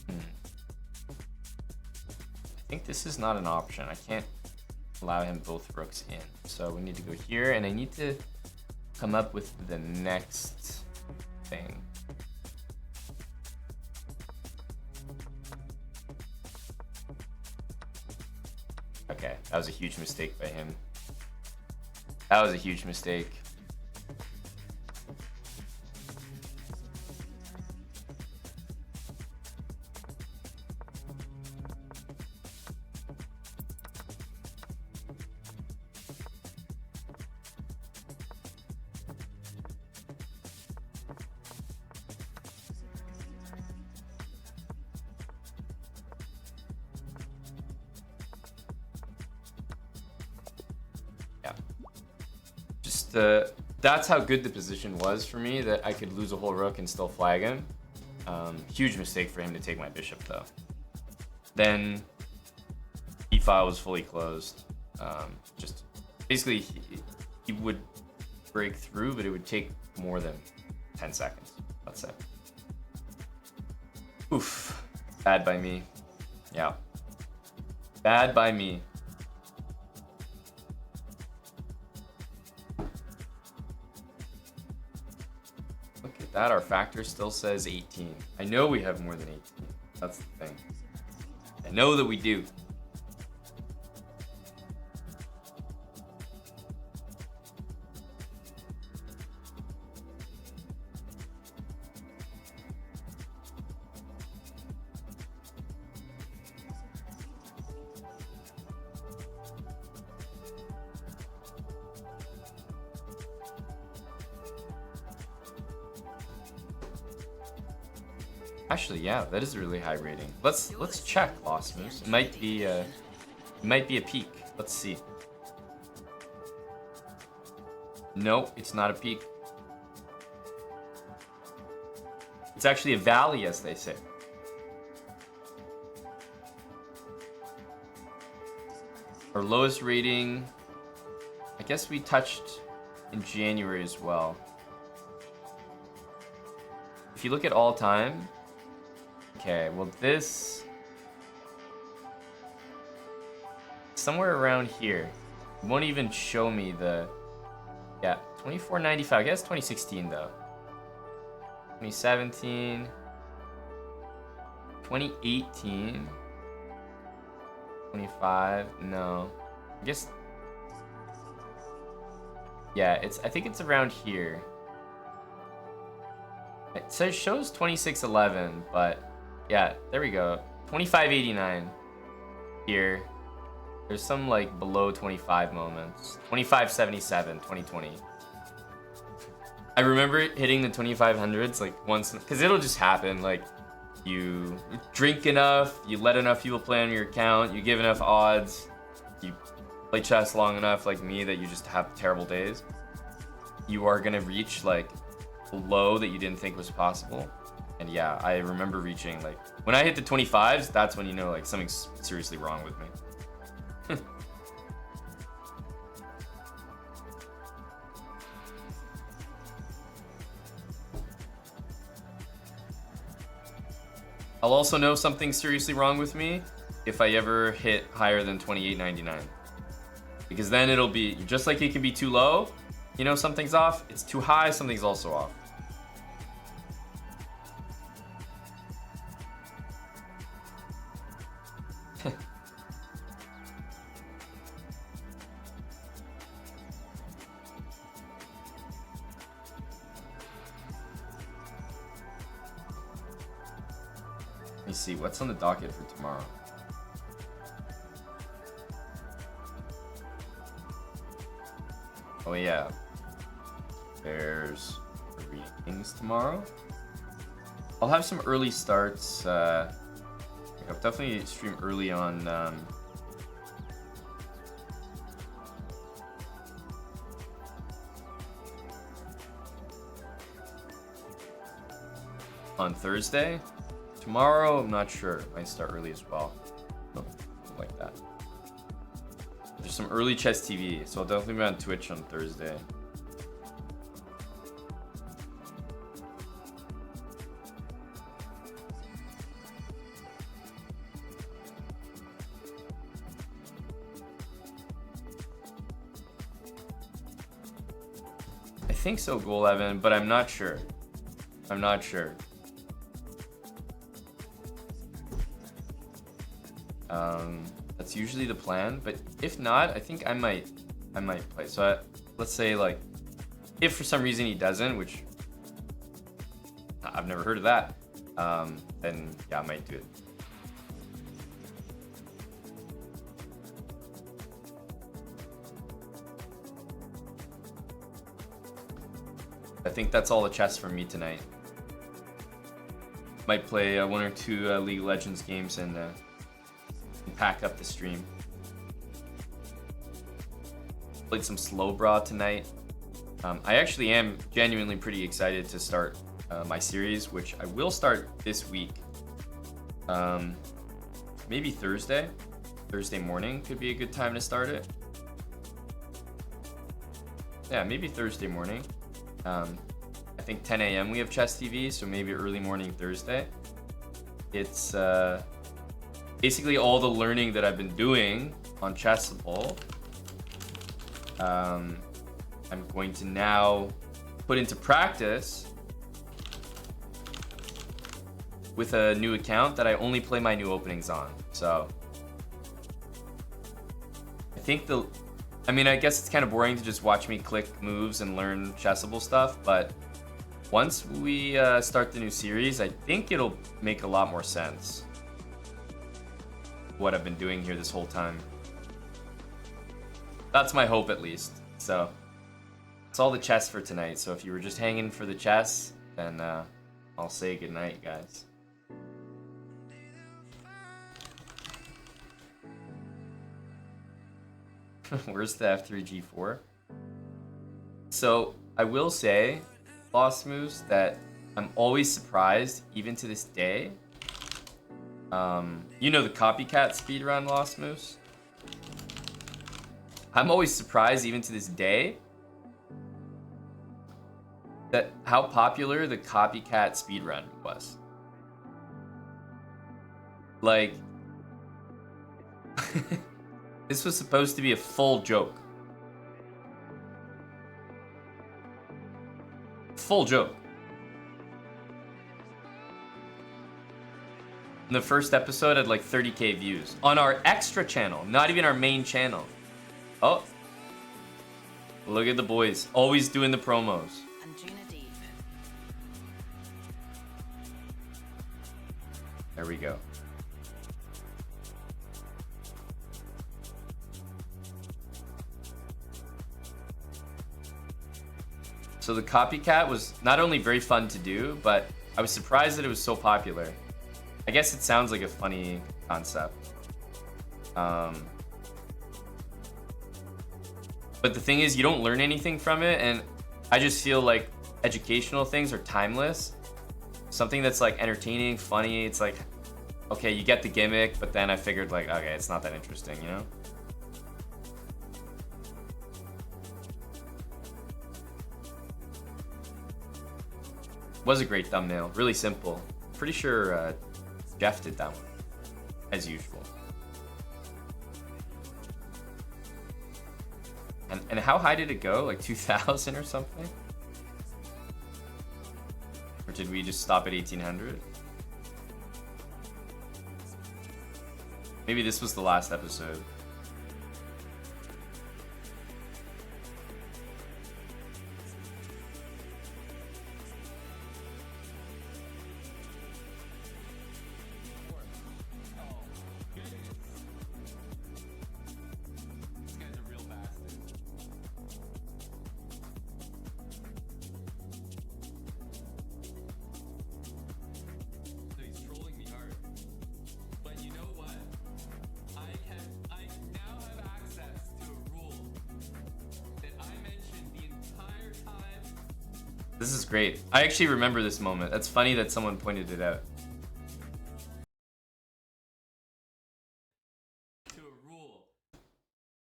Speaker 1: I think this is not an option. I can't allow him both rooks in. So we need to go here, and I need to come up with the next thing. Okay, that was a huge mistake by him. That was a huge mistake. That's how good the position was for me, that I could lose a whole rook and still flag him. Huge mistake for him to take my bishop, though. Then e-file was fully closed. Just basically, he would break through, but it would take more than 10 seconds, let's say. Oof. Bad by me. Yeah. Bad by me. That our factor still says 18. I know we have more than 18. That's the thing. I know that we do. Actually, yeah, that is a really high rating. Let's check Lost Moose. It might be a peak. Let's see. No, it's not a peak. It's actually a valley, as they say. Our lowest rating, I guess we touched in January as well. If you look at all time, okay, well this, somewhere around here. It won't even show me the, yeah, 24.95, I guess 2016 though. 2017, 2018, 25, no. I guess, yeah, I think it's around here. It says shows 26.11, but yeah, there we go. 25.89 here. There's some like below 25 moments. 25.77, 2020. I remember hitting the 2500s like once, because it'll just happen. Like, you drink enough, you let enough people play on your account, you give enough odds, you play chess long enough like me that you just have terrible days. You are gonna reach like a low that you didn't think was possible. And yeah, I remember reaching like, when I hit the 25s, that's when you know like something's seriously wrong with me. I'll also know something's seriously wrong with me if I ever hit higher than 28.99. Because then it'll be, just like it can be too low, you know something's off, it's too high, something's also off. Let me see, what's on the docket for tomorrow? Oh yeah, there's 3 things tomorrow. I'll have some early starts. I'll definitely stream early on Thursday. Tomorrow, I'm not sure. I might start early as well. Something like that. There's some early chess TV, so I'll definitely be on Twitch on Thursday. I think so, Goal 11, but I'm not sure. I'm not sure. That's usually the plan, but if not, I think I might play. So let's say like, if for some reason he doesn't, which I've never heard of that, then yeah, I might do it. I think that's all the chess from me tonight. Might play 1 or 2 League of Legends games and pack up the stream. Played some Slowbrah tonight. I actually am genuinely pretty excited to start my series, which I will start this week. Maybe Thursday morning could be a good time to start it. Yeah, maybe Thursday morning. I think 10 a.m. we have Chess TV, so maybe early morning Thursday. It's basically all the learning that I've been doing on Chessable. I'm going to now put into practice with a new account that I only play my new openings on. So I think I guess it's kind of boring to just watch me click moves and learn Chessable stuff, but once we start the new series, I think it'll make a lot more sense what I've been doing here this whole time. That's my hope, at least. So that's all the chess for tonight. So if you were just hanging for the chess, then I'll say goodnight, guys. Where's the F3 G4? So I will say, Lost Moves, that I'm always surprised, even to this day. You know the copycat speedrun Lost Moves? I'm always surprised, even to this day, that how popular the copycat speedrun was. Like, this was supposed to be a full joke. Full joke. And the first episode had like 30k views on our extra channel, not even our main channel. Oh, look at the boys, always doing the promos. There we go. So the copycat was not only very fun to do, but I was surprised that it was so popular. I guess it sounds like a funny concept. But the thing is, you don't learn anything from it, and I just feel like educational things are timeless. Something that's like entertaining, funny, it's like, okay, you get the gimmick, but then I figured like, okay, it's not that interesting, you know? Was a great thumbnail, really simple. Pretty sure Jeff did that one, as usual. And how high did it go? Like 2,000 or something? Or did we just stop at 1,800? Maybe this was the last episode. This is great. I actually remember this moment. That's funny that someone pointed it out.
Speaker 13: To a rule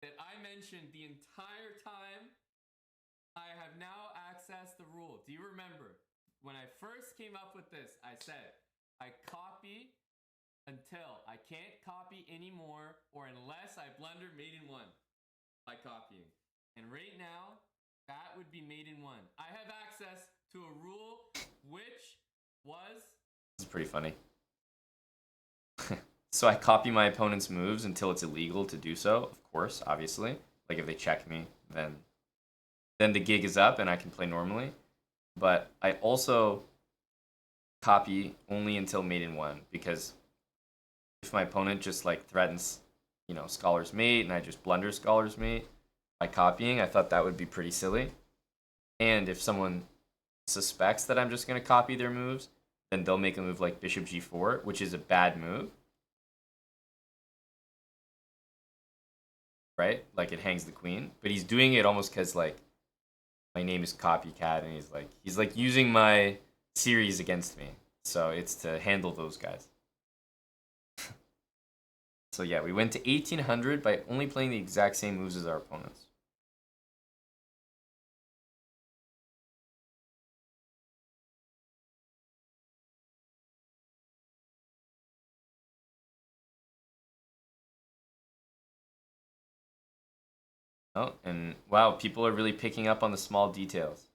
Speaker 13: that I mentioned the entire time. I have now accessed the rule. Do you remember? When I first came up with this, I said, I copy until I can't copy anymore or unless I blunder made in one by copying. And right now, that would be made in one. I have access to a rule which was...
Speaker 1: This is pretty funny. So I copy my opponent's moves until it's illegal to do so, of course, obviously. Like if they check me, then the gig is up and I can play normally. But I also copy only until mate in one, because if my opponent just like threatens, you know, Scholar's Mate and I just blunder Scholar's Mate by copying, I thought that would be pretty silly. And if someone suspects that I'm just going to copy their moves, then they'll make a move like Bishop G4, which is a bad move. Right? Like it hangs the queen. But he's doing it almost because like my name is Copycat and he's like using my series against me. So it's to handle those guys. So yeah, we went to 1,800 by only playing the exact same moves as our opponents. Oh, and wow, people are really picking up on the small details.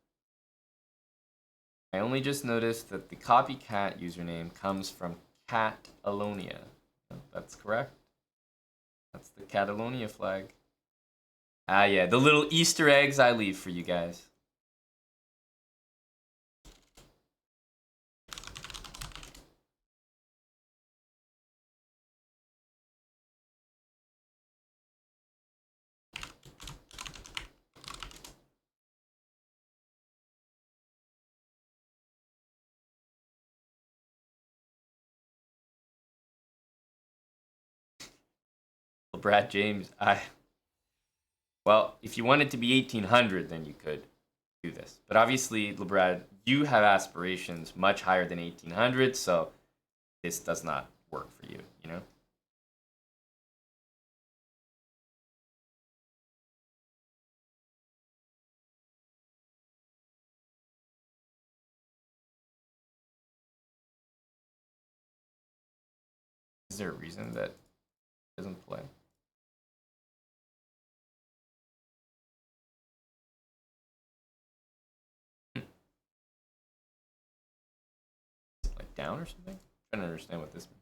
Speaker 1: I only just noticed that the copycat username comes from Catalonia. That's correct. That's the Catalonia flag. Ah, yeah, the little Easter eggs I leave for you guys. Brad James, Well, if you wanted to be 1800, then you could do this. But obviously, LeBrad, you have aspirations much higher than 1800, so this does not work for you, you know? Is there a reason that it doesn't play? Is it like down or something? I'm trying to understand what this means.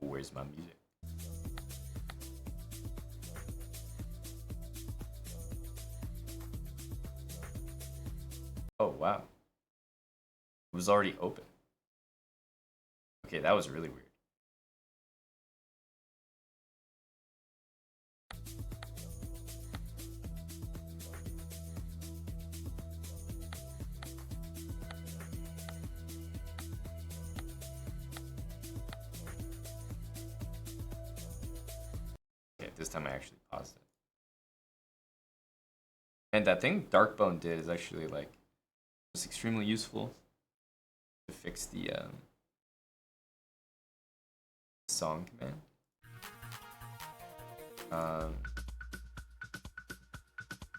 Speaker 1: Where's my music? Oh, wow. It was already open. Okay, that was really weird. Okay, this time I actually paused it. And that thing Darkbone did is actually like was extremely useful to fix the song command.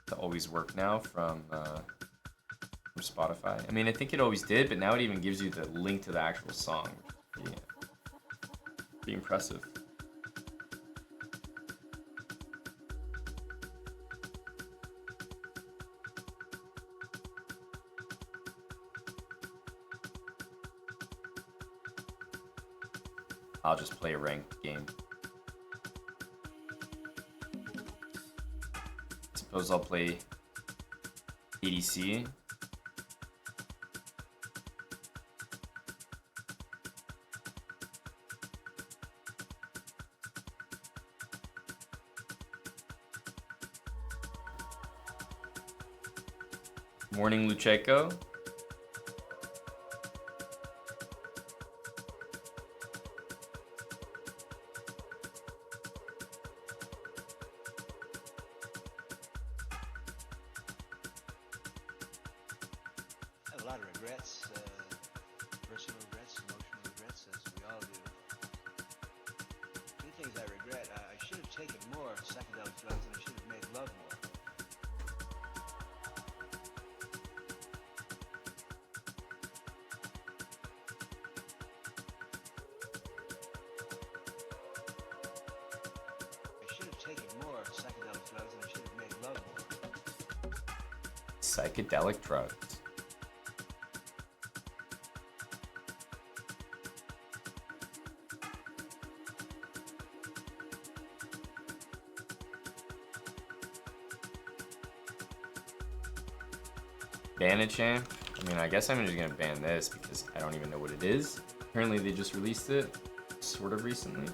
Speaker 1: To always work now from Spotify. I mean, I think it always did, but now it even gives you the link to the actual song. Pretty impressive. I'll just play a ranked game. Suppose I'll play ADC. Morning, Lucheco. Psychedelic drugs. Ban a champ? I mean, I guess I'm just gonna ban this because I don't even know what it is. Apparently they just released it sort of recently.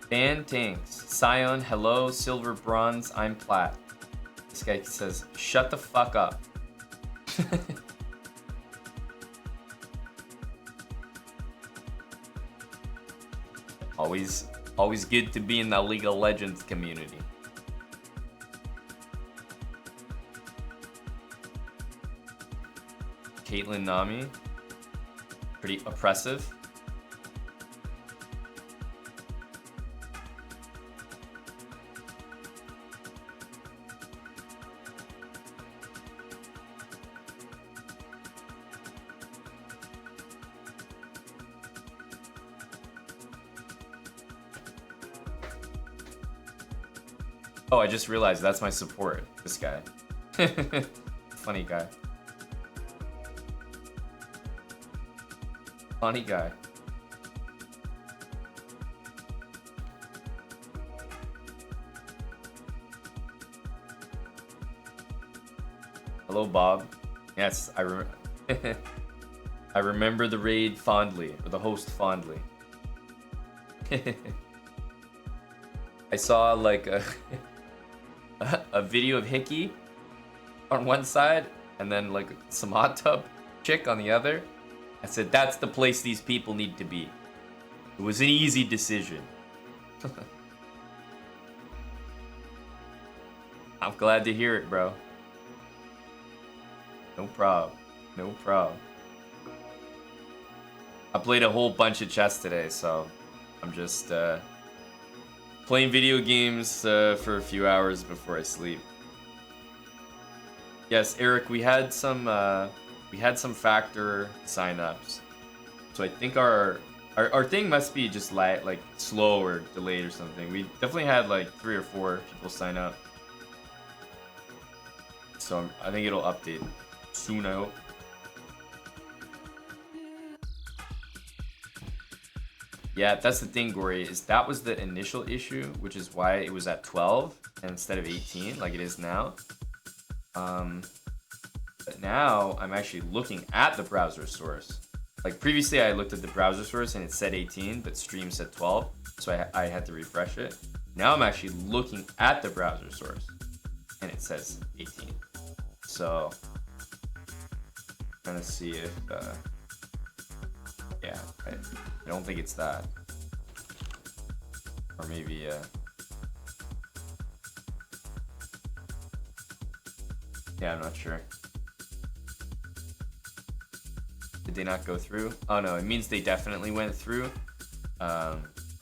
Speaker 1: Ban Tanks. Scion, hello. Silver, bronze, I'm plat. This guy says, shut the fuck up. Always good to be in the League of Legends community. Caitlyn Nami. Pretty oppressive. Oh, I just realized that's my support. This guy. Funny guy. Funny guy. Hello, Bob. Yes, I remember the raid fondly, or the host fondly. I saw like a video of Hickey on one side and then like some hot tub chick on the other. I said, that's the place these people need to be. It was an easy decision. I'm glad to hear it, bro. No problem. No problem. I played a whole bunch of chess today, so I'm just playing video games for a few hours before I sleep. Yes, Eric, we had some factor signups, so I think our thing must be just like slow or delayed or something. We definitely had like 3 or 4 people sign up, so I think it'll update soon, I hope. Yeah, that's the thing, Gory, is that was the initial issue, which is why it was at 12 instead of 18 like it is now. But now I'm actually looking at the browser source. Like previously I looked at the browser source and it said 18, but stream said 12, so I had to refresh it. Now I'm actually looking at the browser source and it says 18. So I'm trying to see if yeah, I don't think it's that. Or maybe yeah, I'm not sure. Did they not go through? Oh no, it means they definitely went through.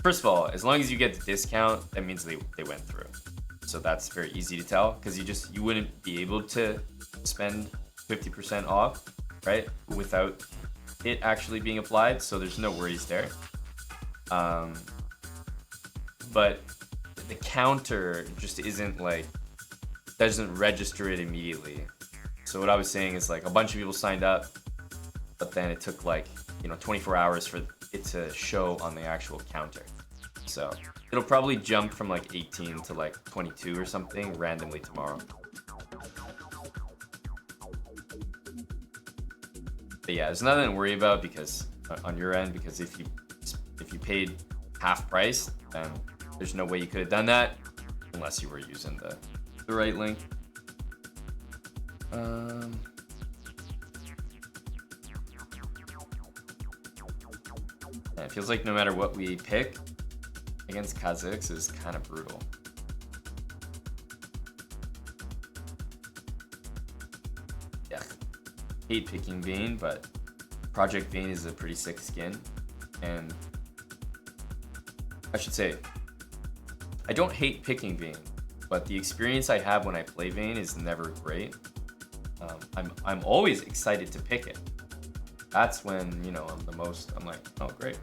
Speaker 1: First of all, as long as you get the discount, that means they went through. So that's very easy to tell, because you wouldn't be able to spend 50% off, right? Without it actually being applied, so there's no worries there. But the counter just isn't like, doesn't register it immediately. So what I was saying is like a bunch of people signed up, but then it took like, 24 hours for it to show on the actual counter. So it'll probably jump from like 18 to like 22 or something randomly tomorrow. But yeah, there's nothing to worry about because on your end, because if you paid half price, then there's no way you could have done that unless you were using the right link. Yeah, it feels like no matter what we pick against Kazakhs is kind of brutal. Yeah, hate picking Vayne, but Project Vayne is a pretty sick skin, and I should say I don't hate picking Vayne, but the experience I have when I play Vayne is never great. I'm always excited to pick it. That's when, I'm like, oh, great.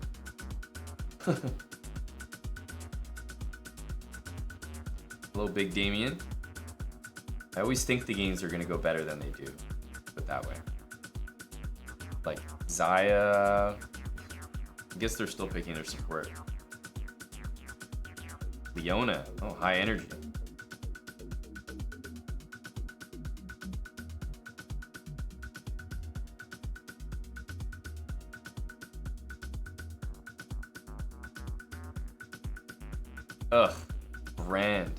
Speaker 1: Hello, Big Damien. I always think the games are going to go better than they do, but that way. Like, Zaya, I guess they're still picking their support. Leona, oh, high energy. Ugh, Brand.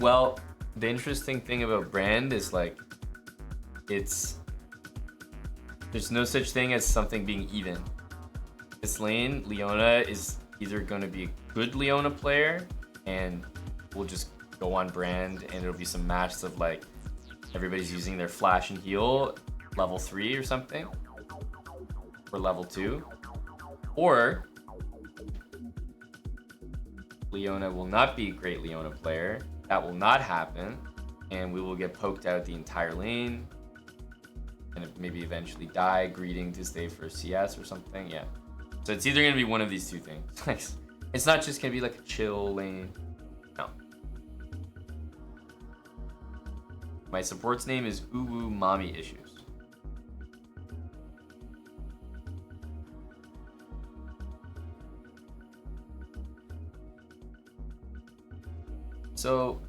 Speaker 1: Well, the interesting thing about Brand is like, there's no such thing as something being even. This lane, Leona is either going to be a good Leona player and we'll just go on Brand and it'll be some matches of like everybody's using their flash and heal level 3 or something, or level 2, or Leona will not be a great Leona player. That will not happen, and we will get poked out the entire lane, and maybe eventually die, greeting to stay for CS or something. Yeah. So it's either gonna be one of these two things. It's not just gonna be like a chill lane. No. My support's name is Uwu Mommy Issues. So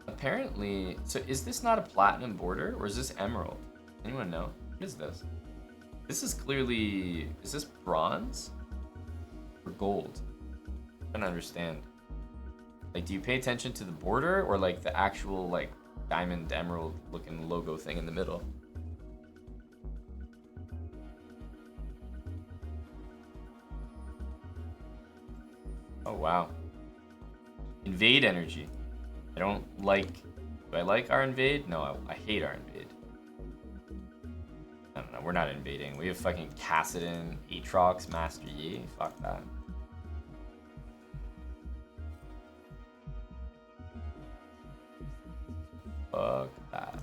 Speaker 1: apparently, so is this not a platinum border or is this emerald? Anyone know? What is this? This is clearly, is this bronze or gold? I don't understand. Like, do you pay attention to the border or like the actual like diamond emerald looking logo thing in the middle? Oh wow. Invade energy. I don't like, do I like our invade? No, I hate our invade. I don't know, we're not invading. We have fucking Cassidon, Aatrox, Master Yi. Fuck that. Fuck that.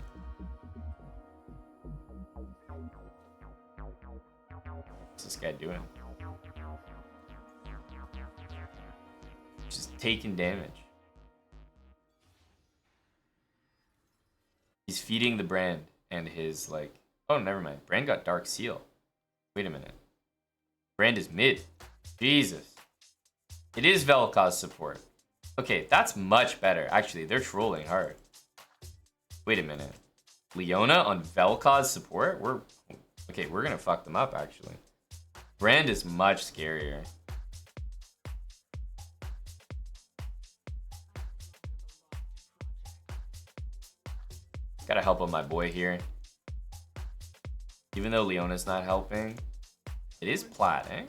Speaker 1: What's this guy doing? Just taking damage. He's feeding the Brand and his like, oh never mind. Brand got Dark Seal. Wait a minute. Brand is mid. Jesus. It is Vel'Koz support. Okay, that's much better. Actually, they're trolling hard. Wait a minute. Leona on Vel'Koz support? We're gonna fuck them up actually. Brand is much scarier. Gotta help on my boy here. Even though Leona's not helping, it is plat, eh?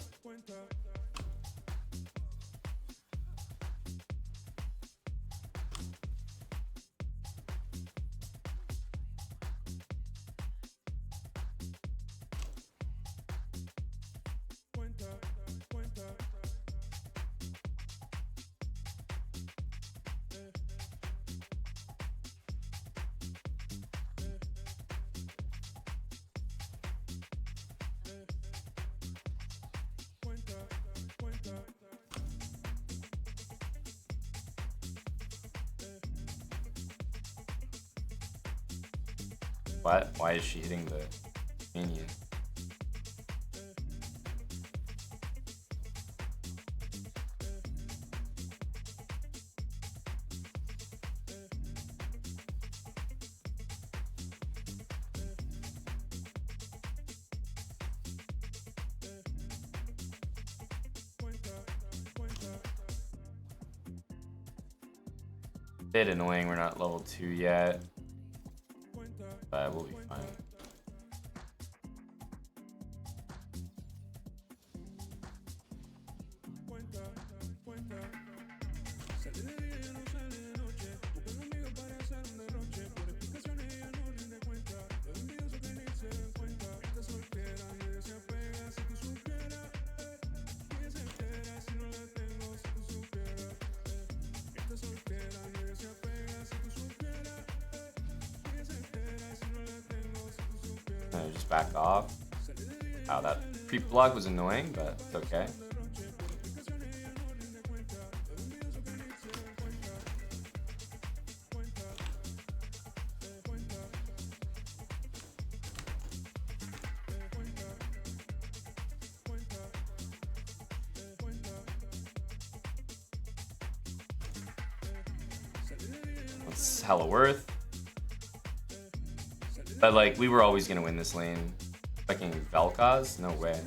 Speaker 1: What? Why is she hitting the minion? Bit annoying, we're not level 2 yet. But we'll be fine. Just back off. Wow, that creep block was annoying, but it's okay. That's hella worth. But like, we were always gonna win this lane. Fucking Vel'Koz? No way.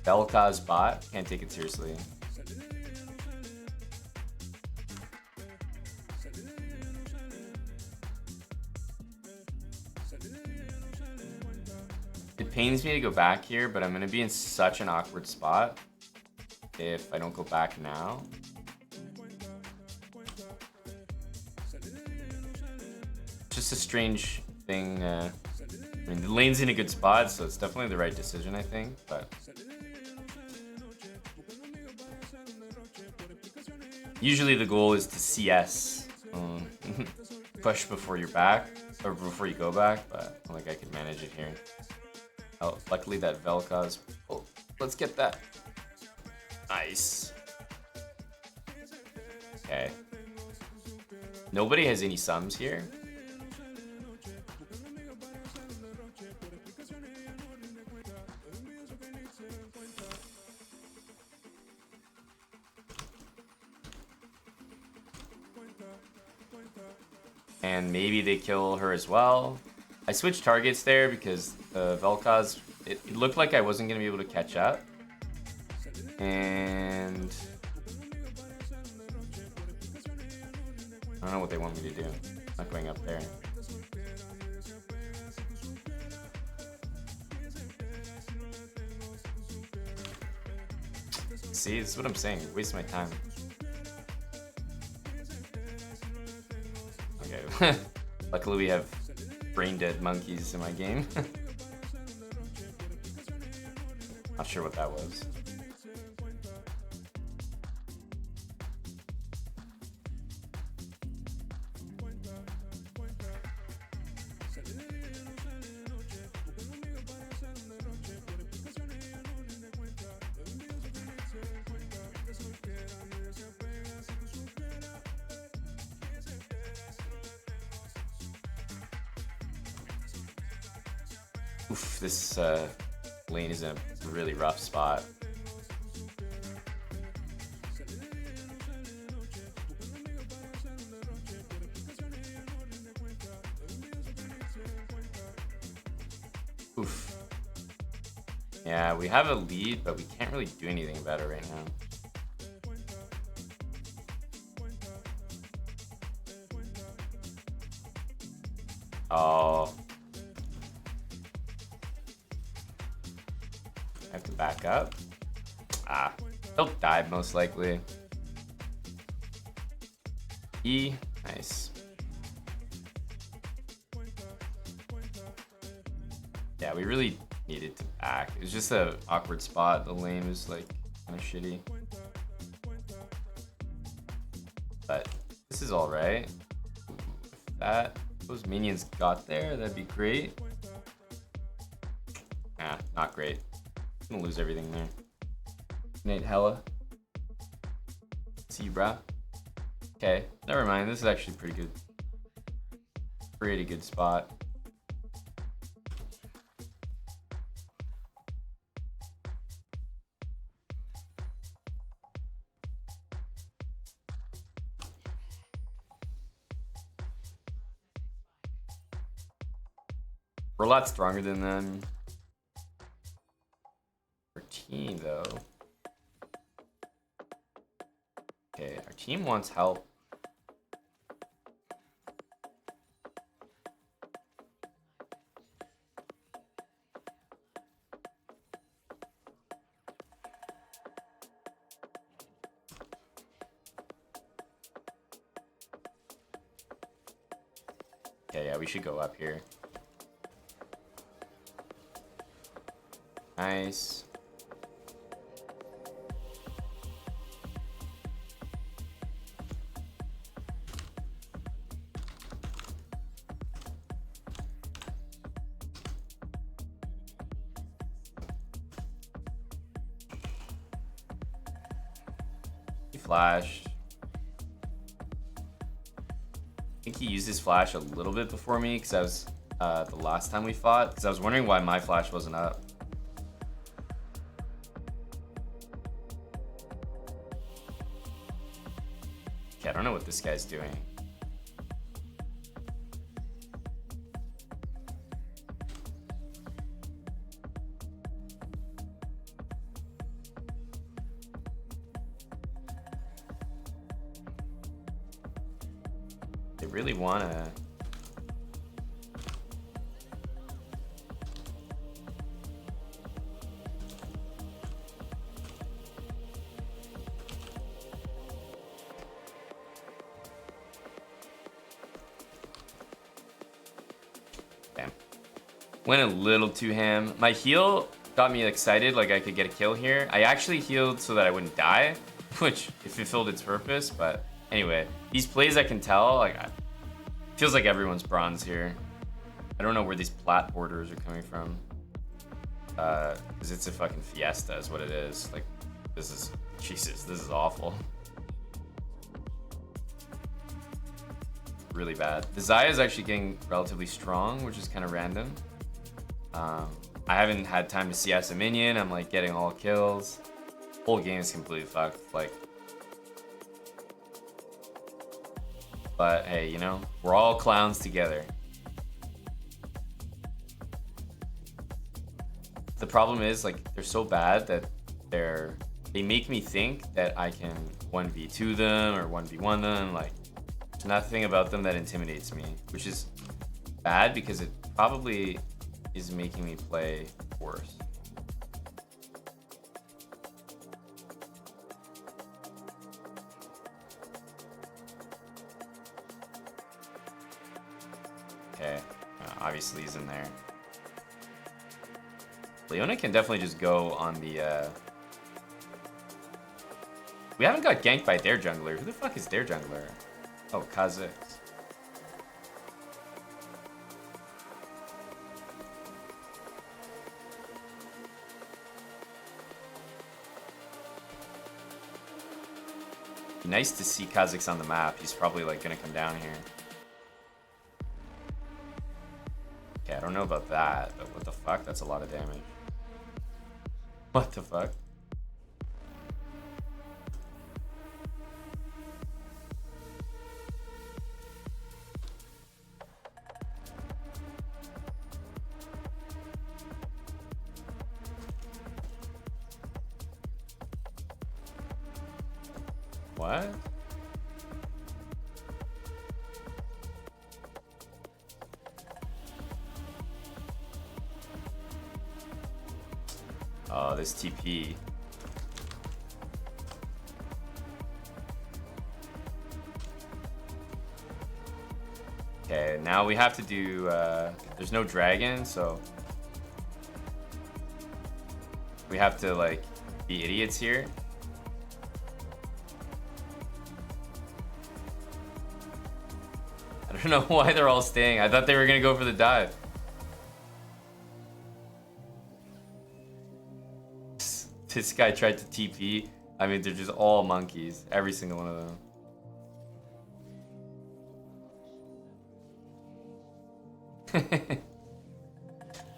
Speaker 1: Vel'Koz bot? Can't take it seriously. It pains me to go back here, but I'm gonna be in such an awkward spot if I don't go back now. Just a strange thing. I mean, the lane's in a good spot, so it's definitely the right decision, I think. But usually the goal is to CS, push before you're back or before you go back. But I don't think I could manage it here. Oh, luckily that Vel'Koz. Oh, let's get that. Nice. Okay. Nobody has any sums here. And maybe they kill her as well. I switched targets there because Vel'Koz, it looked like I wasn't going to be able to catch up. And I don't know what they want me to do. I'm not going up there. See, this is what I'm saying. Waste my time. Okay. Luckily we have brain dead monkeys in my game. Not sure what that was. Oof, this lane is in a really rough spot. Oof. Yeah, we have a lead, but we can't really do anything about it right now. Oh. I have to back up. Ah, he'll die most likely. E, nice. Yeah, we really needed to back. It was just an awkward spot. The lane was like kind of shitty. But this is all right. If those minions got there, that'd be great. Ah, not great. I'm gonna lose everything there. Nate Hella. See you, brah. Okay, never mind. This is actually pretty good. Pretty good spot. We're a lot stronger than them. Our team, though. Okay, our team wants help. Okay, yeah, we should go up here. Nice. He flashed. I think he used his flash a little bit before me because that was the last time we fought. Because I was wondering why my flash wasn't up. Okay, I don't know what this guy's doing. They really wanna... Went a little too ham. My heal got me excited, like I could get a kill here. I actually healed so that I wouldn't die, which it fulfilled its purpose. But anyway, these plays I can tell, like, feels like everyone's bronze here. I don't know where these plat borders are coming from. Because it's a fucking fiesta is what it is. Like, this is, Jesus, this is awful. Really bad. The Xayah is actually getting relatively strong, which is kind of random. I haven't had time to CS a minion. I'm like getting all kills. Whole game is completely fucked. Like, but hey, you know, we're all clowns together. The problem is, like, they're so bad that they make me think that I can 1v2 them or 1v1 them. Like, there's nothing about them that intimidates me, which is bad because it probably is making me play worse. Okay, obviously he's in there. Leona can definitely just go on the, We haven't got ganked by their jungler. Who the fuck is their jungler? Oh, Kha'Zix. Nice to see Kha'Zix on the map. He's probably like gonna come down here. Okay, I don't know about that, but what the fuck? That's a lot of damage. What the fuck? What? Oh, this TP. Okay, now we have to do, there's no dragon, so we have to, like, be idiots here. I don't know why they're all staying. I thought they were gonna go for the dive. This guy tried to TP. I mean, they're just all monkeys. Every single one of them.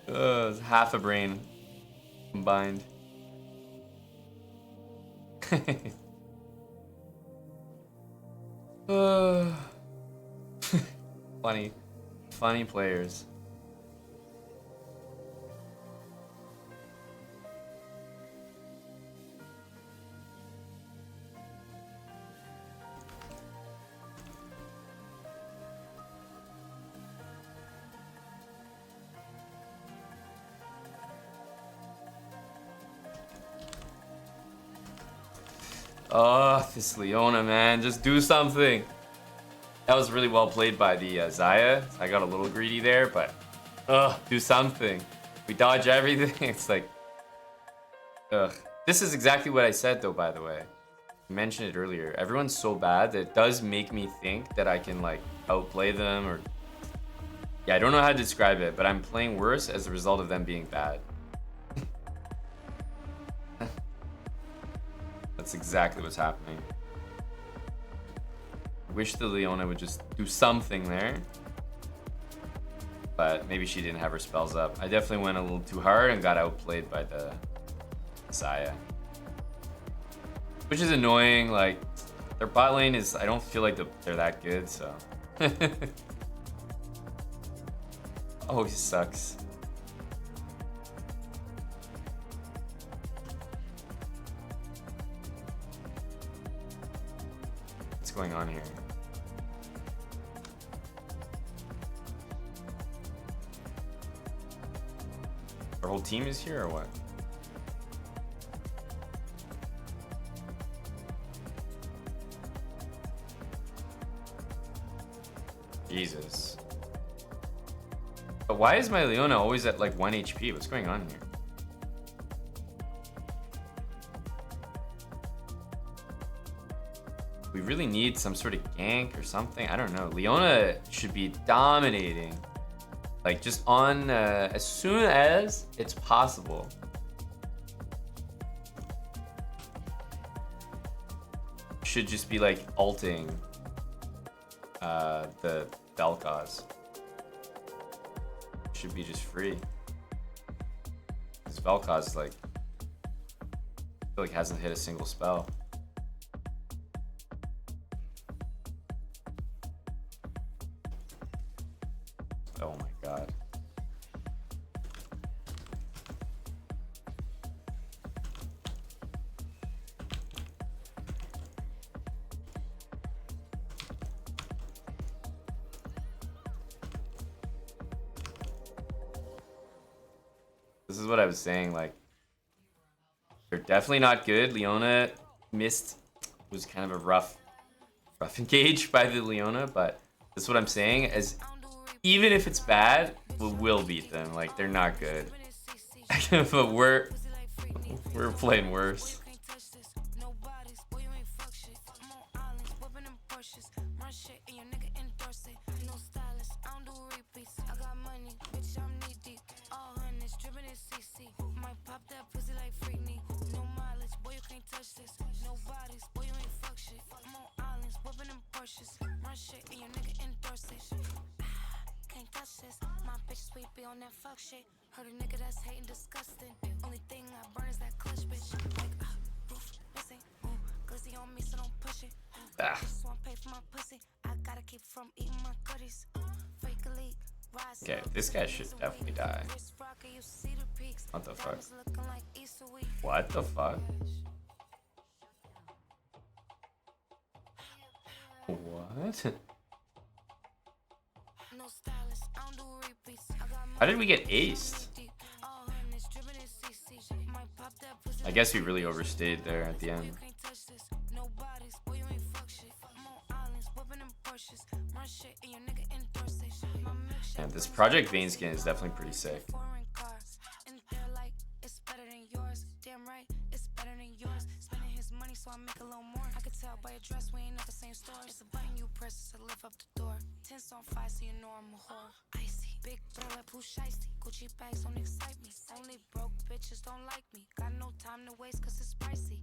Speaker 1: It's half a brain combined. Funny players. Oh, this Leona, man. Just do something. That was really well played by the Xayah. I got a little greedy there, but... do something. We dodge everything. It's like... Ugh. This is exactly what I said, though, by the way. I mentioned it earlier. Everyone's so bad that it does make me think that I can, like, outplay them or... Yeah, I don't know how to describe it, but I'm playing worse as a result of them being bad. That's exactly what's happening. I wish the Leona would just do something there. But maybe she didn't have her spells up. I definitely went a little too hard and got outplayed by the Xayah. Which is annoying, like, their bot lane is, I don't feel like they're that good, so. Oh, he sucks. What's going on here? Our whole team is here or what? Jesus. But why is my Leona always at like 1 HP? What's going on here? We really need some sort of gank or something. I don't know. Leona should be dominating. Like just on as soon as it's possible. Should just be like ulting the Vel'Koz. Should be just free. This Vel'Koz like I feel like hasn't hit a single spell. Oh my god. This is what I was saying, like they're definitely not good. Leona missed, was kind of a rough engage by the Leona, but this is what I'm saying, as even if it's bad, we'll beat them. Like they're not good. But we're playing worse.
Speaker 14: On that fuck shit, heard a nigga that's hating disgusting. Only thing I burn is that clutch, bitch. Like, roof missing, glizzy on me, so don't push it. Just want pay for my pussy. I gotta keep from eating my goodies. Fake elite, rise.
Speaker 1: Okay, this guy should definitely die. What the fuck? What the fuck? What? How did we get aced? I guess we really overstayed there at the end. And this Project Vein skin is definitely pretty sick.
Speaker 14: On fire, so you know I'm a whore. Icy, big bro like Pooh Shiesty. Gucci bags don't excite me. Only broke bitches don't like me. Got no time to waste cause it's pricey.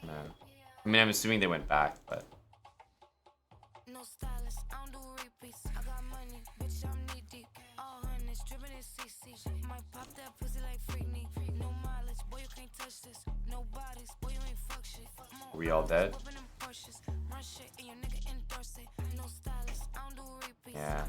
Speaker 1: No. I mean, I'm assuming they went back, but.
Speaker 14: No stylist, I don't do repeats. I got money, bitch, I'm knee deep. All hundreds, dripping in CC. Might pop that pussy like Freakney. No mileage, boy, you can't touch this. No bodies, boy, you ain't fuck shit.
Speaker 1: Are we all dead? Yeah.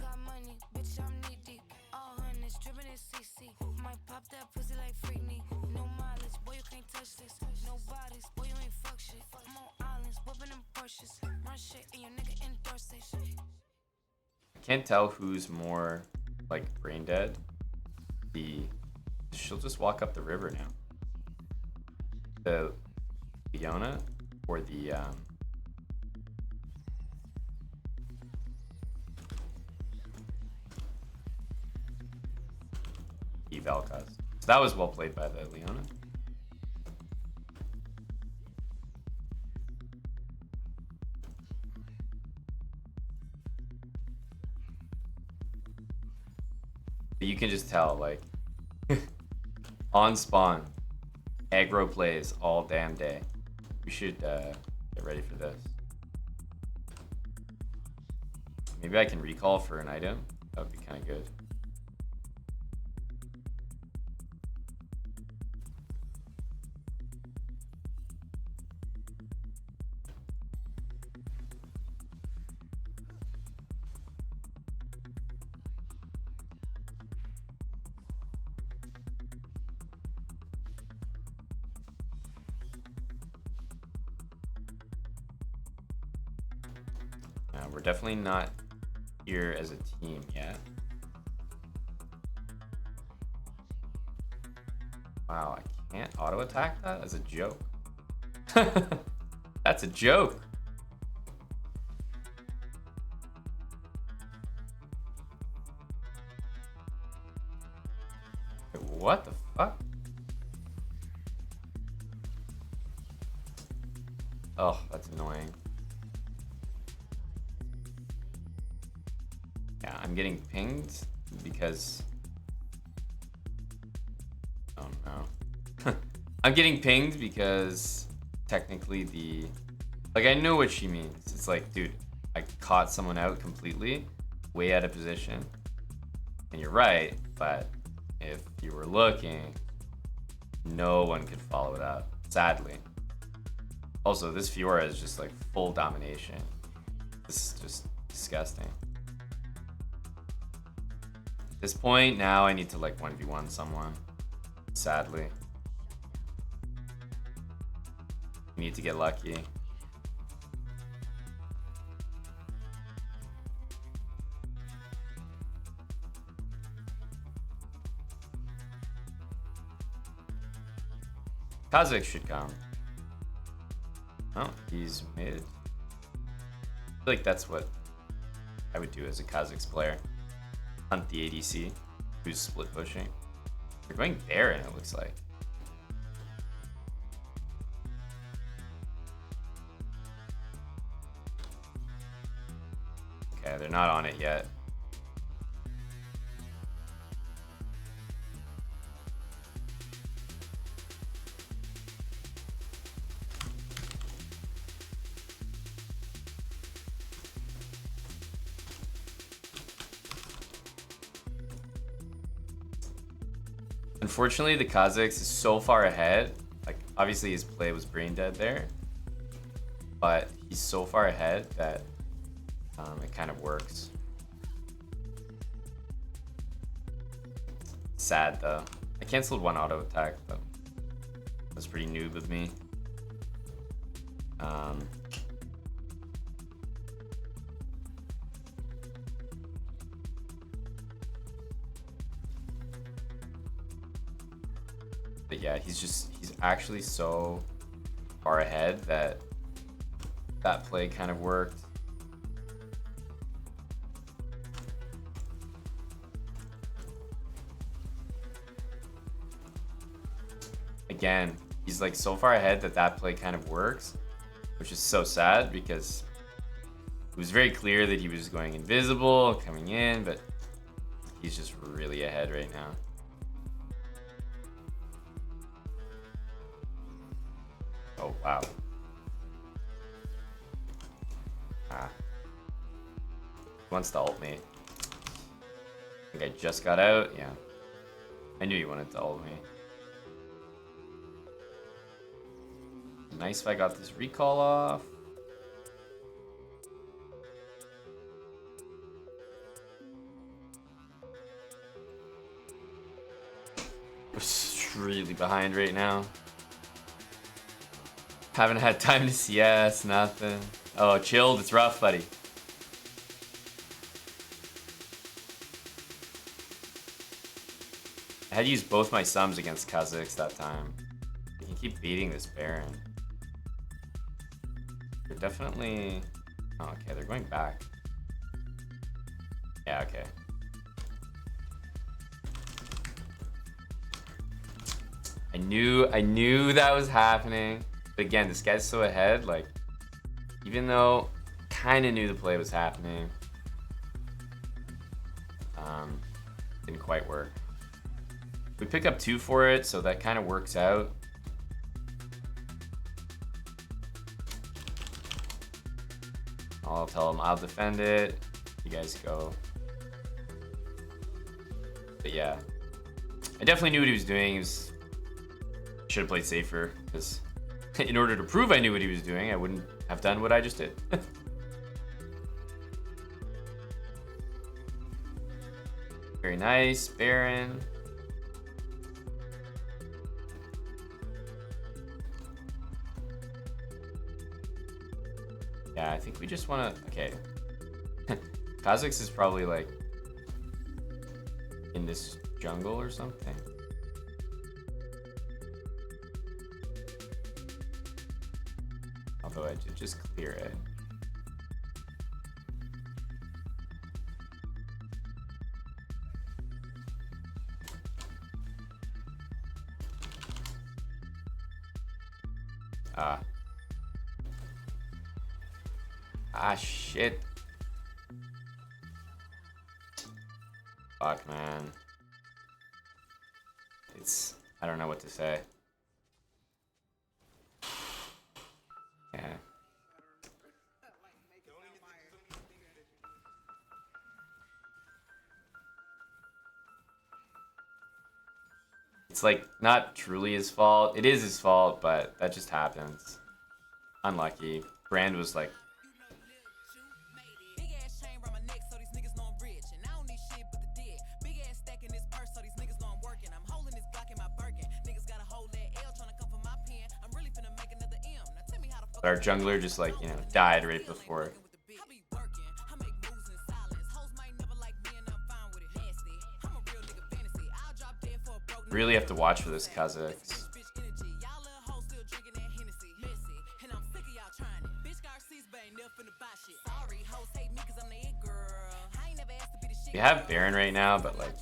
Speaker 1: I can't tell who's more like brain dead. She'll just walk up the river now. The Leona or the Vel'Koz. So that was well played by the Leona. But you can just tell, like, on spawn, aggro plays all damn day. We should get ready for this. Maybe I can recall for an item. That would be kind of good. We're definitely not here as a team yet. Wow, I can't auto attack that? That's a joke. That's a joke. Wait, what the fuck? Oh, that's annoying. Yeah, I'm getting pinged because... Oh no. I'm getting pinged because technically the... Like, I know what she means. It's like, dude, I caught someone out completely, way out of position. And you're right, but if you were looking, no one could follow it up, sadly. Also, this Fiora is just like full domination. This is just disgusting. At this point, now I need to like 1v1 someone, sadly. I need to get lucky. Kazakh should come. Oh, he's mid. I feel like that's what I would do as a Kazakh's player. Hunt the ADC, who's split pushing. They're going Baron, it looks like. Okay, they're not on it yet. Unfortunately, the Kazakhs is so far ahead. Like, obviously his play was brain dead there, but he's so far ahead that it kind of works. Sad though. I canceled one auto attack, but that's pretty noob of me. But yeah, he's actually so far ahead that that play kind of worked. Again, he's like so far ahead that that play kind of works, which is so sad because it was very clear that he was going invisible, coming in, but he's just really ahead right now. Oh, wow. Ah. He wants to ult me. I think I just got out. Yeah. I knew he wanted to ult me. Nice if I got this recall off. We're really behind right now. Haven't had time to CS, nothing. Oh, chilled, it's rough, buddy. I had to use both my sums against Kazakhs that time. I can keep beating this Baron. They're definitely... Oh, okay, they're going back. Yeah, okay. I knew that was happening. But again, this guy's so ahead, like, even though kind of knew the play was happening, didn't quite work. We pick up 2 for it, so that kind of works out. I'll tell him I'll defend it. You guys go. But yeah, I definitely knew what he was doing. He was should have played safer because in order to prove I knew what he was doing, I wouldn't have done what I just did. Very nice, Baron. Yeah, I think we just want to... Okay. Kazakhs is probably like in this jungle or something. Although I should just clear it. Shit. Fuck, man. I don't know what to say. Yeah. It's like not truly his fault. It is his fault, but that just happens. Unlucky. Brand was like, our jungler just like, you know, died right before. Really have to watch for this Kazakhs. We have Baron right now, but like,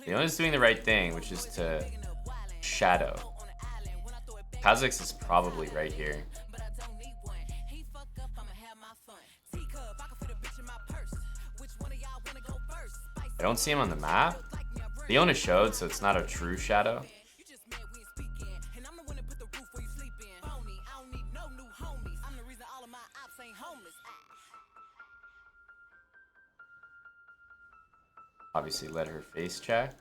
Speaker 1: Leona's doing the right thing, which is to shadow. Kazakhs is probably right here. I don't see him on the map. Leona showed, so it's not a true shadow. Obviously let her face check.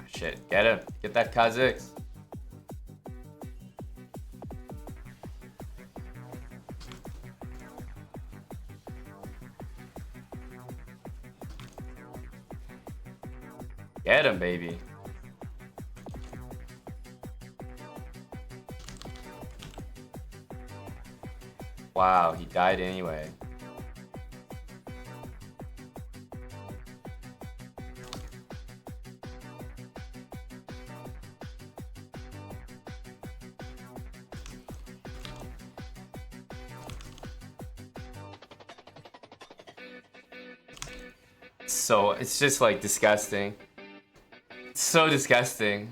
Speaker 1: Shit, get him. Get that Kazakhs. Get him, baby. Wow, he died anyway. So it's just like disgusting. It's so disgusting.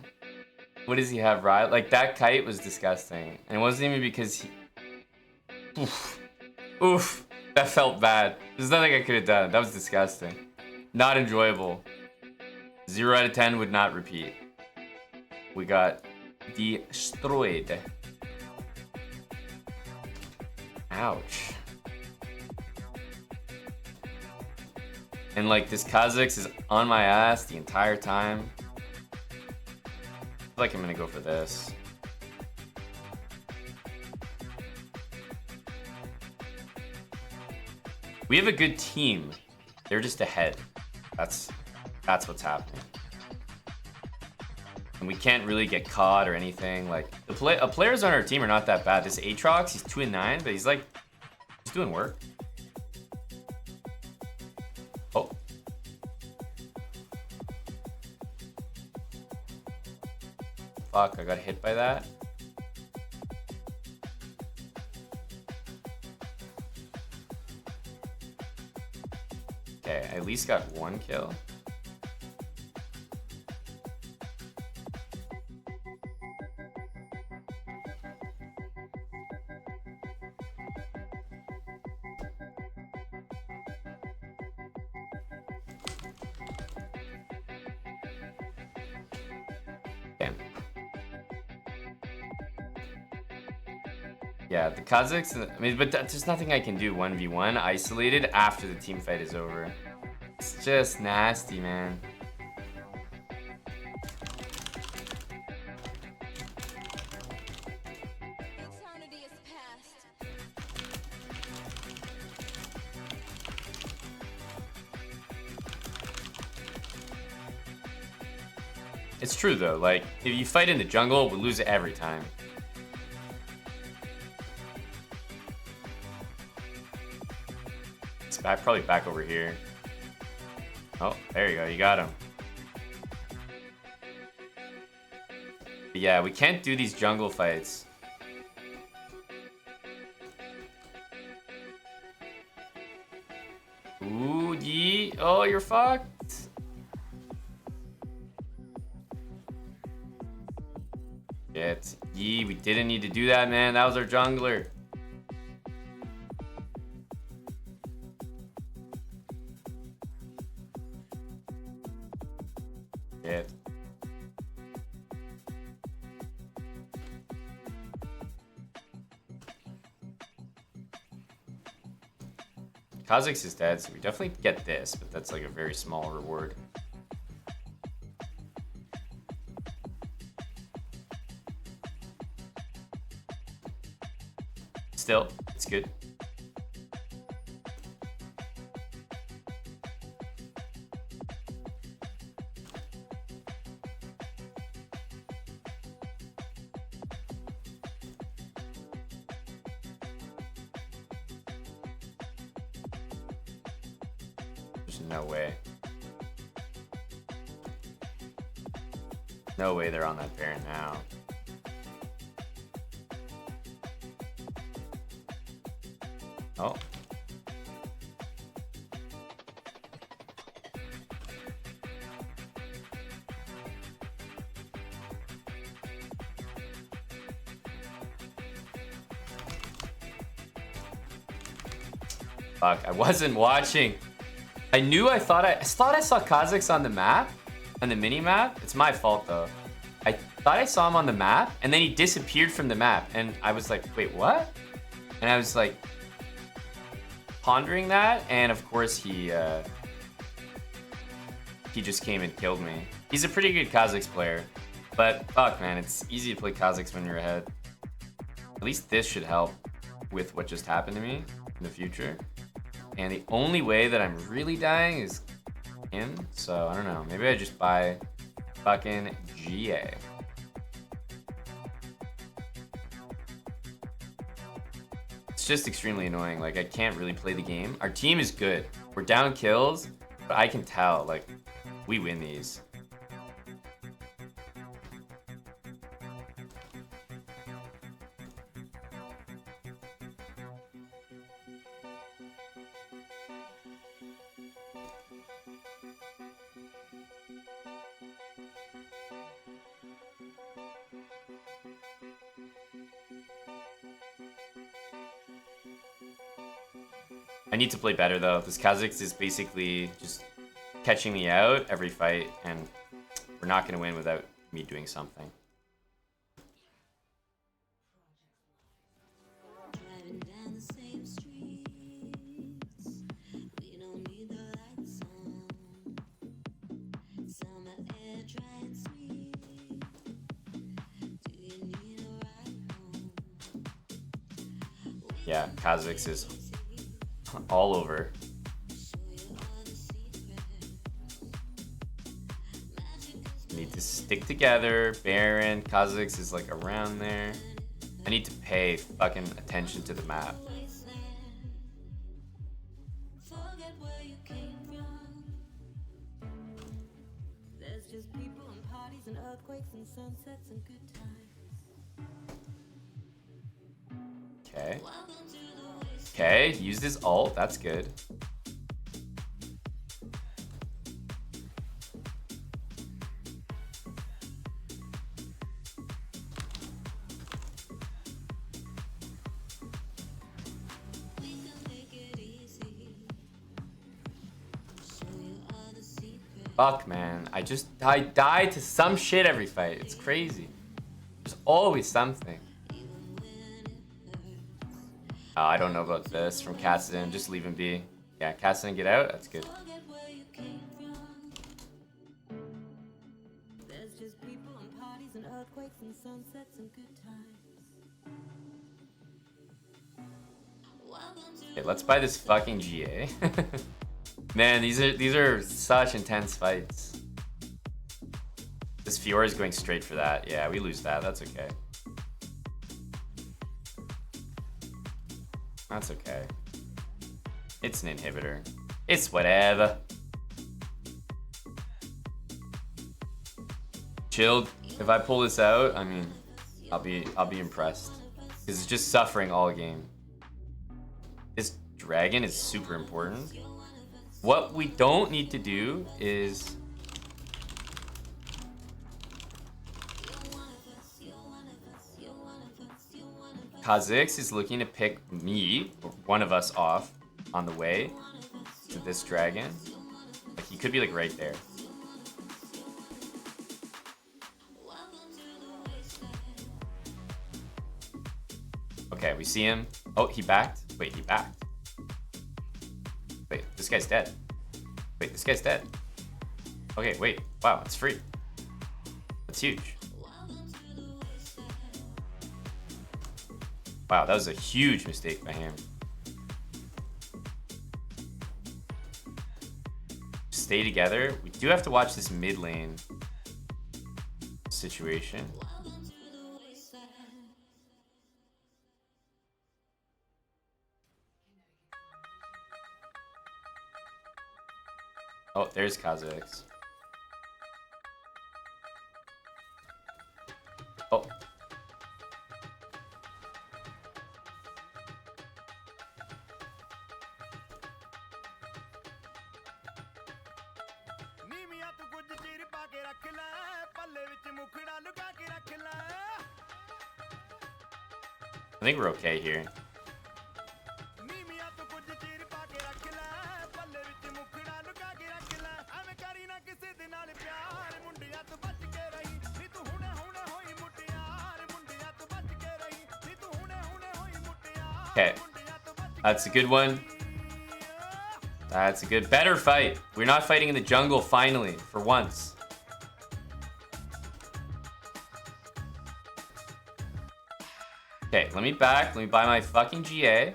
Speaker 1: What does he have, right? Like that kite was disgusting. And it wasn't even because he... Oof. Oof. That felt bad. There's nothing I could have done. That was disgusting. Not enjoyable. 0 out of 10 would not repeat. We got destroyed. Ouch. And like this Kazakhs is on my ass the entire time. I feel like I'm gonna go for this. We have a good team. They're just ahead. That's what's happening. And we can't really get caught or anything. Like the players on our team are not that bad. This Aatrox, he's 2-9, but he's doing work. Oh. Fuck, I got hit by that. Okay, I at least got 1 kill. Yeah, the Kazakhs, I mean, but there's nothing I can do 1v1 isolated after the team fight is over. It's just nasty, man. It's true though, like, if you fight in the jungle, we lose it every time. It's back, probably back over here. Oh, there you go, you got him. But yeah, we can't do these jungle fights. Ooh, yee. Oh, you're fucked. Shit. Yee, we didn't need to do that, man. That was our jungler. Shit. Kha'Zix is dead, so we definitely get this, but that's like a very small reward. Still, it's good. There's no way. No way they're on that Baron now. Oh. Fuck, I wasn't watching. I thought I saw Kha'Zix on the map, on the mini map. It's my fault though. I thought I saw him on the map and then he disappeared from the map and I was like, wait, what? And I was like pondering that, and of course he just came and killed me. He's a pretty good Kha'Zix player, but fuck man, it's easy to play Kha'Zix when you're ahead. At least this should help with what just happened to me in the future. And the only way that I'm really dying is him, so I don't know. Maybe I just buy fucking GA. It's just extremely annoying. Like, I can't really play the game. Our team is good. We're down kills, but I can tell, like, we win these. I need to play better though. This Kha'Zix is basically just catching me out every fight, and we're not gonna win without me doing something. Yeah, Kha'Zix is all over. Need to stick together. Baron, Kha'Zix is like around there. I need to pay fucking attention to the map. Okay. Okay, used his ult, that's good. Fuck, man. I die to some shit every fight. It's crazy. There's always something. Oh, I don't know about this from Cassidy. Just leave him be. Yeah, Cassidy, get out. That's good. Okay, let's buy this fucking GA. Man, these are such intense fights. This Fiora is going straight for that. Yeah, we lose that. That's okay. That's okay. It's an inhibitor. It's whatever. Chilled. If I pull this out, I mean, I'll be impressed. Because it's just suffering all game. This dragon is super important. What we don't need to do is Kha'Zix is looking to pick me, or one of us, off on the way to this dragon. Like, he could be like right there. Okay, we see him. Oh, he backed. Wait, he backed. Wait, this guy's dead. Wait, this guy's dead. Okay, wait. Wow, it's free. That's huge. Wow, that was a huge mistake by him. Stay together. We do have to watch this mid lane situation. Oh, there's Kha'Zix. Oh. I think we're okay here. Okay, that's a good one. That's a good, better fight. We're not fighting in the jungle finally, for once. Okay, let me back. Let me buy my fucking GA.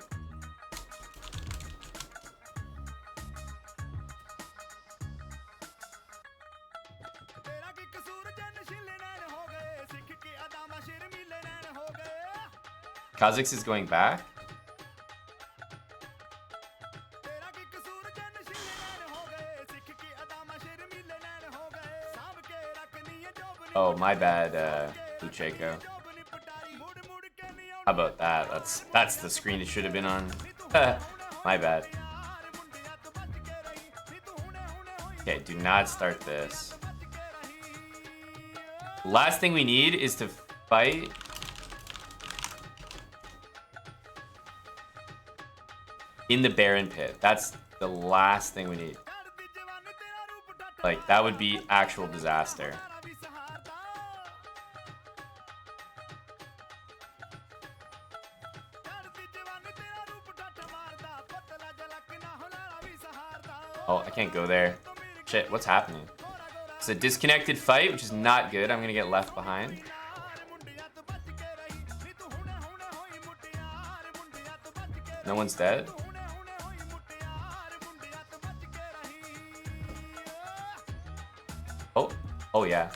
Speaker 1: Kha'Zix is going back. Oh, my bad, Lucheco. How about that? That's the screen it should have been on. My bad. Okay, do not start this. Last thing we need is to fight in the Baron pit. That's the last thing we need. Like, that would be actual disaster. Oh, I can't go there. Shit, what's happening? It's a disconnected fight, which is not good. I'm gonna get left behind. No one's dead. Oh, oh yeah.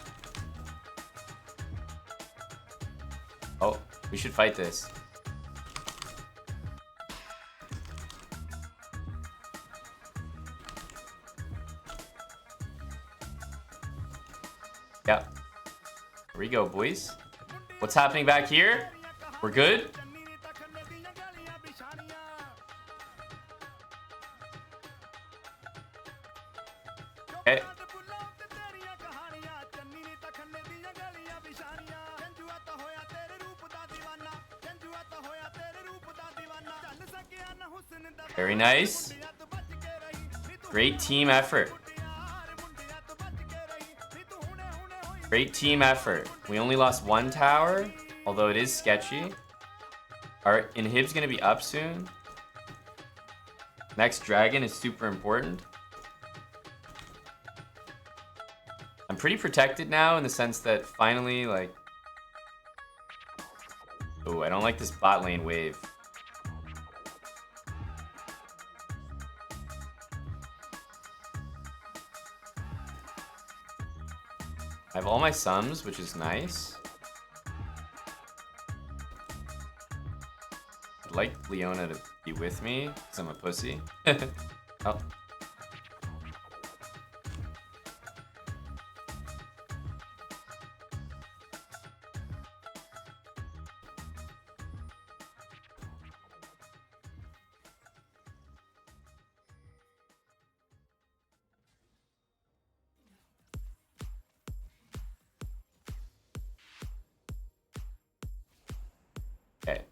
Speaker 1: Oh, we should fight this. Yeah. Here we go, boys. What's happening back here? We're good? Okay. Very nice. Great team effort. Great team effort. We only lost one tower, although it is sketchy. Our inhib's gonna be up soon. Next dragon is super important. I'm pretty protected now in the sense that finally, like... Oh, I don't like this bot lane wave. I have all my sums, which is nice. I'd like Leona to be with me, because I'm a pussy. Oh. Okay.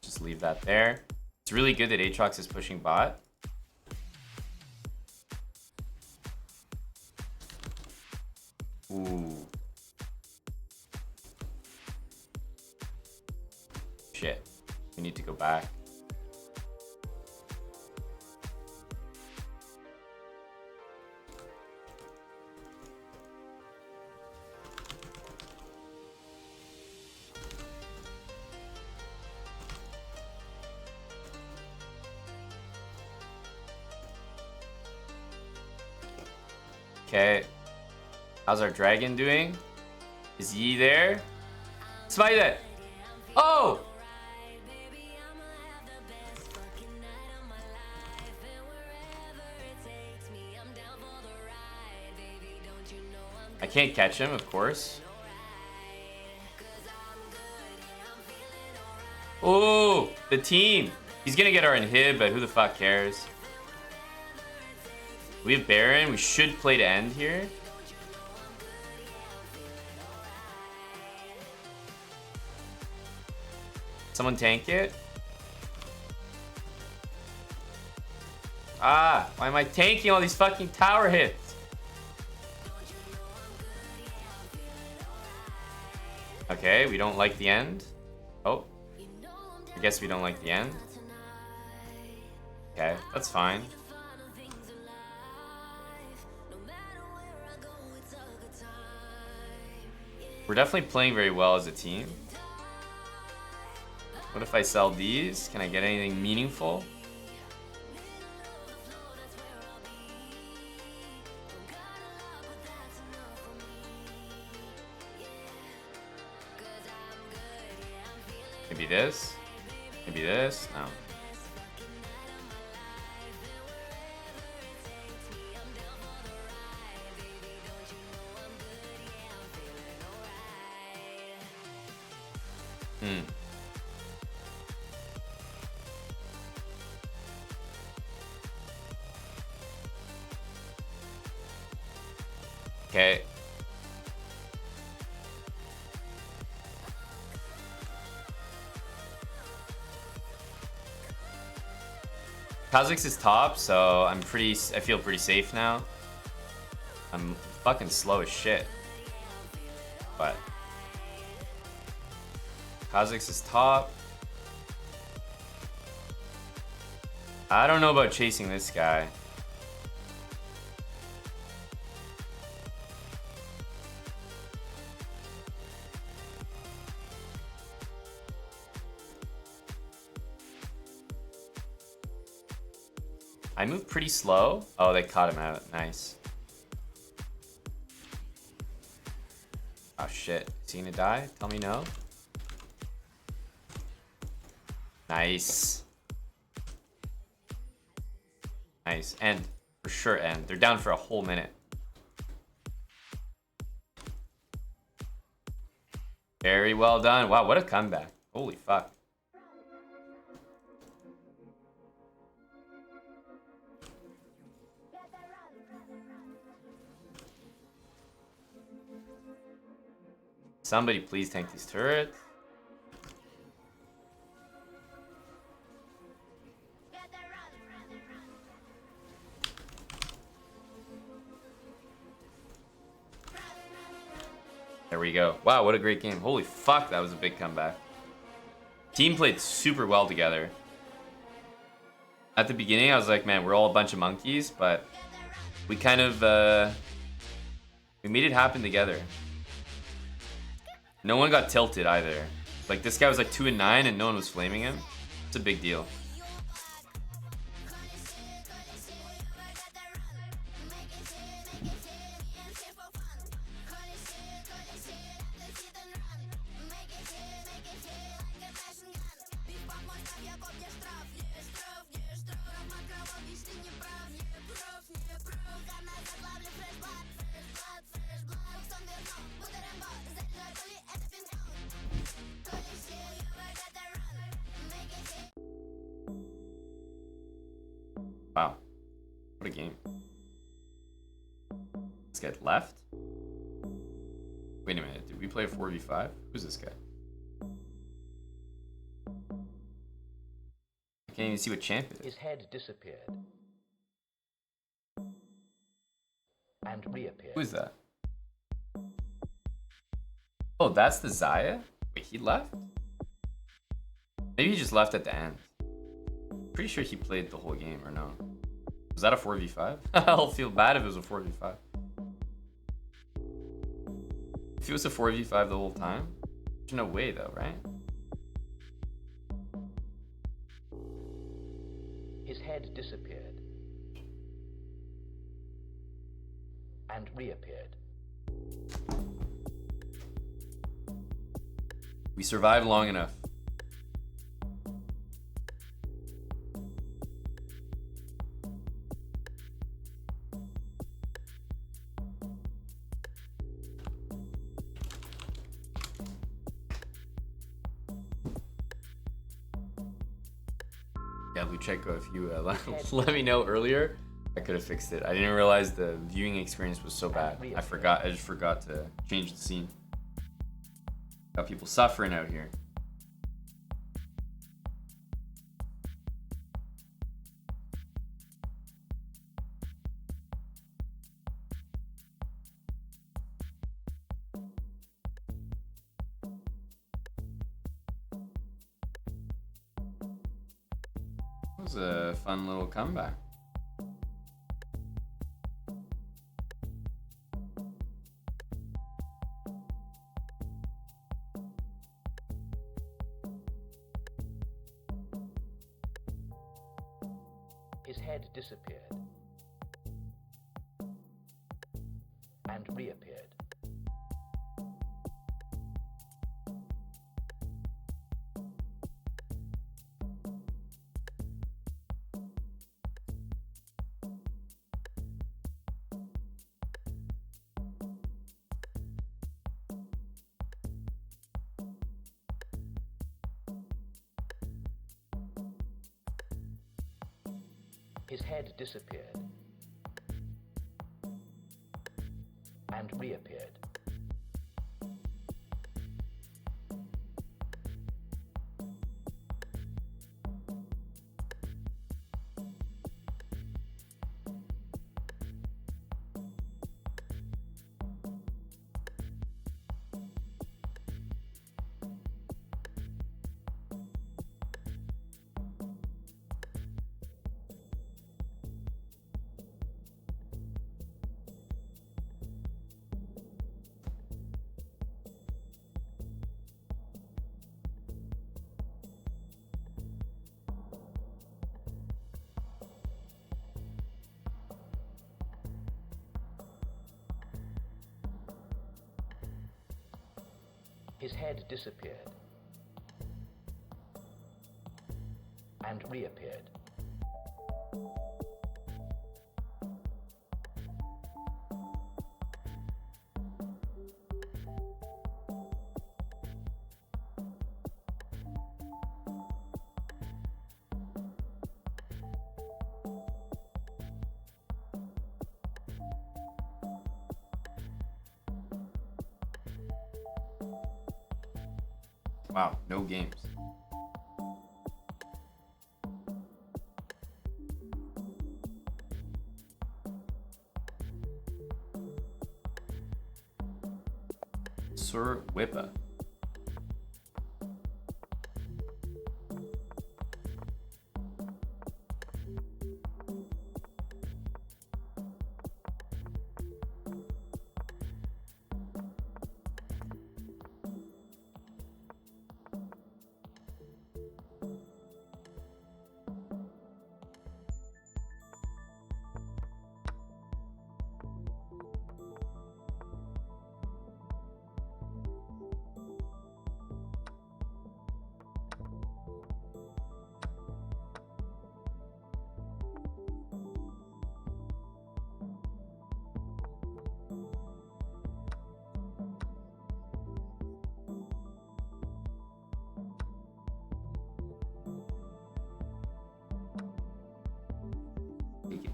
Speaker 1: Just leave that there. It's really good that Aatrox is pushing bot. Ooh. Shit. We need to go back. Okay. How's our dragon doing? Is Yi there? Smite it! Oh! I can't catch him, of course. Oh, the team. He's gonna get our inhib, but who the fuck cares? We have Baron. We should play to end here. Someone tank it. Ah, why am I tanking all these fucking tower hits? Okay, we don't like the end. Oh, I guess we don't like the end. Okay, that's fine. We're definitely playing very well as a team. What if I sell these? Can I get anything meaningful? Maybe this? Maybe this? No. Okay. Kha'Zix is top, so I feel pretty safe now. I'm fucking slow as shit. But Kha'Zix is top. I don't know about chasing this guy. I move pretty slow. Oh, they caught him out. Nice. Oh shit. Is he gonna die? Tell me no. Nice. Nice. End. For sure end. They're down for a whole minute. Very well done. Wow, what a comeback. Holy fuck. Somebody please tank these turrets. There we go. Wow, what a great game. Holy fuck, that was a big comeback. Team played super well together. At the beginning, I was like, man, we're all a bunch of monkeys, but we kind of, we made it happen together. No one got tilted either. Like, this guy was like 2 and 9 and no one was flaming him. It's a big deal. Wow. What a game. This guy left? Wait a minute. Did we play a 4v5? Who's this guy? I can't even see what champ it is.
Speaker 15: His head disappeared and reappeared.
Speaker 1: Who is that? Oh, that's the Zaya? Wait, he left? Maybe he just left at the end. Pretty sure he played the whole game, or no? Was that a 4v5? I'll feel bad if it was a 4v5. If it was a 4v5 the whole time, there's no way though, right?
Speaker 15: His head disappeared and reappeared.
Speaker 1: We survived long enough. Yeah, Lucheko, if you let me know earlier, I could have fixed it. I didn't realize the viewing experience was so bad. I just forgot to change the scene. Got people suffering out here. That was a fun little comeback.
Speaker 15: His head disappeared and reappeared. His head disappeared and reappeared. His head disappeared and reappeared.
Speaker 1: Wow, no games. Sir Whippa.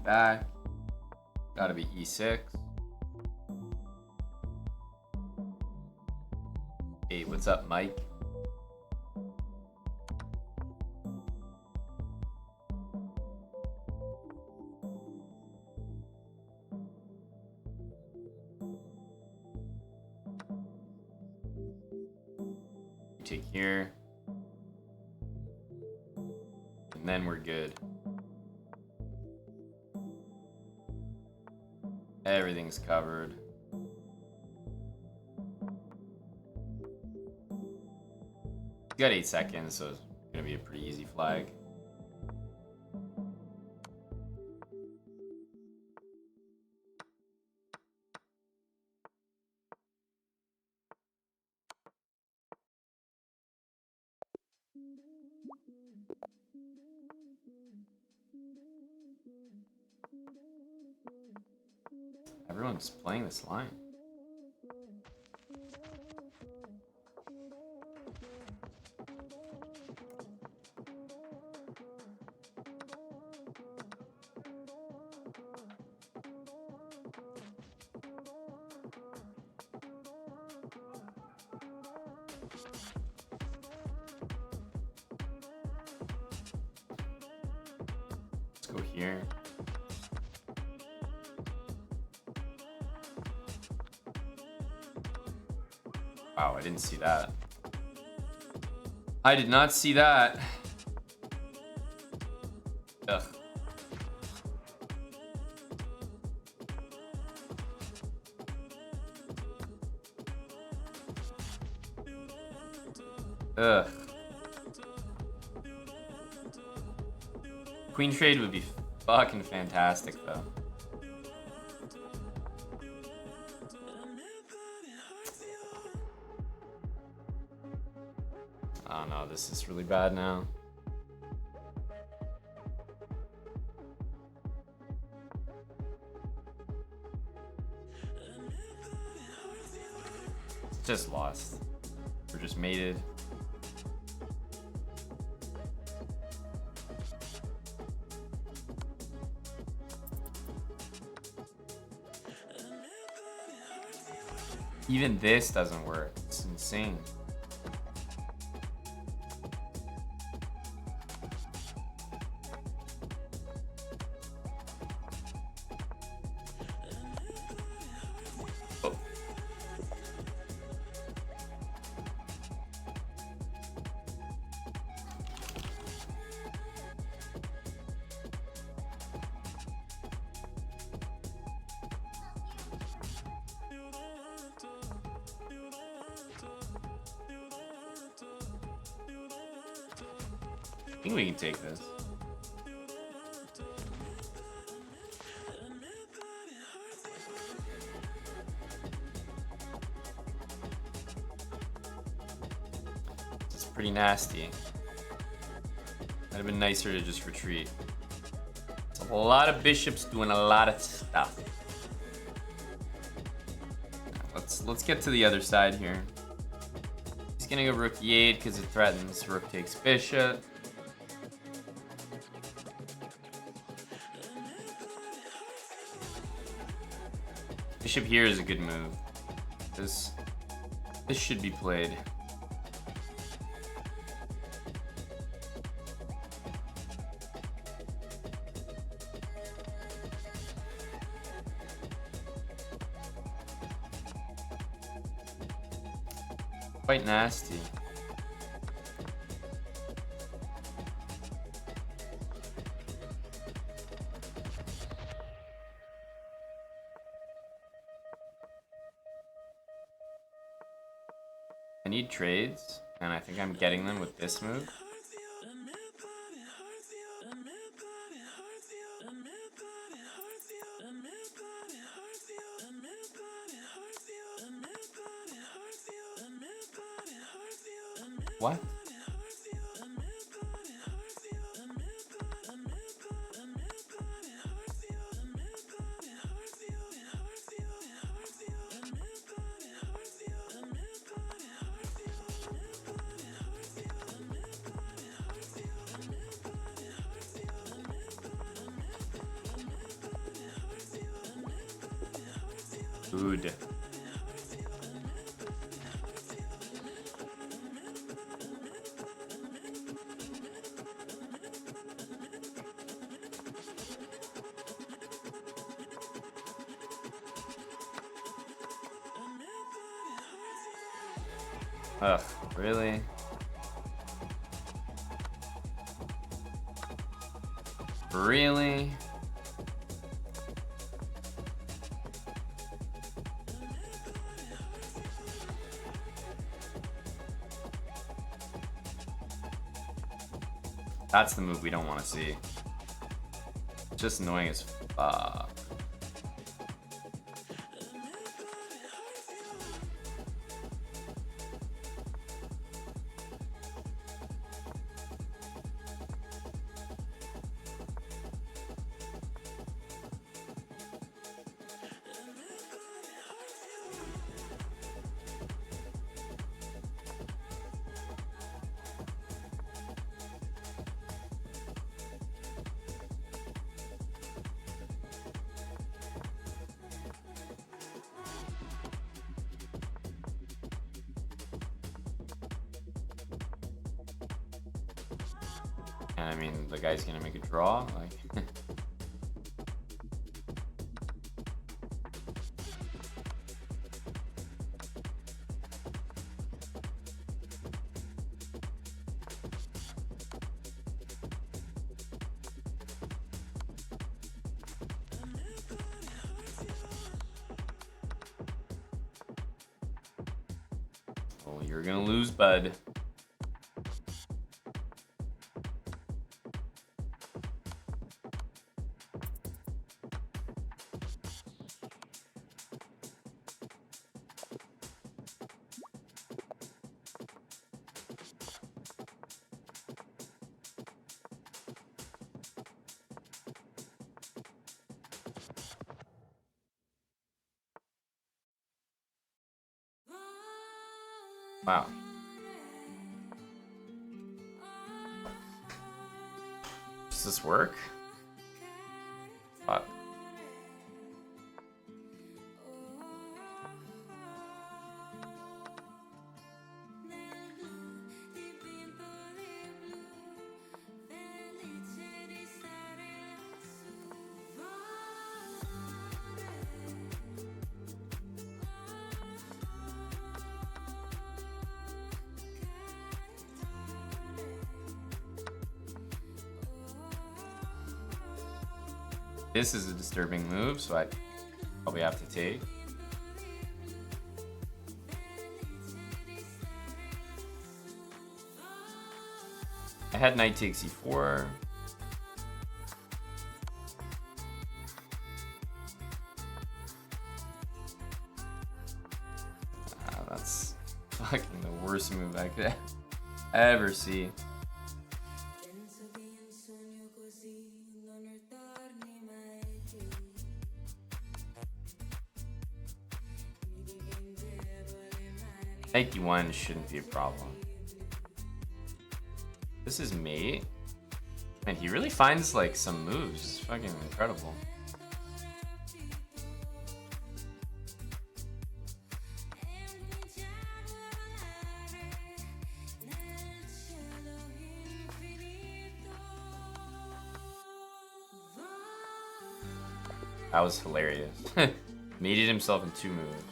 Speaker 1: back. Gotta be e6. Hey, what's up, Mike? You take here. And then we're good. Everything's covered. You got 8 seconds, so it's gonna be a pretty easy flag. Everyone's playing this line. Let's go here. Wow, I didn't see that. I did not see that. Ugh. Ugh. Queen trade would be fucking fantastic, though. Oh no, this is really bad now. Just lost. We're just mated. Even this doesn't work. It's insane. I think we can take this. It's pretty nasty. Might have been nicer to just retreat. It's a lot of bishops doing a lot of stuff. Let's get to the other side here. He's gonna go rook e8 because it threatens rook takes bishop. Bishop here is a good move. This should be played. Quite nasty. I need trades, and I think I'm getting them with this move. What? Food. Ugh, really? Really? That's the move we don't want to see. It's just annoying as fuck. And I mean, the guy's gonna make a draw. Like, oh, you're gonna lose, bud. Wow. Does this work? Fuck. This is a disturbing move, so I probably have to take. I had knight takes e4. That's fucking the worst move I could ever see. Knight d1 shouldn't be a problem. This is mate. Man, he really finds like some moves. It's fucking incredible. That was hilarious. Mated himself in 2 moves.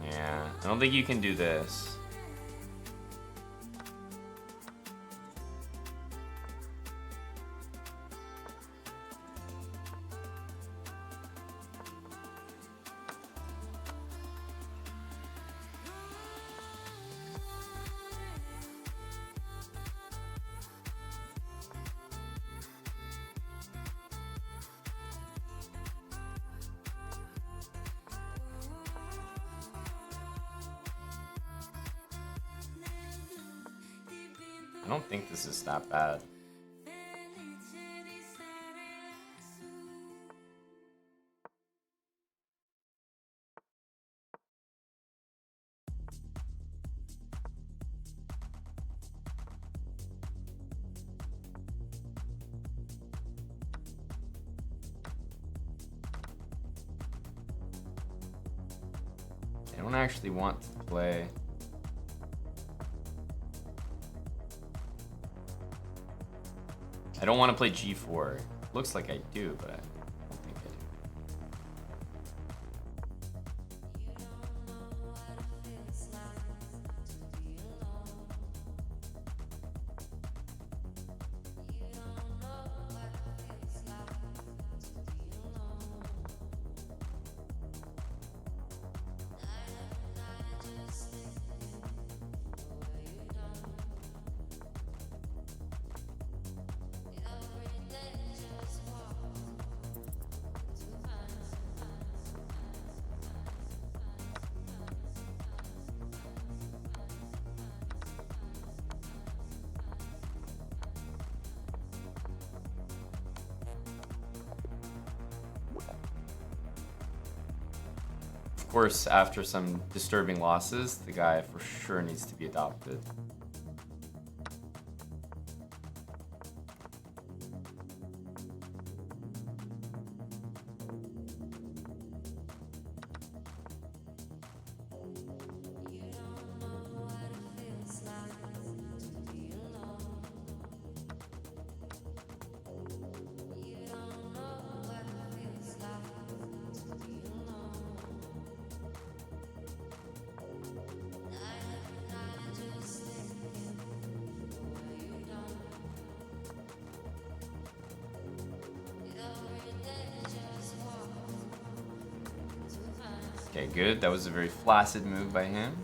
Speaker 1: Yeah, I don't think you can do this. I don't think this is that bad. I don't actually want to play. I don't want to play g4. Looks like I do, but I don't think I do. Of course, after some disturbing losses, the guy for sure needs to be adopted. Okay, good. That was a very flaccid move by him.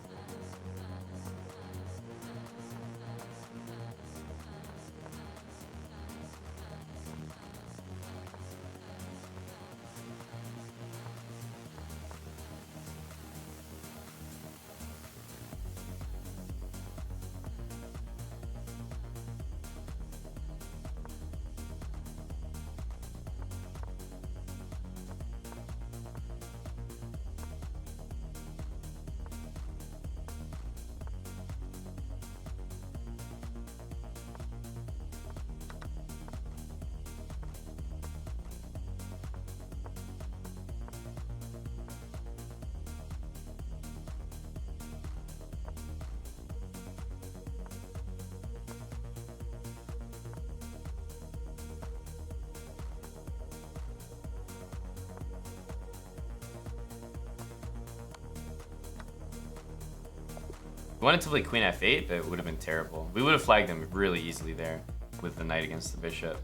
Speaker 1: We wanted to play queen f8, but it would have been terrible. We would have flagged him really easily there with the knight against the bishop.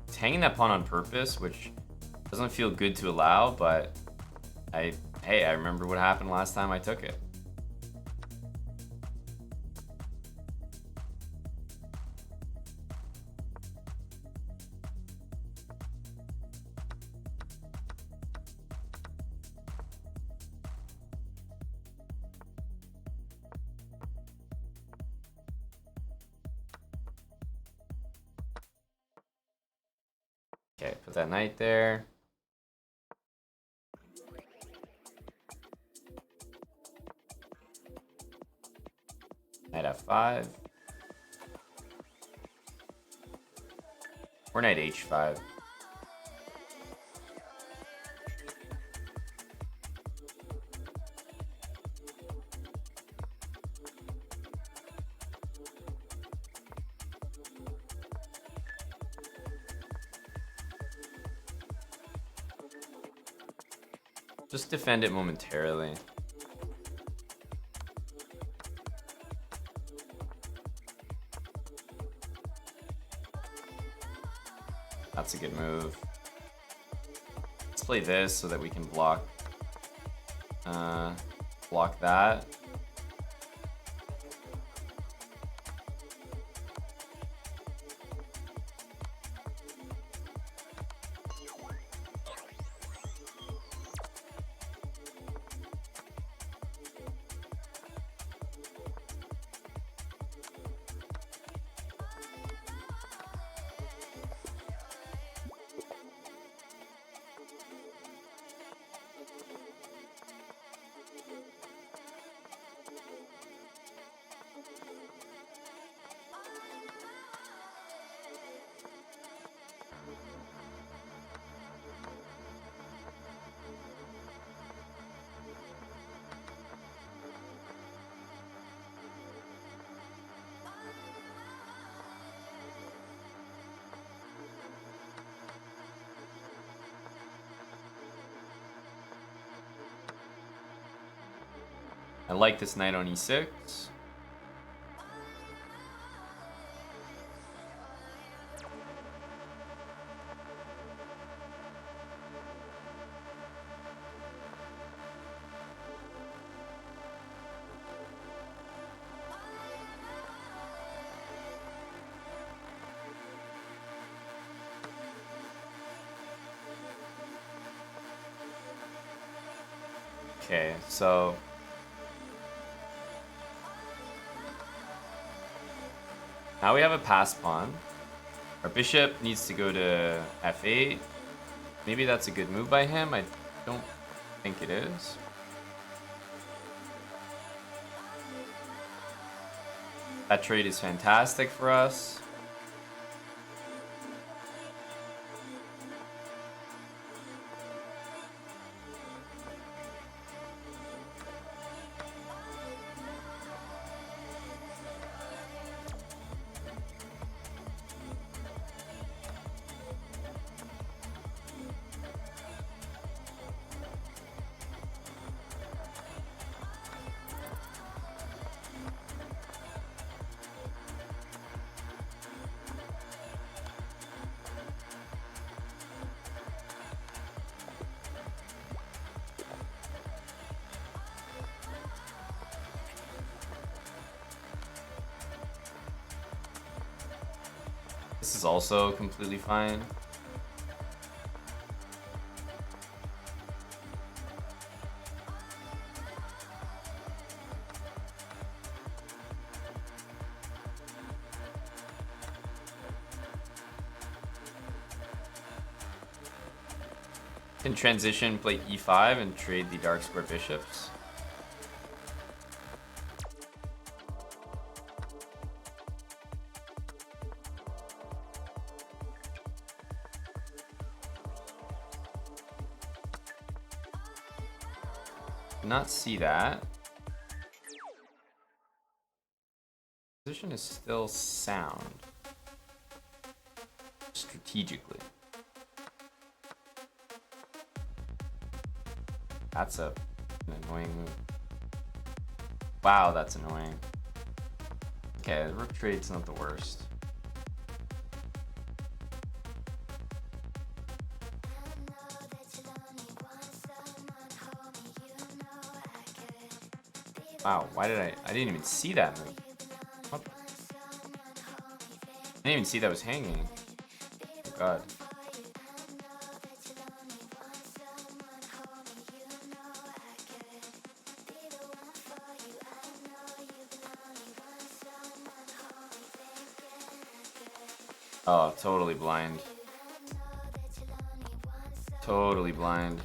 Speaker 1: He's hanging that pawn on purpose, which doesn't feel good to allow, but hey, I remember what happened last time I took it. Okay, put that knight there. Knight f5. Or knight h5. Just defend it momentarily. That's a good move. Let's play this so that we can block that. I like this knight on e6. Okay, so now we have a pass pawn. Our bishop needs to go to f8. Maybe that's a good move by him. I don't think it is. That trade is fantastic for us. This is also completely fine. Can transition, play e5 and trade the dark square bishops. Not see that. Position is still sound. Strategically. That's an annoying move. Wow, that's annoying. Okay, the rook trade's not the worst. Wow, why did I didn't even see that move. What? I didn't even see that was hanging. Oh god. Oh, totally blind. Totally blind.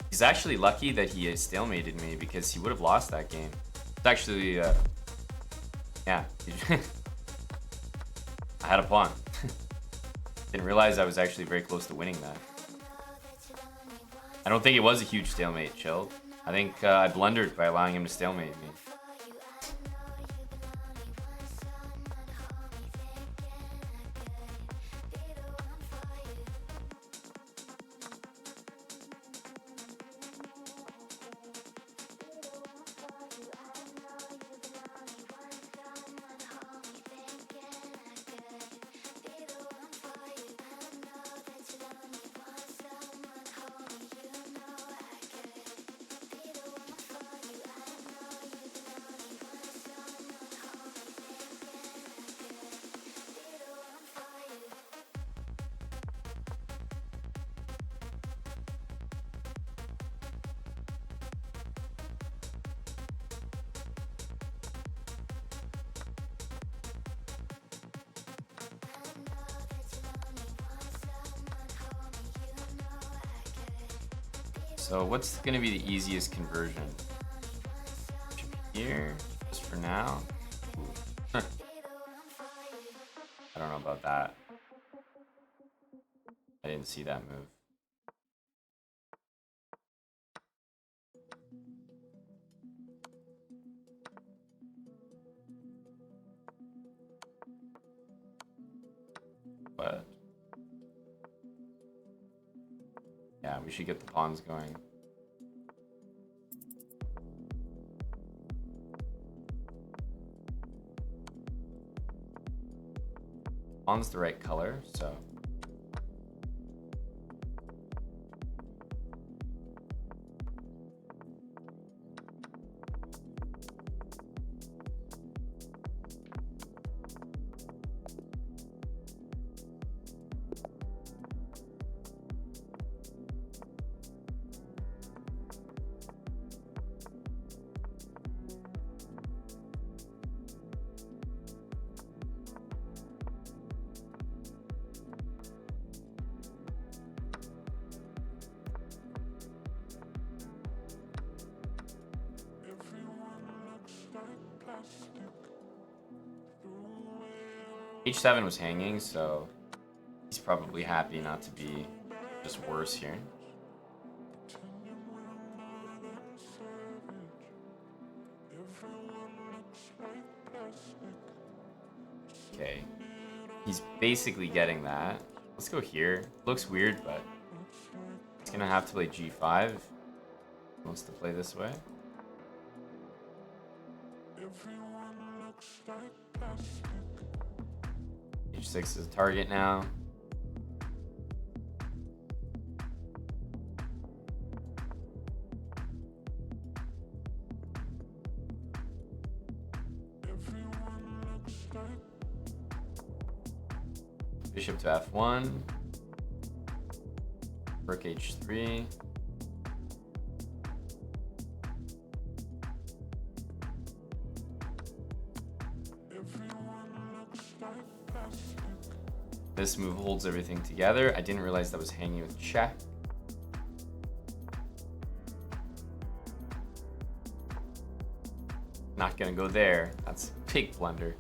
Speaker 1: He's actually lucky that he stalemated me because he would have lost that game. It's actually, yeah. I had a pawn. Didn't realize I was actually very close to winning that. I don't think it was a huge stalemate, Chilled. I think I blundered by allowing him to stalemate me. So what's gonna be the easiest conversion? Here, just for now. about that. I didn't see that move. But yeah, we should get the pawns going. Pawn's the right color, so H7 was hanging, so he's probably happy not to be just worse here. Okay, he's basically getting that. Let's go here. Looks weird, but he's gonna have to play G5 if he wants to play this way. H6 is a target now. Bishop to F1. Rook H3. This move holds everything together. I didn't realize that was hanging with check. Not gonna go there. That's a big blunder.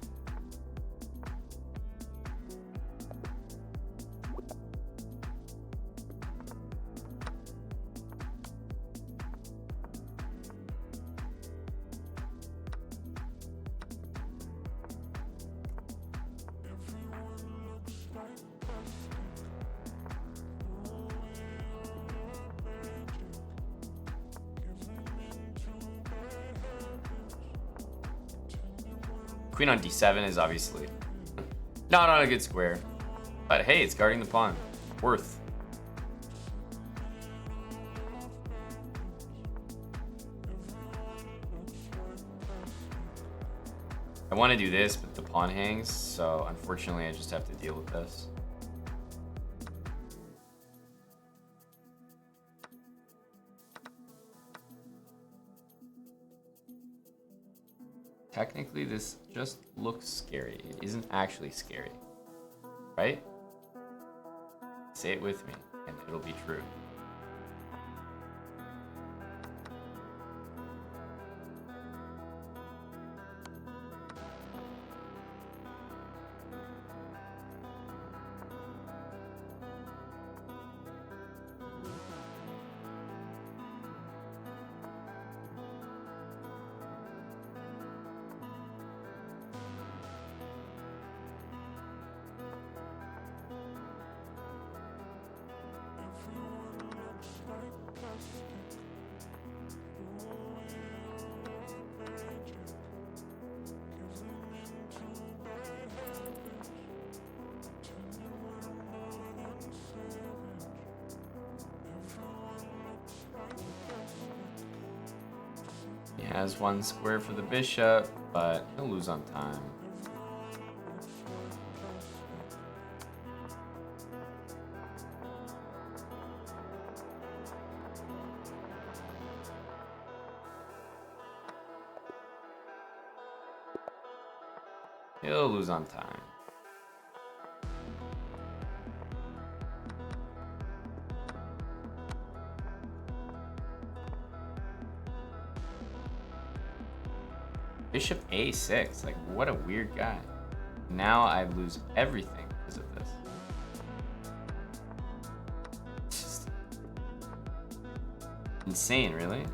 Speaker 1: Queen on D7 is obviously not on a good square, but hey, it's guarding the pawn. Worth. I want to do this, but the pawn hangs, so unfortunately I just have to deal with this. Technically, this just looks scary. It isn't actually scary, right? Say it with me, and it'll be true. He has one square for the bishop, but he'll lose on time. He'll lose on time. Bishop A6, like what a weird guy. Now I lose everything. because of this. It's just insane, really.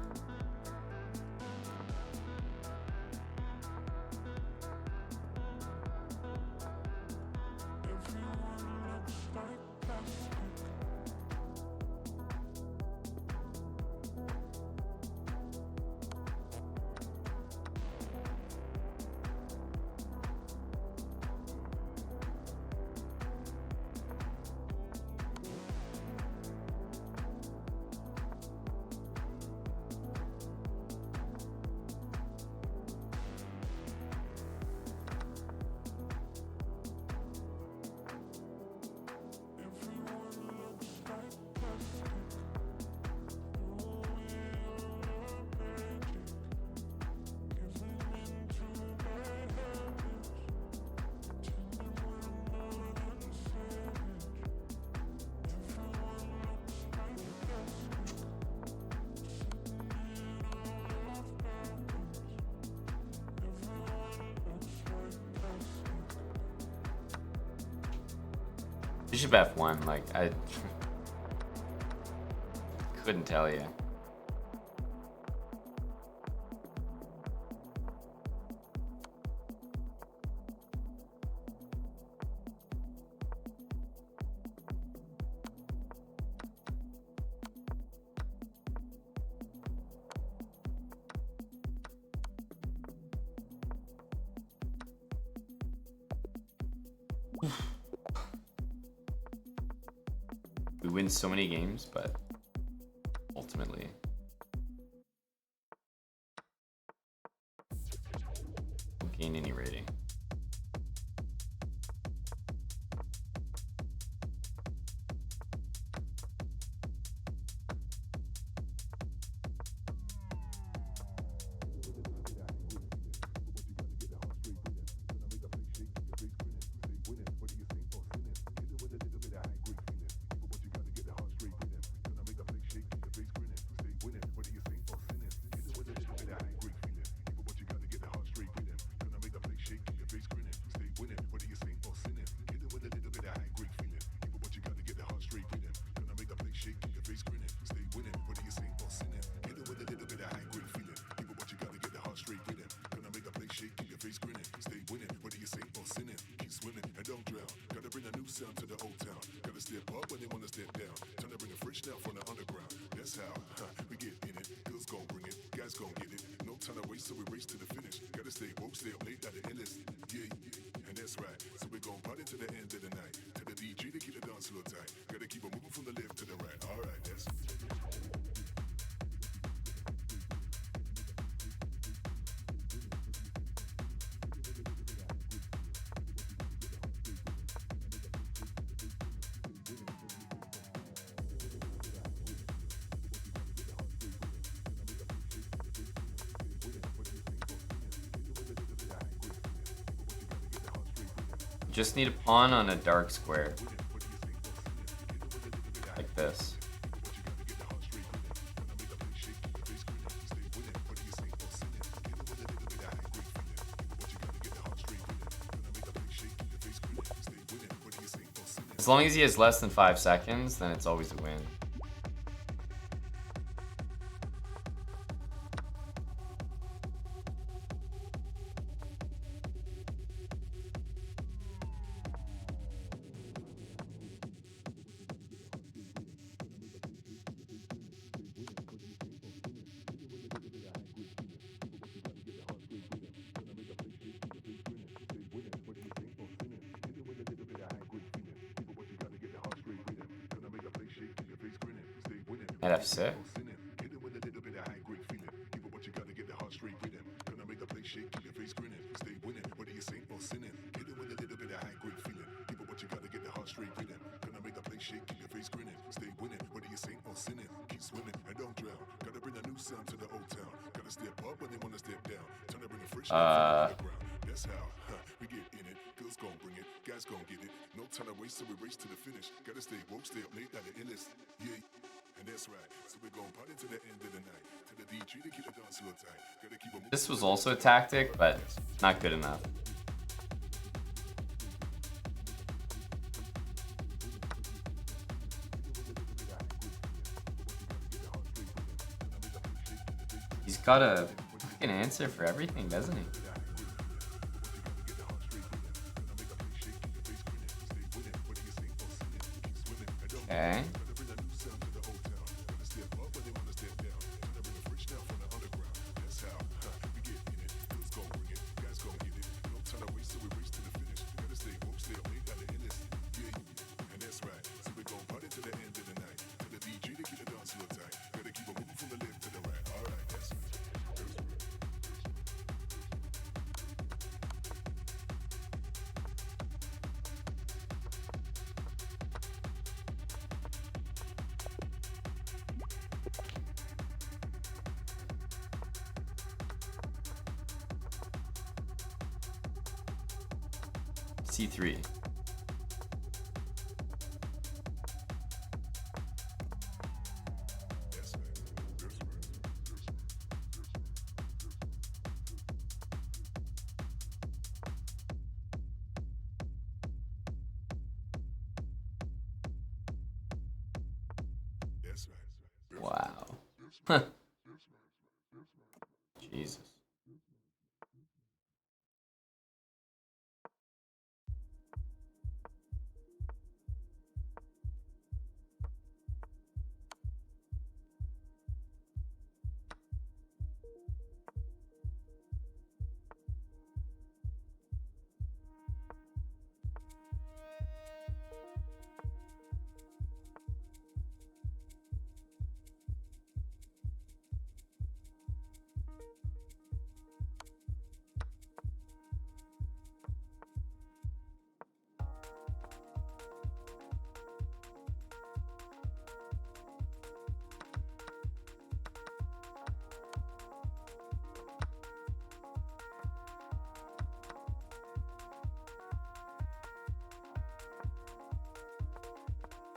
Speaker 1: Bishop F1, like, I couldn't tell you. We win so many games, but ultimately don't gain any rating. Just need a pawn on a dark square. Like this. As long as he has less than 5 seconds, then it's always a win. At F6.
Speaker 16: That's how we get in it. Girls gon' bring it, guys gon' get it. No time to waste, so we race to the finish. Gotta stay woke, stay up late, at the endless. Yeah, and that's right. So we're gon' party to the end of the night. To the DJ to keep the dance real tight. Gotta keep them.
Speaker 1: This was also a tactic, but not good enough. He's got a fucking answer for everything, doesn't he? Okay. C3. Wow. Jesus.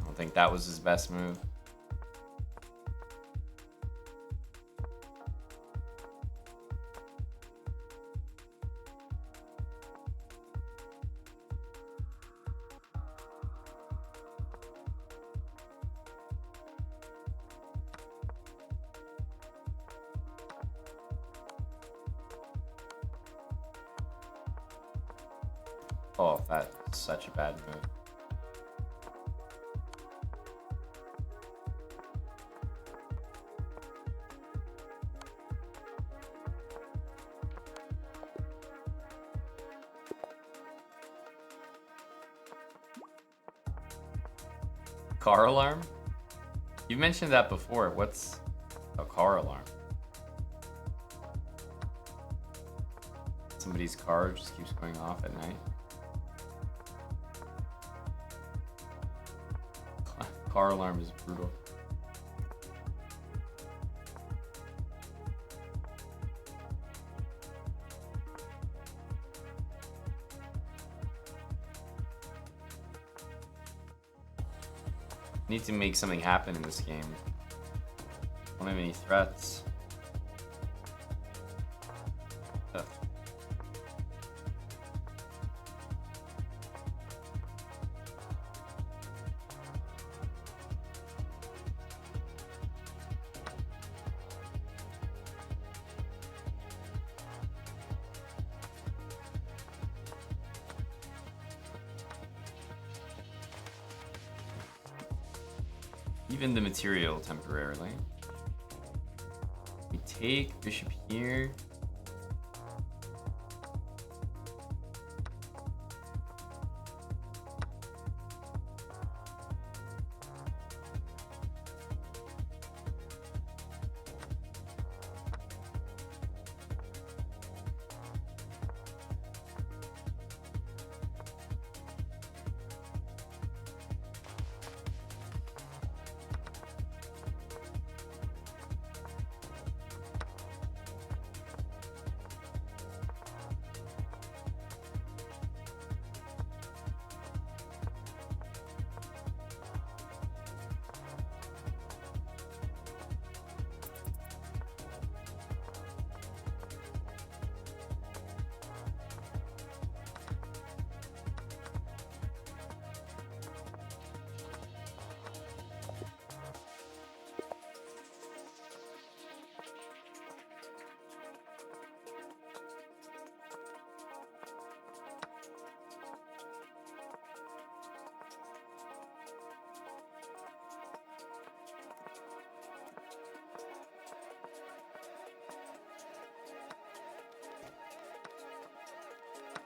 Speaker 1: I don't think that was his best move. Oh, that's such a bad move. Car alarm? You mentioned that before. What's a car alarm? Somebody's car just keeps going off at night. Car alarm is brutal. Need to make something happen in this game. Don't have any threats. Ugh. Even the material temporarily. We take bishop here.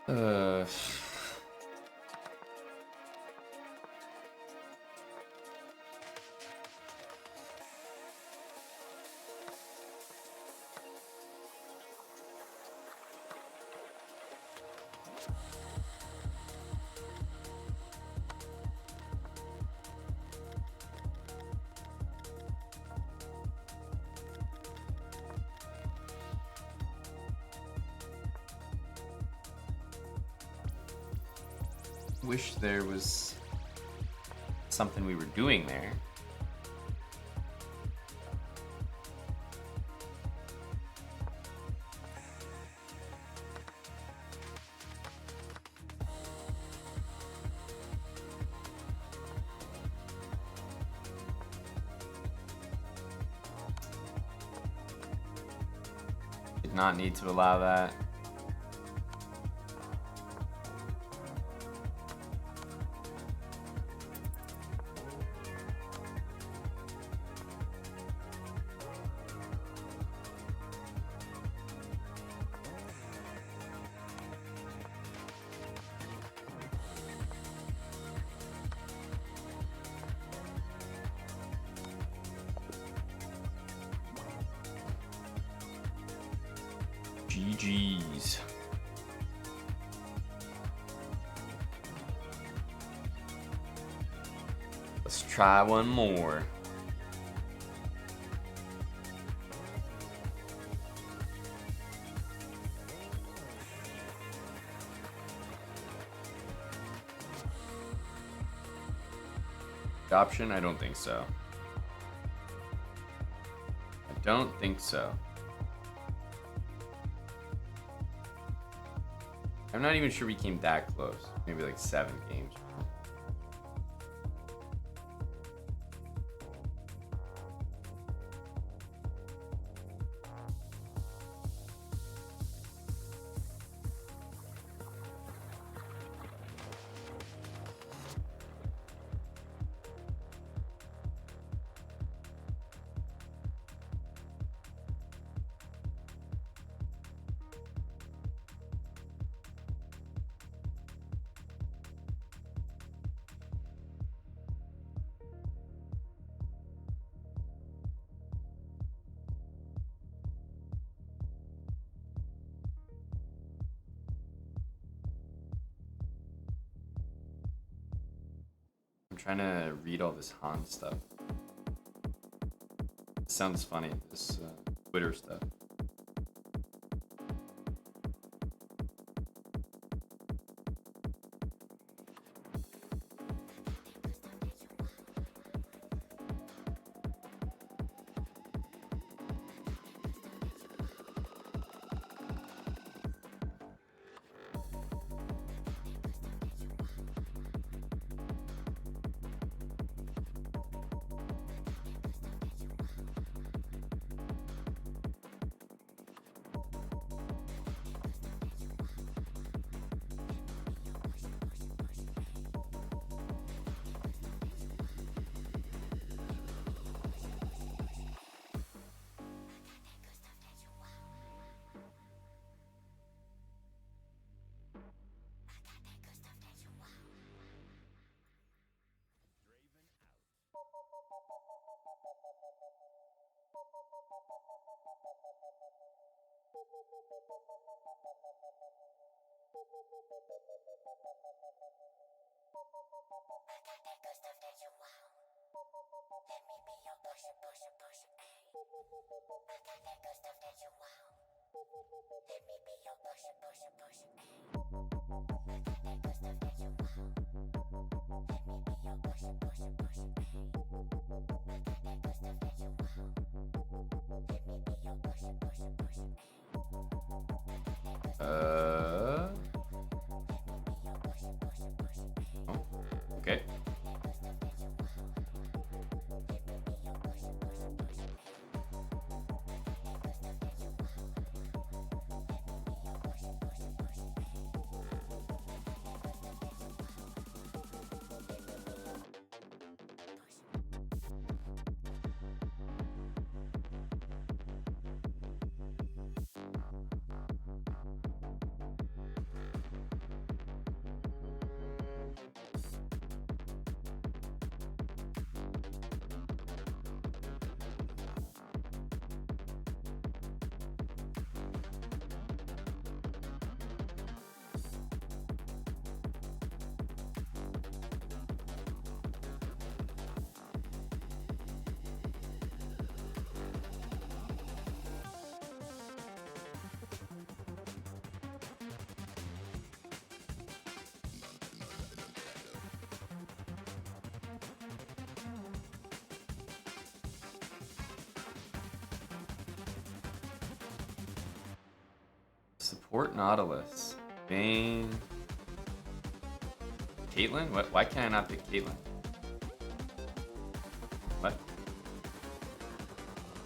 Speaker 1: Uh. Wish there was something we were doing there. Did not need to allow that. GG's. Let's try one more. Option? I don't think so. I don't think so. I'm not even sure we came that close. Maybe like 7 games. I'm trying to read all this Han stuff. It sounds funny, this Twitter stuff. Okay. Support Nautilus. Bane. Caitlyn? What? Why can't I not pick Caitlyn? What? Am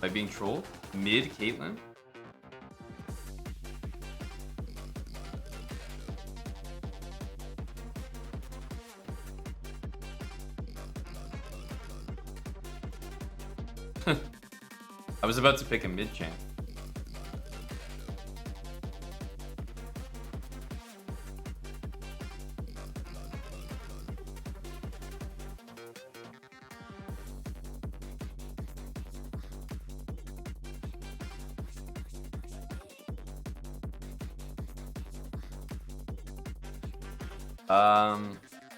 Speaker 1: I being trolled? Mid Caitlyn? I was about to pick a mid champ.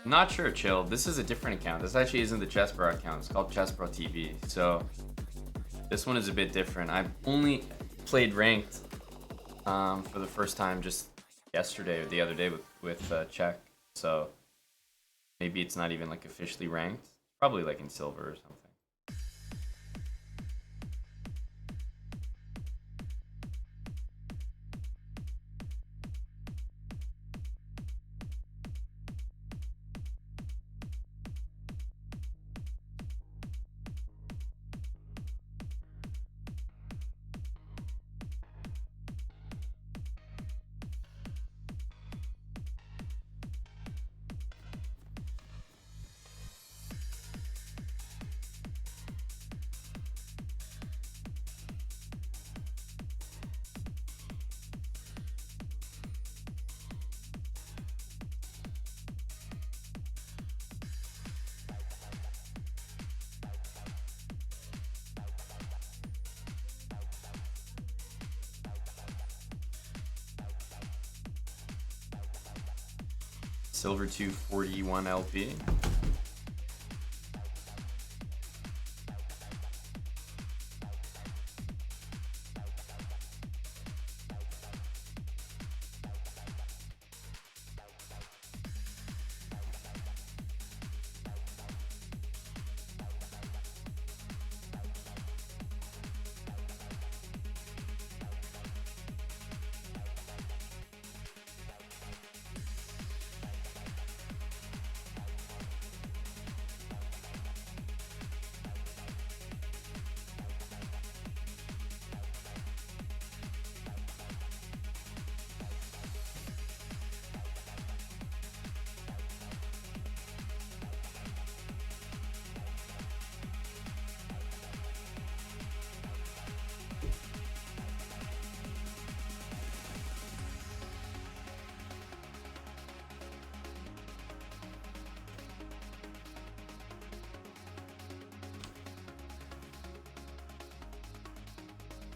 Speaker 1: Not sure, Chill. This is a different account. This actually isn't the chessbrah account. It's called chessbrah TV. So this one is a bit different. I've only played ranked for the first time just yesterday or the other day with Czech. So maybe it's not even like officially ranked. Probably like in silver or something. Silver 241 LP.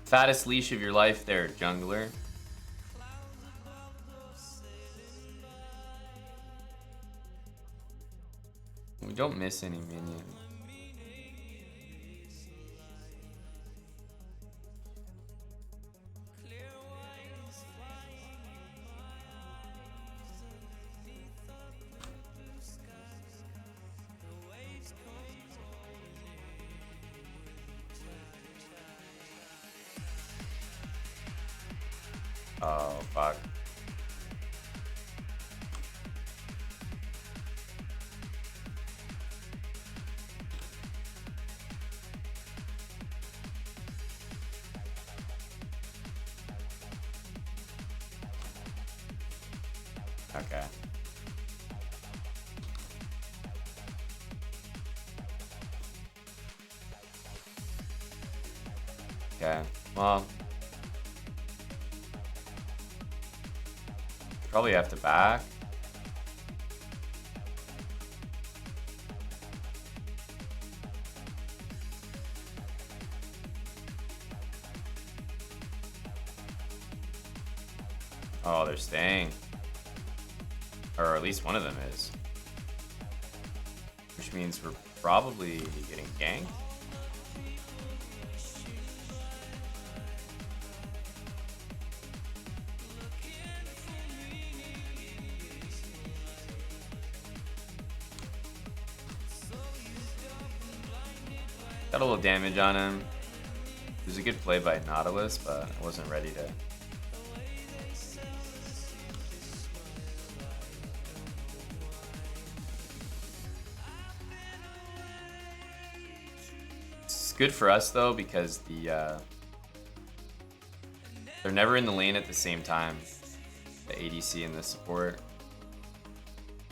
Speaker 1: Fattest leash of your life there, jungler. We don't miss any minions. Oh, fuck. Okay. Okay, well. Probably have to back. Oh, they're staying. Or at least one of them is. Which means we're probably getting ganked. Got a little damage on him. It was a good play by Nautilus, but I wasn't ready to good for us though because the they're never in the lane at the same time. The ADC and the support,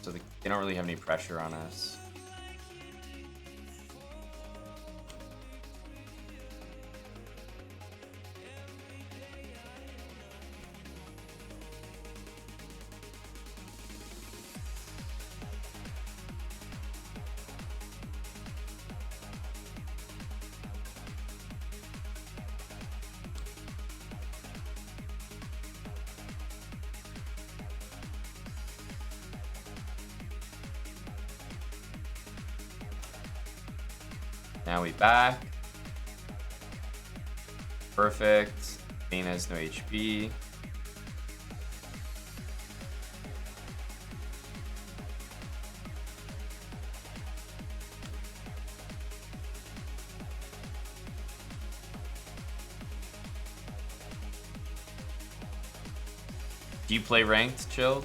Speaker 1: so they don't really have any pressure on us. Now we back. Perfect. Vayne has no HP. Do you play ranked, Chilled?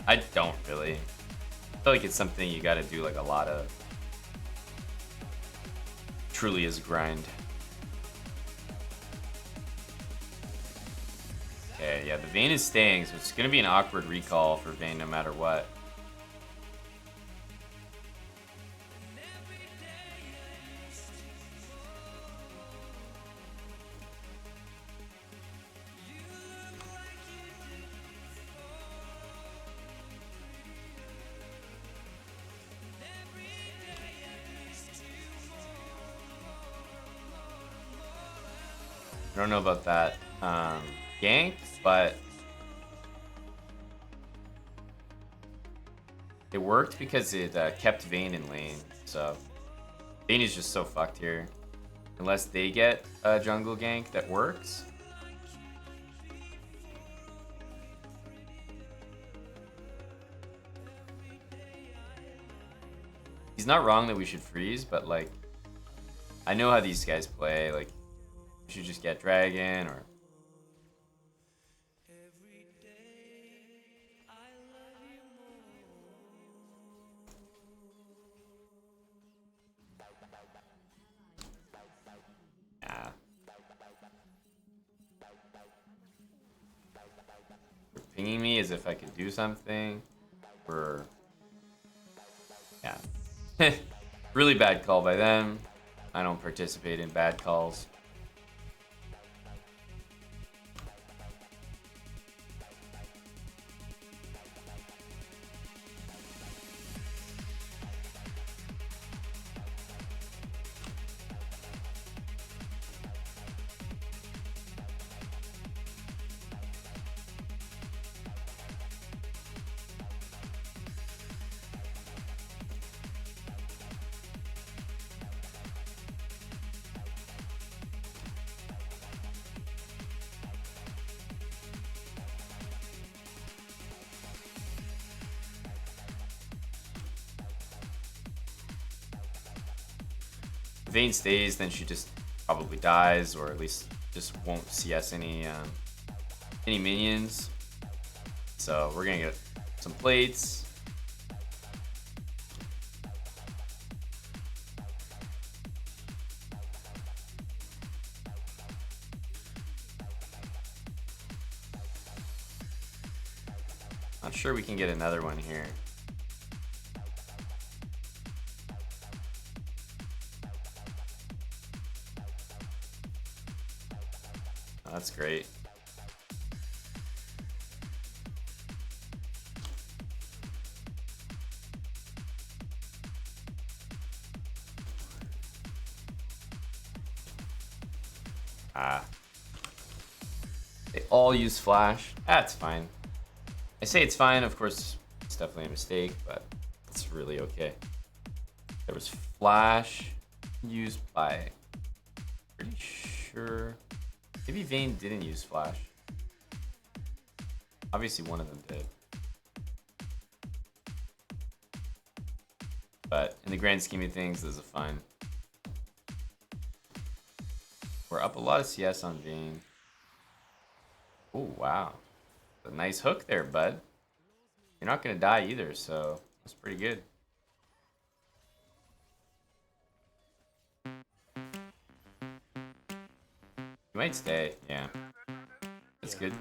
Speaker 1: I don't really. I feel like it's something you gotta do like a lot of. Truly is a grind. Okay, yeah, the Vayne is staying, so it's gonna be an awkward recall for Vayne no matter what. I don't know about that gank, but it worked because it kept Vayne in lane. So Vayne is just so fucked here. Unless they get a jungle gank that works. He's not wrong that we should freeze, but like, I know how these guys play. Like, we should just get dragon or. Yeah. They're pinging me as if I could do something. Or. Yeah. Really bad call by them. I don't participate in bad calls. If Vayne stays, then she just probably dies, or at least just won't CS any minions. So we're gonna get some plates. Not sure we can get another one here. Oh, that's great. They all use flash. That's fine. I say it's fine, of course, it's definitely a mistake, but it's really okay. There was flash used by, pretty sure, maybe Vayne didn't use flash. Obviously one of them did. But in the grand scheme of things, this is fine. We're up a lot of CS on Vayne. Oh, wow. A nice hook there, bud. You're not going to die either, so that's pretty good. You might stay. Yeah. That's good.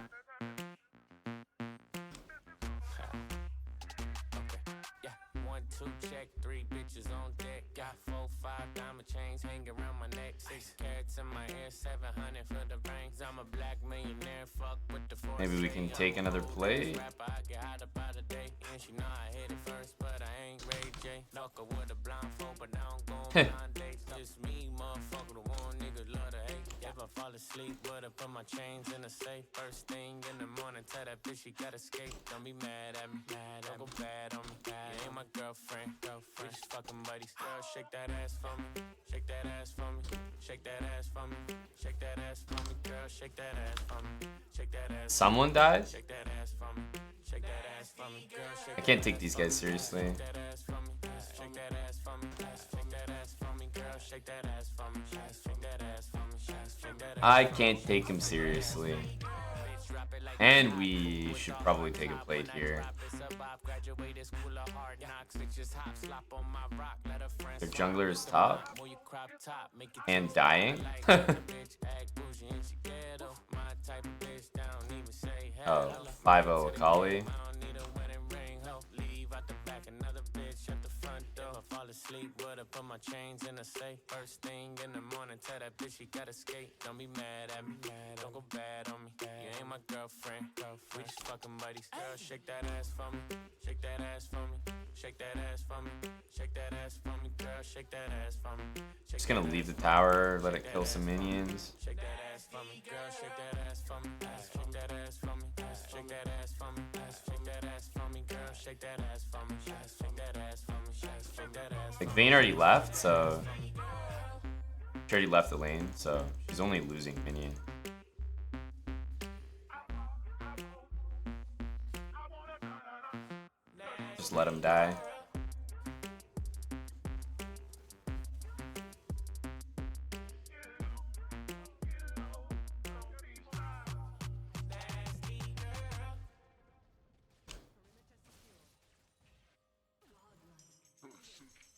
Speaker 17: Yeah, 1, 2, check, 3 bitches on deck. Got 4, 5 diamond chains hanging around my neck. 6 carats in my ear, 700 for the rings. I'm a black millionaire, fuck with the force.
Speaker 1: Maybe we can take another play.
Speaker 17: I get hot about a day, and she know I hit it first, but I ain't Ray J. Locker with a blindfold, but now I'm going blind dates. Just me, motherfucker, the one nigga love to hate. If I fall asleep, but I put my chains in the safe. First thing in the morning, tell that bitch she gotta skate. Don't be mad at me, don't go bad on me. You ain't my girlfriend, we just fucking buddies. Girl, shake that ass for me, shake that ass for me, shake that ass for me, shake that ass for me. Girl, shake that ass for me, shake that ass.
Speaker 1: Someone died?
Speaker 17: Shake that ass for me, shake that ass for me. Girl, shake
Speaker 1: I can't take these guys seriously.
Speaker 17: that ass for me, shake that ass for me, shake that ass for me. Girl, shake that ass for me, shake that ass for me, shake that ass.
Speaker 1: I can't take him seriously. And we should probably take a plate here. Their jungler is top. And dying. Oh, 5-0 Akali.
Speaker 17: Fall asleep, but I put my chains in a safe. First thing in the morning, tell that bitch she gotta skate. Don't be mad at me, don't go bad on me. You ain't my girlfriend, we just fucking buddies. Girl, shake that ass for me, shake that ass for me, shake that ass for me, shake that ass for me. Girl, shake that ass for me.
Speaker 1: Just gonna leave the tower, let it kill some minions.
Speaker 17: Shake that ass for me, girl, shake that ass for me, shake that ass for me, shake that ass for me, shake that ass for me, girl, shake that ass for me, shake that ass for me, shake that ass.
Speaker 1: Like Vayne already left, so she already left the lane, so she's only losing minion. Just let him die.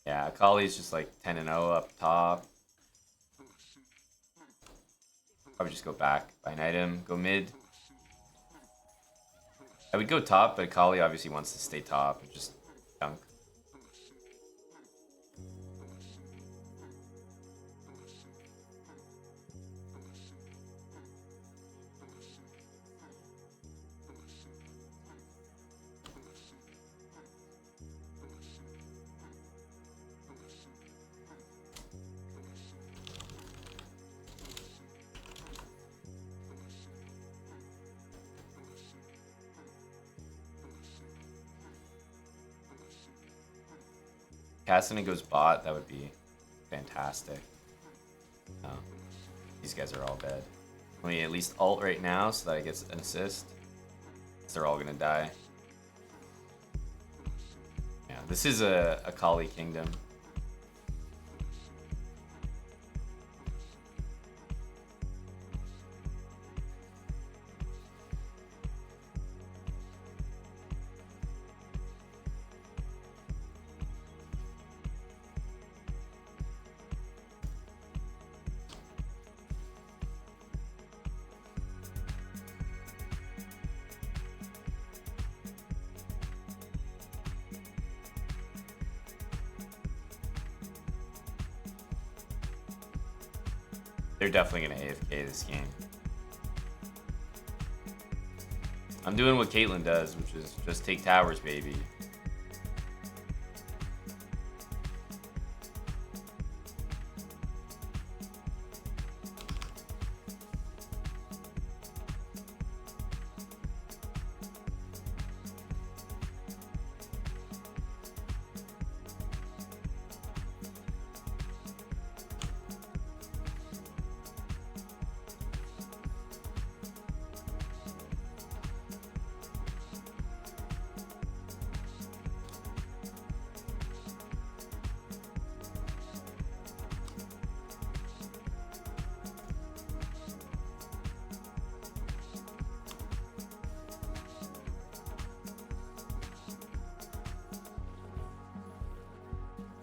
Speaker 1: Yeah, Akali's just like 10-0 up top. Probably just go back, buy an item, go mid. I would go top, but Akali obviously wants to stay top and just dunk. Cassidy goes bot, that would be fantastic. Oh, these guys are all dead. Let me at least ult right now so that I get an assist. They're all gonna die. Yeah, this is a Akali kingdom. They're definitely gonna AFK this game. I'm doing what Caitlyn does, which is just take towers, baby.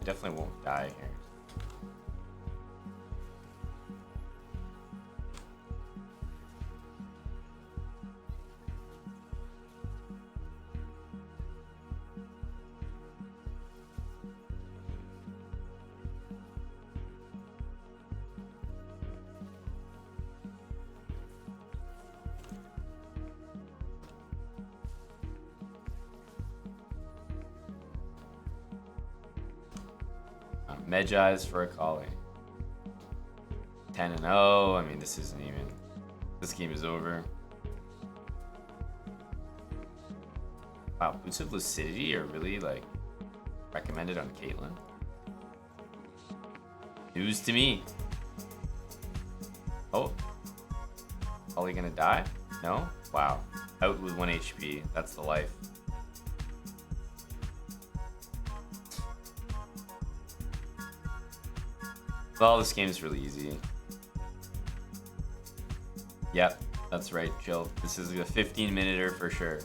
Speaker 1: Definitely won't die here. Medjai's for Akali. 10 and 0. I mean, this isn't even. This game is over. Wow, boots of lucidity are really like recommended on Caitlyn. News to me. Oh, Akali gonna die? No? Wow, out with 1 HP. That's the life. Well, this game is really easy. Yep, that's right, Jill. This is a 15-minuter for sure.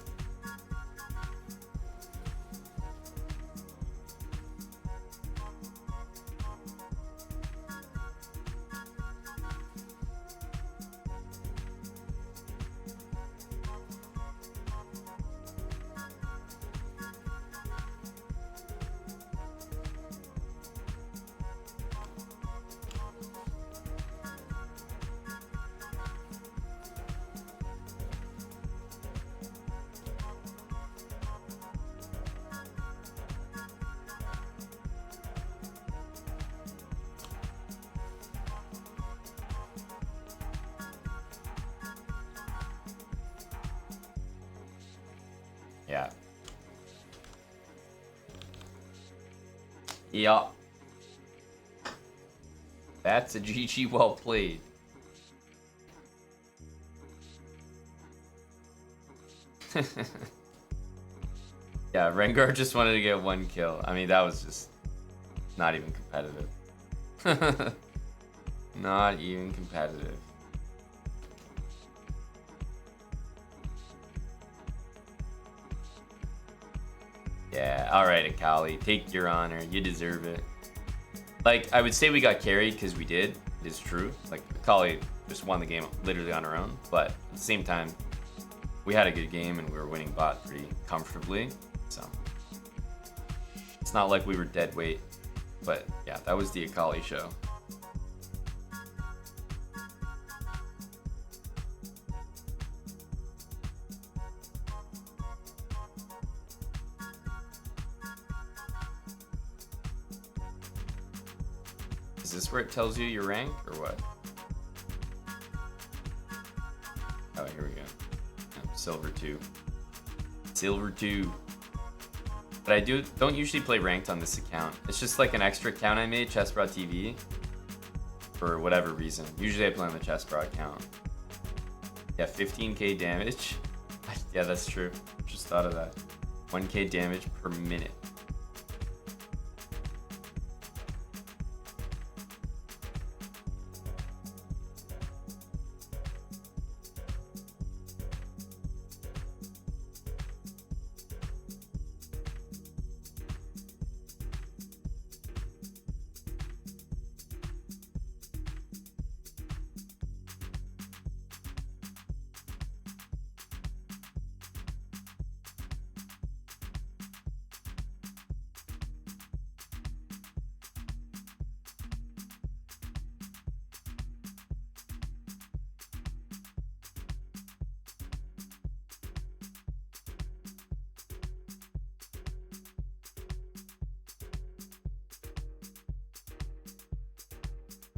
Speaker 1: Yeah. Yeah. That's a GG well played. Yeah, Rengar just wanted to get 1 kill. I mean, that was just not even competitive. Not even competitive. Yeah, alright, Akali. Take your honor. You deserve it. Like, I would say we got carried because we did. It is true. Like, Akali just won the game literally on her own. But at the same time, we had a good game and we were winning bot pretty comfortably. So, it's not like we were dead weight. But yeah, that was the Akali show. Is this where it tells you your rank or what? Oh, here we go. Yeah, silver 2. Silver 2. But I don't usually play ranked on this account. It's just like an extra account I made, chessbrah TV. For whatever reason. Usually I play on the chessbrah account. Yeah, 15k damage. Yeah, that's true. Just thought of that. 1k damage per minute.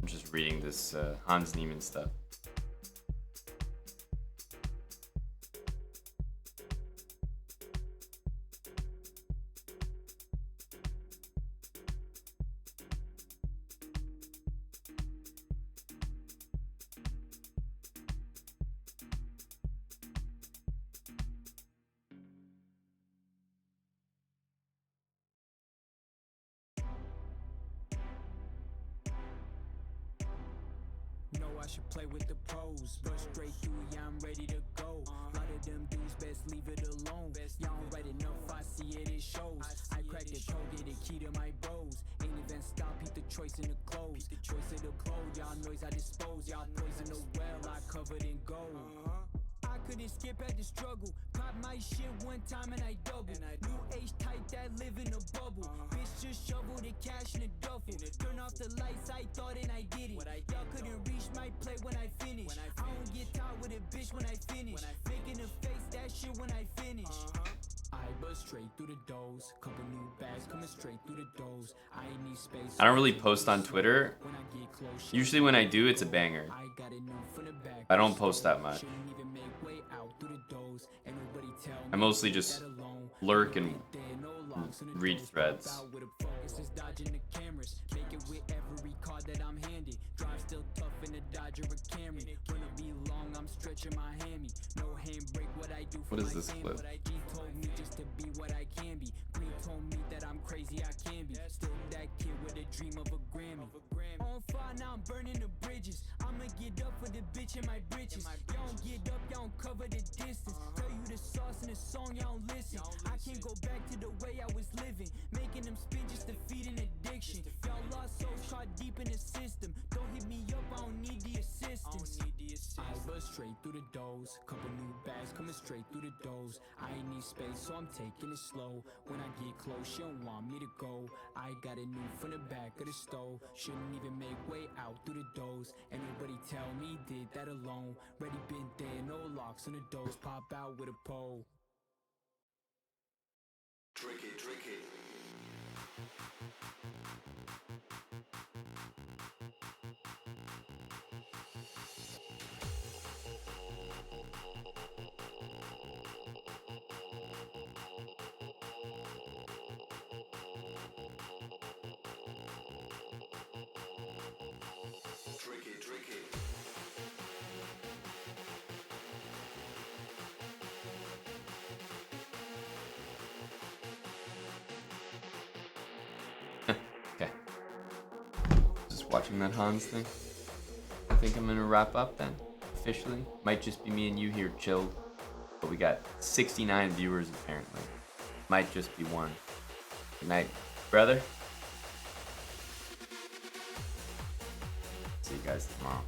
Speaker 1: I'm just reading this Hans Niemann stuff.
Speaker 18: I should play with the pros. Rush straight through, yeah, I'm ready to go. A lot of them dudes, best leave it alone. Y'all don't write enough, I see it, it shows. I crack the code, get the key to my bros. Ain't even stop, eat the choice in the clothes. Choice of the glow, y'all noise I dispose. Y'all poison the well, I covered in gold. I couldn't skip at the struggle. Pop my shit one time and I double. New age type that live in a bubble. Bitch just shovel the cash in a duffel. Turn off the lights, I thought and I did it. Y'all couldn't reach my plate when I finish. I don't get tired with a bitch when I finish. Making a face, that shit when I finish. I
Speaker 1: I don't really post on Twitter. Usually when I do, it's a banger. I don't post that much. I mostly just lurk and read threads. What is this clip?
Speaker 18: Now I'm burning the bridges. I'ma get up for the bitch in my britches. Y'all don't get up, y'all don't cover the distance. Tell you the sauce in the song, y'all don't listen. I can't go back to the way I was living. Making them spin just to feed an addiction. Y'all lost souls caught deep in the system. Don't hit me up, I don't need the assistance. I bust straight through the doors. Couple new bags coming straight through the doors. I ain't need space, so I'm taking it slow. When I get close, she don't want me to go. I got a new from the back of the stove. Shouldn't even make way out through the doors. And nobody tell me did that alone. Ready been there, no locks on the doors. Pop out with a pole.
Speaker 3: Tricky, tricky. Tricky, tricky.
Speaker 1: Okay. Just watching that Hans thing. I think I'm gonna wrap up then. Officially. Might just be me and you here chilled. But we got 69 viewers apparently. Might just be one. Good night, brother. See you guys tomorrow.